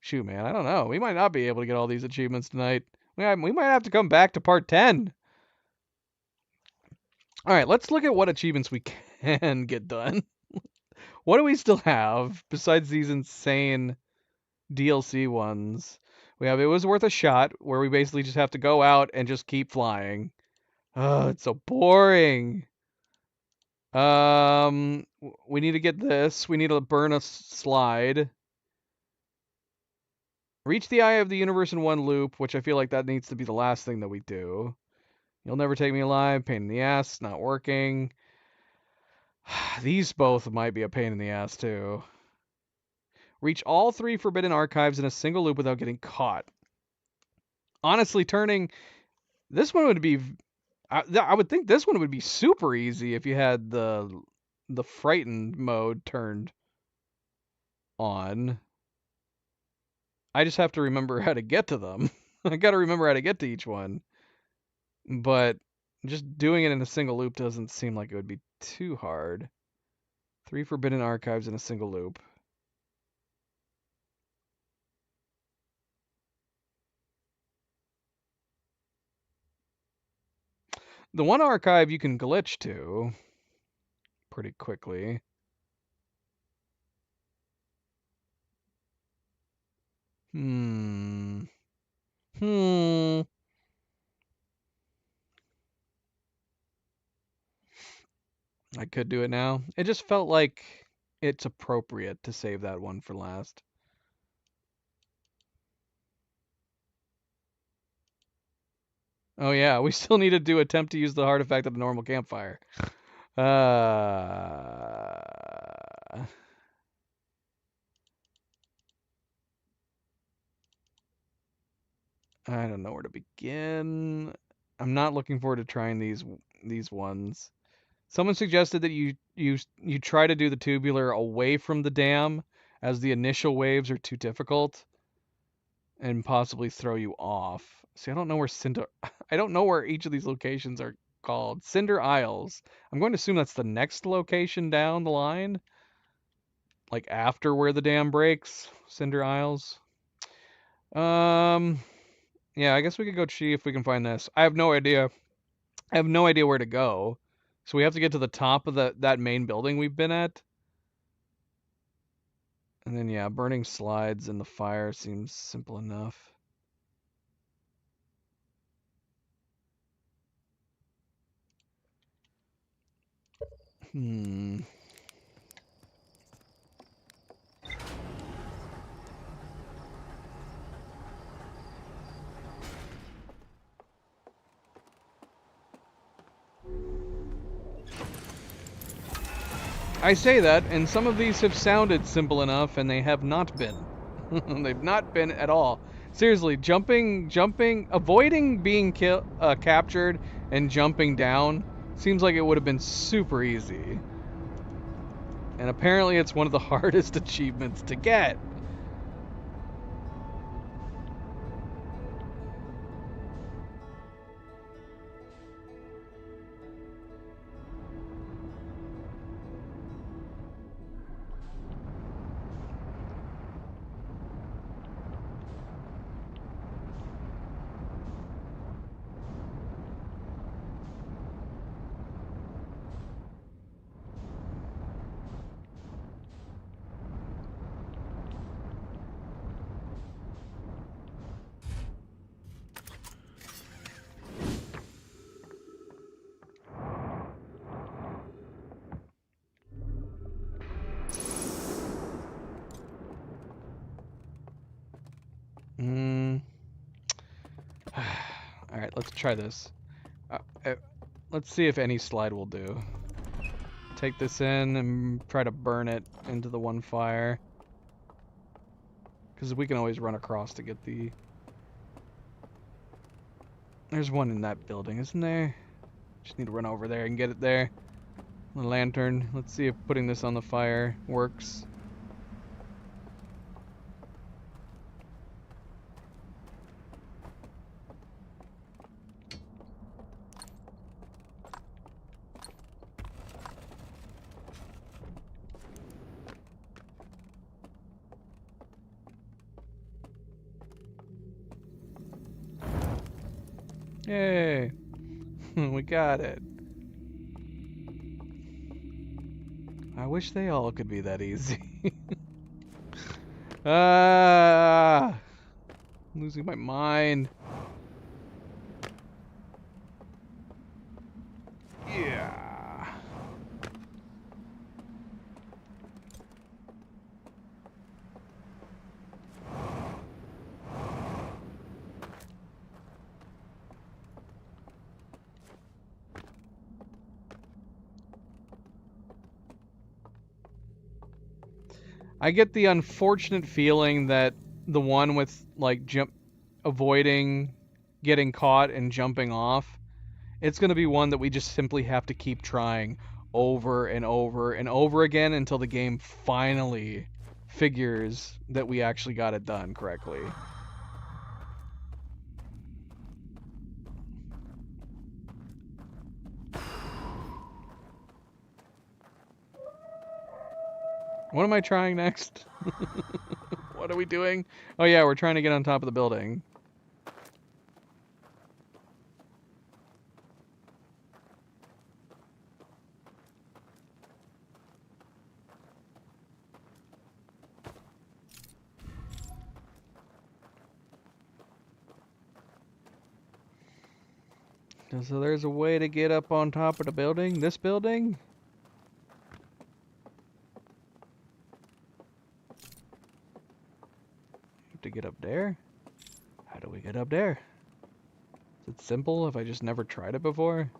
Shoot, man, I don't know. We might not be able to get all these achievements tonight. We might have to come back to part 10. All right, let's look at what achievements we can get done. What do we still have besides these insane DLC ones? We have It Was Worth a Shot, where we basically just have to go out and just keep flying. Oh, it's so boring. We need to get this. We need to burn a slide. Reach the Eye of the Universe in one loop, which I feel like that needs to be the last thing that we do. You'll Never Take Me Alive, pain in the ass, not working. These both might be a pain in the ass too. Reach all 3 forbidden archives in a single loop without getting caught. Honestly, turning this one would be. I would think this one would be super easy if you had the frightened mode turned on. I just have to remember how to get to them. I got to remember how to get to each one. But just doing it in a single loop doesn't seem like it would be too hard. 3 forbidden archives in a single loop. The one archive you can glitch to pretty quickly. Hmm. I could do it now. It just felt like it's appropriate to save that one for last. Oh yeah, we still need to do attempt to use the artifact at the normal campfire. I don't know where to begin. I'm not looking forward to trying these ones. Someone suggested that you try to do the tubular away from the dam, as the initial waves are too difficult and possibly throw you off. See, I don't know where I don't know where each of these locations are called. Cinder Isles. I'm going to assume that's the next location down the line, like after where the dam breaks. Cinder Isles. Yeah, I guess we could go see if we can find this. I have no idea. I have no idea where to go. So we have to get to the top of that main building we've been at. And then yeah, burning slides in the fire seems simple enough. Hmm. I say that, and some of these have sounded simple enough, and they have not been. They've not been at all. Seriously, avoiding being captured and jumping down seems like it would have been super easy. And apparently it's one of the hardest achievements to get. Alright, let's try this. Let's see if any slide will do. Take this in and try to burn it into the one fire. Because we can always run across to get the... There's one in that building, isn't there? Just need to run over there and get it there. The lantern. Let's see if putting this on the fire works. Yay! We got it. I wish they all could be that easy. I'm losing my mind. Yeah. I get the unfortunate feeling that the one with like avoiding getting caught and jumping off, it's going to be one that we just simply have to keep trying over and over and over again until the game finally figures that we actually got it done correctly. What am I trying next? What are we doing? Oh yeah, we're trying to get on top of the building. So there's a way to get up on top of the building? This building? Have to get up there? How do we get up there? Is it simple if I just never tried it before?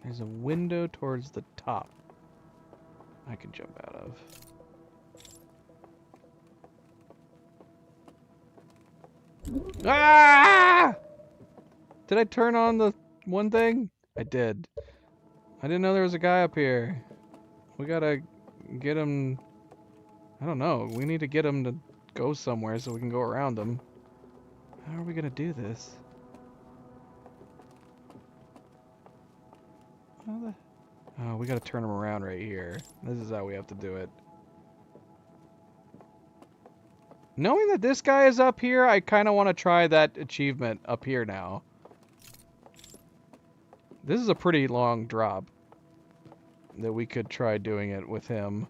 There's a window towards the top I can jump out of. Ah! Did I turn on the one thing? I did. I didn't know there was a guy up here. We gotta get him... I don't know. We need to get him to go somewhere so we can go around him. How are we gonna do this? Oh, we gotta turn him around right here. This is how we have to do it. Knowing that this guy is up here, I kind of want to try that achievement up here now. This is a pretty long drop that we could try doing it with him.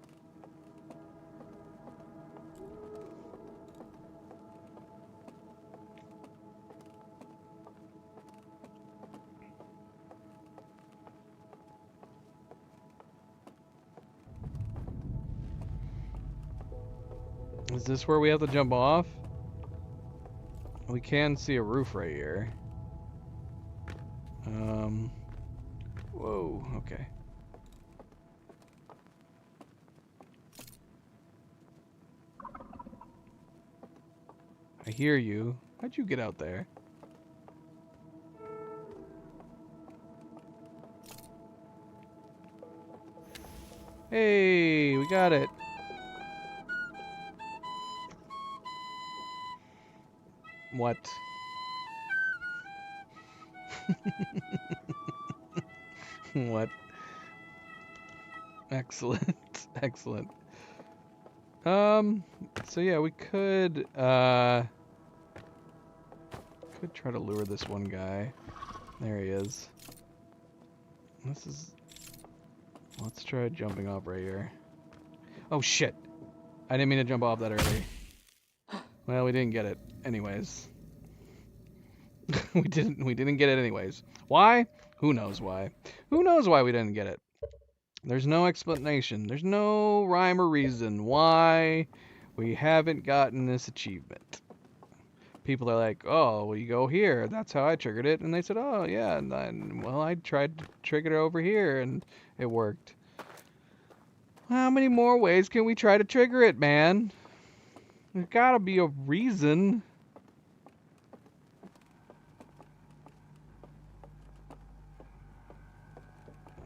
Is this where we have to jump off? We can see a roof right here. Whoa, okay. I hear you. How'd you get out there? Hey, we got it. What? What? Excellent. Excellent. So yeah, we could try to lure this one guy. There he is. Let's try jumping off right here. Oh shit. I didn't mean to jump off that early. Well, we didn't get it anyways. we didn't get it anyways. Why? Who knows why? Who knows why we didn't get it? There's no explanation. There's no rhyme or reason why we haven't gotten this achievement. People are like, oh, well, you go here. That's how I triggered it. And they said, oh, yeah. And then, well, I tried to trigger it over here, and it worked. How many more ways can we try to trigger it, man? There's gotta be a reason.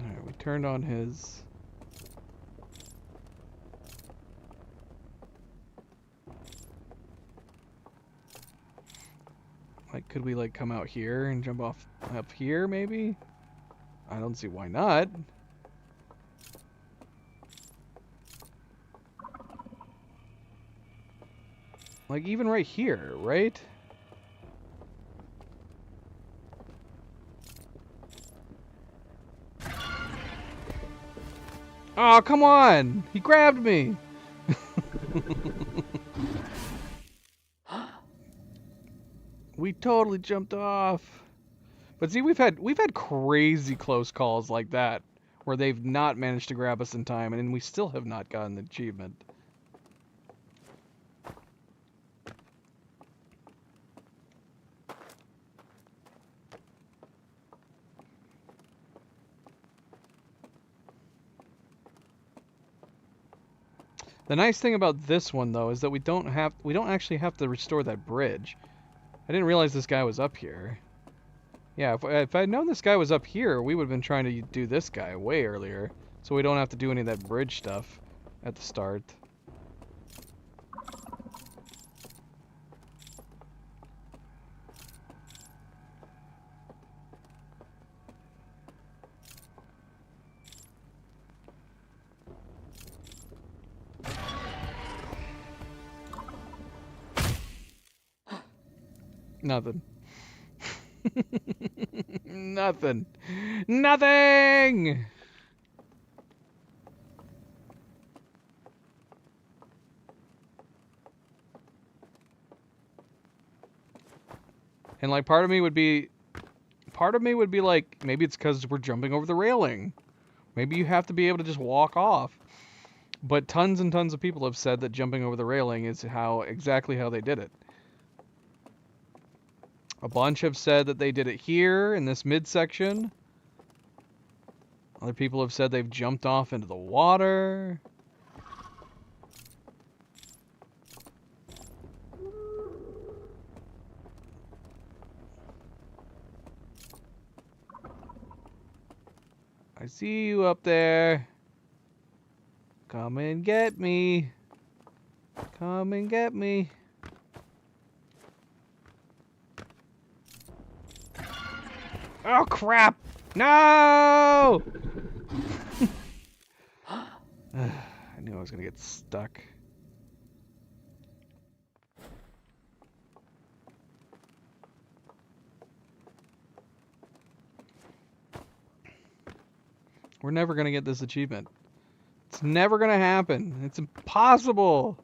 Alright, we turned on his... Like, could we, like, come out here and jump off up here, maybe? I don't see why not. Like, even right here, right? Oh, come on! He grabbed me! We totally jumped off. But see, we've had crazy close calls like that where they've not managed to grab us in time, and we still have not gotten the achievement. The nice thing about this one though is that we don't actually have to restore that bridge. I didn't realize this guy was up here. Yeah, if I'd known this guy was up here, we would have been trying to do this guy way earlier, so we don't have to do any of that bridge stuff at the start. Nothing. Nothing. Nothing! And like part of me would be like, maybe it's because we're jumping over the railing. Maybe you have to be able to just walk off. But tons and tons of people have said that jumping over the railing is exactly how they did it. A bunch have said that they did it here in this midsection. Other people have said they've jumped off into the water. I see you up there. Come and get me. Come and get me. Oh, crap! No! I knew I was gonna get stuck. We're never gonna get this achievement. It's never gonna happen. It's impossible.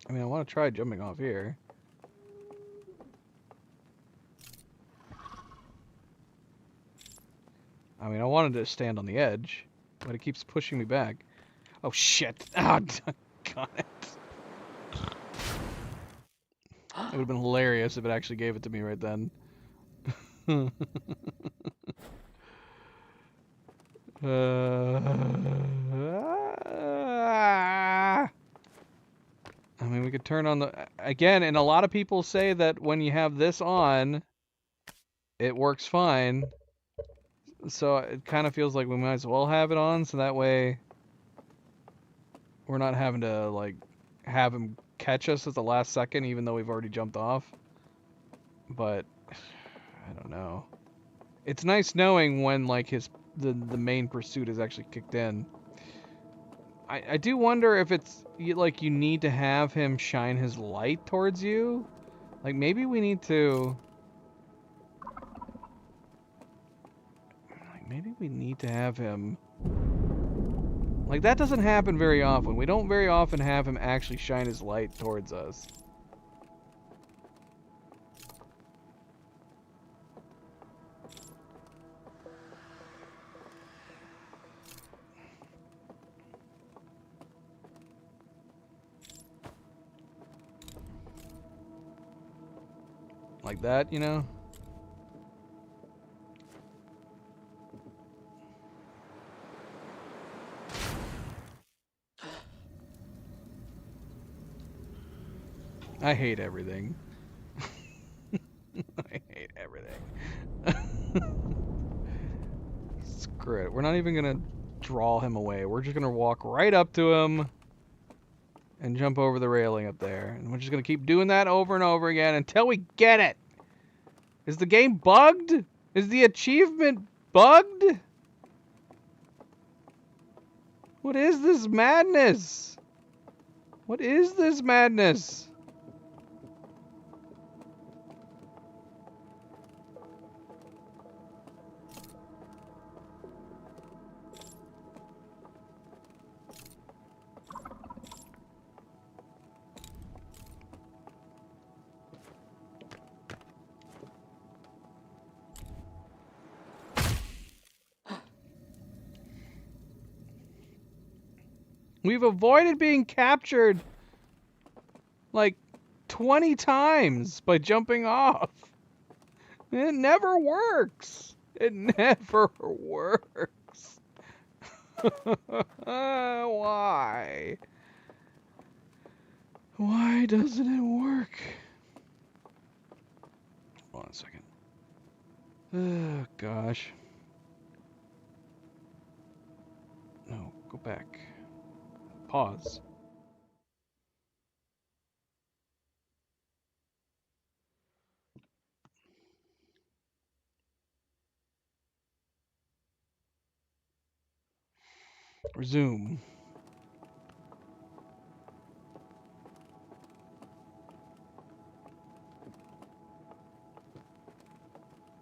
I mean, I want to try jumping off here. I mean, I wanted to stand on the edge, but it keeps pushing me back. Oh, shit. Oh, got it. It would have been hilarious if it actually gave it to me right then. I mean, we could turn on the... Again, and a lot of people say that when you have this on, it works fine. So it kind of feels like we might as well have it on, so that way we're not having to, like, have him catch us at the last second, even though we've already jumped off. But, I don't know. It's nice knowing when, like, the main pursuit is actually kicked in. I do wonder if it's, like, you need to have him shine his light towards you. Like, maybe we need to... Like, maybe we need to have him... Like, that doesn't happen very often. We don't very often have him actually shine his light towards us. Like that, you know? I hate everything. I hate everything. Screw it. We're not even gonna draw him away. We're just gonna walk right up to him and jump over the railing up there. And we're just gonna keep doing that over and over again until we get it. Is the game bugged? Is the achievement bugged? What is this madness? What is this madness? We've avoided being captured like 20 times by jumping off. It never works. It never works. Why? Why doesn't it work? Hold on a second. Oh, gosh. No, go back. Pause. Resume.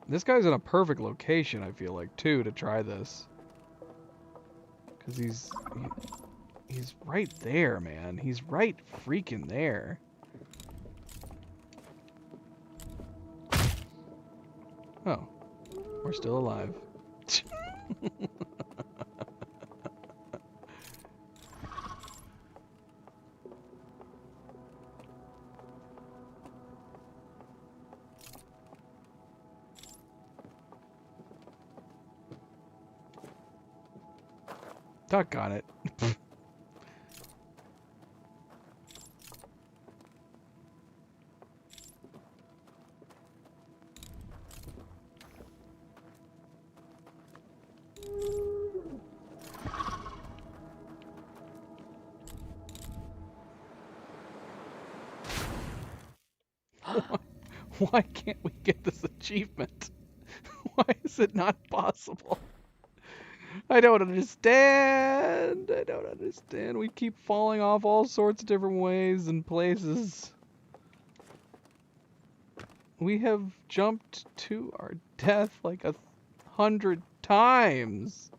This guy's in a perfect location, I feel like, too, to try this. Because he's right there, man. He's right freaking there. Oh, we're still alive. Doggone it. Why can't we get this achievement? Why is it not possible? I don't understand. I don't understand. We keep falling off all sorts of different ways and places. We have jumped to our death like 100 times.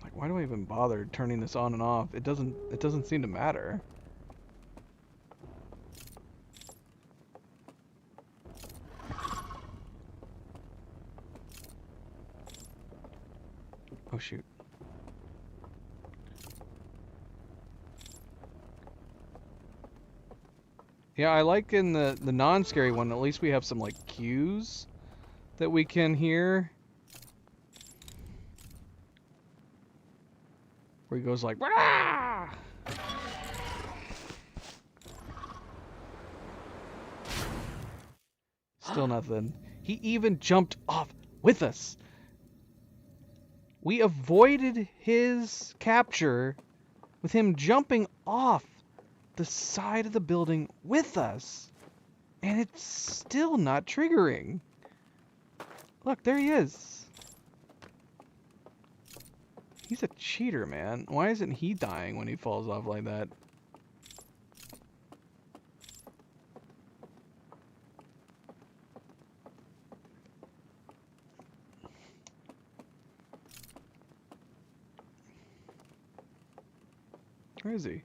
Like, why do I even bother turning this on and off? It doesn't seem to matter. Oh shoot. Yeah, I like in the non-scary one, at least we have some like cues that we can hear. Where he goes like, "Rah!" Still nothing. He even jumped off with us. We avoided his capture with him jumping off the side of the building with us. And it's still not triggering. Look, there he is. He's a cheater, man. Why isn't he dying when he falls off like that? Where is he?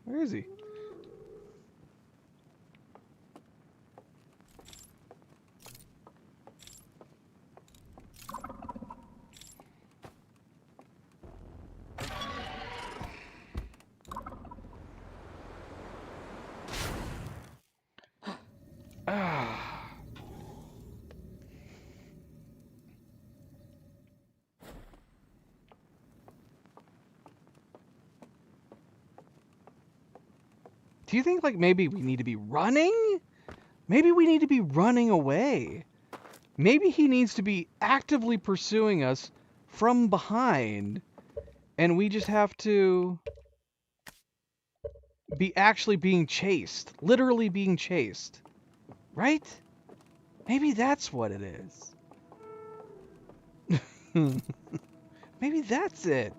Where is he? Ah. Do you think, like, maybe we need to be running? Maybe we need to be running away. Maybe he needs to be actively pursuing us from behind, and we just have to be actually being chased. Literally being chased. Right? Maybe that's what it is. Maybe that's it.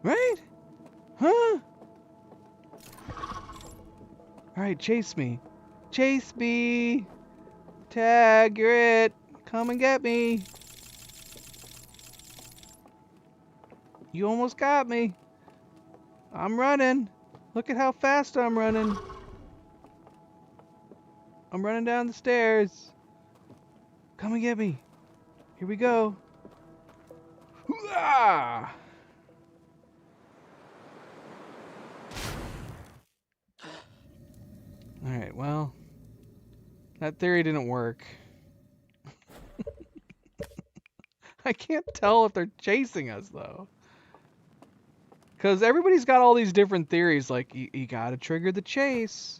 Right? Huh? Alright, chase me. Chase me! Tag, you're it! Come and get me! You almost got me. I'm running. Look at how fast I'm running. I'm running down the stairs. Come and get me. Here we go. Hoo-ah! Alright, well, that theory didn't work. I can't tell if they're chasing us though. Because everybody's got all these different theories. Like, you gotta trigger the chase.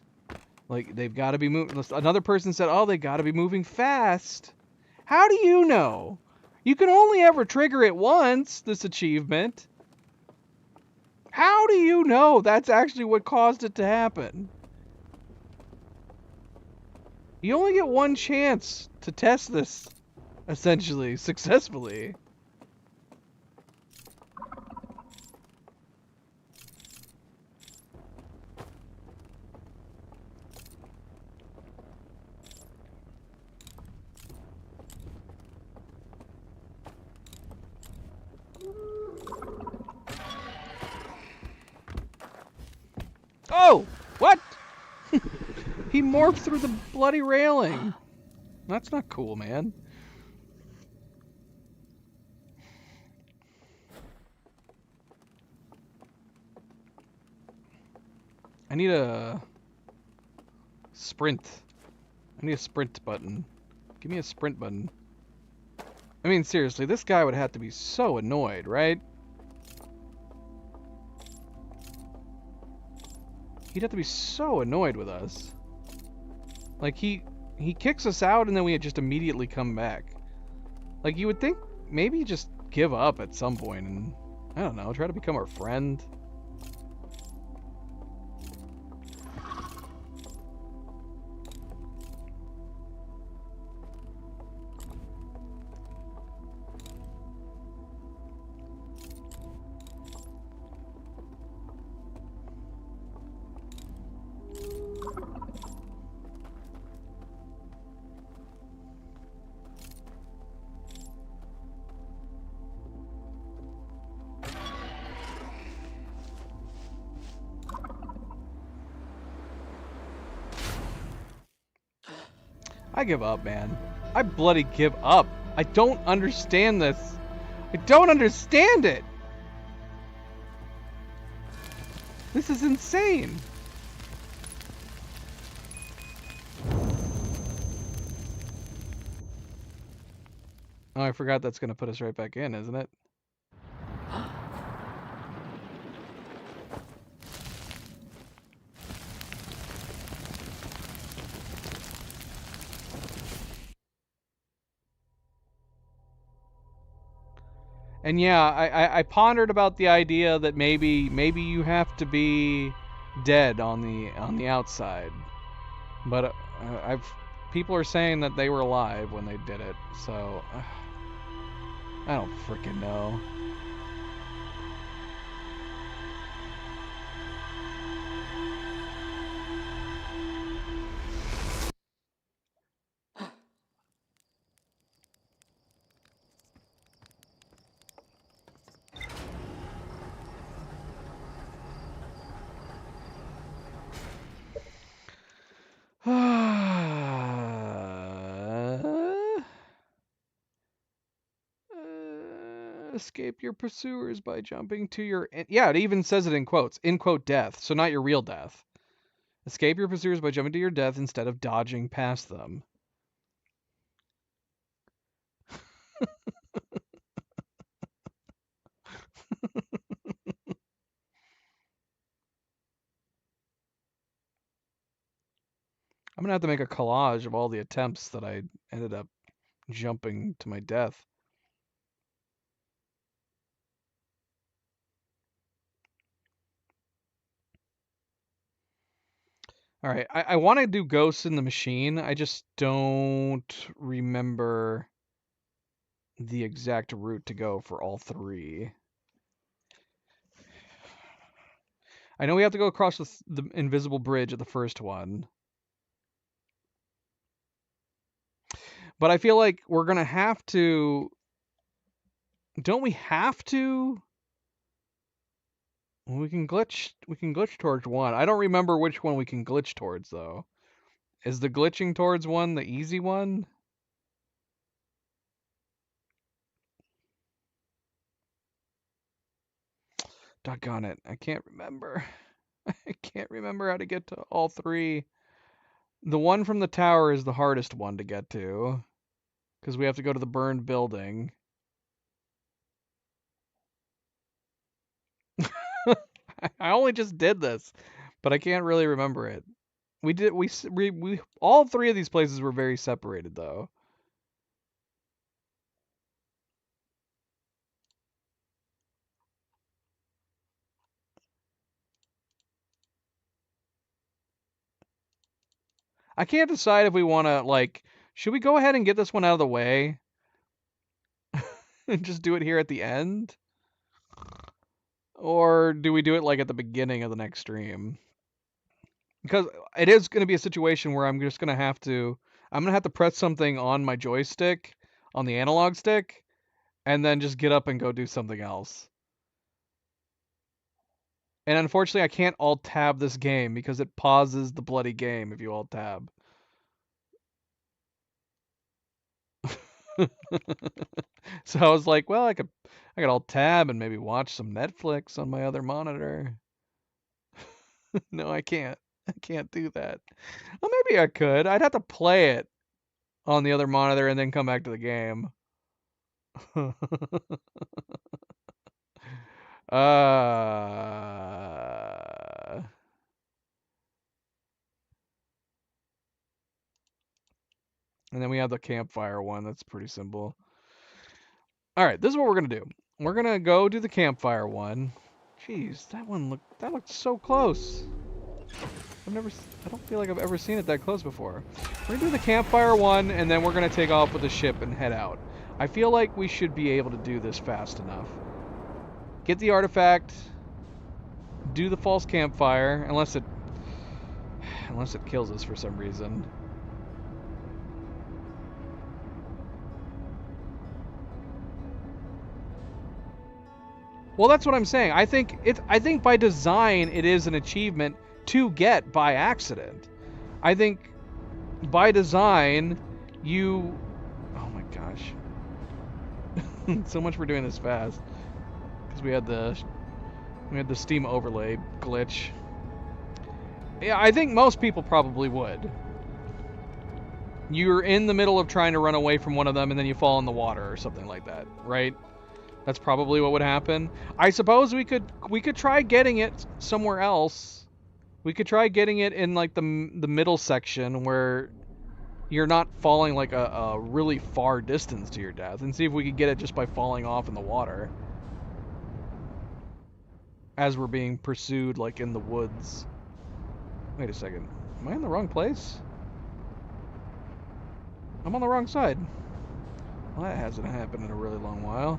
Like, they've got to be moving. Another person said, oh, they got to be moving fast. How do you know? You can only ever trigger it once, this achievement. How do you know that's actually what caused it to happen? You only get one chance to test this, essentially, successfully. Oh! What? He morphed through the bloody railing. That's not cool, man. I need a sprint. I need a sprint button. Give me a sprint button. I mean, seriously, this guy would have to be so annoyed, right? He'd have to be so annoyed with us. Like, he kicks us out and then we just immediately come back. Like, you would think maybe just give up at some point and, I don't know, try to become our friend. I give up, man. I bloody give up. I don't understand this. I don't understand it. This is insane. Oh, I forgot that's going to put us right back in, isn't it? And yeah, I pondered about the idea that maybe you have to be dead on the outside, but people are saying that they were alive when they did it, so I don't freaking know. Escape your pursuers by jumping to your... Yeah, it even says it in quotes. In quote death, so not your real death. Escape your pursuers by jumping to your death instead of dodging past them. I'm gonna have to make a collage of all the attempts that I ended up jumping to my death. All right, I want to do Ghosts in the Machine. I just don't remember the exact route to go for all three. I know we have to go across the invisible bridge at the first one. But I feel like we're going to have to... Don't we have to? We can glitch towards one. I don't remember which one we can glitch towards, though. Is the glitching towards one the easy one? Doggone it. I can't remember. I can't remember how to get to all three. The one from the tower is the hardest one to get to, because we have to go to the burned building. I only just did this, but I can't really remember it. We all three of these places were very separated though. I can't decide if we want to like should we go ahead and get this one out of the way and just do it here at the end? Or do we do it like at the beginning of the next stream? Because it is going to be a situation where I'm just going to have to press something on my joystick on the analog stick and then just get up and go do something else. And unfortunately, I can't alt tab this game because it pauses the bloody game if you alt tab. So I was like, well, I could alt tab and maybe watch some Netflix on my other monitor. No, I can't. I can't do that. Well, maybe I could. I'd have to play it on the other monitor and then come back to the game. And then we have the campfire one. That's pretty simple. All right, this is what we're gonna do. We're gonna go do the campfire one. Jeez, that looked so close. I don't feel like I've ever seen it that close before. We're gonna do the campfire one, and then we're gonna take off with the ship and head out. I feel like we should be able to do this fast enough. Get the artifact, do the false campfire, unless it kills us for some reason. Well, that's what I'm saying. I think by design it is an achievement to get by accident. I think by design you oh my gosh. So much for doing this fast. Because we had the Steam overlay glitch. Yeah, I think most people probably would. You're in the middle of trying to run away from one of them and then you fall in the water or something like that, right? That's probably what would happen. I suppose we could try getting it somewhere else. We could try getting it in like the middle section where you're not falling like a really far distance to your death, and see if we could get it just by falling off in the water as we're being pursued like in the woods. Wait a second. Am I in the wrong place? I'm on the wrong side. Well, that hasn't happened in a really long while.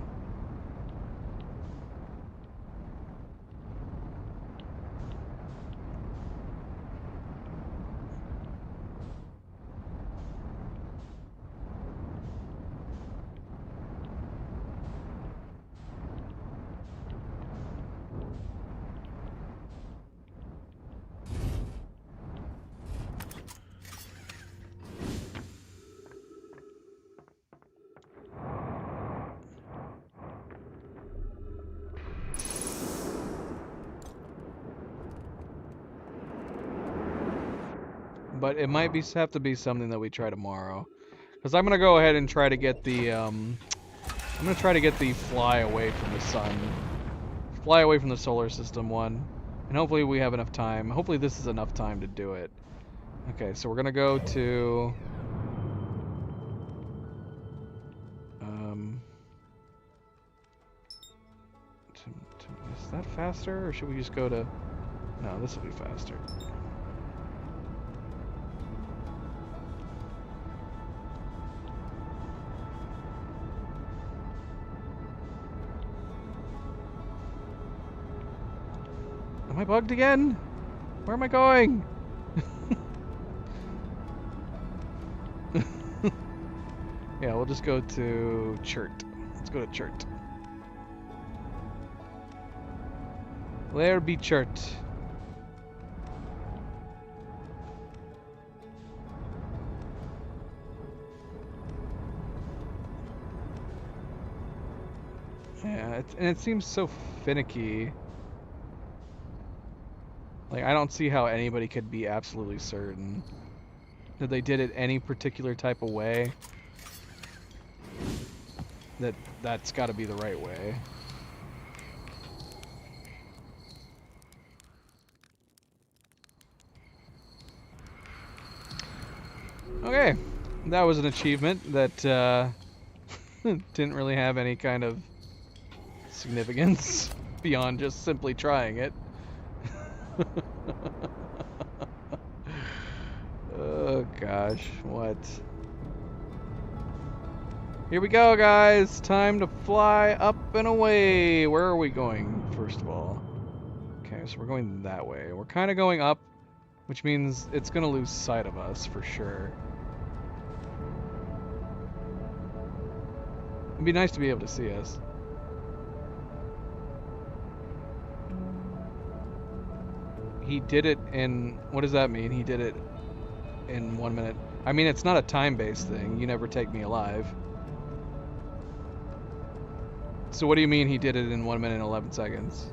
But it might have to be something that we try tomorrow. Because I'm gonna go ahead and try to get the fly away from the sun, fly away from the solar system one, and hopefully we have enough time. Hopefully this is enough time to do it. Okay, so we're gonna go to is that faster, or should we just go to? No, this will be faster. Am I bugged again? Where am I going? Yeah, we'll just go to Chert. Let's go to Chert. Where be Chert? Yeah, and it seems so finicky. Like, I don't see how anybody could be absolutely certain that they did it any particular type of way. That's got to be the right way. Okay, that was an achievement that didn't really have any kind of significance beyond just simply trying it. Oh gosh, what? Here we go, guys. Time to fly up and away. Where are we going, first of all? Okay, so we're going that way. We're kind of going up, which means it's going to lose sight of us for sure. It'd be nice to be able to see us. He did it in... What does that mean? He did it in 1 minute. I mean, it's not a time-based thing. You never take me alive. So what do you mean he did it in 1 minute and 11 seconds?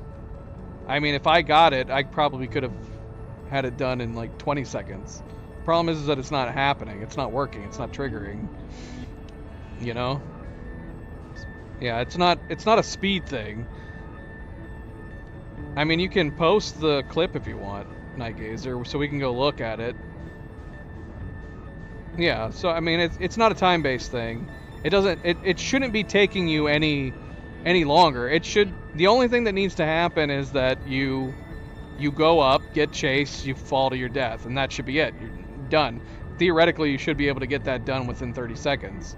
I mean, if I got it, I probably could have had it done in like 20 seconds. Problem is that it's not happening. It's not working. It's not triggering. You know? Yeah, it's not a speed thing. I mean, you can post the clip if you want, Nightgazer, so we can go look at it. Yeah, so I mean, it's not a time-based thing. It shouldn't be taking you any longer. The only thing that needs to happen is that you go up, get chased, you fall to your death, and that should be it. You're done. Theoretically, you should be able to get that done within 30 seconds.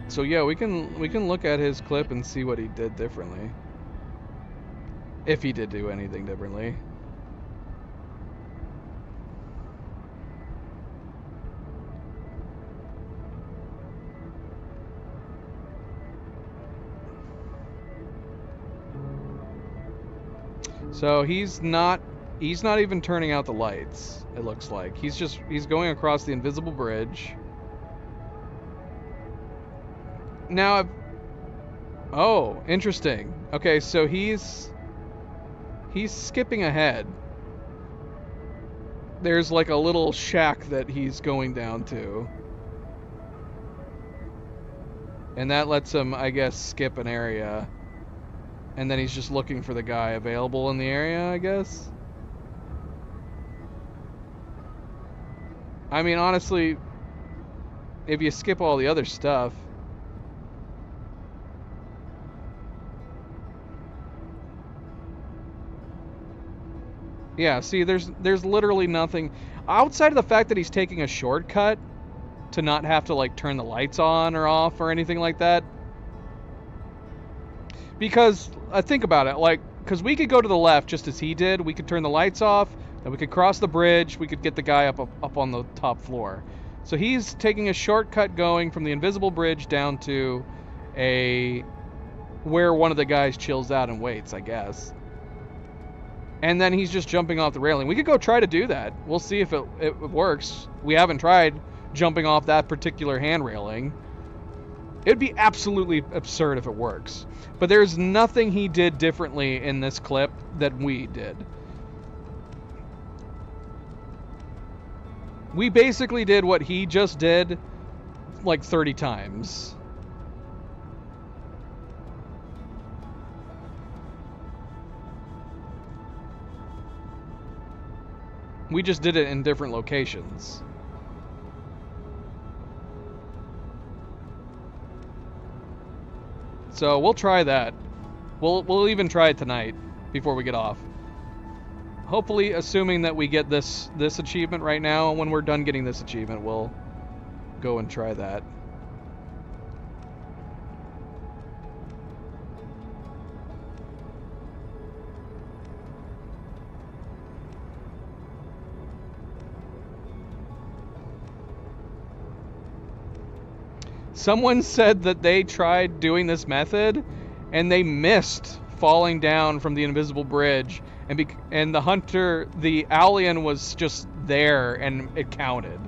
So yeah, we can look at his clip and see what he did differently. If he did do anything differently. So he's not even turning out the lights, it looks like. He's going across the invisible bridge. Now, oh, interesting. Okay, so he's skipping ahead. There's like a little shack that he's going down to. And that lets him, I guess, skip an area. And then he's just looking for the guy available in the area, I guess. I mean, honestly, if you skip all the other stuff... Yeah, see, there's literally nothing... Outside of the fact that he's taking a shortcut to not have to, like, turn the lights on or off or anything like that. Because, think about it, like, because we could go to the left just as he did. We could turn the lights off, then we could cross the bridge, we could get the guy up on the top floor. So he's taking a shortcut going from the invisible bridge down to where one of the guys chills out and waits, I guess. And then he's just jumping off the railing. We could go try to do that. We'll see if it works. We haven't tried jumping off that particular hand railing. It'd be absolutely absurd if it works. But there's nothing he did differently in this clip that we did. We basically did what he just did like 30 times. We just did it in different locations. So we'll try that. We'll even try it tonight before we get off. Hopefully, assuming that we get this achievement right now, and when we're done getting this achievement, we'll go and try that. Someone said that they tried doing this method and they missed falling down from the invisible bridge, and the hunter, the alien, was just there and it counted.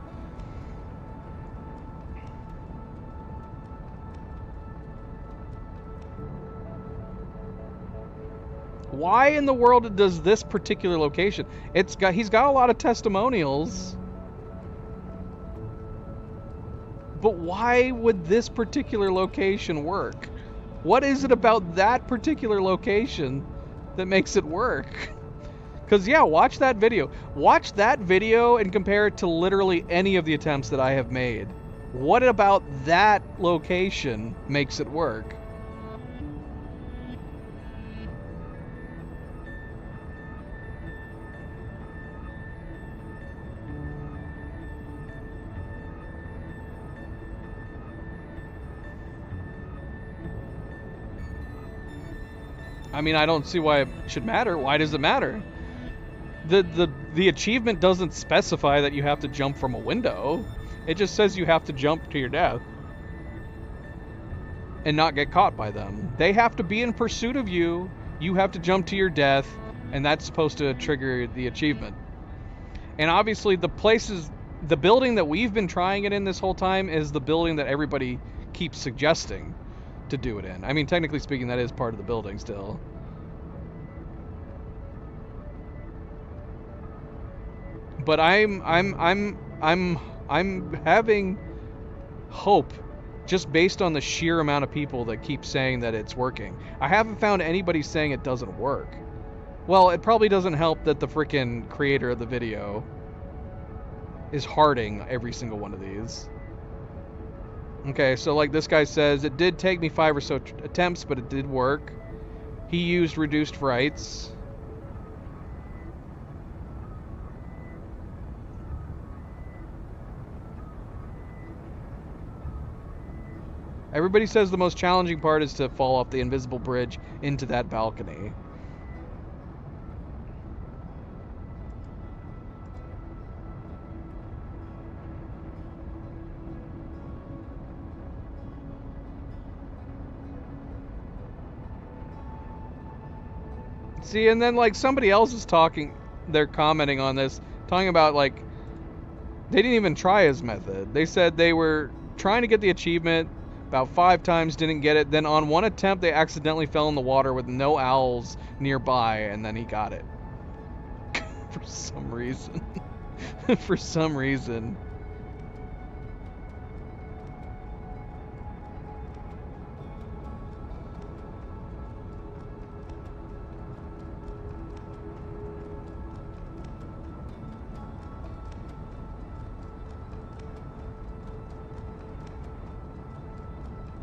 Why in the world does this particular location? He's got a lot of testimonials. But why would this particular location work? What is it about that particular location that makes it work? Because, yeah, watch that video. Watch that video and compare it to literally any of the attempts that I have made. What about that location makes it work? I mean, I don't see why it should matter. Why does it matter? The achievement doesn't specify that you have to jump from a window. It just says you have to jump to your death and not get caught by them. They have to be in pursuit of you. You have to jump to your death, and that's supposed to trigger the achievement. And obviously the building that we've been trying it in this whole time is the building that everybody keeps suggesting to do it in. I mean, technically speaking, that is part of the building still. But I'm having hope just based on the sheer amount of people that keep saying that it's working. I haven't found anybody saying it doesn't work. Well, it probably doesn't help that the frickin' creator of the video is hearting every single one of these. Okay, so like this guy says, it did take me 5 or so attempts, but it did work. He used reduced rights. Everybody says the most challenging part is to fall off the invisible bridge into that balcony. See, and then like somebody else is talking, they're commenting on this, talking about like, they didn't even try his method. They said they were trying to get the achievement about 5 times, didn't get it. Then on one attempt, they accidentally fell in the water with no owls nearby, and then he got it. For some reason. For some reason.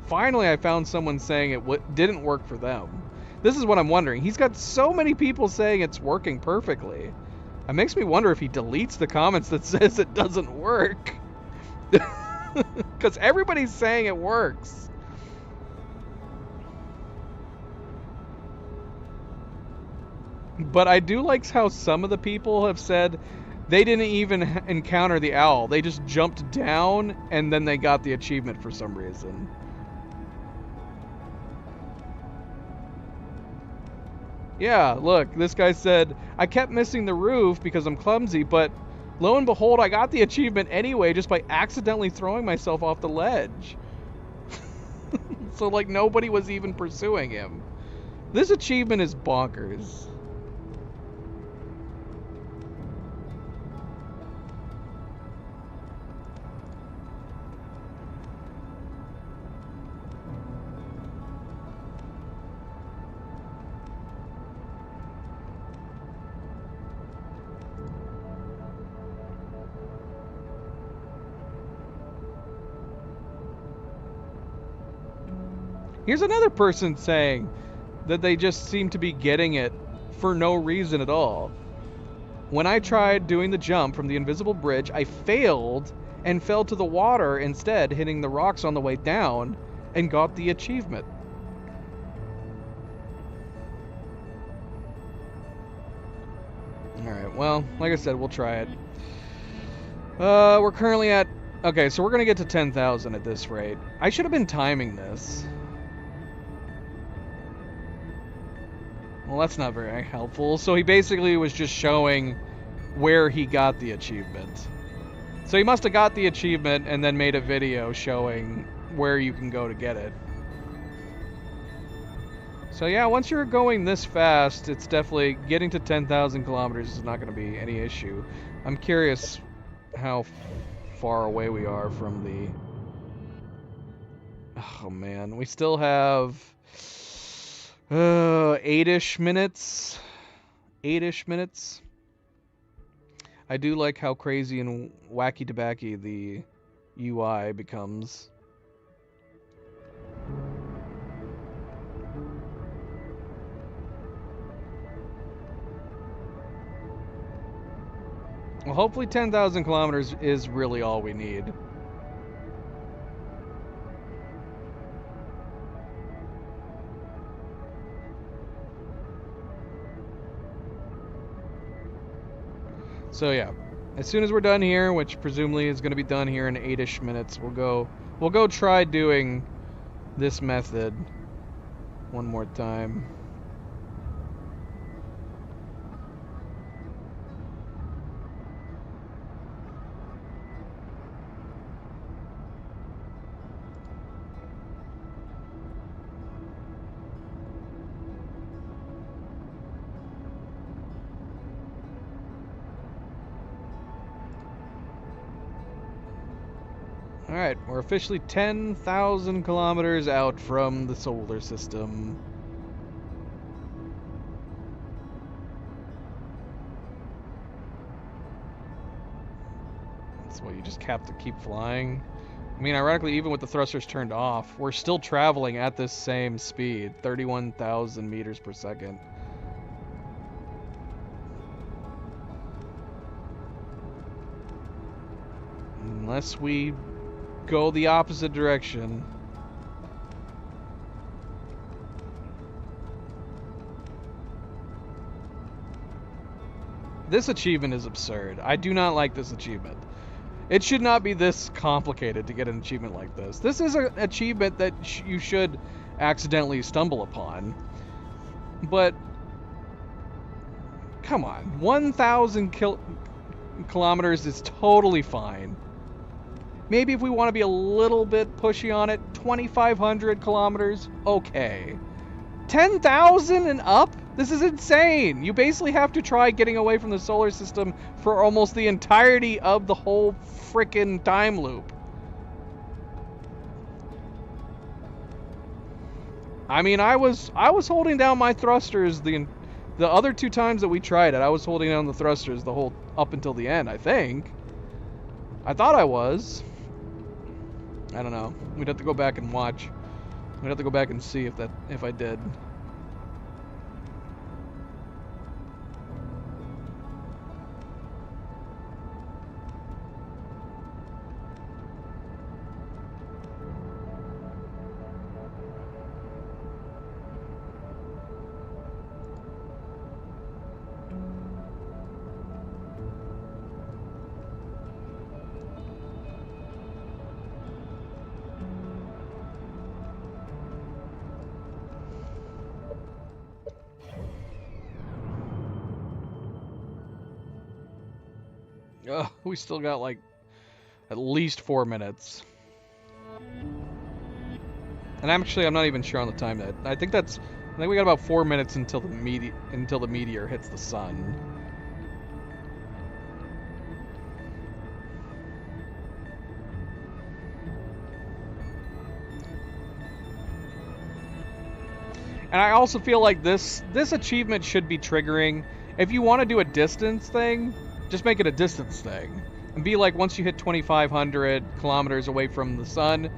Finally, I found someone saying it didn't work for them. This is what I'm wondering. He's got so many people saying it's working perfectly. It makes me wonder if he deletes the comments that says it doesn't work. Because everybody's saying it works. But I do like how some of the people have said they didn't even encounter the owl. They just jumped down and then they got the achievement for some reason. Yeah, look, this guy said, I kept missing the roof because I'm clumsy, but lo and behold, I got the achievement anyway just by accidentally throwing myself off the ledge. So, like, nobody was even pursuing him. This achievement is bonkers. Here's another person saying that they just seem to be getting it for no reason at all. When I tried doing the jump from the invisible bridge, I failed and fell to the water instead, hitting the rocks on the way down, and got the achievement. Alright, well, like I said, we'll try it. We're currently at... Okay, so we're going to get to 10,000 at this rate. I should have been timing this. Well, that's not very helpful. So he basically was just showing where he got the achievement. So he must have got the achievement and then made a video showing where you can go to get it. So yeah, once you're going this fast, it's definitely getting to 10,000 kilometers is not going to be any issue. I'm curious how far away we are from the... Oh man, we still have 8-ish minutes 8-ish minutes. I do like how crazy and wacky tobacky the UI becomes. Well, hopefully 10,000 kilometers is really all we need. So yeah, as soon as we're done here, which presumably is going to be done here in 8-ish minutes, we'll go try doing this method one more time. Alright, we're officially 10,000 kilometers out from the solar system. That's why you just have to keep flying. I mean, ironically, even with the thrusters turned off, we're still traveling at this same speed, 31,000 meters per second. Unless we go the opposite direction. This achievement is absurd. I do not like this achievement. It should not be this complicated to get an achievement like this. This is an achievement that you should accidentally stumble upon. But, come on. 1,000 kilometers is totally fine. Maybe if we want to be a little bit pushy on it, 2,500 kilometers, okay. 10,000 and up? This is insane. You basically have to try getting away from the solar system for almost the entirety of the whole frickin' time loop. I mean, I was holding down my thrusters the other 2 times that we tried it. I was holding down the thrusters the whole up until the end, I think. I thought I was. I don't know. We'd have to go back and watch. We'd have to go back and see if I did. We still got like at least 4 minutes. And actually, I'm not even sure on the time that. I think we got about 4 minutes until the meteor hits the sun. And I also feel like this achievement should be triggering. If you want to do a distance thing, just make it a distance thing. And be like, once you hit 2,500 kilometers away from the sun,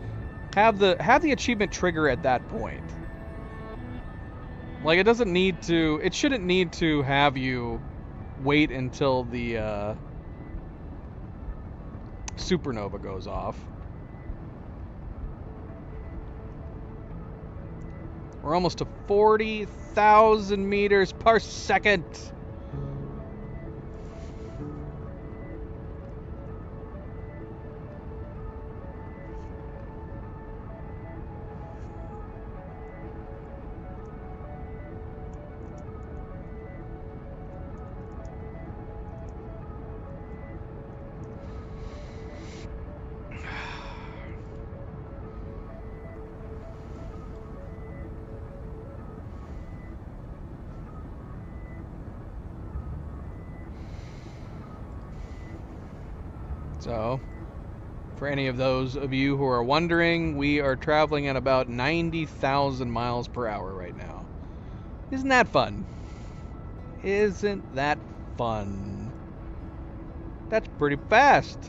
have the achievement trigger at that point. Like, it shouldn't need to have you wait until the supernova goes off. We're almost to 40,000 meters per second. So, for any of those of you who are wondering, we are traveling at about 90,000 miles per hour right now. Isn't that fun? Isn't that fun? That's pretty fast.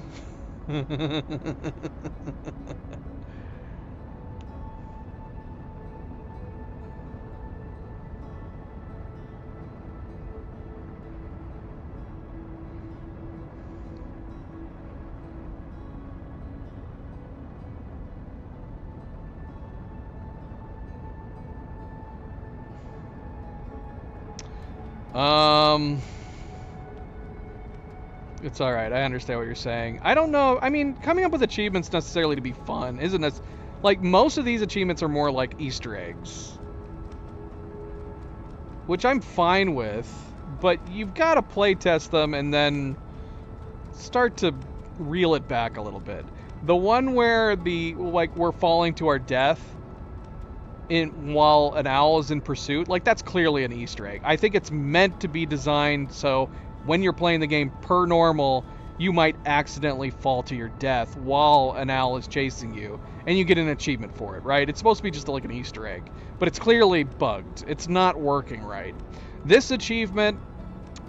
It's alright, I understand what you're saying. I don't know, I mean, coming up with achievements necessarily to be fun, isn't it? Like, most of these achievements are more like Easter eggs. Which I'm fine with, but you've got to play test them and then start to reel it back a little bit. The one where we're falling to our death while an owl is in pursuit, like, that's clearly an Easter egg. I think it's meant to be designed so when you're playing the game per normal, you might accidentally fall to your death while an owl is chasing you, and you get an achievement for it, right? It's supposed to be just like an Easter egg, but it's clearly bugged. It's not working right. This achievement,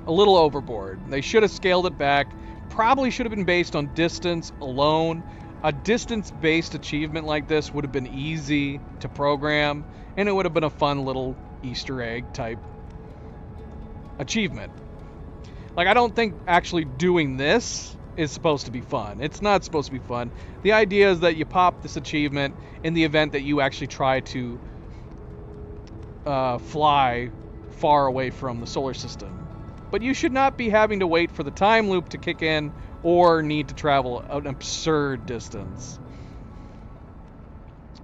a little overboard. They should have scaled it back. Probably should have been based on distance alone. A distance-based achievement like this would have been easy to program, and it would have been a fun little Easter egg type achievement. Like, I don't think actually doing this is supposed to be fun. It's not supposed to be fun. The idea is that you pop this achievement in the event that you actually try to fly far away from the solar system. But you should not be having to wait for the time loop to kick in or need to travel an absurd distance.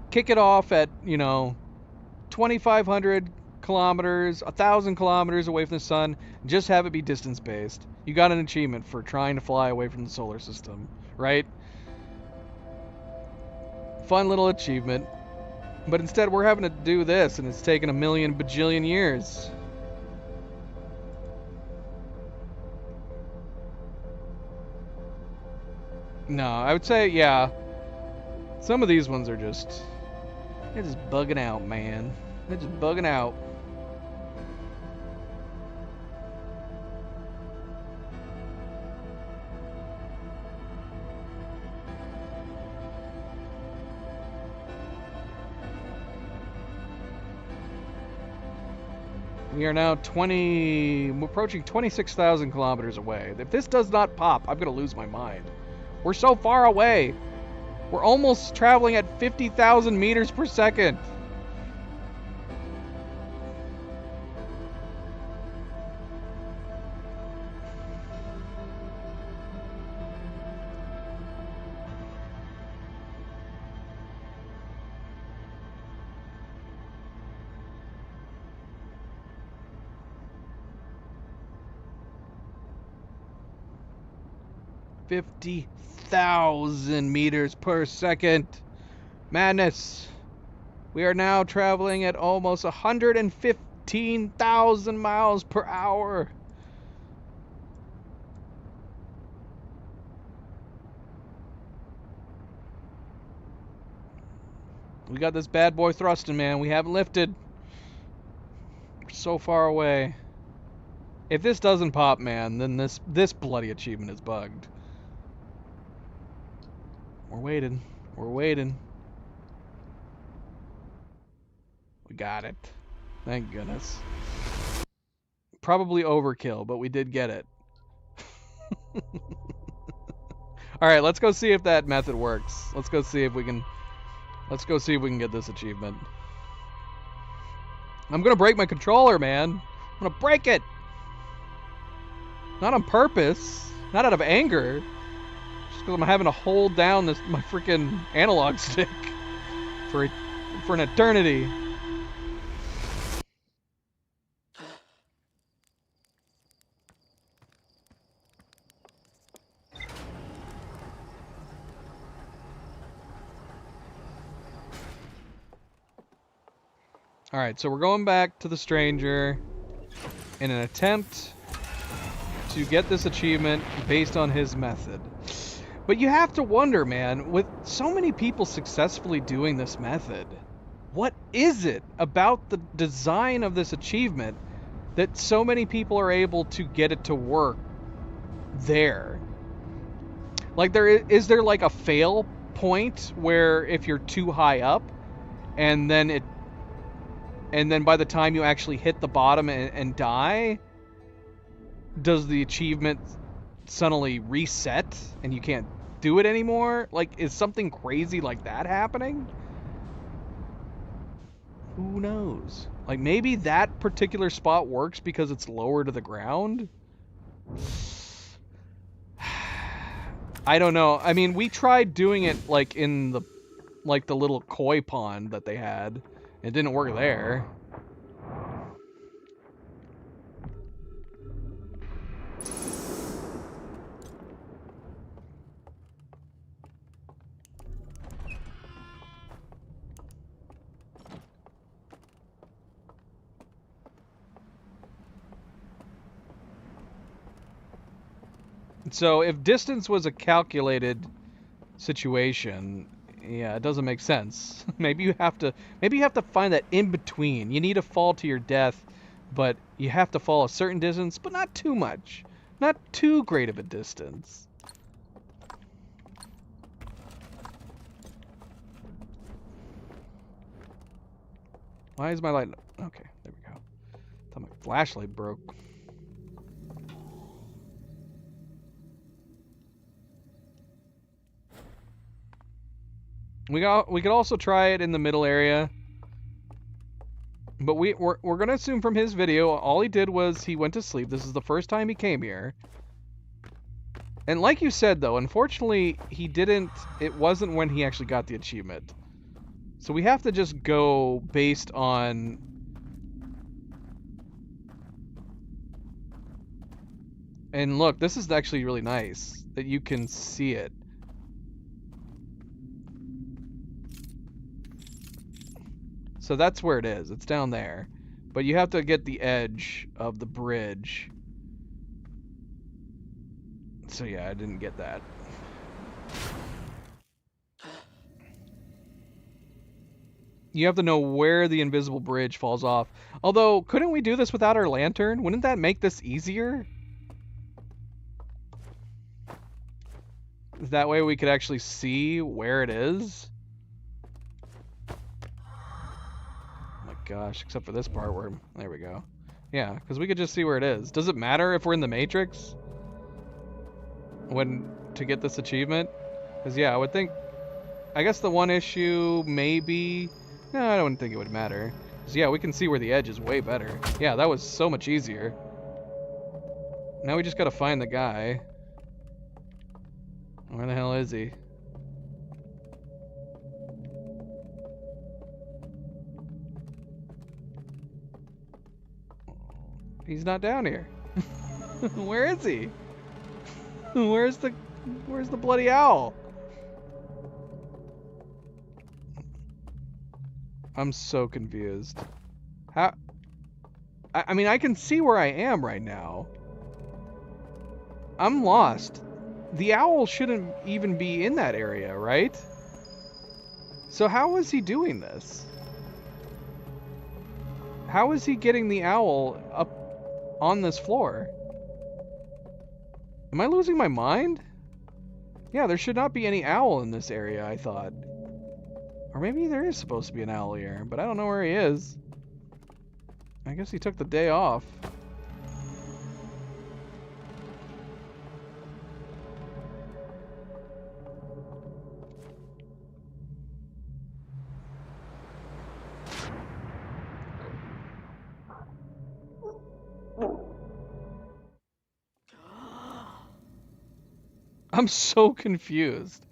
Kick it off at, 2,500 kilometers, 1,000 kilometers away from the sun. Just have it be distance based. You got an achievement for trying to fly away from the solar system, right? Fun little achievement. But instead we're having to do this, and it's taken a million bajillion years. No, I would say, yeah. Some of these ones are they're just bugging out, man. They're just bugging out. We are now we're approaching 26,000 kilometers away. If this does not pop, I'm gonna lose my mind. We're so far away. We're almost traveling at 50,000 meters per second. $50,000 meters per second. Madness. We are now traveling at almost 115,000 miles per hour. We got this bad boy thrusting, man. We haven't lifted. We're so far away. If this doesn't pop, man, then this bloody achievement is bugged. We're waiting. We're waiting. We got it. Thank goodness. Probably overkill, but we did get it. Alright, let's go see if that method works. Let's go see if we can get this achievement. I'm gonna break my controller, man. I'm gonna break it! Not on purpose. Not out of anger. Just because I'm having to hold down my freaking analog stick for an eternity. Alright, so we're going back to the stranger in an attempt to get this achievement based on his method. But you have to wonder, man, with so many people successfully doing this method, what is it about the design of this achievement that so many people are able to get it to work there. Like, is there like a fail point where if you're too high up and then by the time you actually hit the bottom and die, does the achievement suddenly reset and you can't do it anymore? Like, is something crazy like that happening? Who knows? Like, maybe that particular spot works because it's lower to the ground? I don't know. I mean, we tried doing it like in the little koi pond that they had. It didn't work there. So if distance was a calculated situation, yeah, it doesn't make sense. maybe you have to find that in between. You need to fall to your death, but you have to fall a certain distance, but not too much. Not too great of a distance. Why is my light... Okay, there we go. I thought my flashlight broke. We could also try it in the middle area. But we're going to assume from his video, all he did was he went to sleep. This is the first time he came here. And like you said, though, unfortunately, he didn't... It wasn't when he actually got the achievement. So we have to just go based on... And look, this is actually really nice that you can see it. So that's where it is. It's down there. But you have to get the edge of the bridge. So yeah, I didn't get that. You have to know where the invisible bridge falls off. Although, couldn't we do this without our lantern? Wouldn't that make this easier? That way we could actually see where it is? Oh my gosh, except for this part where... There we go. Yeah, because we could just see where it is. Does it matter if we're in the Matrix? To get this achievement? Because yeah, I would think... I guess the one issue, maybe... No, I don't think it would matter. Because yeah, we can see where the edge is way better. Yeah, that was so much easier. Now we just gotta find the guy. Where the hell is he? He's not down here. Where is he? Where's the bloody owl? I'm so confused. How? I mean, I can see where I am right now. I'm lost. The owl shouldn't even be in that area, right? So how is he doing this? How is he getting the owl up on this floor? Am I losing my mind? Yeah, there should not be any owl in this area, I thought. Or maybe there is supposed to be an owl here, but I don't know where he is. I guess he took the day off. I'm so confused.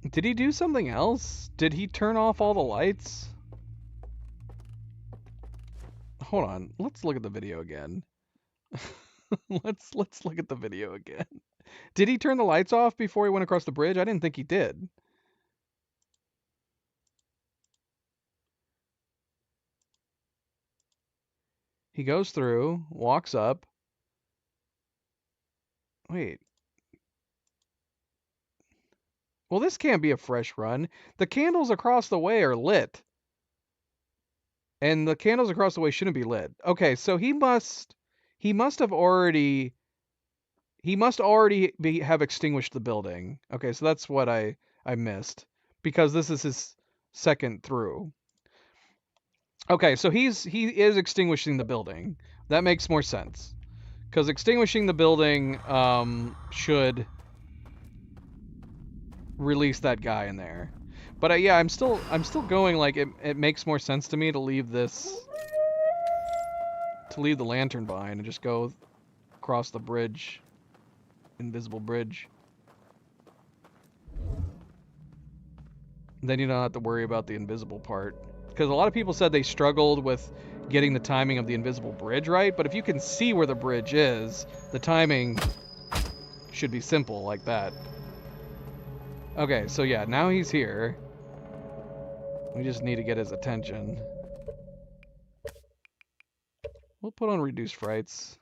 Did he do something else? Did he turn off all the lights? Hold on. Let's look at the video again. let's look at the video again. Did he turn the lights off before he went across the bridge? I didn't think he did. He goes through, walks up. Wait. Well, this can't be a fresh run. The candles across the way are lit. And the candles across the way shouldn't be lit. Okay, so he must have already have extinguished the building. Okay, so that's what I missed because this is his second through. Okay, so he is extinguishing the building. That makes more sense. Because extinguishing the building should release that guy in there. But yeah, I'm still going like it makes more sense to me to leave the lantern behind and just go across the bridge, invisible bridge. Then you don't have to worry about the invisible part. Because a lot of people said they struggled with getting the timing of the invisible bridge right, but if you can see where the bridge is, the timing should be simple like that. Okay, so yeah, now he's here. We just need to get his attention. We'll put on reduced frights.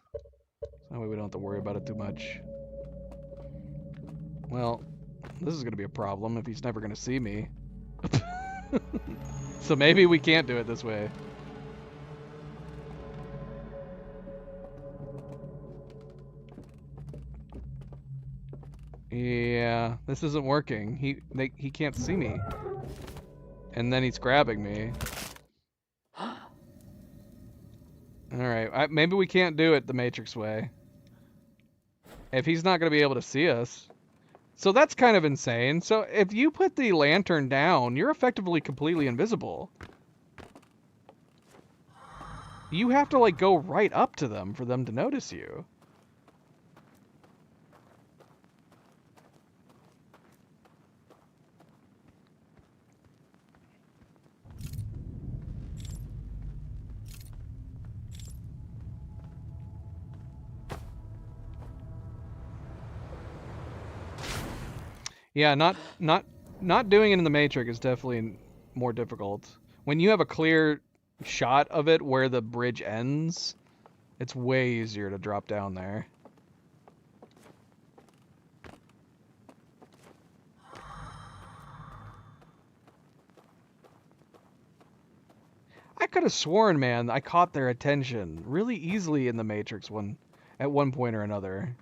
That way we don't have to worry about it too much. Well, this is going to be a problem if he's never going to see me. So maybe we can't do it this way. Yeah, this isn't working. He can't see me. And then he's grabbing me. Alright, maybe we can't do it the Matrix way. If he's not going to be able to see us. So that's kind of insane. So if you put the lantern down, you're effectively completely invisible. You have to like go right up to them for them to notice you. Yeah, not doing it in the Matrix is definitely more difficult. When you have a clear shot of it where the bridge ends, it's way easier to drop down there. I could have sworn, man, I caught their attention really easily in the Matrix at one point or another.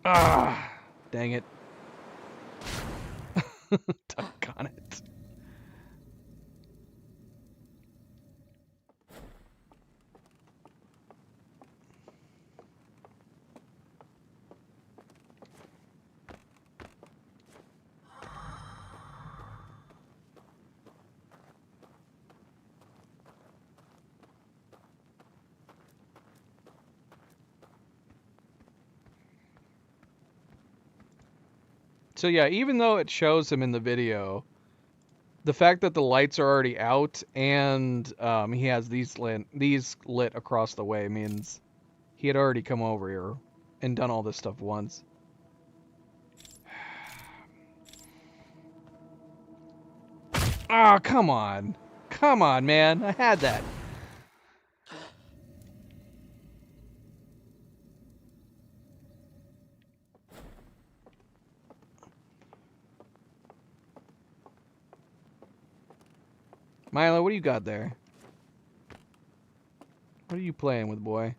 Ah, dang it. Doggone it. So yeah, even though it shows him in the video, the fact that the lights are already out and he has these lit across the way means he had already come over here and done all this stuff once. Ah, oh, come on. Come on, man. I had that. Milo, what do you got there? What are you playing with, boy?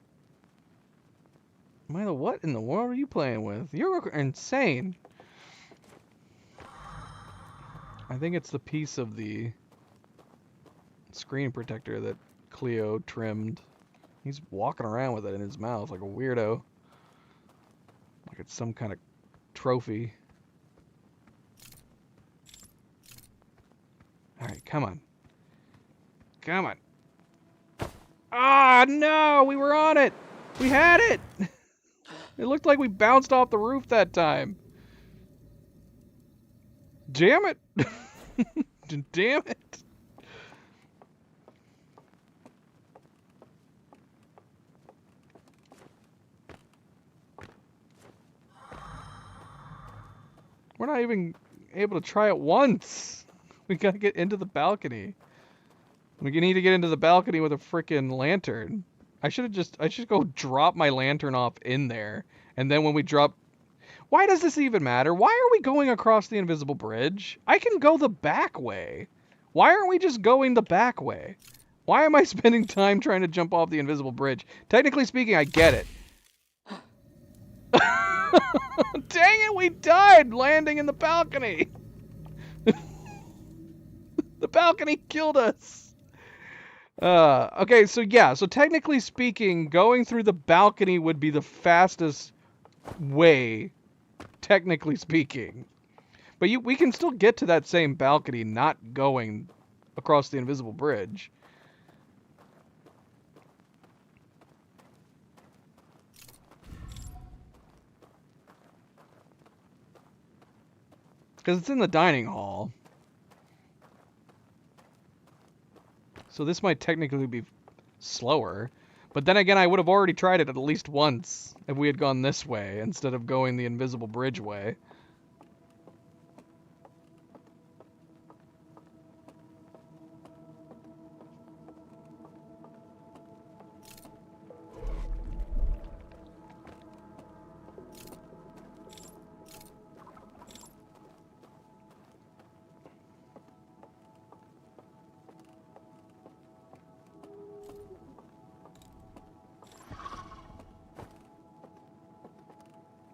Milo, what in the world are you playing with? You're insane. I think it's the piece of the screen protector that Cleo trimmed. He's walking around with it in his mouth like a weirdo. Like it's some kind of trophy. Alright, come on. Come on. Ah, no! We were on it! We had it! It looked like we bounced off the roof that time. Damn it! Damn it! We're not even able to try it once. We gotta get into the balcony. We need to get into the balcony with a frickin' lantern. I should go drop my lantern off in there, and then when we drop Why does this even matter? Why are we going across the invisible bridge? I can go the back way. Why aren't we just going the back way? Why am I spending time trying to jump off the invisible bridge? Technically speaking, I get it. Dang it, we died landing in the balcony. The balcony killed us. Okay, so yeah, so technically speaking, going through the balcony would be the fastest way, technically speaking. But we can still get to that same balcony not going across the invisible bridge. Because it's in the dining hall. So this might technically be slower. But then again, I would have already tried it at least once if we had gone this way instead of going the invisible bridge way.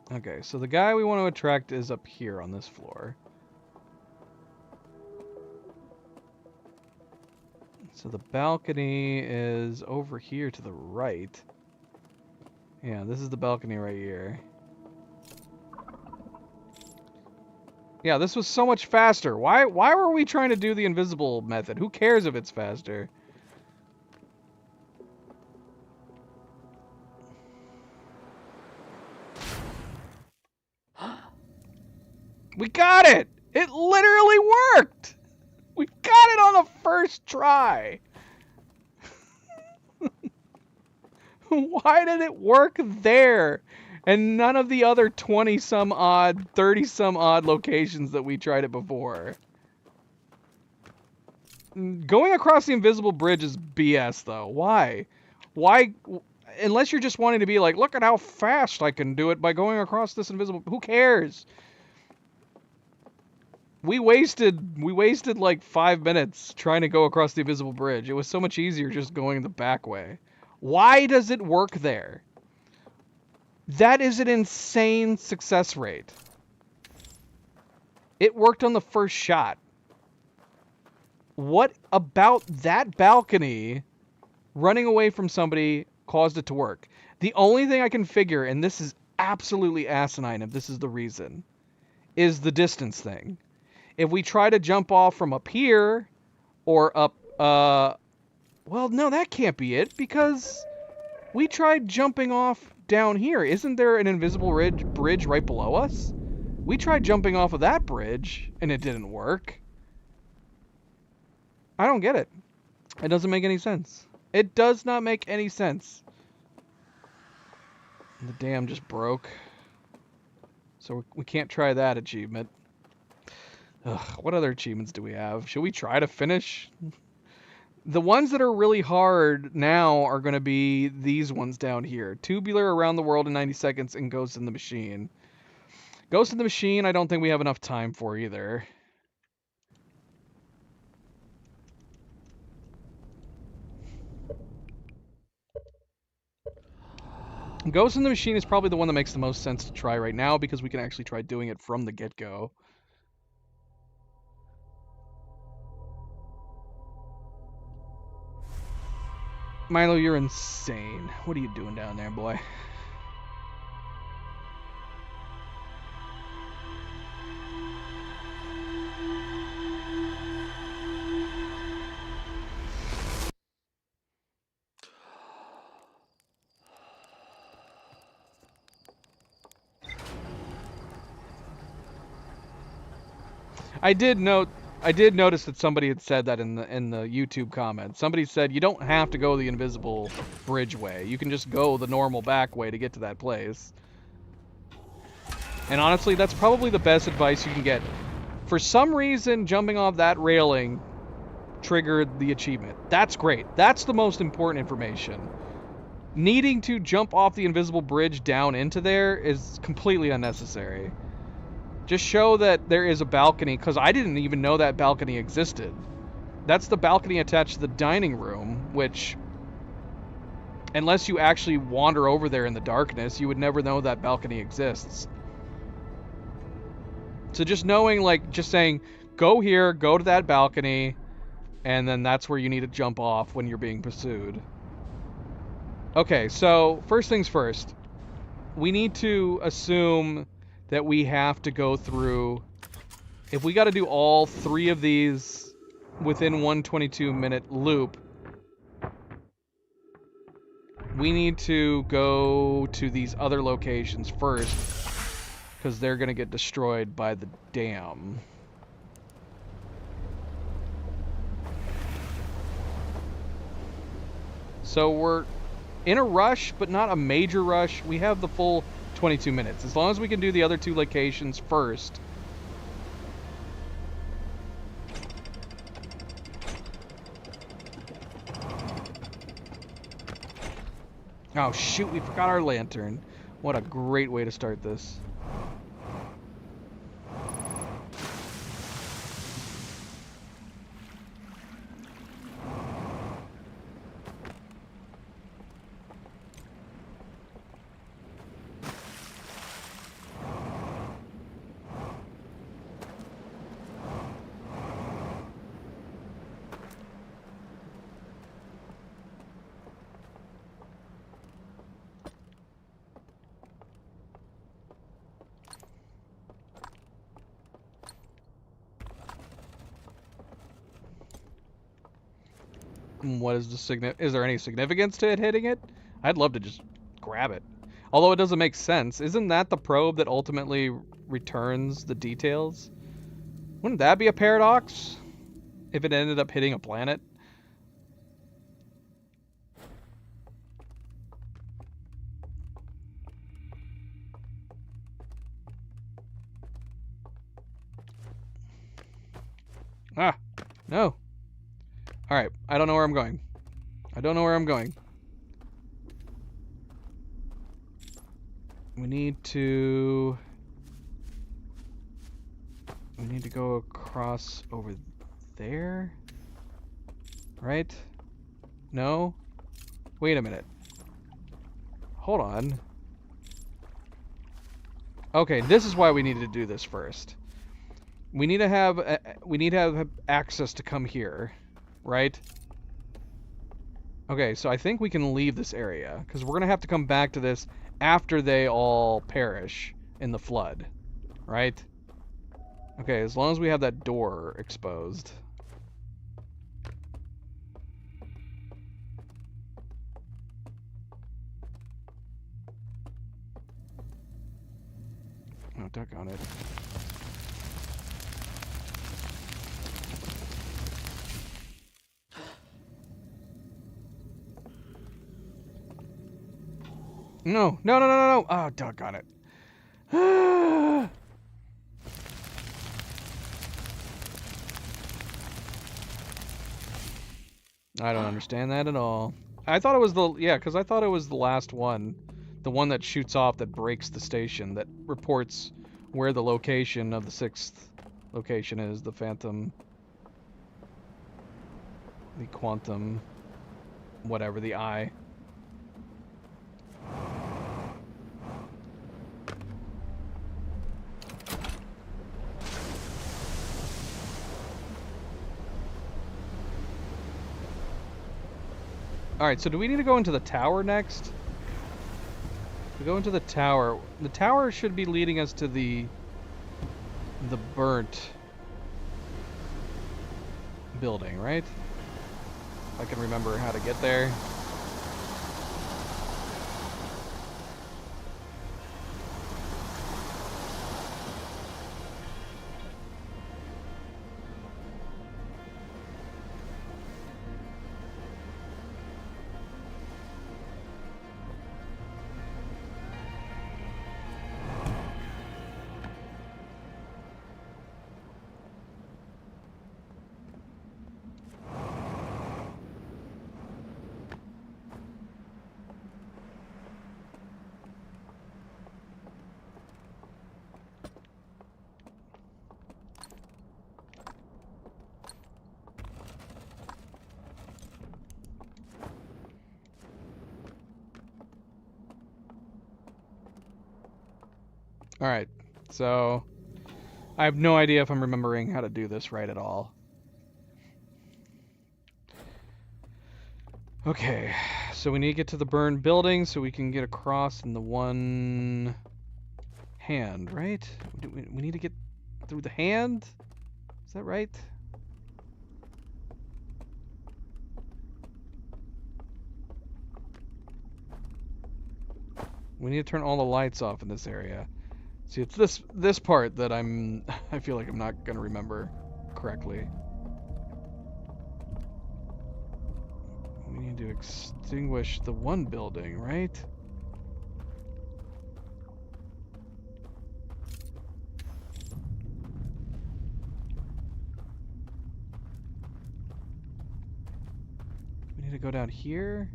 Okay, so the guy we want to attract is up here on this floor. So the balcony is over here to the right. Yeah, this is the balcony right here. Yeah, this was so much faster. Why were we trying to do the invisible method? Who cares if it's faster? We got it! It literally worked! We got it on the first try! Why did it work there? And none of the other 20-some odd, 30-some odd locations that we tried it before. Going across the invisible bridge is BS, though. Why? Why? Unless you're just wanting to be like, look at how fast I can do it by going across this invisible... Who cares? We wasted like 5 minutes trying to go across the invisible bridge. It was so much easier just going the back way. Why does it work there? That is an insane success rate. It worked on the first shot. What about that balcony running away from somebody caused it to work? The only thing I can figure, and this is absolutely asinine if this is the reason, is the distance thing. If we try to jump off from up here, or up, well, no, that can't be it, because we tried jumping off down here. Isn't there an invisible bridge right below us? We tried jumping off of that bridge, and it didn't work. I don't get it. It doesn't make any sense. It does not make any sense. The dam just broke. So we can't try that achievement. Ugh, what other achievements do we have? Should we try to finish? The ones that are really hard now are going to be these ones down here. Tubular Around the World in 90 Seconds and Ghost in the Machine. Ghost in the Machine, I don't think we have enough time for either. Ghost in the Machine is probably the one that makes the most sense to try right now because we can actually try doing it from the get-go. Milo, you're insane. What are you doing down there, boy? I did notice that somebody had said that in the YouTube comments. Somebody said you don't have to go the invisible bridge way. You can just go the normal back way to get to that place. And honestly, that's probably the best advice you can get. For some reason, jumping off that railing triggered the achievement. That's great. That's the most important information. needing to jump off the invisible bridge down into there is completely unnecessary. Just show that there is a balcony, because I didn't even know that balcony existed. That's the balcony attached to the dining room, which, unless you actually wander over there in the darkness, you would never know that balcony exists. So just knowing, like, just saying, go here, go to that balcony, and then that's where you need to jump off when you're being pursued. Okay, so first things first. We need to assume that we have to go through... If we got to do all 3 of these within one 22-minute loop, we need to go to these other locations first, because they're going to get destroyed by the dam. So we're in a rush, but not a major rush. We have the full 22 minutes. As long as we can do the other 2 locations first. Oh shoot, we forgot our lantern. What a great way to start this. What is the is there any significance to it hitting it? I'd love to just grab it. Although it doesn't make sense. Isn't that the probe that ultimately returns the details? Wouldn't that be a paradox? If it ended up hitting a planet? Ah, no. Alright, I don't know where I'm going. I don't know where I'm going. We need to go across over there? Right? No? Wait a minute. Hold on. Okay, this is why we need to do this first. We need to have access to come here, right? Okay, so I think we can leave this area, because we're going to have to come back to this after they all perish in the flood, right? Okay, as long as we have that door exposed. Oh, duck on it. No, no, no, no, no, no. Oh, duck on it. I don't understand that at all. I thought it was because I thought it was the last one. The one that shoots off that breaks the station, that reports where the location of the 6th location is, the Phantom, the Quantum, whatever, the Eye. Alright, so do we need to go into the tower next? We go into the tower. The tower should be leading us to the burnt building, right? If I can remember how to get there. Alright, so I have no idea if I'm remembering how to do this right at all. Okay, so we need to get to the burned building so we can get across in the one hand, right? We need to get through the hand? Is that right? We need to turn all the lights off in this area. See, it's this part that I feel like I'm not gonna remember correctly. We need to extinguish the one building, right? We need to go down here.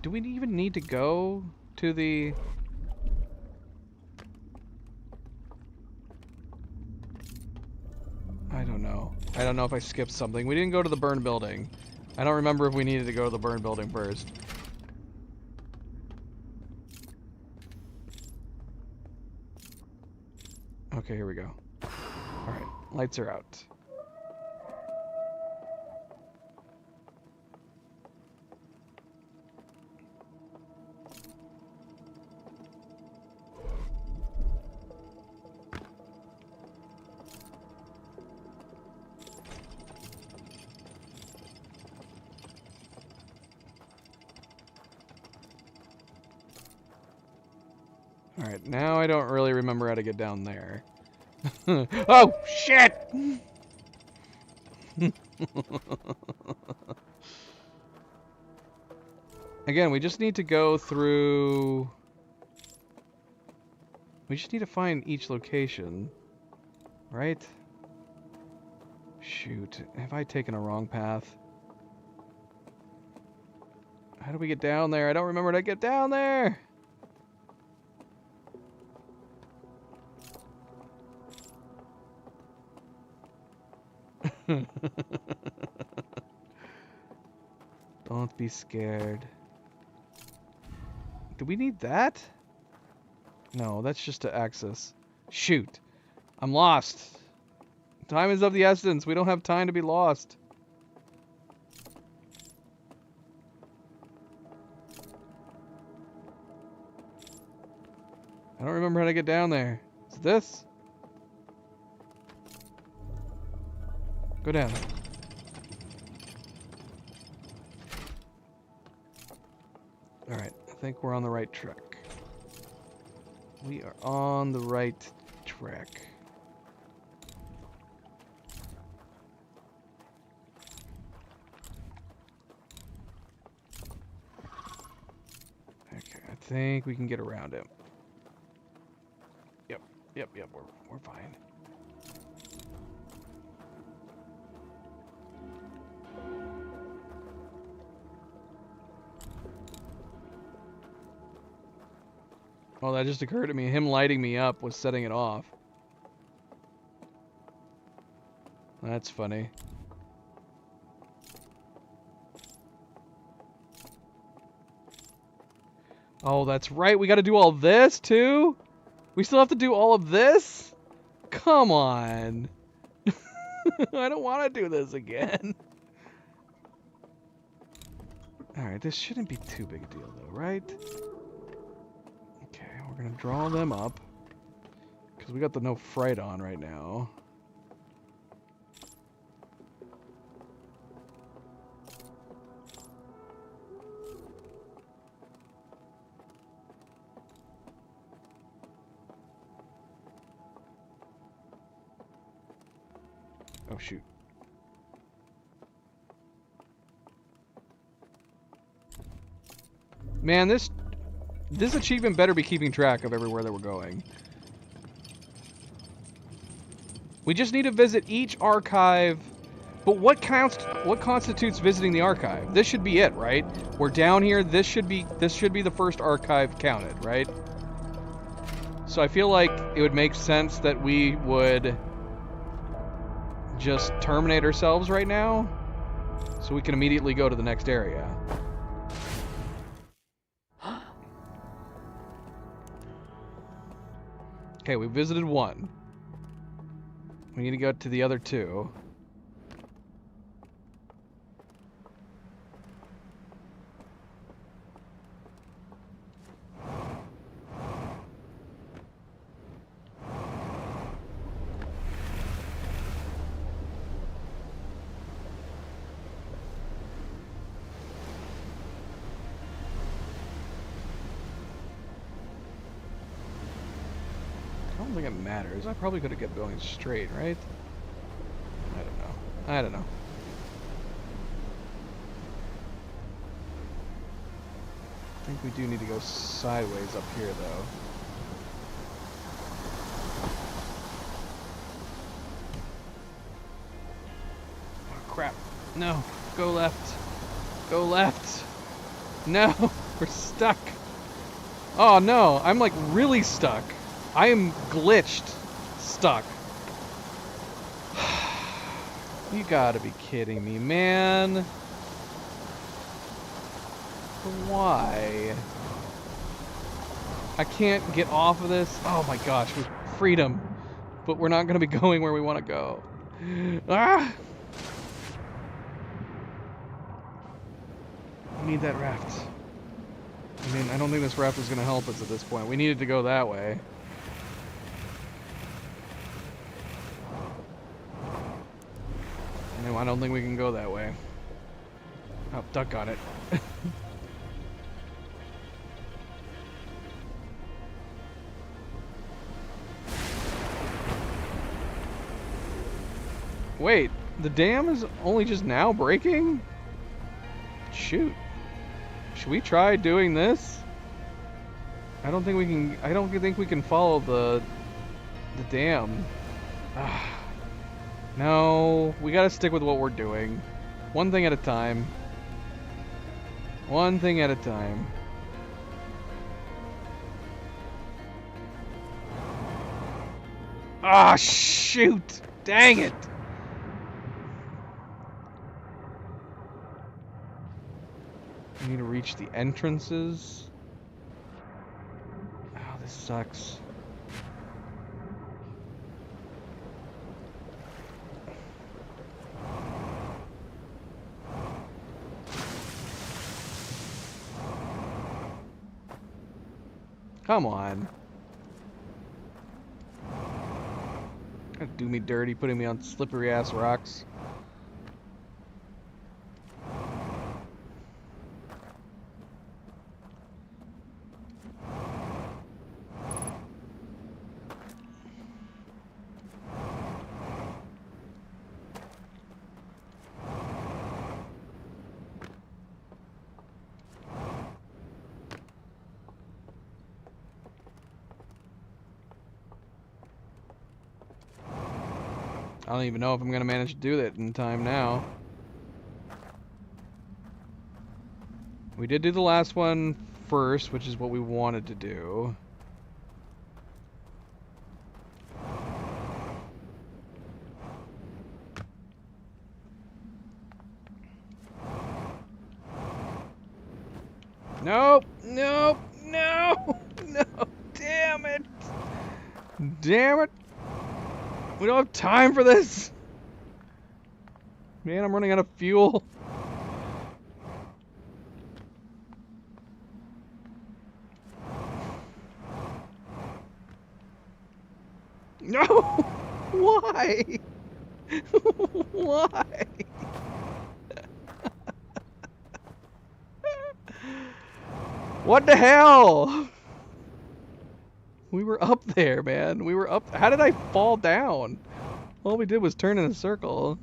Do we even need to go to the... I don't know. I don't know if I skipped something. We didn't go to the burned building. I don't remember if we needed to go to the burned building first. Okay, here we go. Alright, lights are out. Alright, now I don't really remember how to get down there. Oh, shit! Again, we just need to go through... We just need to find each location. Right? Shoot, have I taken a wrong path? How do we get down there? I don't remember how to get down there! Don't be scared. Do we need that? No, that's just to access. Shoot. I'm lost. Time is of the essence. We don't have time to be lost. I don't remember how to get down there. Is it this? Go down. Alright, I think we're on the right track. We are on the right track. Okay, I think we can get around him. Yep, we're fine. Oh, that just occurred to me. Him lighting me up was setting it off. That's funny. Oh, that's right. We got to do all this too? We still have to do all of this? Come on. I don't want to do this again. Alright, this shouldn't be too big a deal though, right? Okay, we're going to draw them up. Because we got the no fright on right now. Oh, shoot. Man, this achievement better be keeping track of everywhere that we're going. We just need to visit each archive But what constitutes visiting the archive? This should be it, right? We're down here. This should be the first archive counted, right? So I feel like it would make sense that we would just terminate ourselves right now, so we can immediately go to the next area. Okay, we visited one. We need to go to the other two. I don't think it matters. I probably could have kept going straight, right? I don't know. I think we do need to go sideways up here, though. Oh, crap. No. Go left. Go left. No. We're stuck. Oh, no. I'm, like, really stuck. I am glitched. Stuck. You gotta be kidding me, man. Why? I can't get off of this. Oh my gosh, with freedom. But we're not gonna be going where we want to go. Ah! We need that raft. I mean, I don't think this raft is gonna help us at this point. We needed to go that way. No, I don't think we can go that way. Oh, duck got it. Wait, the dam is only just now breaking? Shoot. Should we try doing this? I don't think we can follow the dam. No, we gotta stick with what we're doing. One thing at a time. One thing at a time. Ah, shoot! Dang it! We need to reach the entrances. Oh, this sucks. Come on. Gotta do me dirty, putting me on slippery ass rocks. I don't even know if I'm gonna manage to do that in time now. We did do the last one first, which is what we wanted to do. Nope, nope, no, no, damn it. Damn it. We don't have time for this! Man, I'm running out of fuel. No! Why? Why? What the hell? We were up there, man. We were up. How did I fall down? All we did was turn in a circle.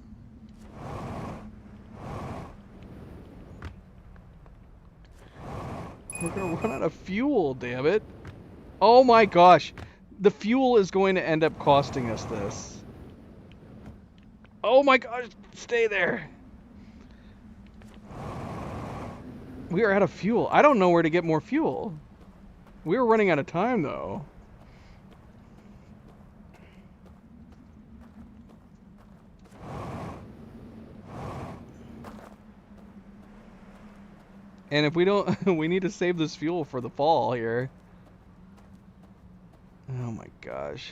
We're gonna run out of fuel, damn it. Oh my gosh. The fuel is going to end up costing us this. Oh my gosh, stay there. We are out of fuel. I don't know where to get more fuel. We were running out of time, though. And if we don't, we need to save this fuel for the fall here. Oh my gosh.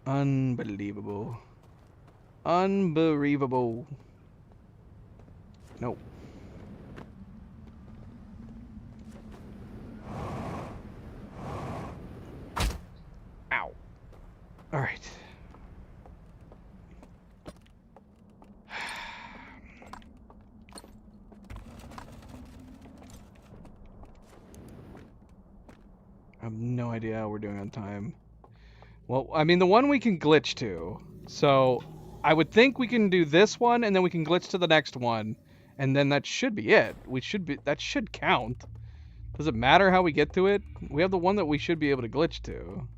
Unbelievable. Unbelievable. Nope. Ow. All right. I have no idea how we're doing on time. Well, I mean, the one we can glitch to. So, I would think we can do this one, and then we can glitch to the next one. And then that should be it. That should count. Does it matter how we get to it? We have the one that we should be able to glitch to.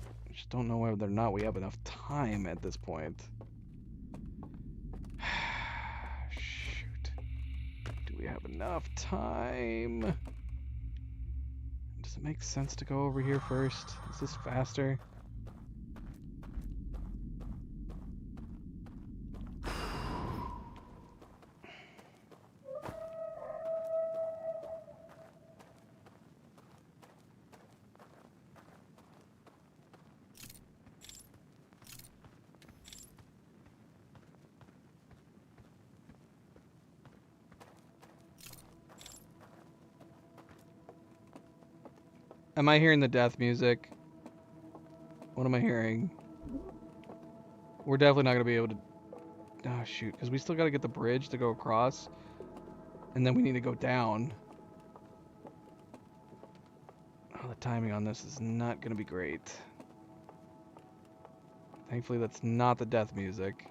I just don't know whether or not we have enough time at this point. Shoot. Do we have enough time? Does it make sense to go over here first? Is this faster? Am I hearing the death music? What am I hearing? We're definitely not going to be able to... Oh, shoot. Because we still got to get the bridge to go across. And then we need to go down. Oh, the timing on this is not going to be great. Thankfully, that's not the death music.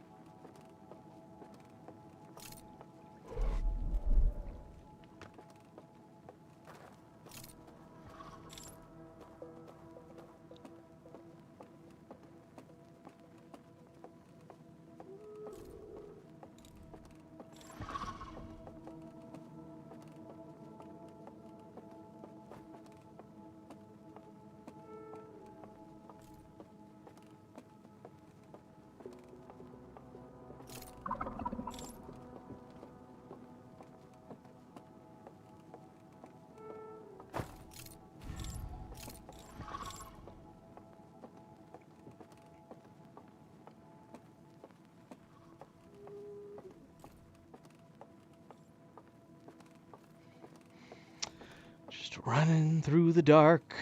Just running through the dark.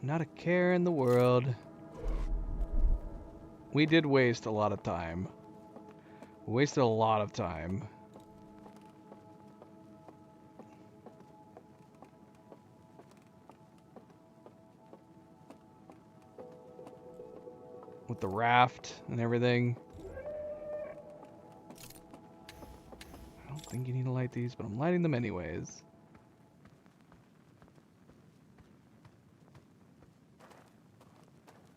Not a care in the world. We did waste a lot of time. We wasted a lot of time. With the raft and everything. I don't think you need to light these, but I'm lighting them anyways.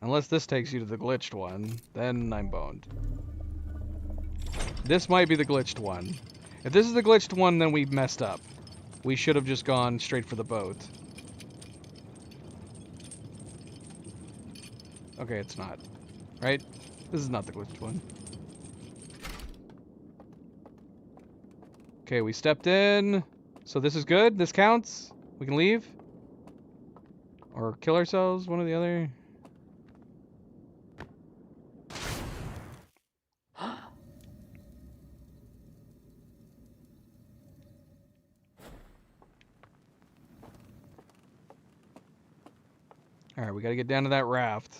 Unless this takes you to the glitched one, then I'm boned. This might be the glitched one. If this is the glitched one, then we messed up. We should have just gone straight for the boat. Okay, it's not. Right? This is not the glitched one. Okay, we stepped in. So this is good? This counts? We can leave? Or kill ourselves? One or the other? Alright, we gotta get down to that raft.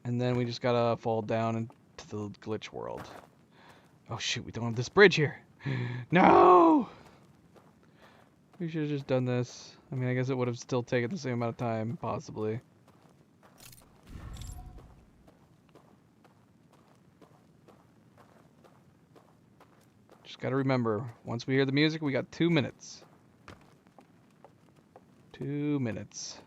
And then we just gotta fall down into the glitch world. Oh shoot, we don't have this bridge here. No! We should have just done this. I mean, I guess it would have still taken the same amount of time, possibly. Just gotta remember, once we hear the music, we got 2 minutes. 2 minutes.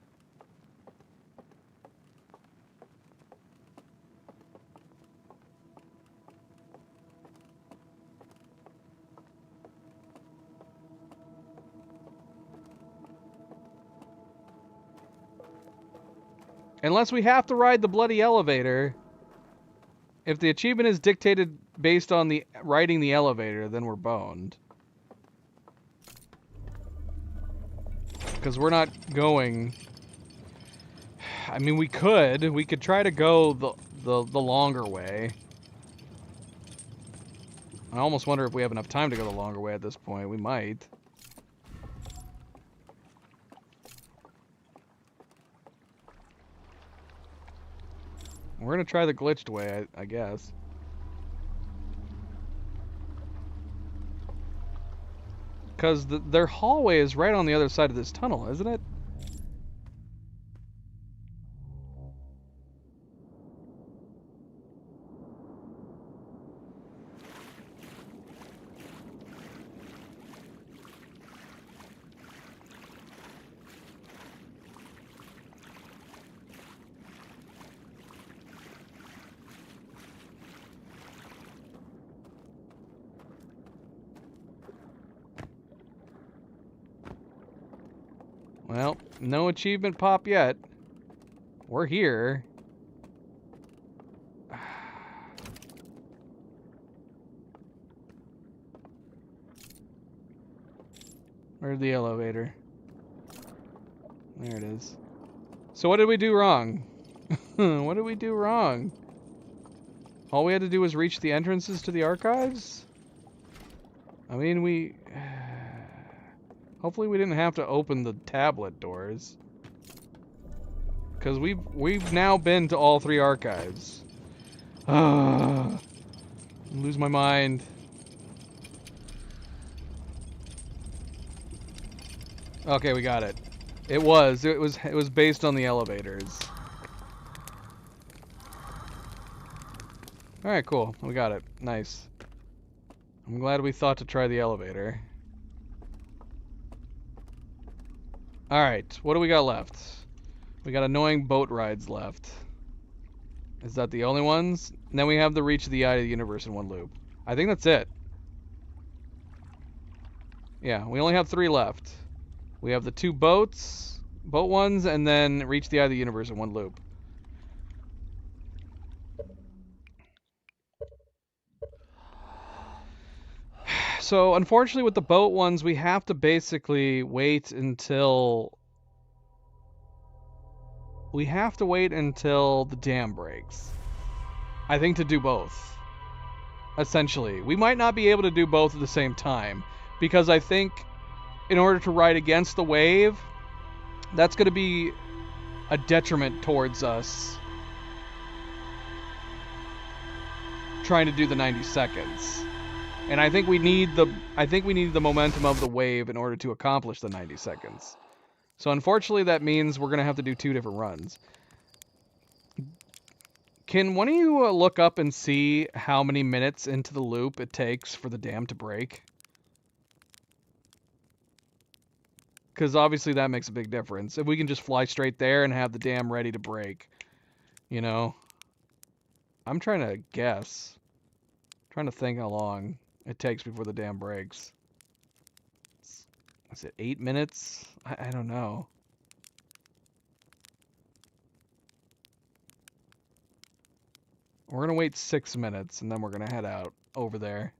Unless we have to ride the bloody elevator. If the achievement is dictated based on the riding the elevator, then we're boned. Because we're not going... I mean, we could try to go the longer way. I almost wonder if we have enough time to go the longer way at this point. We might. We're gonna try the glitched way, I guess. Because their hallway is right on the other side of this tunnel, isn't it? Well, no achievement pop yet. We're here. Where's the elevator? There it is. So what did we do wrong? What did we do wrong? All we had to do was reach the entrances to the archives? I mean, we... Hopefully we didn't have to open the tablet doors. Because we've now been to all 3 archives. Lose my mind. Okay, we got it. It was based on the elevators. Alright, cool. We got it. Nice. I'm glad we thought to try the elevator. Alright, what do we got left? We got annoying boat rides left. Is that the only ones? And then we have the reach of the eye of the universe in one loop. I think that's it. Yeah, we only have 3 left. We have the 2 boat ones, and then reach the eye of the universe in one loop. So, unfortunately, with the boat ones, we have to basically wait until... We have to wait until the dam breaks. I think to do both. Essentially. We might not be able to do both at the same time. Because I think in order to ride against the wave, that's going to be a detriment towards us trying to do the 90 seconds. And I think we need the momentum of the wave in order to accomplish the 90 seconds. So unfortunately that means we're going to have to do 2 different runs. Can one of you look up and see how many minutes into the loop it takes for the dam to break? Because obviously that makes a big difference. If we can just fly straight there and have the dam ready to break, you know? I'm trying to guess. Trying to think how long it takes before the dam breaks. Is it 8 minutes? I don't know. We're gonna wait 6 minutes and then we're gonna head out over there.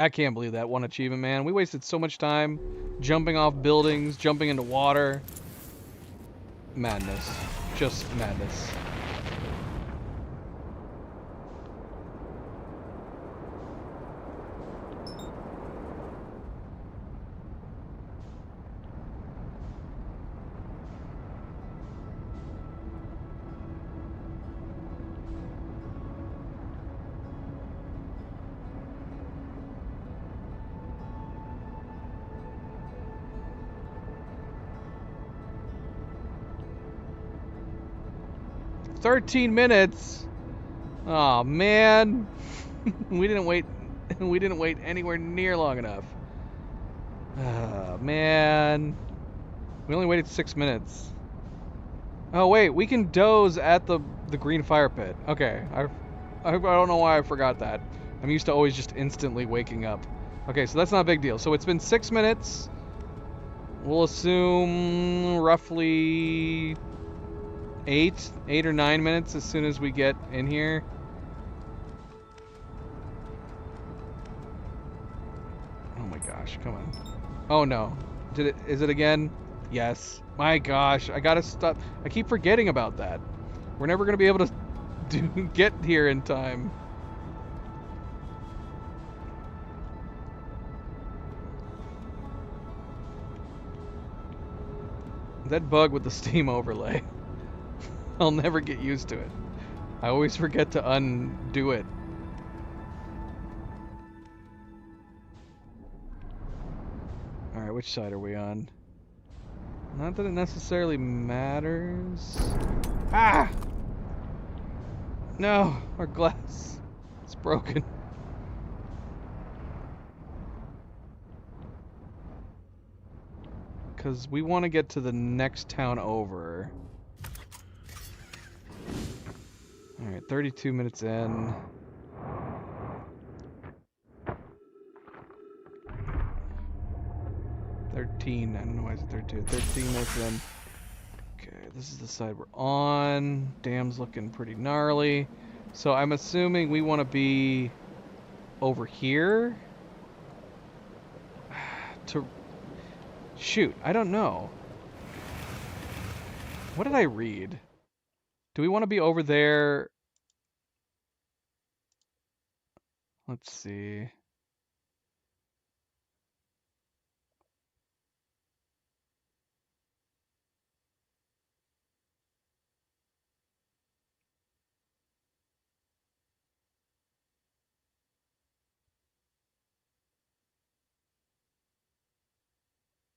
I can't believe that one achievement, man. We wasted so much time jumping off buildings, jumping into water. Madness. Just madness. 13 minutes. Oh man. we didn't wait anywhere near long enough. Oh man. We only waited 6 minutes. Oh wait, we can doze at the green fire pit. Okay. I don't know why I forgot that. I'm used to always just instantly waking up. Okay, so that's not a big deal. So it's been 6 minutes. We'll assume roughly 8 or 9 minutes as soon as we get in here. Oh my gosh, come on. Oh no. Is it again? Yes. My gosh, I gotta stop. I keep forgetting about that. We're never gonna be able to get here in time. That bug with the steam overlay. I'll never get used to it. I always forget to undo it. Alright, which side are we on? Not that it necessarily matters. Ah! No! Our glass. It's broken. Because we want to get to the next town over. Alright, 32 minutes in. I don't know why it's 32. 13 minutes in. Okay, this is the side we're on. Dam's looking pretty gnarly. So I'm assuming we want to be over here. Shoot, I don't know. What did I read? Do we want to be over there? Let's see.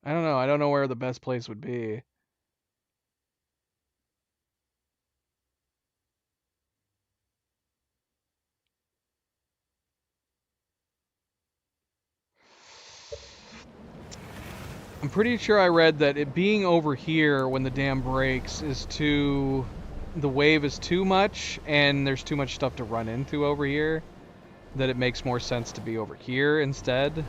I don't know. I don't know where the best place would be. I'm pretty sure I read that it being over here when the dam breaks is too... The wave is too much, and there's too much stuff to run into over here. That it makes more sense to be over here instead.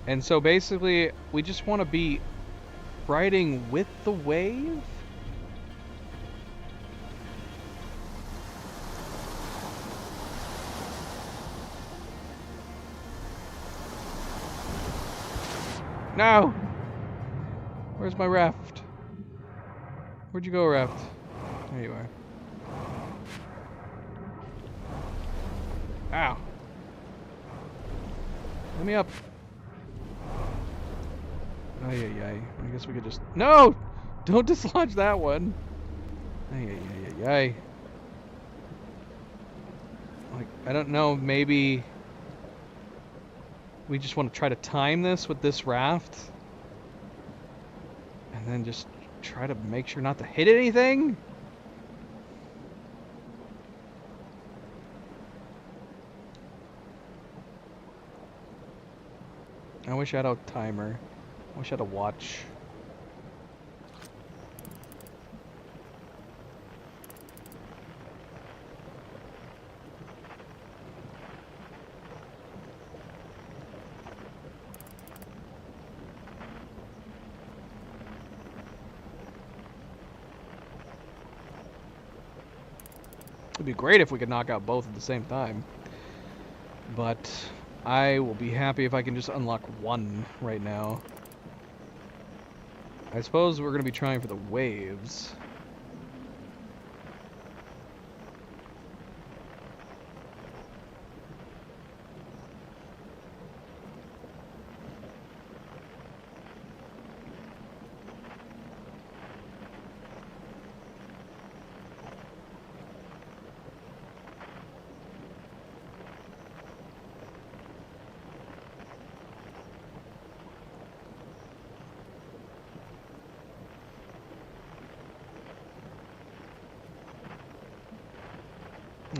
And so basically, we just want to be riding with the wave? No! Where's my raft? Where'd you go, raft? There you are. Ow. Let me up. Ay, ay, ay. I guess we could just... No! Don't dislodge that one. Ay, ay, ay, ay, ay. Like, I don't know, maybe... We just want to try to time this with this raft. And then just try to make sure not to hit anything? I wish I had a timer. I wish I had a watch. It'd be great if we could knock out both at the same time. But I will be happy if I can just unlock one right now. I suppose we're going to be trying for the waves.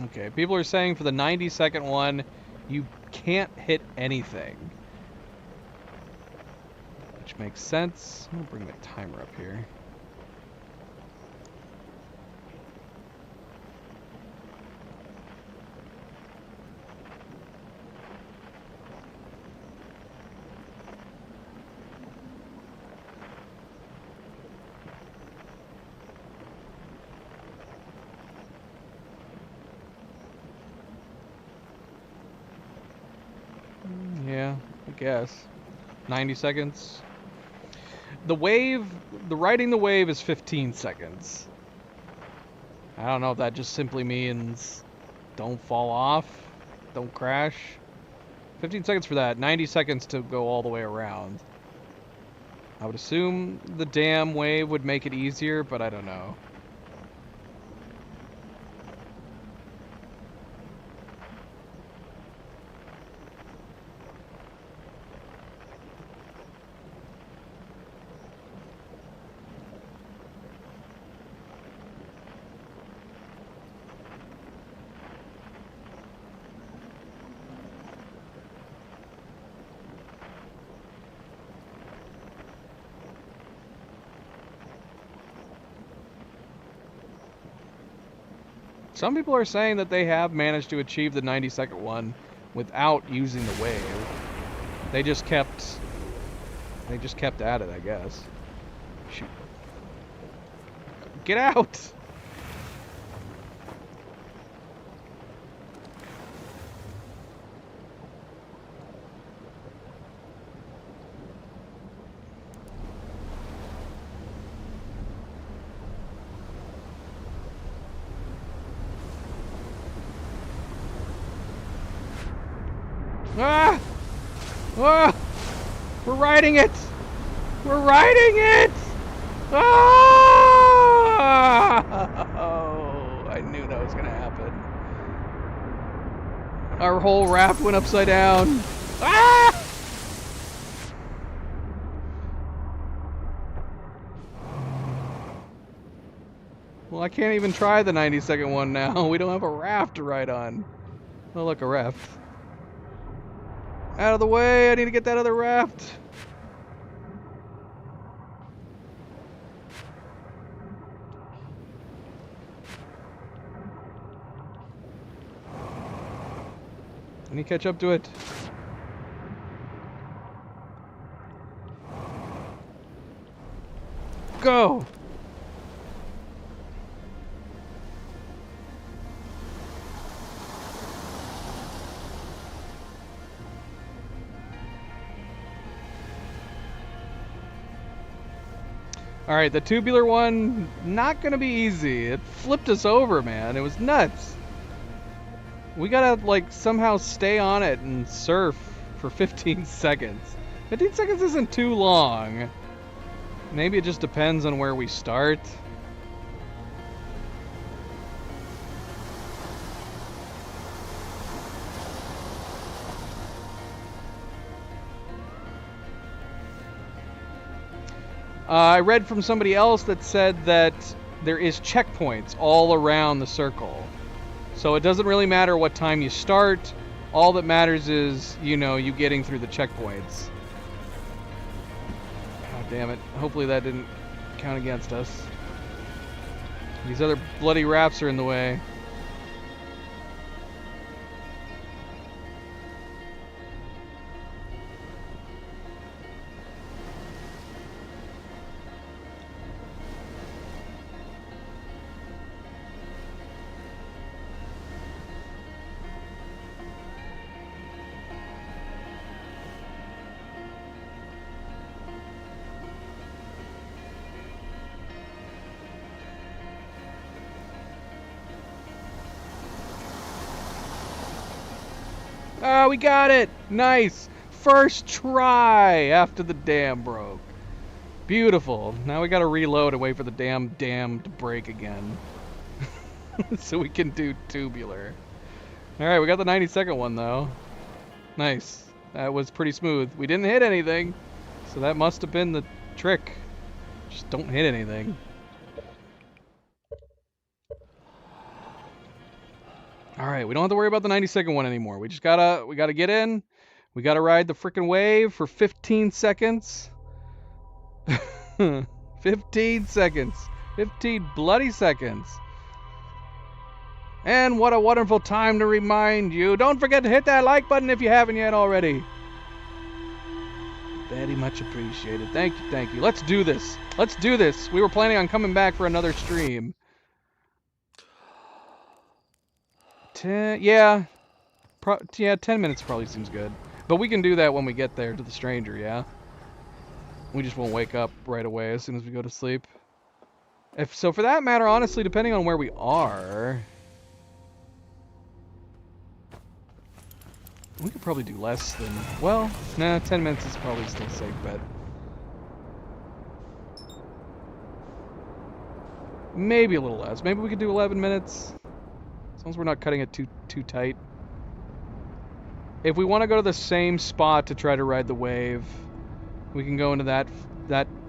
Okay, people are saying for the 90-second one, you can't hit anything. Which makes sense. I'm gonna bring the timer up here. Yeah, I guess. 90 seconds. The riding the wave is 15 seconds. I don't know if that just simply means don't fall off, don't crash. 15 seconds for that, 90 seconds to go all the way around. I would assume the dam wave would make it easier, but I don't know. Some people are saying that they have managed to achieve the 90-second one without using the wave. They just kept at it, I guess. Shoot. Get out! Ah! Ah! We're riding it! We're riding it! Ah! Oh, I knew that was gonna happen. Our whole raft went upside down. Ah! Well, I can't even try the 90-second one now. We don't have a raft to ride on. Oh, look, a raft. Out of the way, I need to get that other raft. I need to catch up to it. Go! Alright, the tubular one, not gonna be easy. It flipped us over, man. It was nuts. We gotta, like, somehow stay on it and surf for 15 seconds. 15 seconds isn't too long. Maybe it just depends on where we start. I read from somebody else that said that there is checkpoints all around the circle. So it doesn't really matter what time you start. All that matters is, you know, you getting through the checkpoints. God damn it. Hopefully that didn't count against us. These other bloody rafts are in the way. Oh, we got it! Nice! First try after the dam broke. Beautiful. Now we gotta reload and wait for the damn dam to break again. So we can do tubular. Alright, we got the 90-second one though. Nice. That was pretty smooth. We didn't hit anything, so that must have been the trick. Just don't hit anything. All right, we don't have to worry about the 90-second one anymore. We gotta get in. We gotta ride the freaking wave for 15 seconds. 15 seconds. 15 bloody seconds. And what a wonderful time to remind you. Don't forget to hit that like button if you haven't yet already. Very much appreciated. Thank you, thank you. Let's do this. Let's do this. We were planning on coming back for another stream. 10, yeah. 10 minutes probably seems good. But we can do that when we get there to the stranger, yeah? We just won't wake up right away as soon as we go to sleep. So for that matter, honestly, depending on where we are, we could probably do less than, well, nah, 10 minutes is probably still a safe bet. Maybe a little less. Maybe we could do 11 minutes. As long as we're not cutting it too tight. If we want to go to the same spot to try to ride the wave, we can go into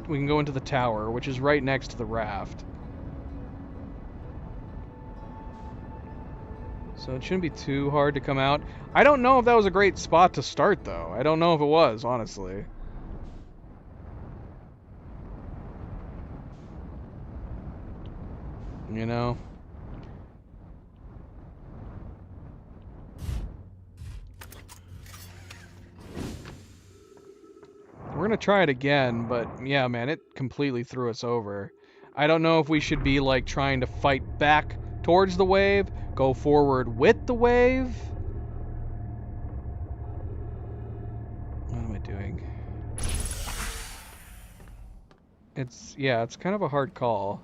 we can go into the tower, which is right next to the raft. So it shouldn't be too hard to come out. I don't know if that was a great spot to start, though. I don't know if it was, honestly. You know? We're gonna try it again, but yeah, man, it completely threw us over. I don't know if we should be, like, trying to fight back towards the wave, go forward with the wave. What am I doing? Yeah, it's kind of a hard call.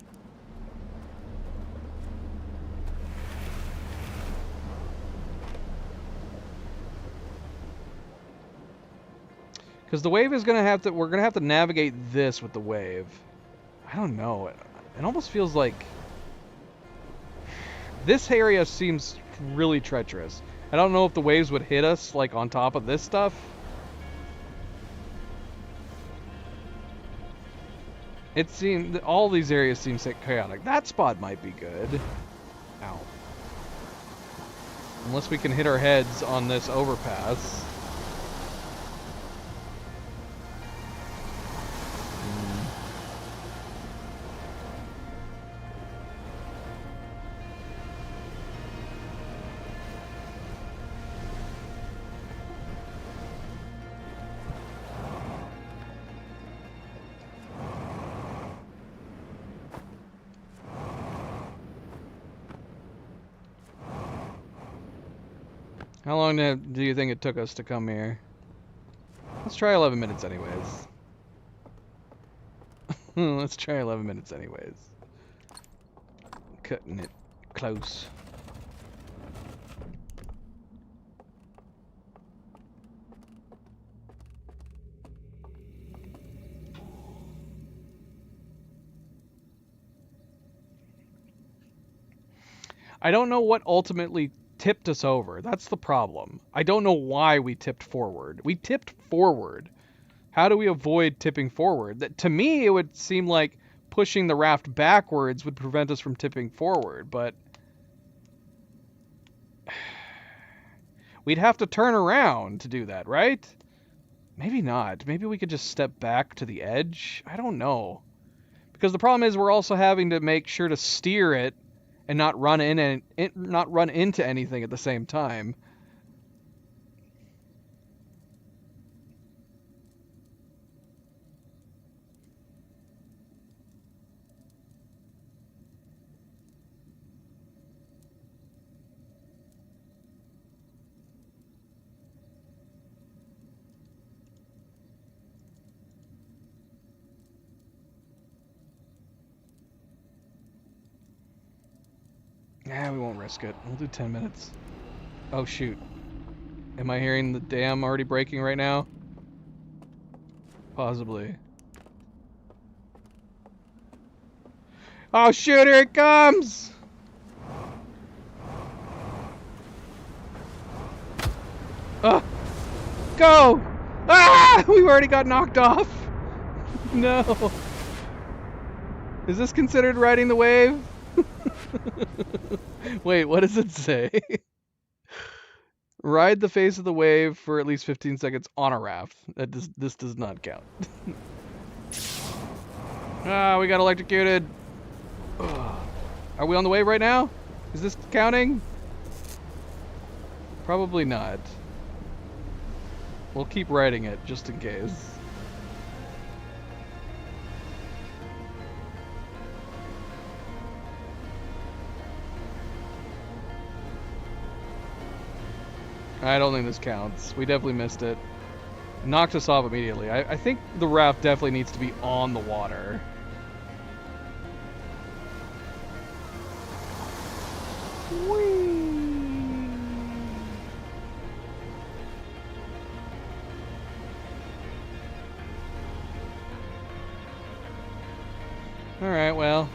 Because the wave is gonna we're gonna have to navigate this with the wave. I don't know. It almost feels like this area seems really treacherous. I don't know if the waves would hit us like on top of this stuff. It seemed all these areas seem chaotic. That spot might be good. Ow. Unless we can hit our heads on this overpass. How long do you think it took us to come here? Let's try 11 minutes anyways. Let's try 11 minutes anyways. Cutting it close. I don't know what ultimately tipped us over. That's the problem. I don't know why we tipped forward. We tipped forward. How do we avoid tipping forward? That, to me, it would seem like pushing the raft backwards would prevent us from tipping forward, but we'd have to turn around to do that, right? Maybe not. Maybe we could just step back to the edge. I don't know. Because the problem is we're also having to make sure to steer it and not run into anything at the same time. Nah, we won't risk it. We'll do 10 minutes. Oh, shoot. Am I hearing the dam already breaking right now? Possibly. Oh, shoot, here it comes! Go! Ah! We've already got knocked off! No! Is this considered riding the wave? Wait, what does it say? Ride the face of the wave for at least 15 seconds on a raft. This does not count. Ah, we got electrocuted. Ugh. Are we on the wave right now? Is this counting? Probably not. We'll keep riding it just in case. I don't think this counts. We definitely missed it. Knocked us off immediately. I think the raft definitely needs to be on the water. Whee! Alright, well.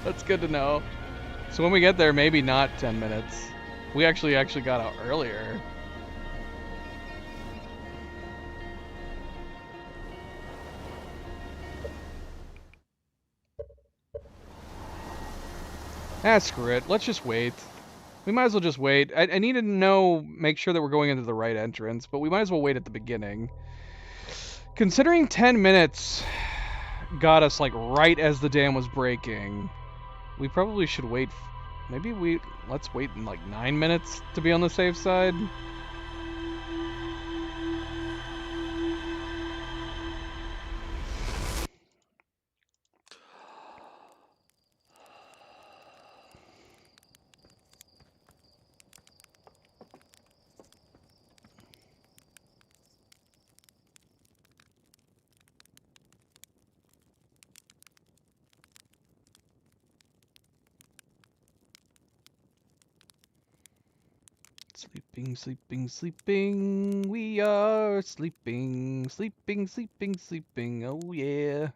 That's good to know. So when we get there, maybe not 10 minutes. We actually got out earlier. Ah, screw it. Let's just wait. We might as well just wait. I need to make sure that we're going into the right entrance, but we might as well wait at the beginning. Considering 10 minutes got us like right as the dam was breaking, we probably should wait. Let's wait in like 9 minutes to be on the safe side. Sleeping, sleeping, sleeping. We are sleeping, sleeping, sleeping, sleeping. Oh yeah.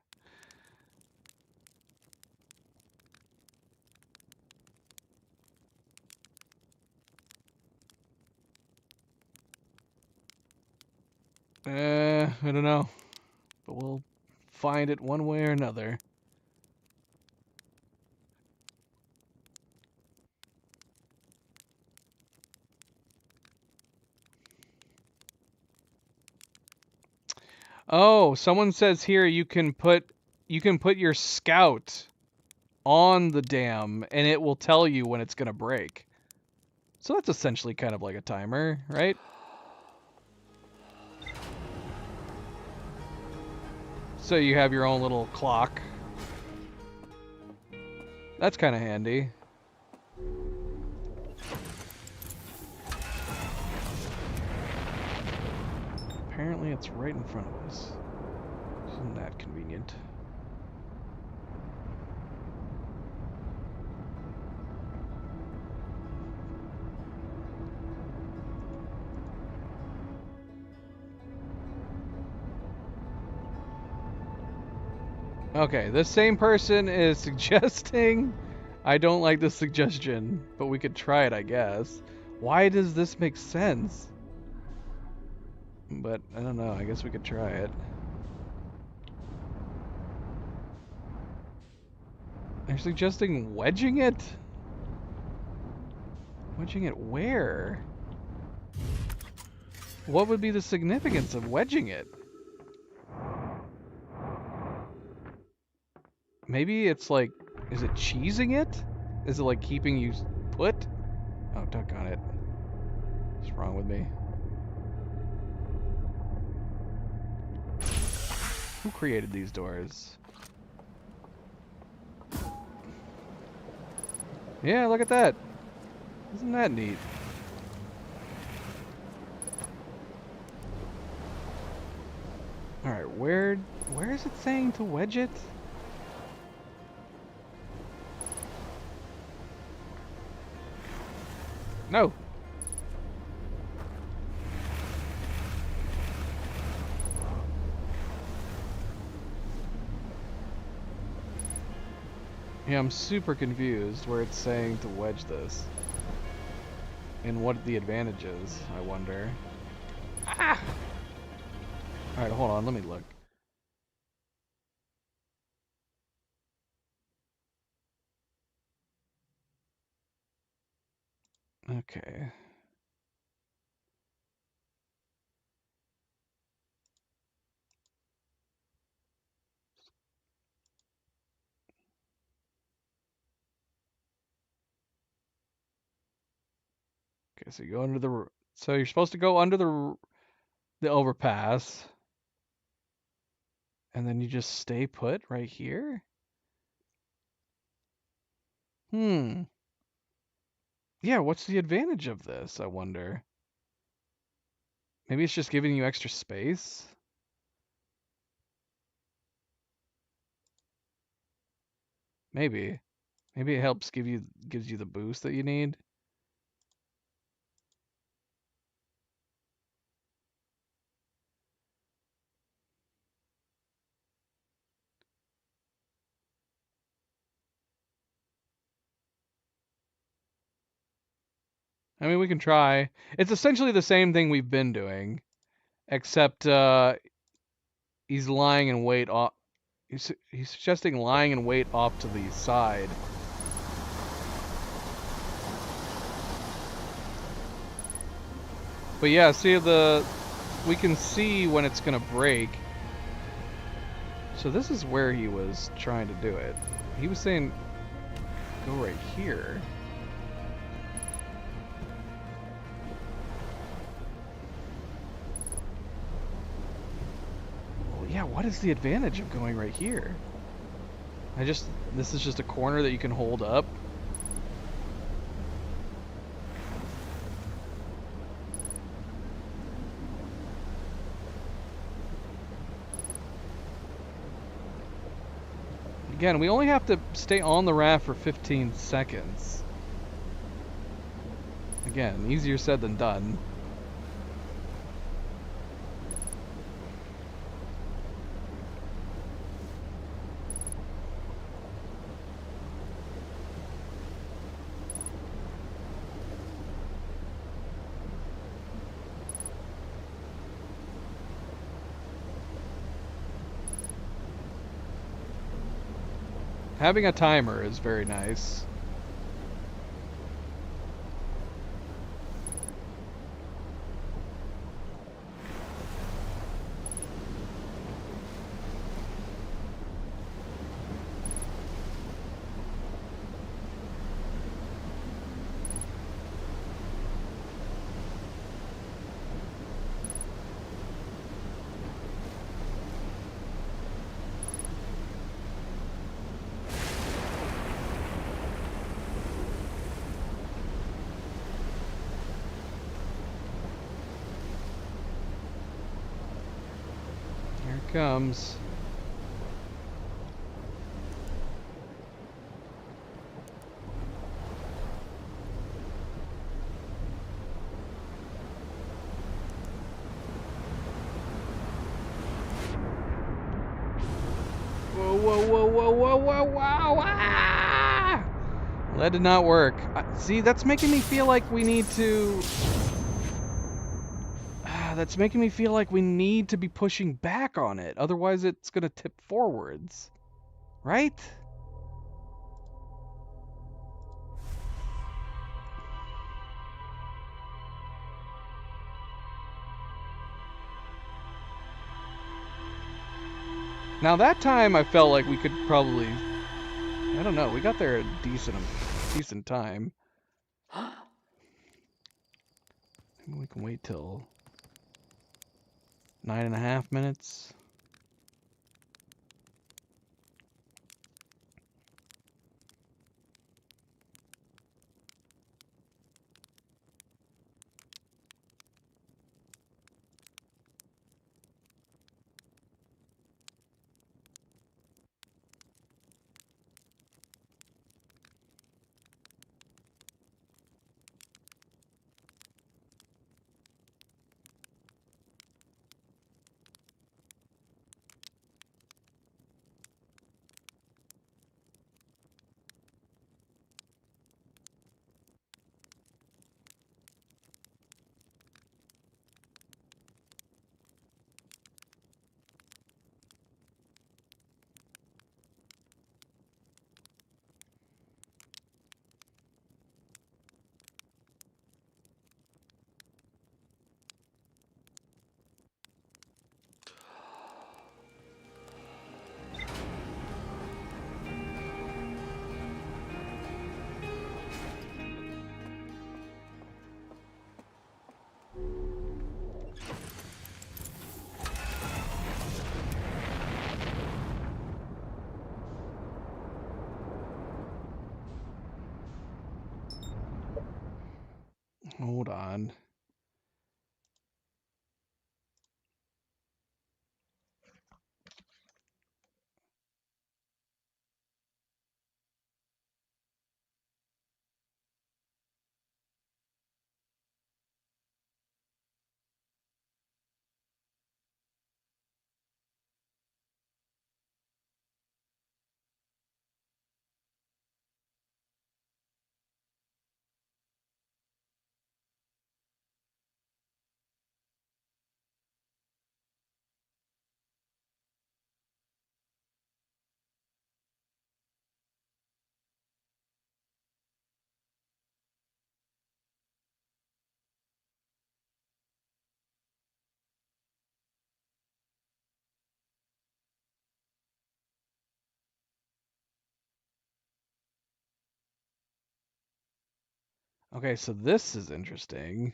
I don't know. But we'll find it one way or another. Oh, someone says here you can put your scout on the dam and it will tell you when it's going to break. So that's essentially kind of like a timer, right? So you have your own little clock. That's kind of handy. Apparently it's right in front of us. Isn't that convenient? Okay, this same person is suggesting... I don't like this suggestion, but we could try it, I guess. Why does this make sense? But, I don't know, I guess we could try it. They're suggesting wedging it? Wedging it where? What would be the significance of wedging it? Maybe it's like, is it cheesing it? Is it like keeping you put? Oh, doggone it. What's wrong with me? Who created these doors? Yeah, look at that. Isn't that neat? Alright, where is it saying to wedge it? No. Yeah, I'm super confused where it's saying to wedge this. And what the advantage is, I wonder. Ah! Alright, hold on, let me look. Okay. Okay, so you go under the. So you're supposed to go under the overpass, and then you just stay put right here. Hmm. Yeah, what's the advantage of this, I wonder? Maybe it's just giving you extra space? Maybe. Maybe it helps gives you the boost that you need. I mean, we can try. It's essentially the same thing we've been doing, except he's lying in wait off. He's suggesting lying in wait off to the side. But yeah, see we can see when it's gonna break. So this is where he was trying to do it. He was saying, go right here. Well, yeah, what is the advantage of going right here? This is just a corner that you can hold up. Again, we only have to stay on the raft for 15 seconds. Again, easier said than done. Having a timer is very nice. Here it comes. Whoa, whoa, whoa, whoa, whoa, whoa, whoa, ah! Well, that did not work. See, that's making me feel like we need to... that's making me feel like we need to be pushing back on it. Otherwise, it's going to tip forwards. Right? Now, that time I felt like we could probably... I don't know. We got there a decent time. Maybe we can wait till 9.5 minutes. Hold on. Okay, so this is interesting.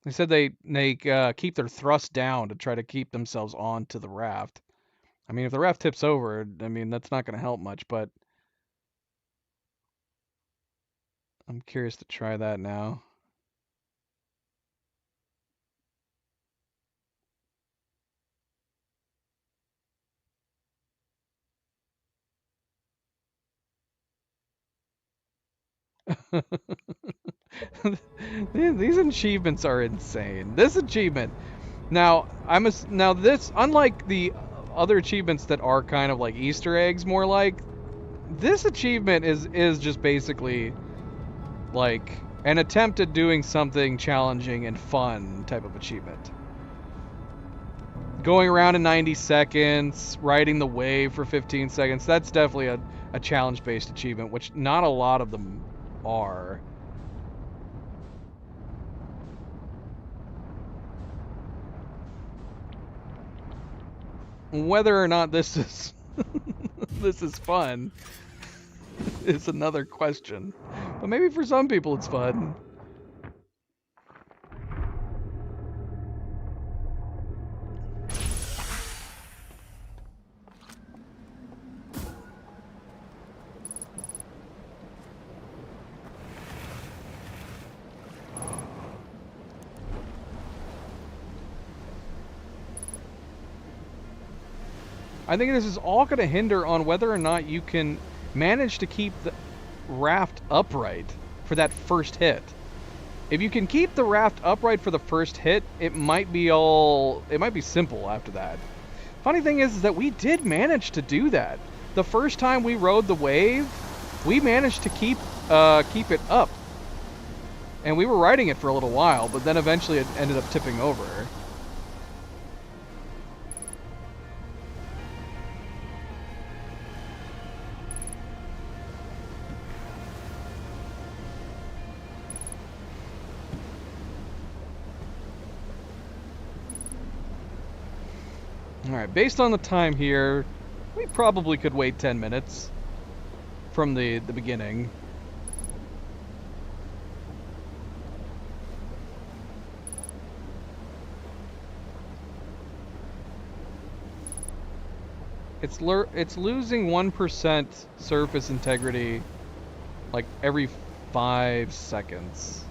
They said they keep their thrust down to try to keep themselves onto the raft. I mean, if the raft tips over, I mean, that's not going to help much, but I'm curious to try that now. These achievements are insane. This achievement. Now, now this, unlike the other achievements that are kind of like Easter eggs, more like, this achievement is just basically like an attempt at doing something challenging and fun type of achievement. Going around in 90 seconds, riding the wave for 15 seconds, that's definitely a challenge-based achievement, which not a lot of them are. Whether or not this is this is fun is another question. But maybe for some people it's fun. I think this is all going to hinder on whether or not you can manage to keep the raft upright for that first hit. If you can keep the raft upright for the first hit, it might be simple after that. Funny thing is that we did manage to do that. The first time we rode the wave, we managed to keep it up. And we were riding it for a little while, but then eventually it ended up tipping over. Alright, based on the time here, we probably could wait 10 minutes from the beginning. It's losing 1% surface integrity like every 5 seconds.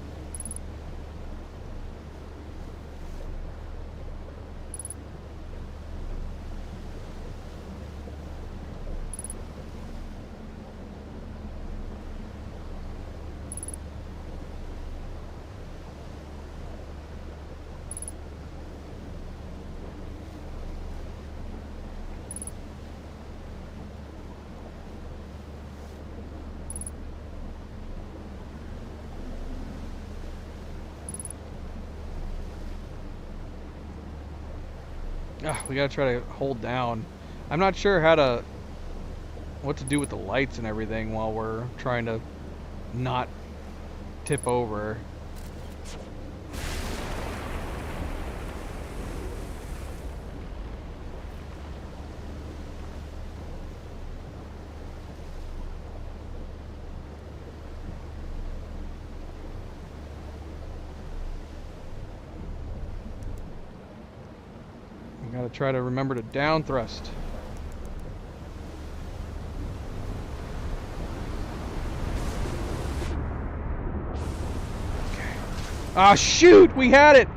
We gotta try to hold down. I'm not sure what to do with the lights and everything while we're trying to not tip over. Gotta try to remember to down thrust. Ah, shoot! We had it!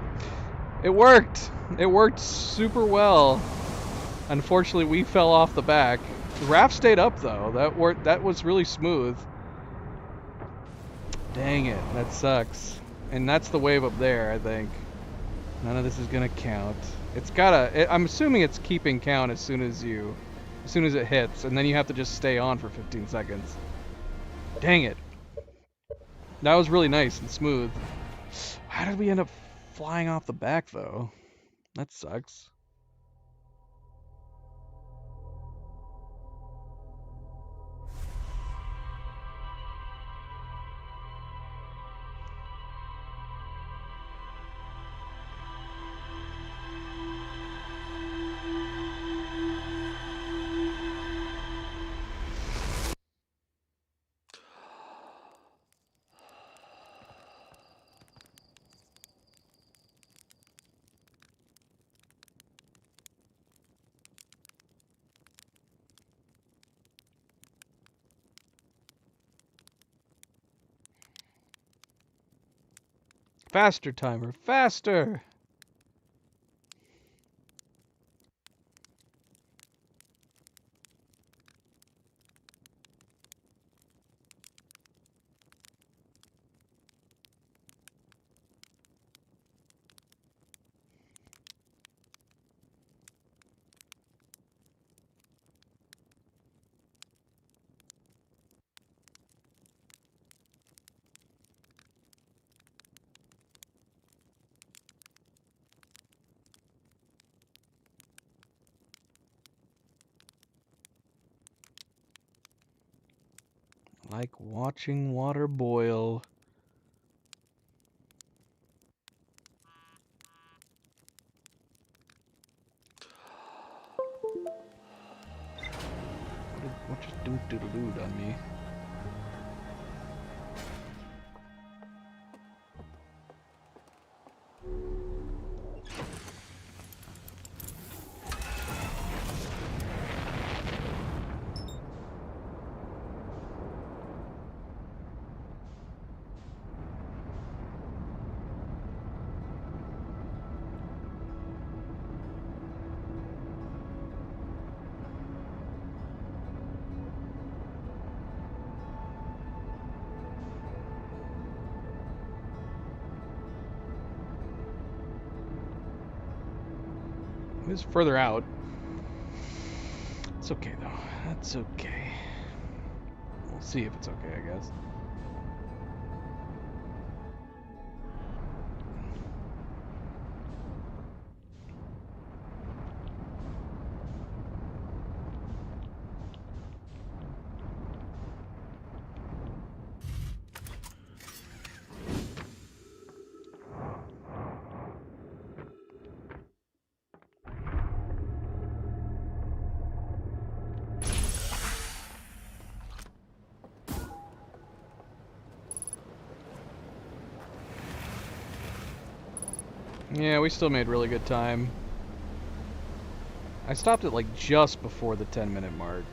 It worked! It worked super well. Unfortunately, we fell off the back. The raft stayed up, though. That was really smooth. Dang it, that sucks. And that's the wave up there, I think. None of this is gonna count. It's gotta... I'm assuming it's keeping count as soon as it hits, and then you have to just stay on for 15 seconds. Dang it. That was really nice and smooth. How did we end up flying off the back, though? That sucks. Faster, timer, faster! Like watching water boil. What just doot-doodle-dood on me? It is further out. It's okay, though. That's okay. We'll see if it's okay, I guess. Yeah, we still made really good time. I stopped it like just before the 10-minute mark.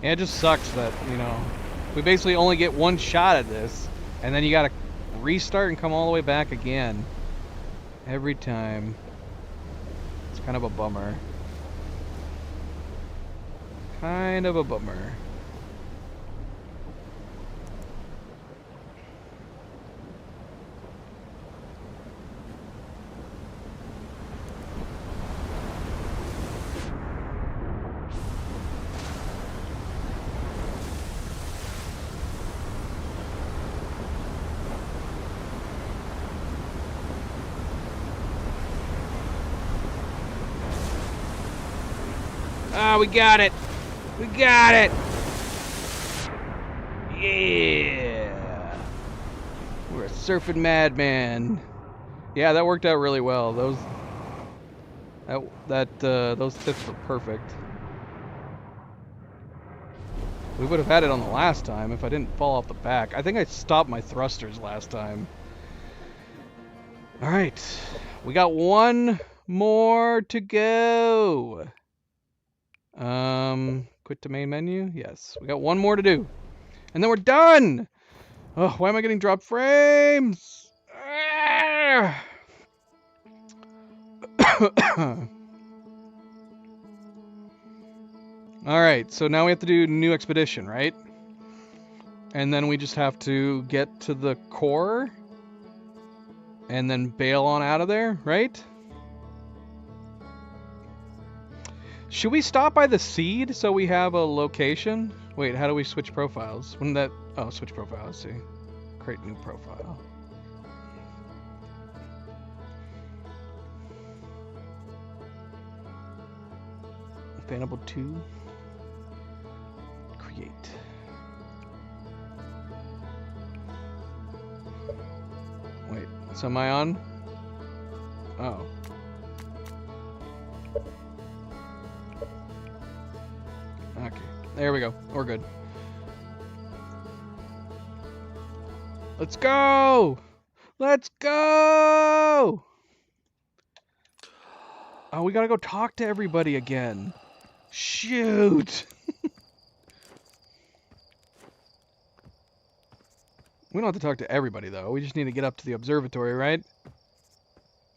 And it just sucks that, you know, we basically only get one shot at this, and then you gotta restart and come all the way back again. Every time. It's kind of a bummer. Kind of a bummer. Ah, we got it! We got it! Yeah! We're a surfing madman. Yeah, that worked out really well. Those tips were perfect. We would have had it on the last time if I didn't fall off the back. I think I stopped my thrusters last time. Alright. We got one more to go. Quit to main menu? Yes. We got one more to do. And then we're done! Oh, why am I getting dropped frames? Ah! Alright, so now we have to do new expedition, right? And then we just have to get to the core and then bail on out of there, right? Should we stop by the seed so we have a location? Wait, how do we switch profiles? Wouldn't that... Oh, switch profile, let's see. Create new profile. Available 2. Create. Wait, so am I on? Oh. Okay, there we go. We're good. Let's go! Let's go! Oh, we gotta go talk to everybody again. Shoot! We don't have to talk to everybody, though. We just need to get up to the observatory, right?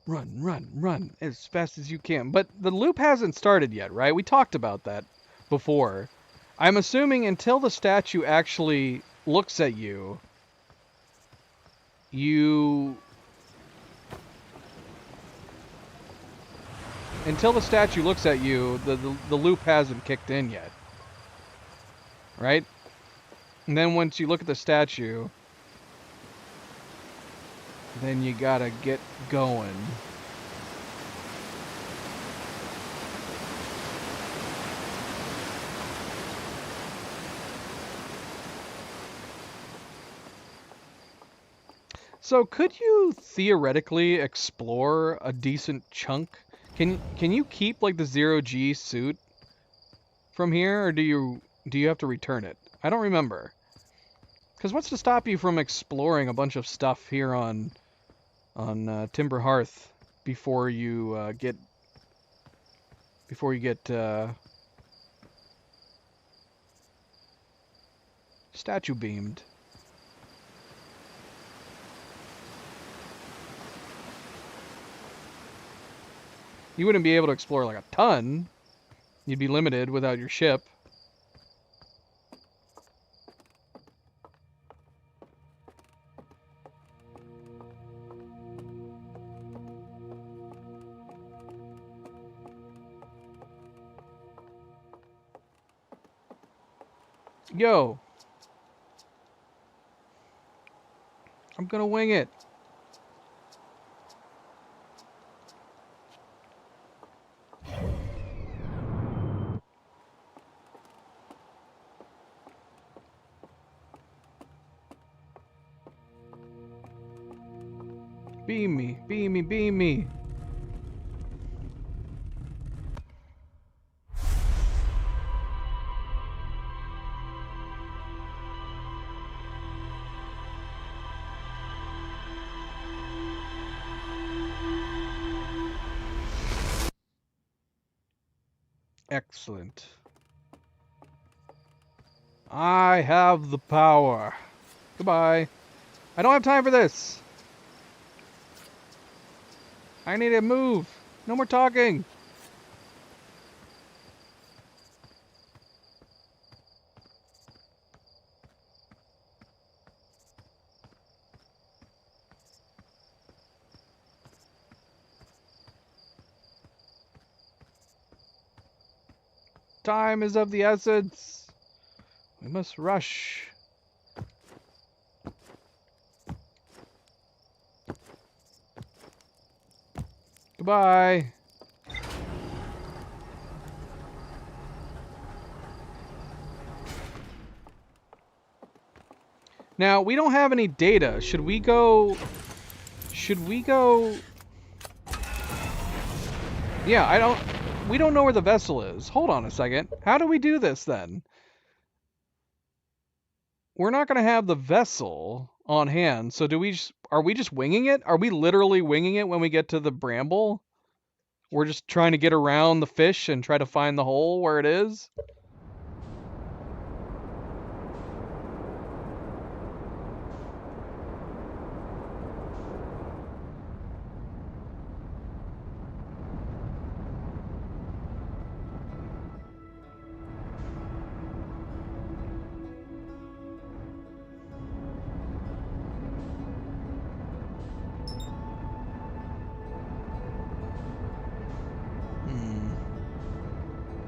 Run, run, run as fast as you can. But the loop hasn't started yet, right? We talked about that before. I'm assuming until the statue actually looks at you, until the statue looks at you, the loop hasn't kicked in yet. Right? And then once you look at the statue, then you gotta get going. So could you theoretically explore a decent chunk? Can you keep like the 0G suit from here, or do you have to return it? I don't remember. Because what's to stop you from exploring a bunch of stuff here on Timber Hearth before you get statue beamed? You wouldn't be able to explore like a ton. You'd be limited without your ship. Yo. I'm gonna wing it. Beam me, beam me, beam me. Excellent. I have the power. Goodbye. I don't have time for this. I need to move. No more talking. Time is of the essence. We must rush. Goodbye. Now, we don't have any data. Should we go... Yeah, we don't know where the vessel is. Hold on a second. How do we do this then? We're not going to have the vessel on hand. So are we just winging it? Are we literally winging it when we get to the bramble? We're just trying to get around the fish and try to find the hole where it is?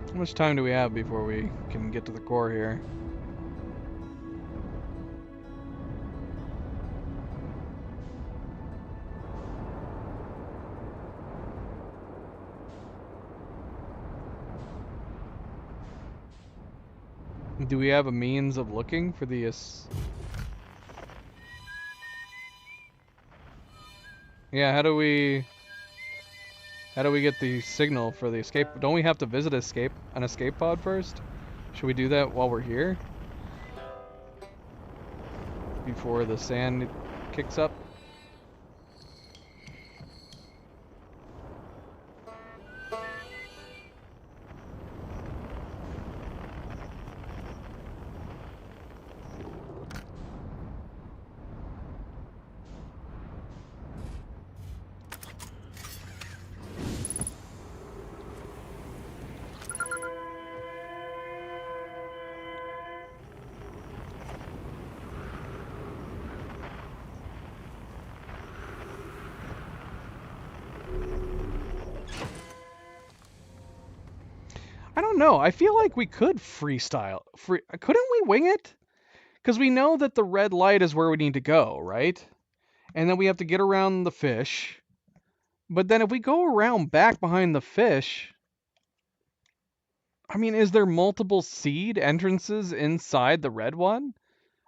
How much time do we have before we can get to the core here? Do we have a means of looking for the... Yeah, how do we get the signal for the escape? Don't we have to visit an escape pod first? Should we do that while we're here? Before the sand kicks up? I don't know. I feel like we could freestyle. Couldn't we wing it? Because we know that the red light is where we need to go, right? And then we have to get around the fish. But then if we go around back behind the fish... I mean, is there multiple seed entrances inside the red one?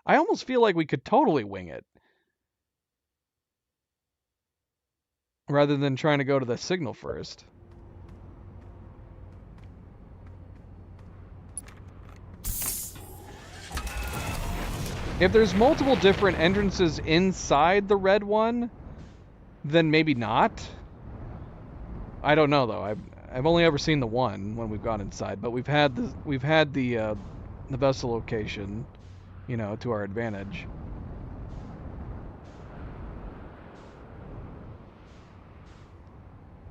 I almost feel like we could totally wing it. Rather than trying to go to the signal first. If there's multiple different entrances inside the red one, then maybe not. I don't know though. I've only ever seen the one when we've gone inside, but we've had the vessel location, you know, to our advantage.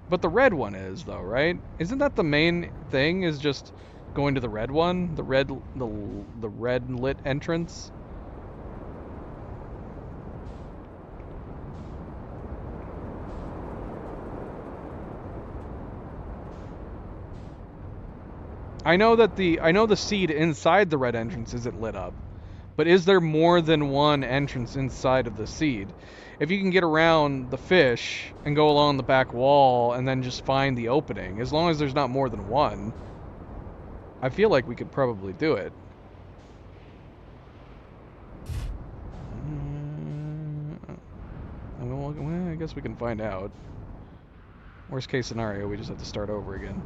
But the red one is though, right? Isn't that the main thing? Is just going to the red one, the red lit entrance? I know the seed inside the red entrance isn't lit up, but is there more than one entrance inside of the seed? If you can get around the fish and go along the back wall and then just find the opening, as long as there's not more than one, I feel like we could probably do it. Well, I guess we can find out. Worst case scenario, we just have to start over again.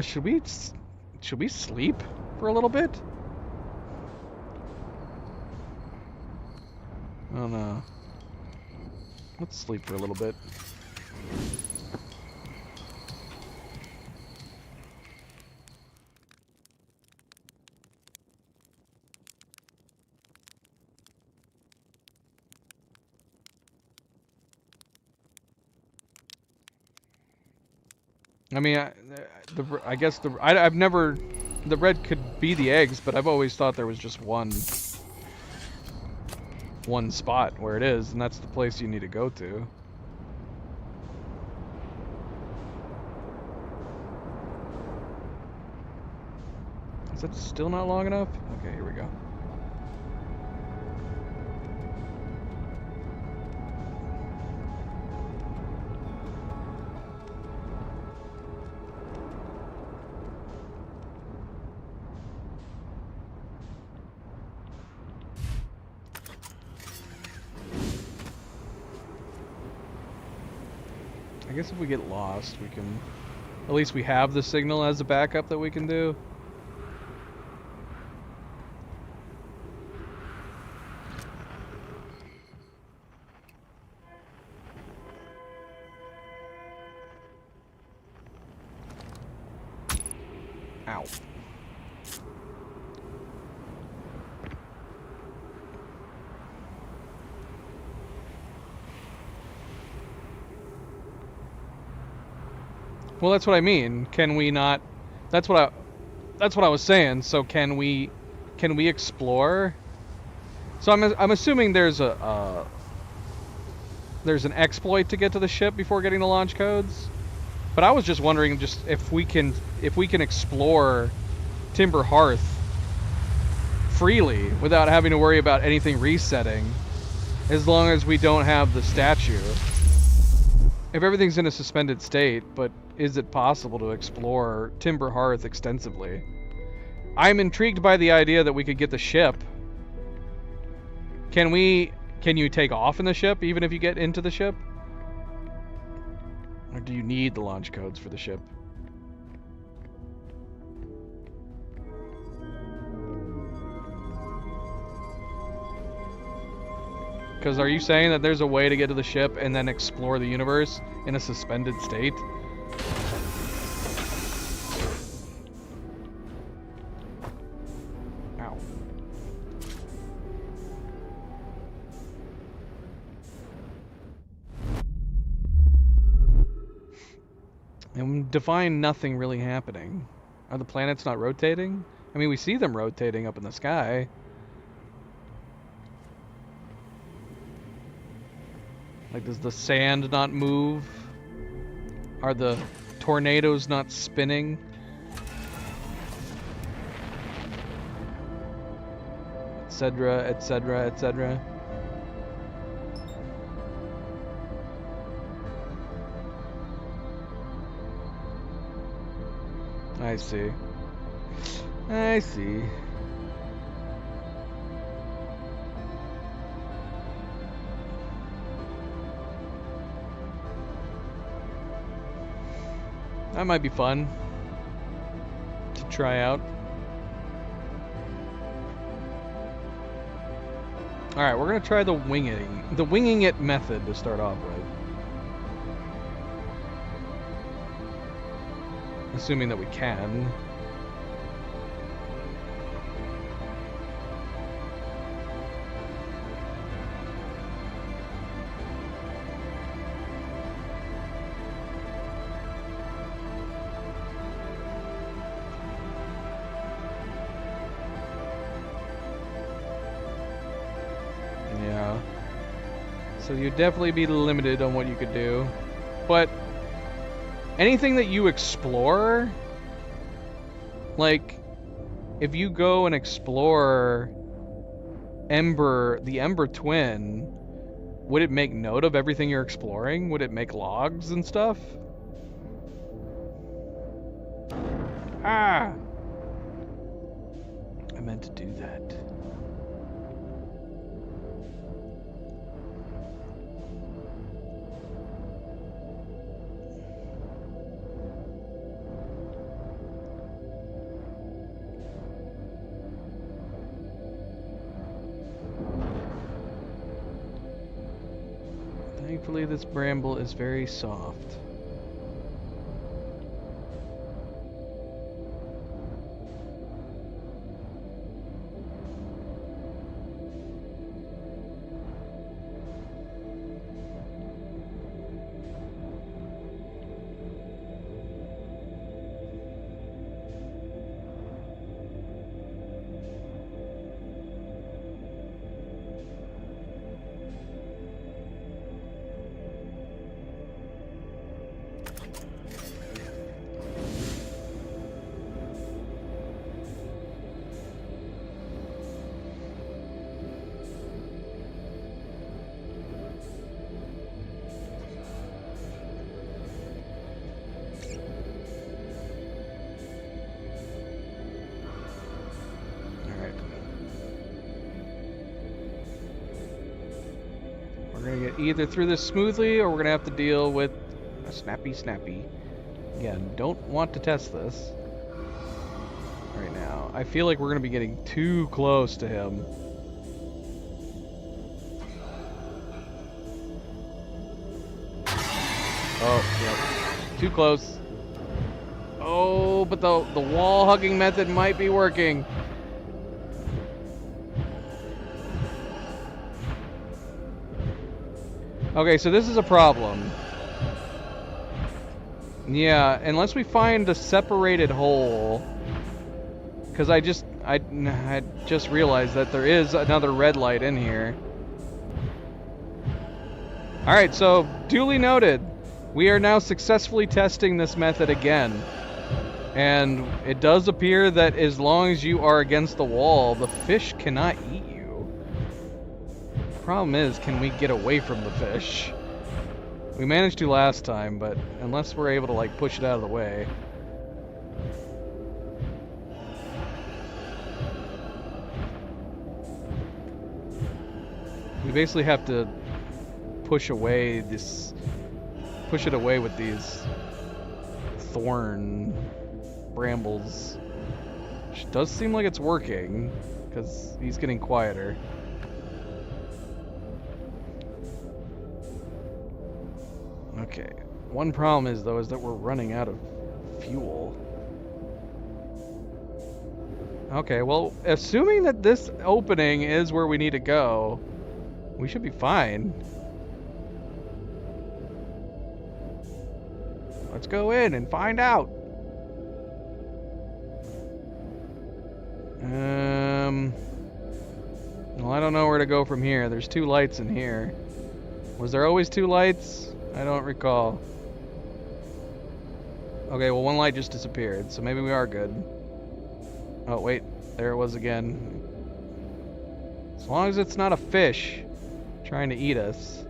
Should we sleep for a little bit? I don't know. Let's sleep for a little bit. I mean, I guess I've never, the red could be the eggs, but I've always thought there was just one spot where it is, and that's the place you need to go to. Is that still not long enough? Okay, here we go. I guess if we get lost, we can... At least we have the signal as a backup that we can do. Ow. Well, that's what I mean. Can we not? That's what I was saying. So can we explore? So I'm assuming there's there's an exploit to get to the ship before getting the launch codes. But I was just wondering just if we can explore Timber Hearth freely without having to worry about anything resetting, as long as we don't have the statue. If everything's in a suspended state, but is it possible to explore Timber Hearth extensively? I'm intrigued by the idea that we could get the ship. Can you take off in the ship even if you get into the ship? Or do you need the launch codes for the ship? Because are you saying that there's a way to get to the ship and then explore the universe in a suspended state? Ow. And define nothing really happening. Are the planets not rotating? I mean, we see them rotating up in the sky. Like, does the sand not move? Are the tornadoes not spinning? Etc., etc., etc. I see. I see. That might be fun to try out. Alright, we're gonna try the winging it method to start off with. Assuming that we can. Yeah. So you'd definitely be limited on what you could do. But anything that you explore, like if you go and explore the Ember Twin, would it make note of everything you're exploring? Would it make logs and stuff? Ah! I meant to do that. Thankfully, this bramble is very soft. gonna get either through this smoothly, or we're gonna have to deal with a snappy. Again, don't want to test this right now. I feel like we're gonna be getting too close to him. Oh, yep. Too close. Oh, but the wall hugging method might be working. Okay, so this is a problem. Yeah, unless we find a separated hole. Because I just realized that there is another red light in here. Alright, so duly noted. We are now successfully testing this method again. And it does appear that as long as you are against the wall, the fish cannot eat you. The problem is, can we get away from the fish? We managed to last time, but unless we're able to like push it out of the way. We basically have to push it away with these thorn brambles. Which does seem like it's working, because he's getting quieter. Okay. One problem is, though, is that we're running out of fuel. Okay, well, assuming that this opening is where we need to go, we should be fine. Let's go in and find out. Well, I don't know where to go from here. There's 2 lights in here. Was there always 2 lights? I don't recall. Okay, well, 1 light just disappeared, so maybe we are good. Oh, wait. There it was again. As long as it's not a fish trying to eat us.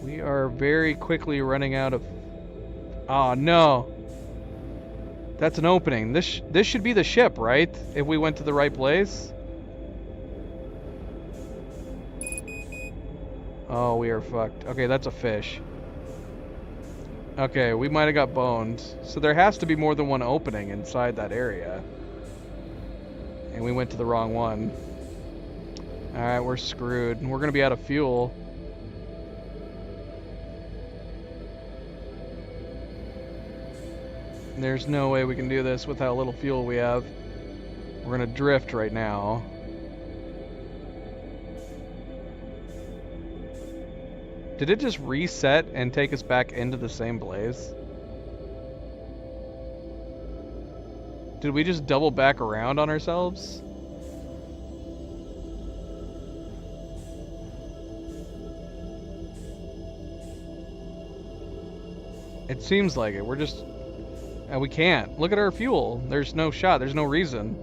We are very quickly running out of... Oh, no. That's an opening. This should be the ship, right? If we went to the right place. Oh, we are fucked. Okay, that's a fish. Okay, we might have got boned. So there has to be more than 1 opening inside that area. And we went to the wrong one. Alright, we're screwed. We're gonna be out of fuel. There's no way we can do this with how little fuel we have. We're gonna drift right now. Did it just reset and take us back into the same place? Did we just double back around on ourselves? It seems like it. We're just... we can't. Look at our fuel. There's no shot. There's no reason.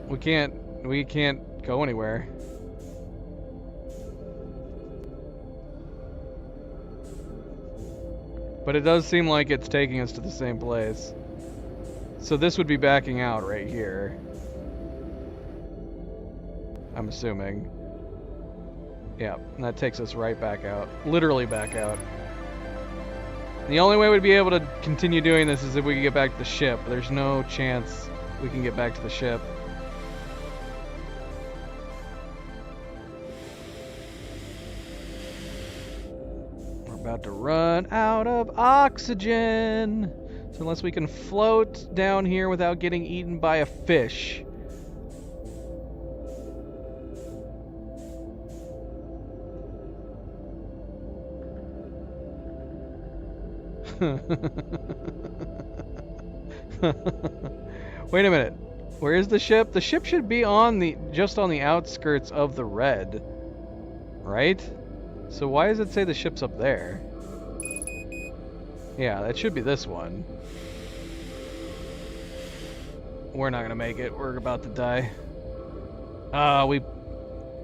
We can't go anywhere. But it does seem like it's taking us to the same place. So this would be backing out right here. I'm assuming. Yeah, and that takes us right back out. Literally back out. The only way we'd be able to continue doing this is if we could get back to the ship. There's no chance we can get back to the ship. We're about to run out of oxygen. So unless we can float down here without getting eaten by a fish. Wait a minute. Where is the ship? The ship should be on just on the outskirts of the red. Right? So why does it say the ship's up there? Yeah, that should be this one. We're not gonna make it. We're about to die. We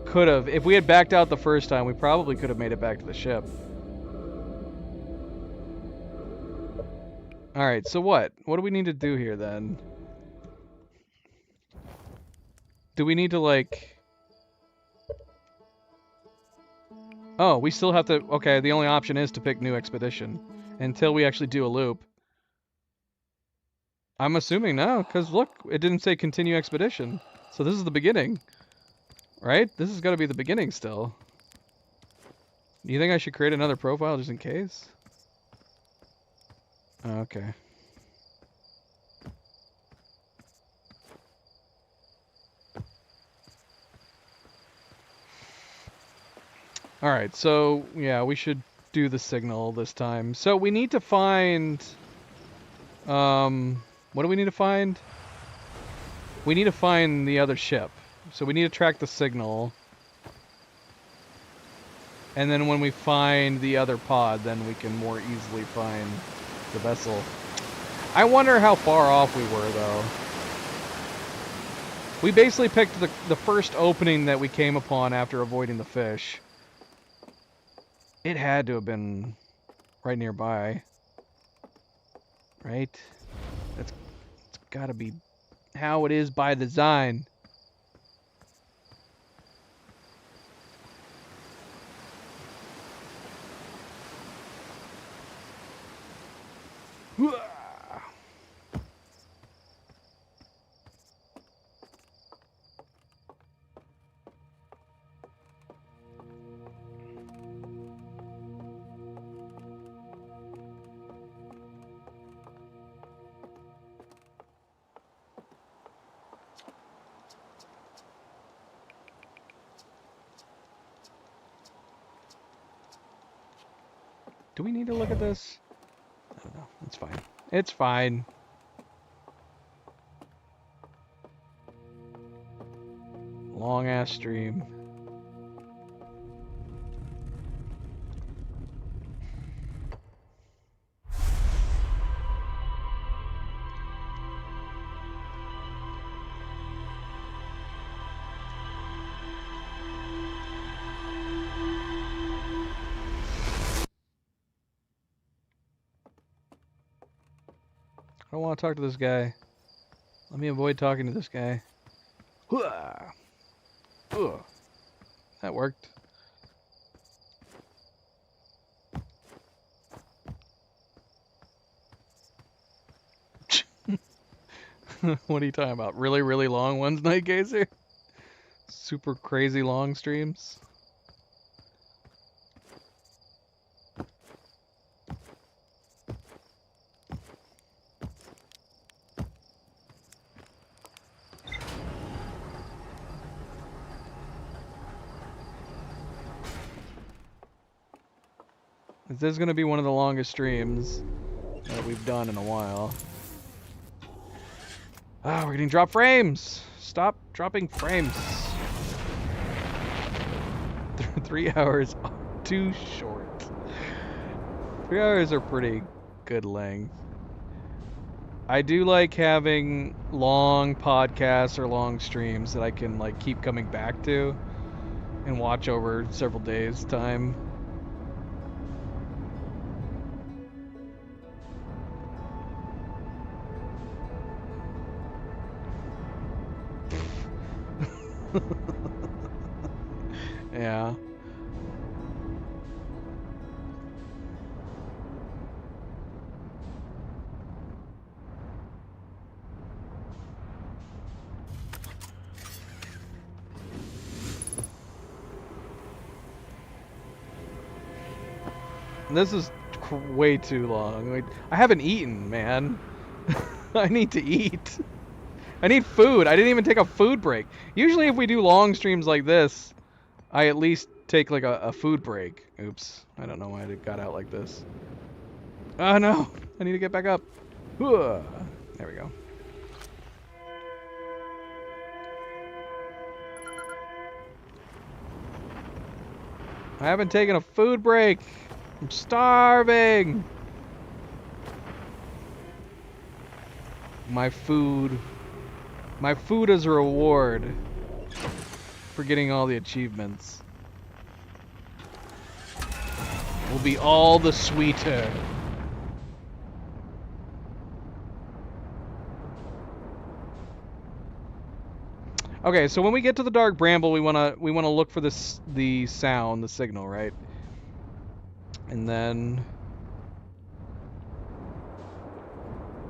could have. If we had backed out the first time, we probably could have made it back to the ship. Alright, so what? What do we need to do here then? Do we need to, like... Oh, we still have to... Okay, the only option is to pick new expedition. Until we actually do a loop. I'm assuming no, because look, it didn't say continue expedition. So this is the beginning. Right? This has got to be the beginning still. Do you think I should create another profile just in case? Okay. Alright, so yeah, we should do the signal this time. So we need to find... what do we need to find? We need to find the other ship. So we need to track the signal. And then when we find the other pod, then we can more easily find the vessel. I wonder how far off we were, though. We basically picked the first opening that we came upon after avoiding the fish. It had to have been right nearby. Right? It's gotta be how it is by design. Do we need to look at this? I don't know. It's fine. It's fine. Long ass stream. I don't want to talk to this guy. Let me avoid talking to this guy. That worked. What are you talking about? Really, really long ones, Night Gazer? Super crazy long streams? This is going to be one of the longest streams that we've done in a while. Ah, we're getting drop frames! Stop dropping frames. 3 hours too short. 3 hours are pretty good length. I do like having long podcasts or long streams that I can like keep coming back to and watch over several days' time. Yeah. This is way too long. Like, I haven't eaten, man. I need to eat. I need food. I didn't even take a food break. Usually if we do long streams like this, I at least take like a food break. Oops. I don't know why it got out like this. Oh no. I need to get back up. There we go. I haven't taken a food break. I'm starving. My food is a reward for getting all the achievements. Will be all the sweeter. Okay, so when we get to the dark bramble, we wanna look for the sound, the signal, right? And then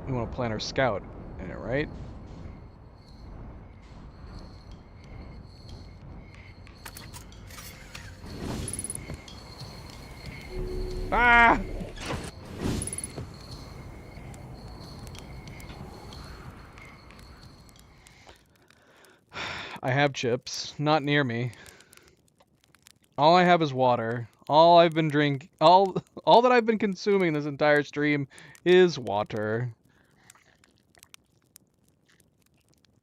we want to plant our scout in it, right? Ah! I have chips, not near me. All I have is water. All that I've been consuming this entire stream is water.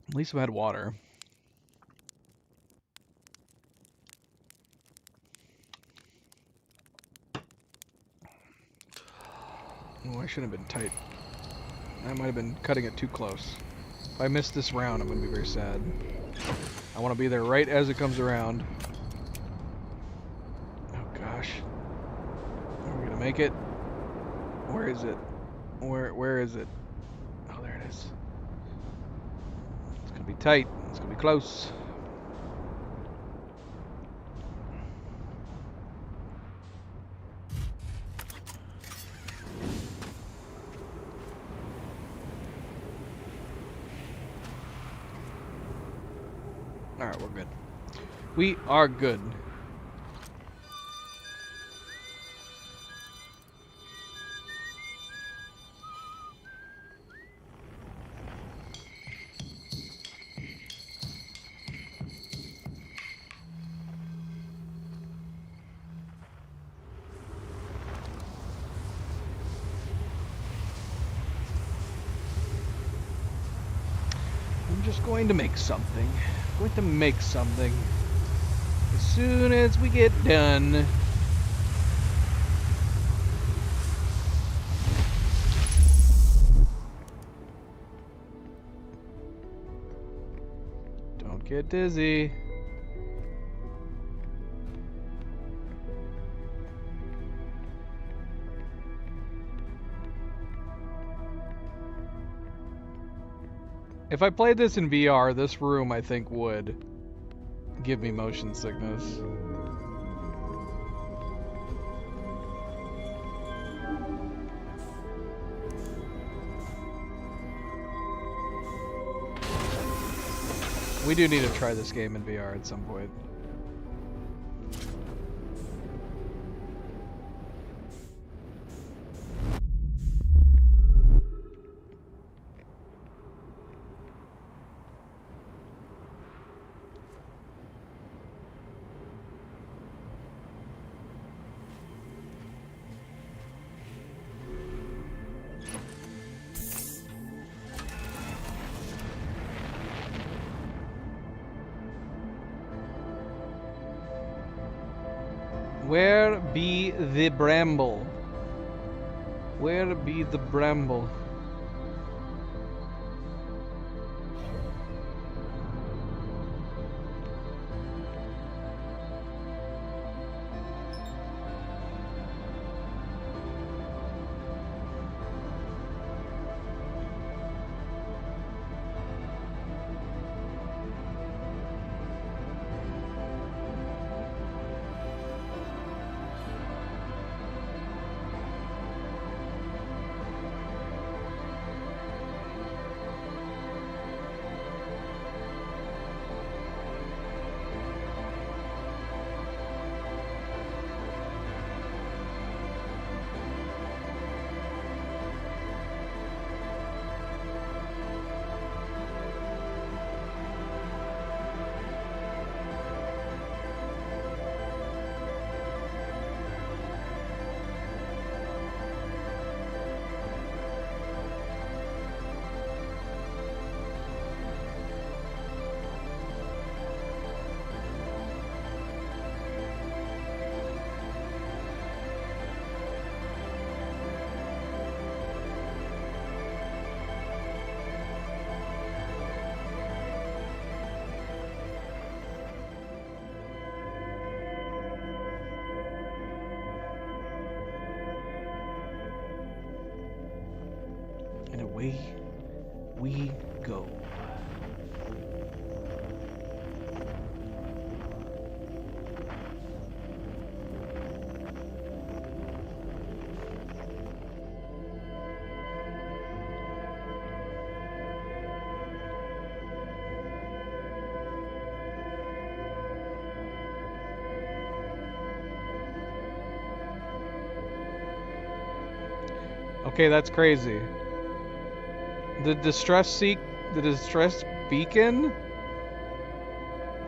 At least I've had water. Oh, I shouldn't have been tight. I might have been cutting it too close. If I miss this round, I'm going to be very sad. I want to be there right as it comes around. Oh gosh. Are we going to make it? Where is it? Where is it? Oh, there it is. It's going to be tight. It's going to be close. Alright, we're good. We are good. I'm just going to make something. I'm going to make something. As soon as we get done. Don't get dizzy. If I played this in VR, this room I think would give me motion sickness. We do need to try this game in VR at some point. Where be the bramble? Where be the bramble? And away we go. Okay, that's crazy. The distress beacon?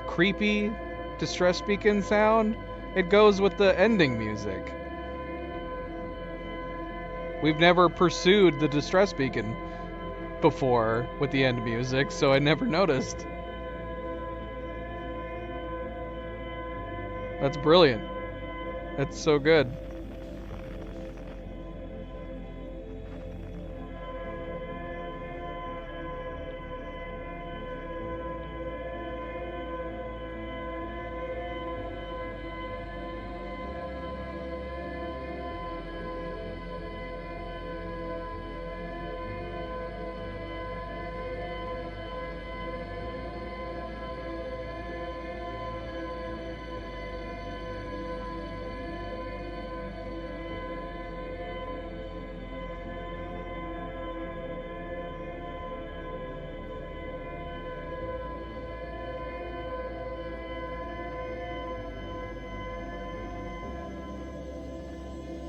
Creepy distress beacon sound? It goes with the ending music. We've never pursued the distress beacon before with the end music, so I never noticed. That's brilliant. That's so good.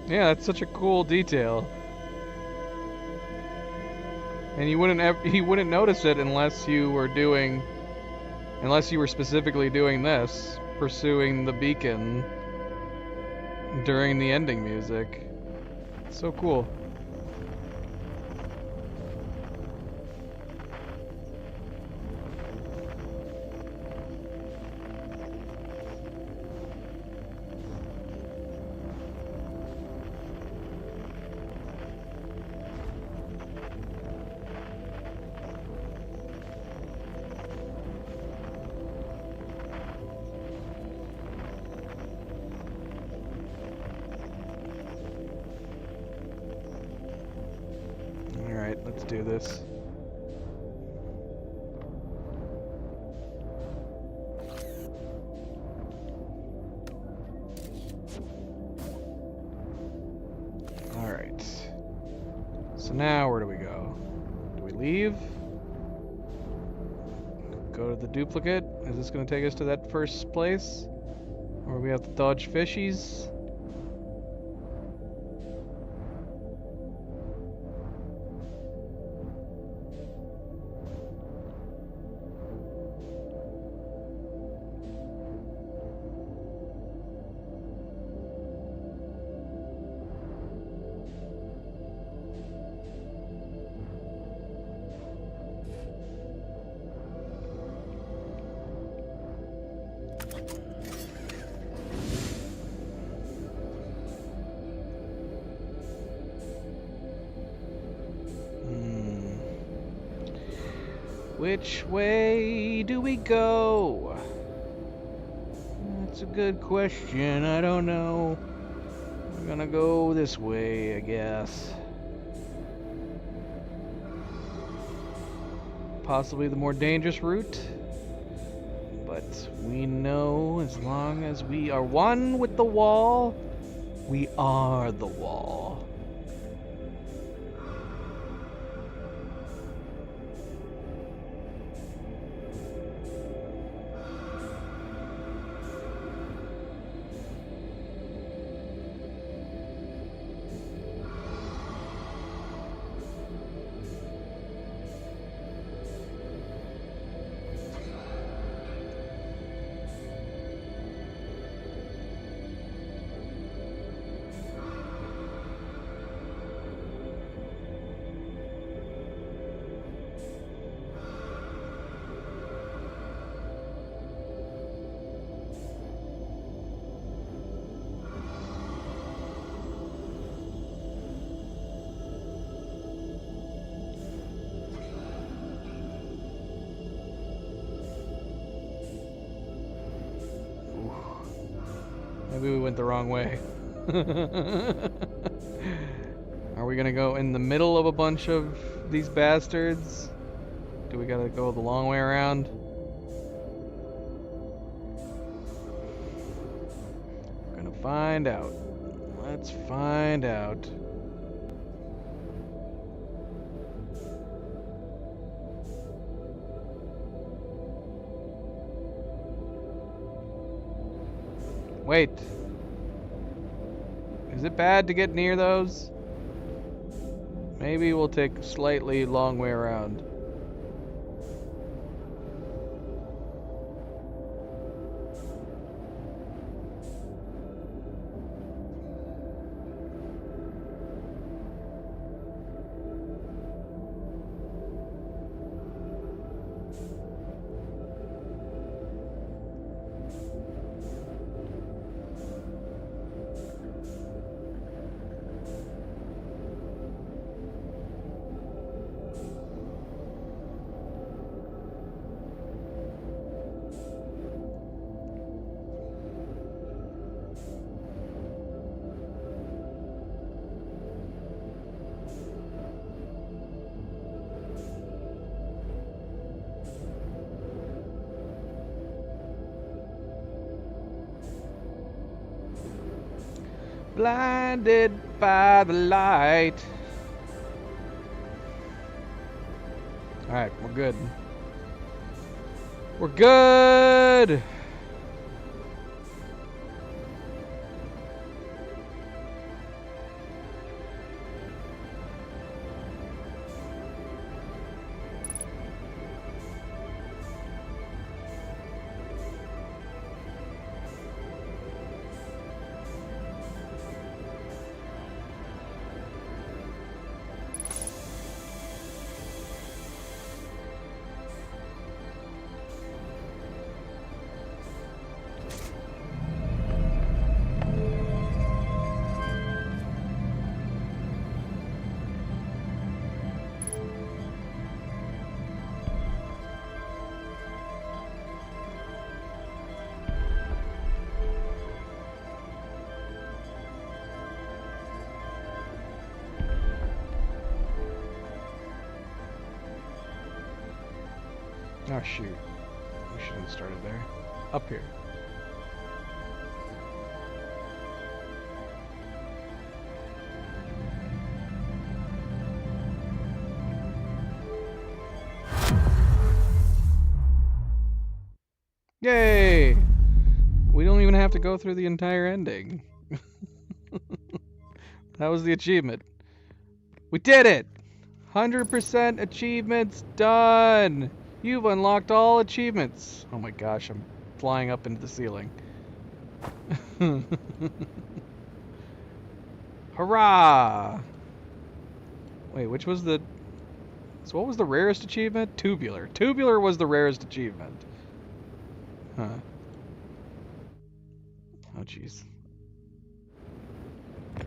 Yeah, that's such a cool detail. And you wouldn't notice it unless you were specifically doing this, pursuing the beacon during the ending music. So cool. Alright, let's do this. Alright. So now where do we go? Do we leave? Go to the duplicate? Is this going to take us to that first place? Or we have to dodge fishies? Which way do we go? That's a good question. I don't know. We're gonna go this way, I guess. Possibly the more dangerous route. But we know as long as we are one with the wall, we are the wall. Maybe we went the wrong way. Are we gonna go in the middle of a bunch of these bastards? Do we gotta go the long way around? We're gonna find out. Let's find out. Wait. Is it bad to get near those? Maybe we'll take a slightly long way around. Blinded by the light. Alright, we're good. We're good! Oh shoot. We shouldn't have started there. Up here. Yay! We don't even have to go through the entire ending. That was the achievement. We did it! 100% achievements done! You've unlocked all achievements. Oh my gosh, I'm flying up into the ceiling. Hurrah! Wait, which was the... So what was the rarest achievement? Tubular. Tubular was the rarest achievement. Huh. Oh jeez.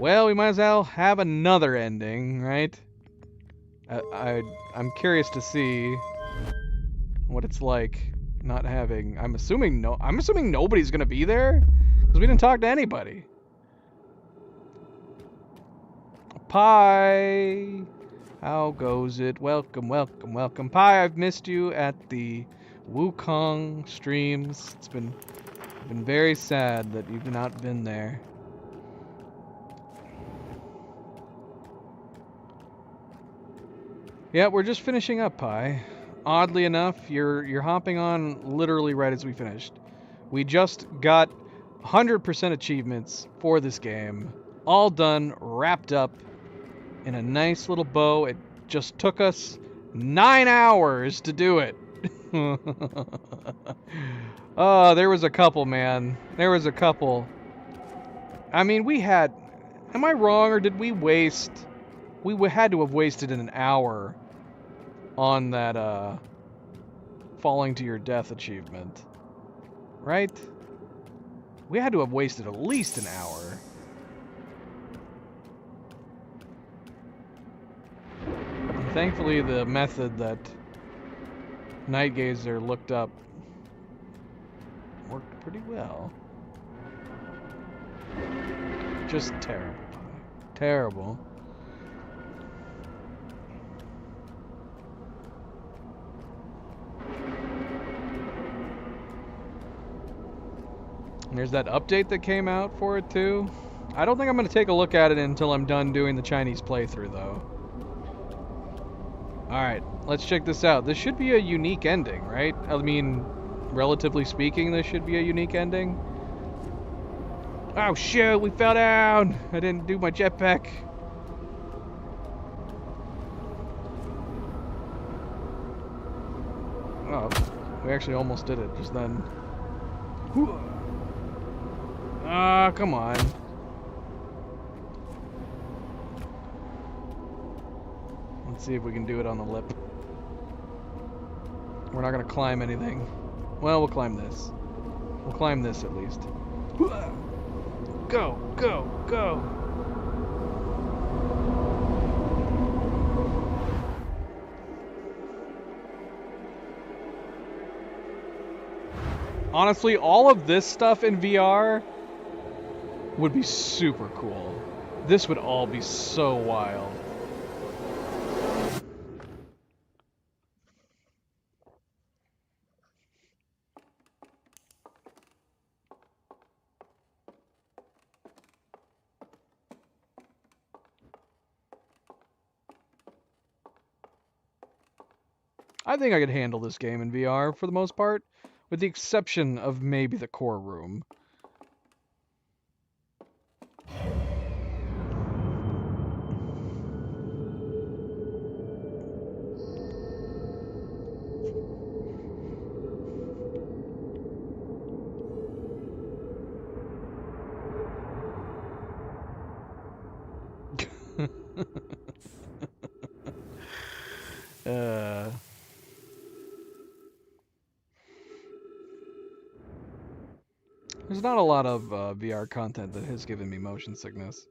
Well, we might as well have another ending, right? I'm curious to see what it's like not having. I'm assuming nobody's gonna be there because we didn't talk to anybody. Pi, how goes it? Welcome, welcome, welcome. Pi, I've missed you at the Wukong streams. It's been very sad that you've not been there. Yeah, we're just finishing up, Pi. Oddly enough, you're hopping on literally right as we finished. We just got 100% achievements for this game, all done, wrapped up in a nice little bow. It just took us 9 hours to do it. Oh, there was a couple, man. There was a couple. I mean, we had... Am I wrong, or did we waste... We had to have wasted an hour on that, falling to your death achievement. Right? We had to have wasted at least an hour. And thankfully, the method that Nightgazer looked up worked pretty well. Just terrible. Terrible. And there's that update that came out for it too. I don't think I'm going to take a look at it until I'm done doing the Chinese playthrough though. Alright, let's check this out. This should be a unique ending, right? I mean, relatively speaking, this should be a unique ending. Oh shoot, we fell down! I didn't do my jetpack. We actually almost did it just then. Ah, come on. Let's see if we can do it on the lip. We're not gonna climb anything. Well, we'll climb this. We'll climb this at least. Go, go, go! Honestly, all of this stuff in VR would be super cool. This would all be so wild. I think I could handle this game in VR for the most part, with the exception of maybe the core room. There's not a lot of VR content that has given me motion sickness.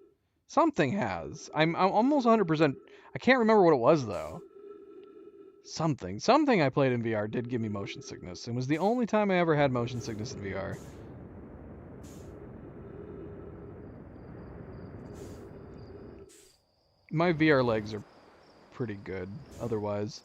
Something has. I'm almost 100%. I can't remember what it was though. Something I played in VR did give me motion sickness, and was the only time I ever had motion sickness in VR. My VR legs are pretty good otherwise.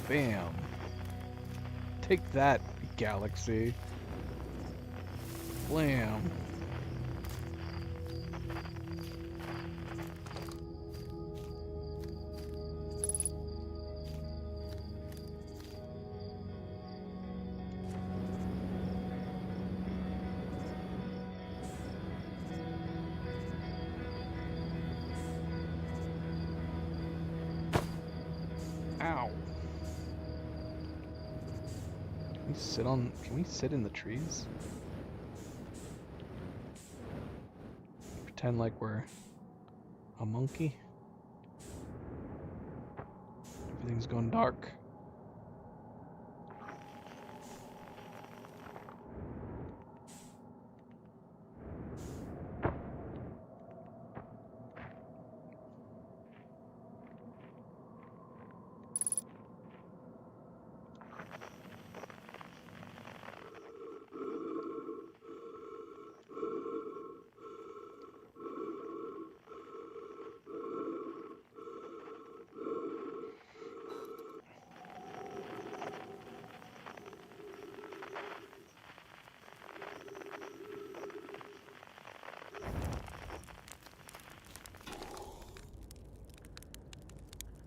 Bam. Take that, Galaxy. Blam. Ow. Can we sit in the trees? Pretend like we're a monkey? Everything's going dark.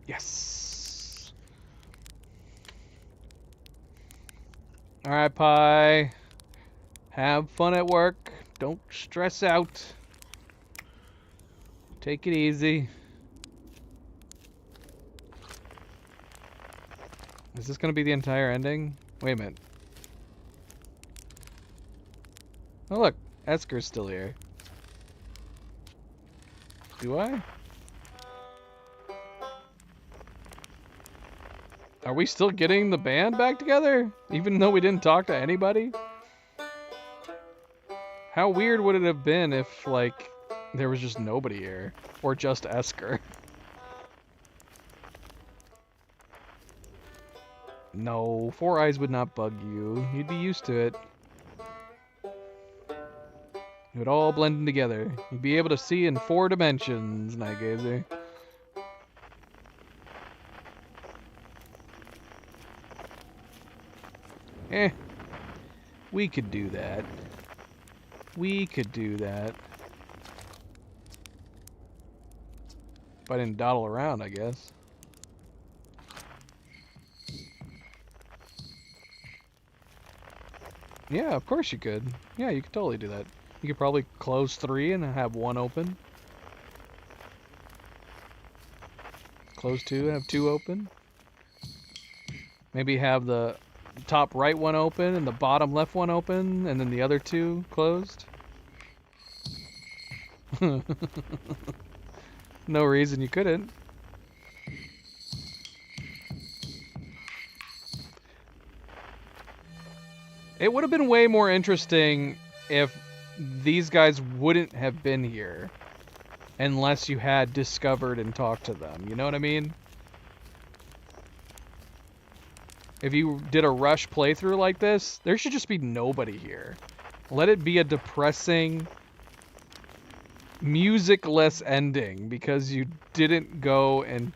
Yes. All right, Pi. Have fun at work. Don't stress out. Take it easy. Is this gonna be the entire ending? Wait a minute. Oh look, Esker's still here. Do I? Are we still getting the band back together? Even though we didn't talk to anybody? How weird would it have been if, like, there was just nobody here? Or just Esker? No, Four Eyes would not bug you. You'd be used to it. It would all blend in together. You'd be able to see in 4 dimensions, Nightgazer. We could do that. We could do that. If I didn't dawdle around, I guess. Yeah, of course you could. Yeah, you could totally do that. You could probably close 3 and have 1 open. Close 2 and have 2 open. Maybe have the top right one open and the bottom left one open, and then the other 2 closed. No reason you couldn't. It would have been way more interesting if these guys wouldn't have been here unless you had discovered and talked to them. You know what I mean? If you did a rush playthrough like this, there should just be nobody here. Let it be a depressing, musicless ending because you didn't go and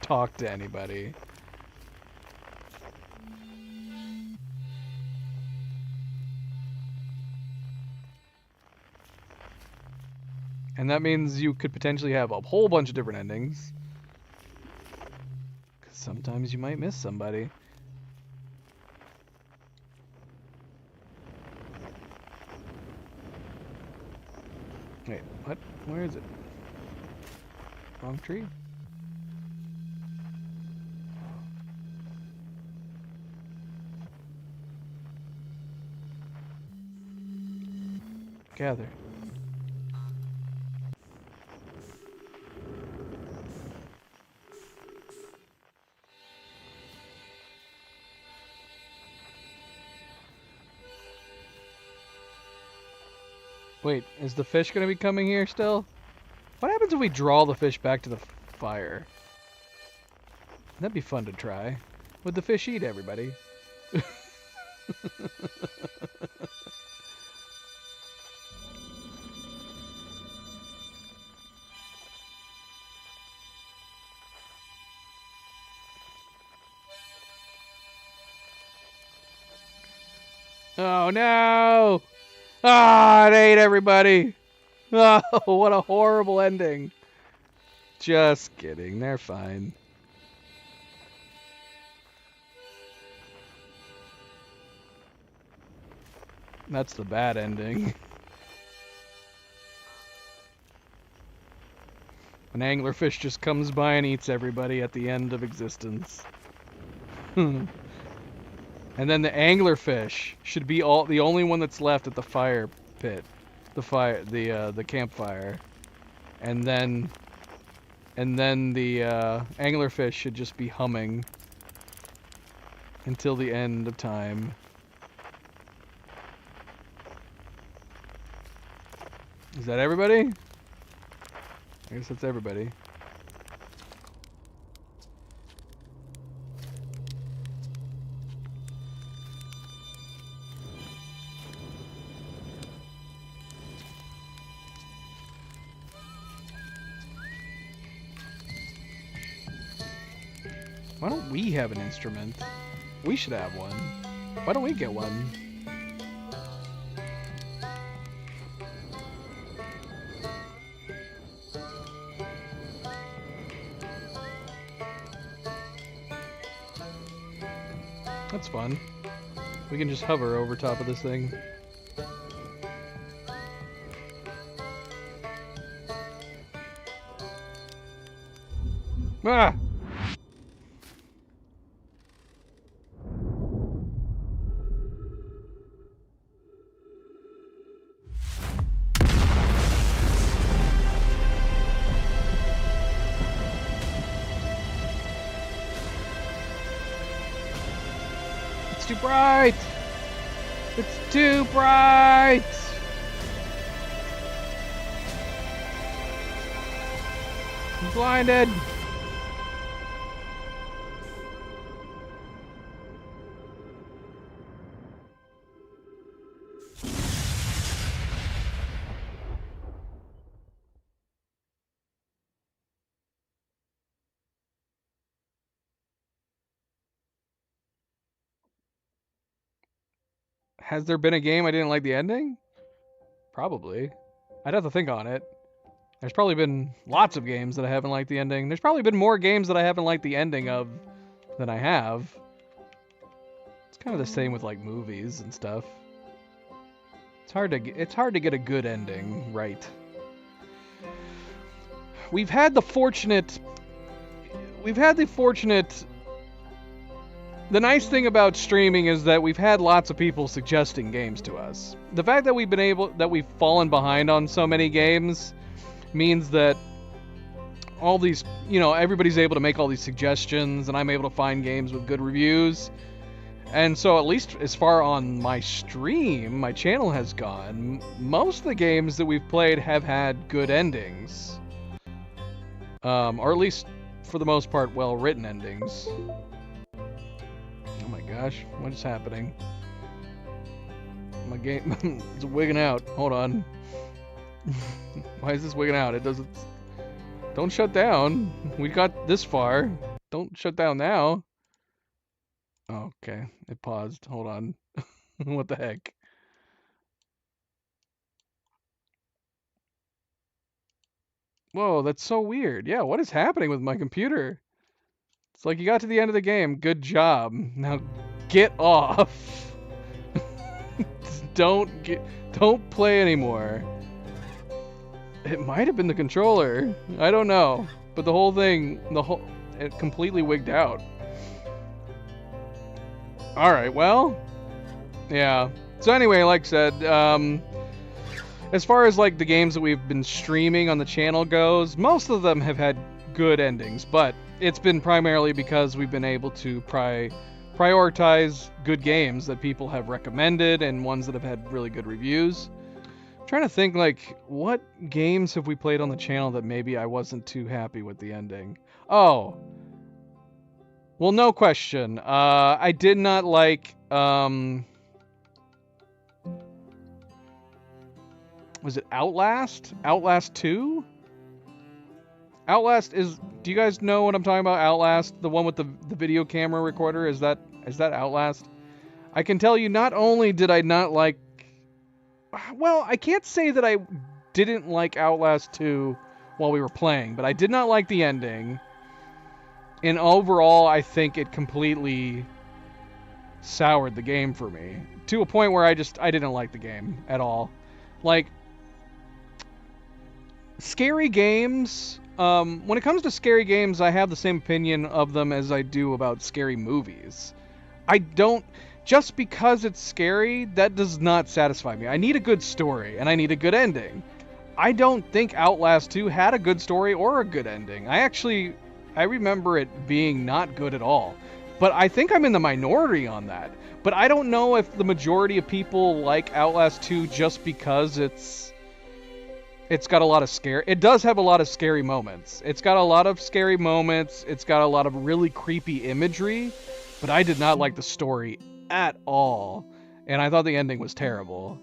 talk to anybody. And that means you could potentially have a whole bunch of different endings. Because sometimes you might miss somebody. Wait, what? Where is it? Wrong tree? Gather. Wait, is the fish going to be coming here still? What happens if we draw the fish back to the fire? That'd be fun to try. Would the fish eat everybody? Oh no! Ah, it ate everybody! Oh, what a horrible ending. Just kidding, they're fine. That's the bad ending. An anglerfish just comes by and eats everybody at the end of existence. And then the anglerfish should be the only one that's left at the fire pit, the campfire, and then the anglerfish should just be humming until the end of time. Is that everybody? I guess that's everybody. Why don't we have an instrument? We should have one. Why don't we get one? That's fun. We can just hover over top of this thing. Ah! It's too bright! It's too bright! I'm blinded! Has there been a game I didn't like the ending? Probably. I'd have to think on it. There's probably been lots of games that I haven't liked the ending. There's probably been more games that I haven't liked the ending of than I have. It's kind of the same with like movies and stuff. It's hard to get a good ending right. We've had the fortunate. The nice thing about streaming is that we've had lots of people suggesting games to us. The fact that we've fallen behind on so many games means that all these, everybody's able to make all these suggestions, and I'm able to find games with good reviews. And so at least as far on my stream, my channel has gone, most of the games that we've played have had good endings. Or at least, for the most part, well-written endings. Oh my gosh, what is happening? My game is wigging out. Hold on. Why is this wigging out? It doesn't... Don't shut down. We got this far. Don't shut down now. Okay, it paused. Hold on. What the heck? Whoa, that's so weird. Yeah, what is happening with my computer? It's like you got to the end of the game. Good job. Now get off. Don't play anymore. It might have been the controller. I don't know. But the whole thing, it completely wigged out. Alright, well, yeah. So anyway, like I said, as far as like the games that we've been streaming on the channel goes, most of them have had good endings, but it's been primarily because we've been able to prioritize good games that people have recommended and ones that have had really good reviews. I'm trying to think, like, what games have we played on the channel that maybe I wasn't too happy with the ending? Oh. Well, no question. I did not like, was it Outlast? Outlast 2? Outlast is... Do you guys know what I'm talking about? Outlast? The one with the video camera recorder? Is that Outlast? I can tell you, not only did I not like... Well, I can't say that I didn't like Outlast 2 while we were playing, but I did not like the ending. And overall, I think it completely soured the game for me. To a point where I didn't like the game at all. Like, scary games, when it comes to scary games, I have the same opinion of them as I do about scary movies. Just because it's scary, that does not satisfy me. I need a good story, and I need a good ending. I don't think Outlast 2 had a good story or a good ending. I remember it being not good at all. But I think I'm in the minority on that. But I don't know if the majority of people like Outlast 2 just because it's got a lot of scare. It does have a lot of scary moments. It's got a lot of scary moments. It's got a lot of really creepy imagery. But I did not like the story at all. And I thought the ending was terrible.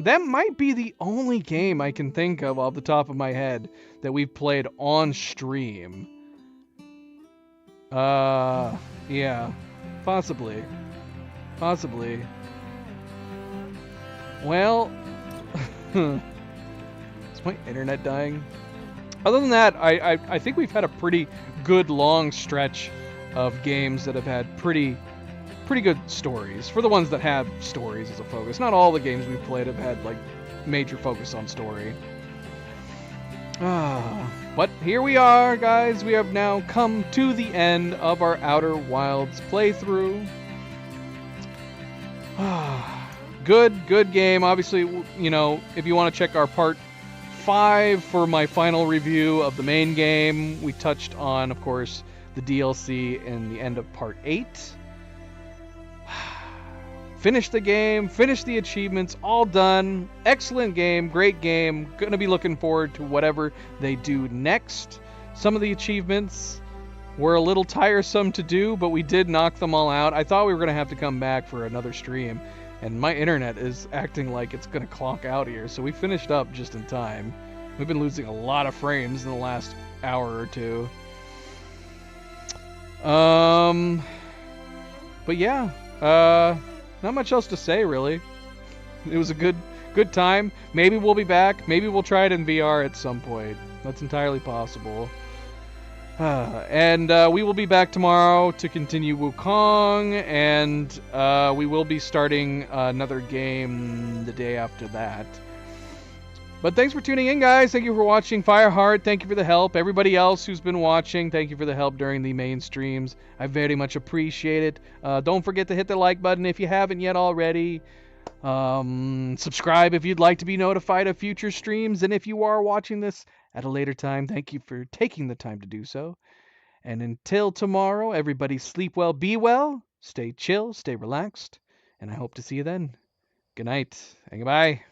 That might be the only game I can think of off the top of my head that we've played on stream. Yeah. Possibly. Well... Is my internet dying? Other than that, I think we've had a pretty good long stretch of games that have had pretty good stories, for the ones that have stories as a focus. Not all the games we've played have had, like, major focus on story. But here we are, guys. We have now come to the end of our Outer Wilds playthrough. Good game. Obviously, if you want to check our part 5 for my final review of the main game, we touched on, of course, the DLC in the end of part 8. Finished the game, finished the achievements, all done. Excellent game, great game. Gonna be looking forward to whatever they do next. Some of the achievements were a little tiresome to do, but we did knock them all out. I thought we were gonna have to come back for another stream, and my internet is acting like it's gonna clonk out here, so we finished up just in time. We've been losing a lot of frames in the last hour or two. But yeah, not much else to say, really. It was a good Good time. Maybe we'll be back. Maybe we'll try it in VR at some point. That's entirely possible. And we will be back tomorrow to continue Wukong, and we will be starting another game the day after that. But thanks for tuning in, guys. Thank you for watching Fireheart. Thank you for the help. Everybody else who's been watching, thank you for the help during the main streams. I very much appreciate it. Don't forget to hit the like button if you haven't yet already. Subscribe if you'd like to be notified of future streams. And if you are watching this at a later time, thank you for taking the time to do so. And until tomorrow, everybody sleep well, be well, stay chill, stay relaxed, and I hope to see you then. Good night and goodbye.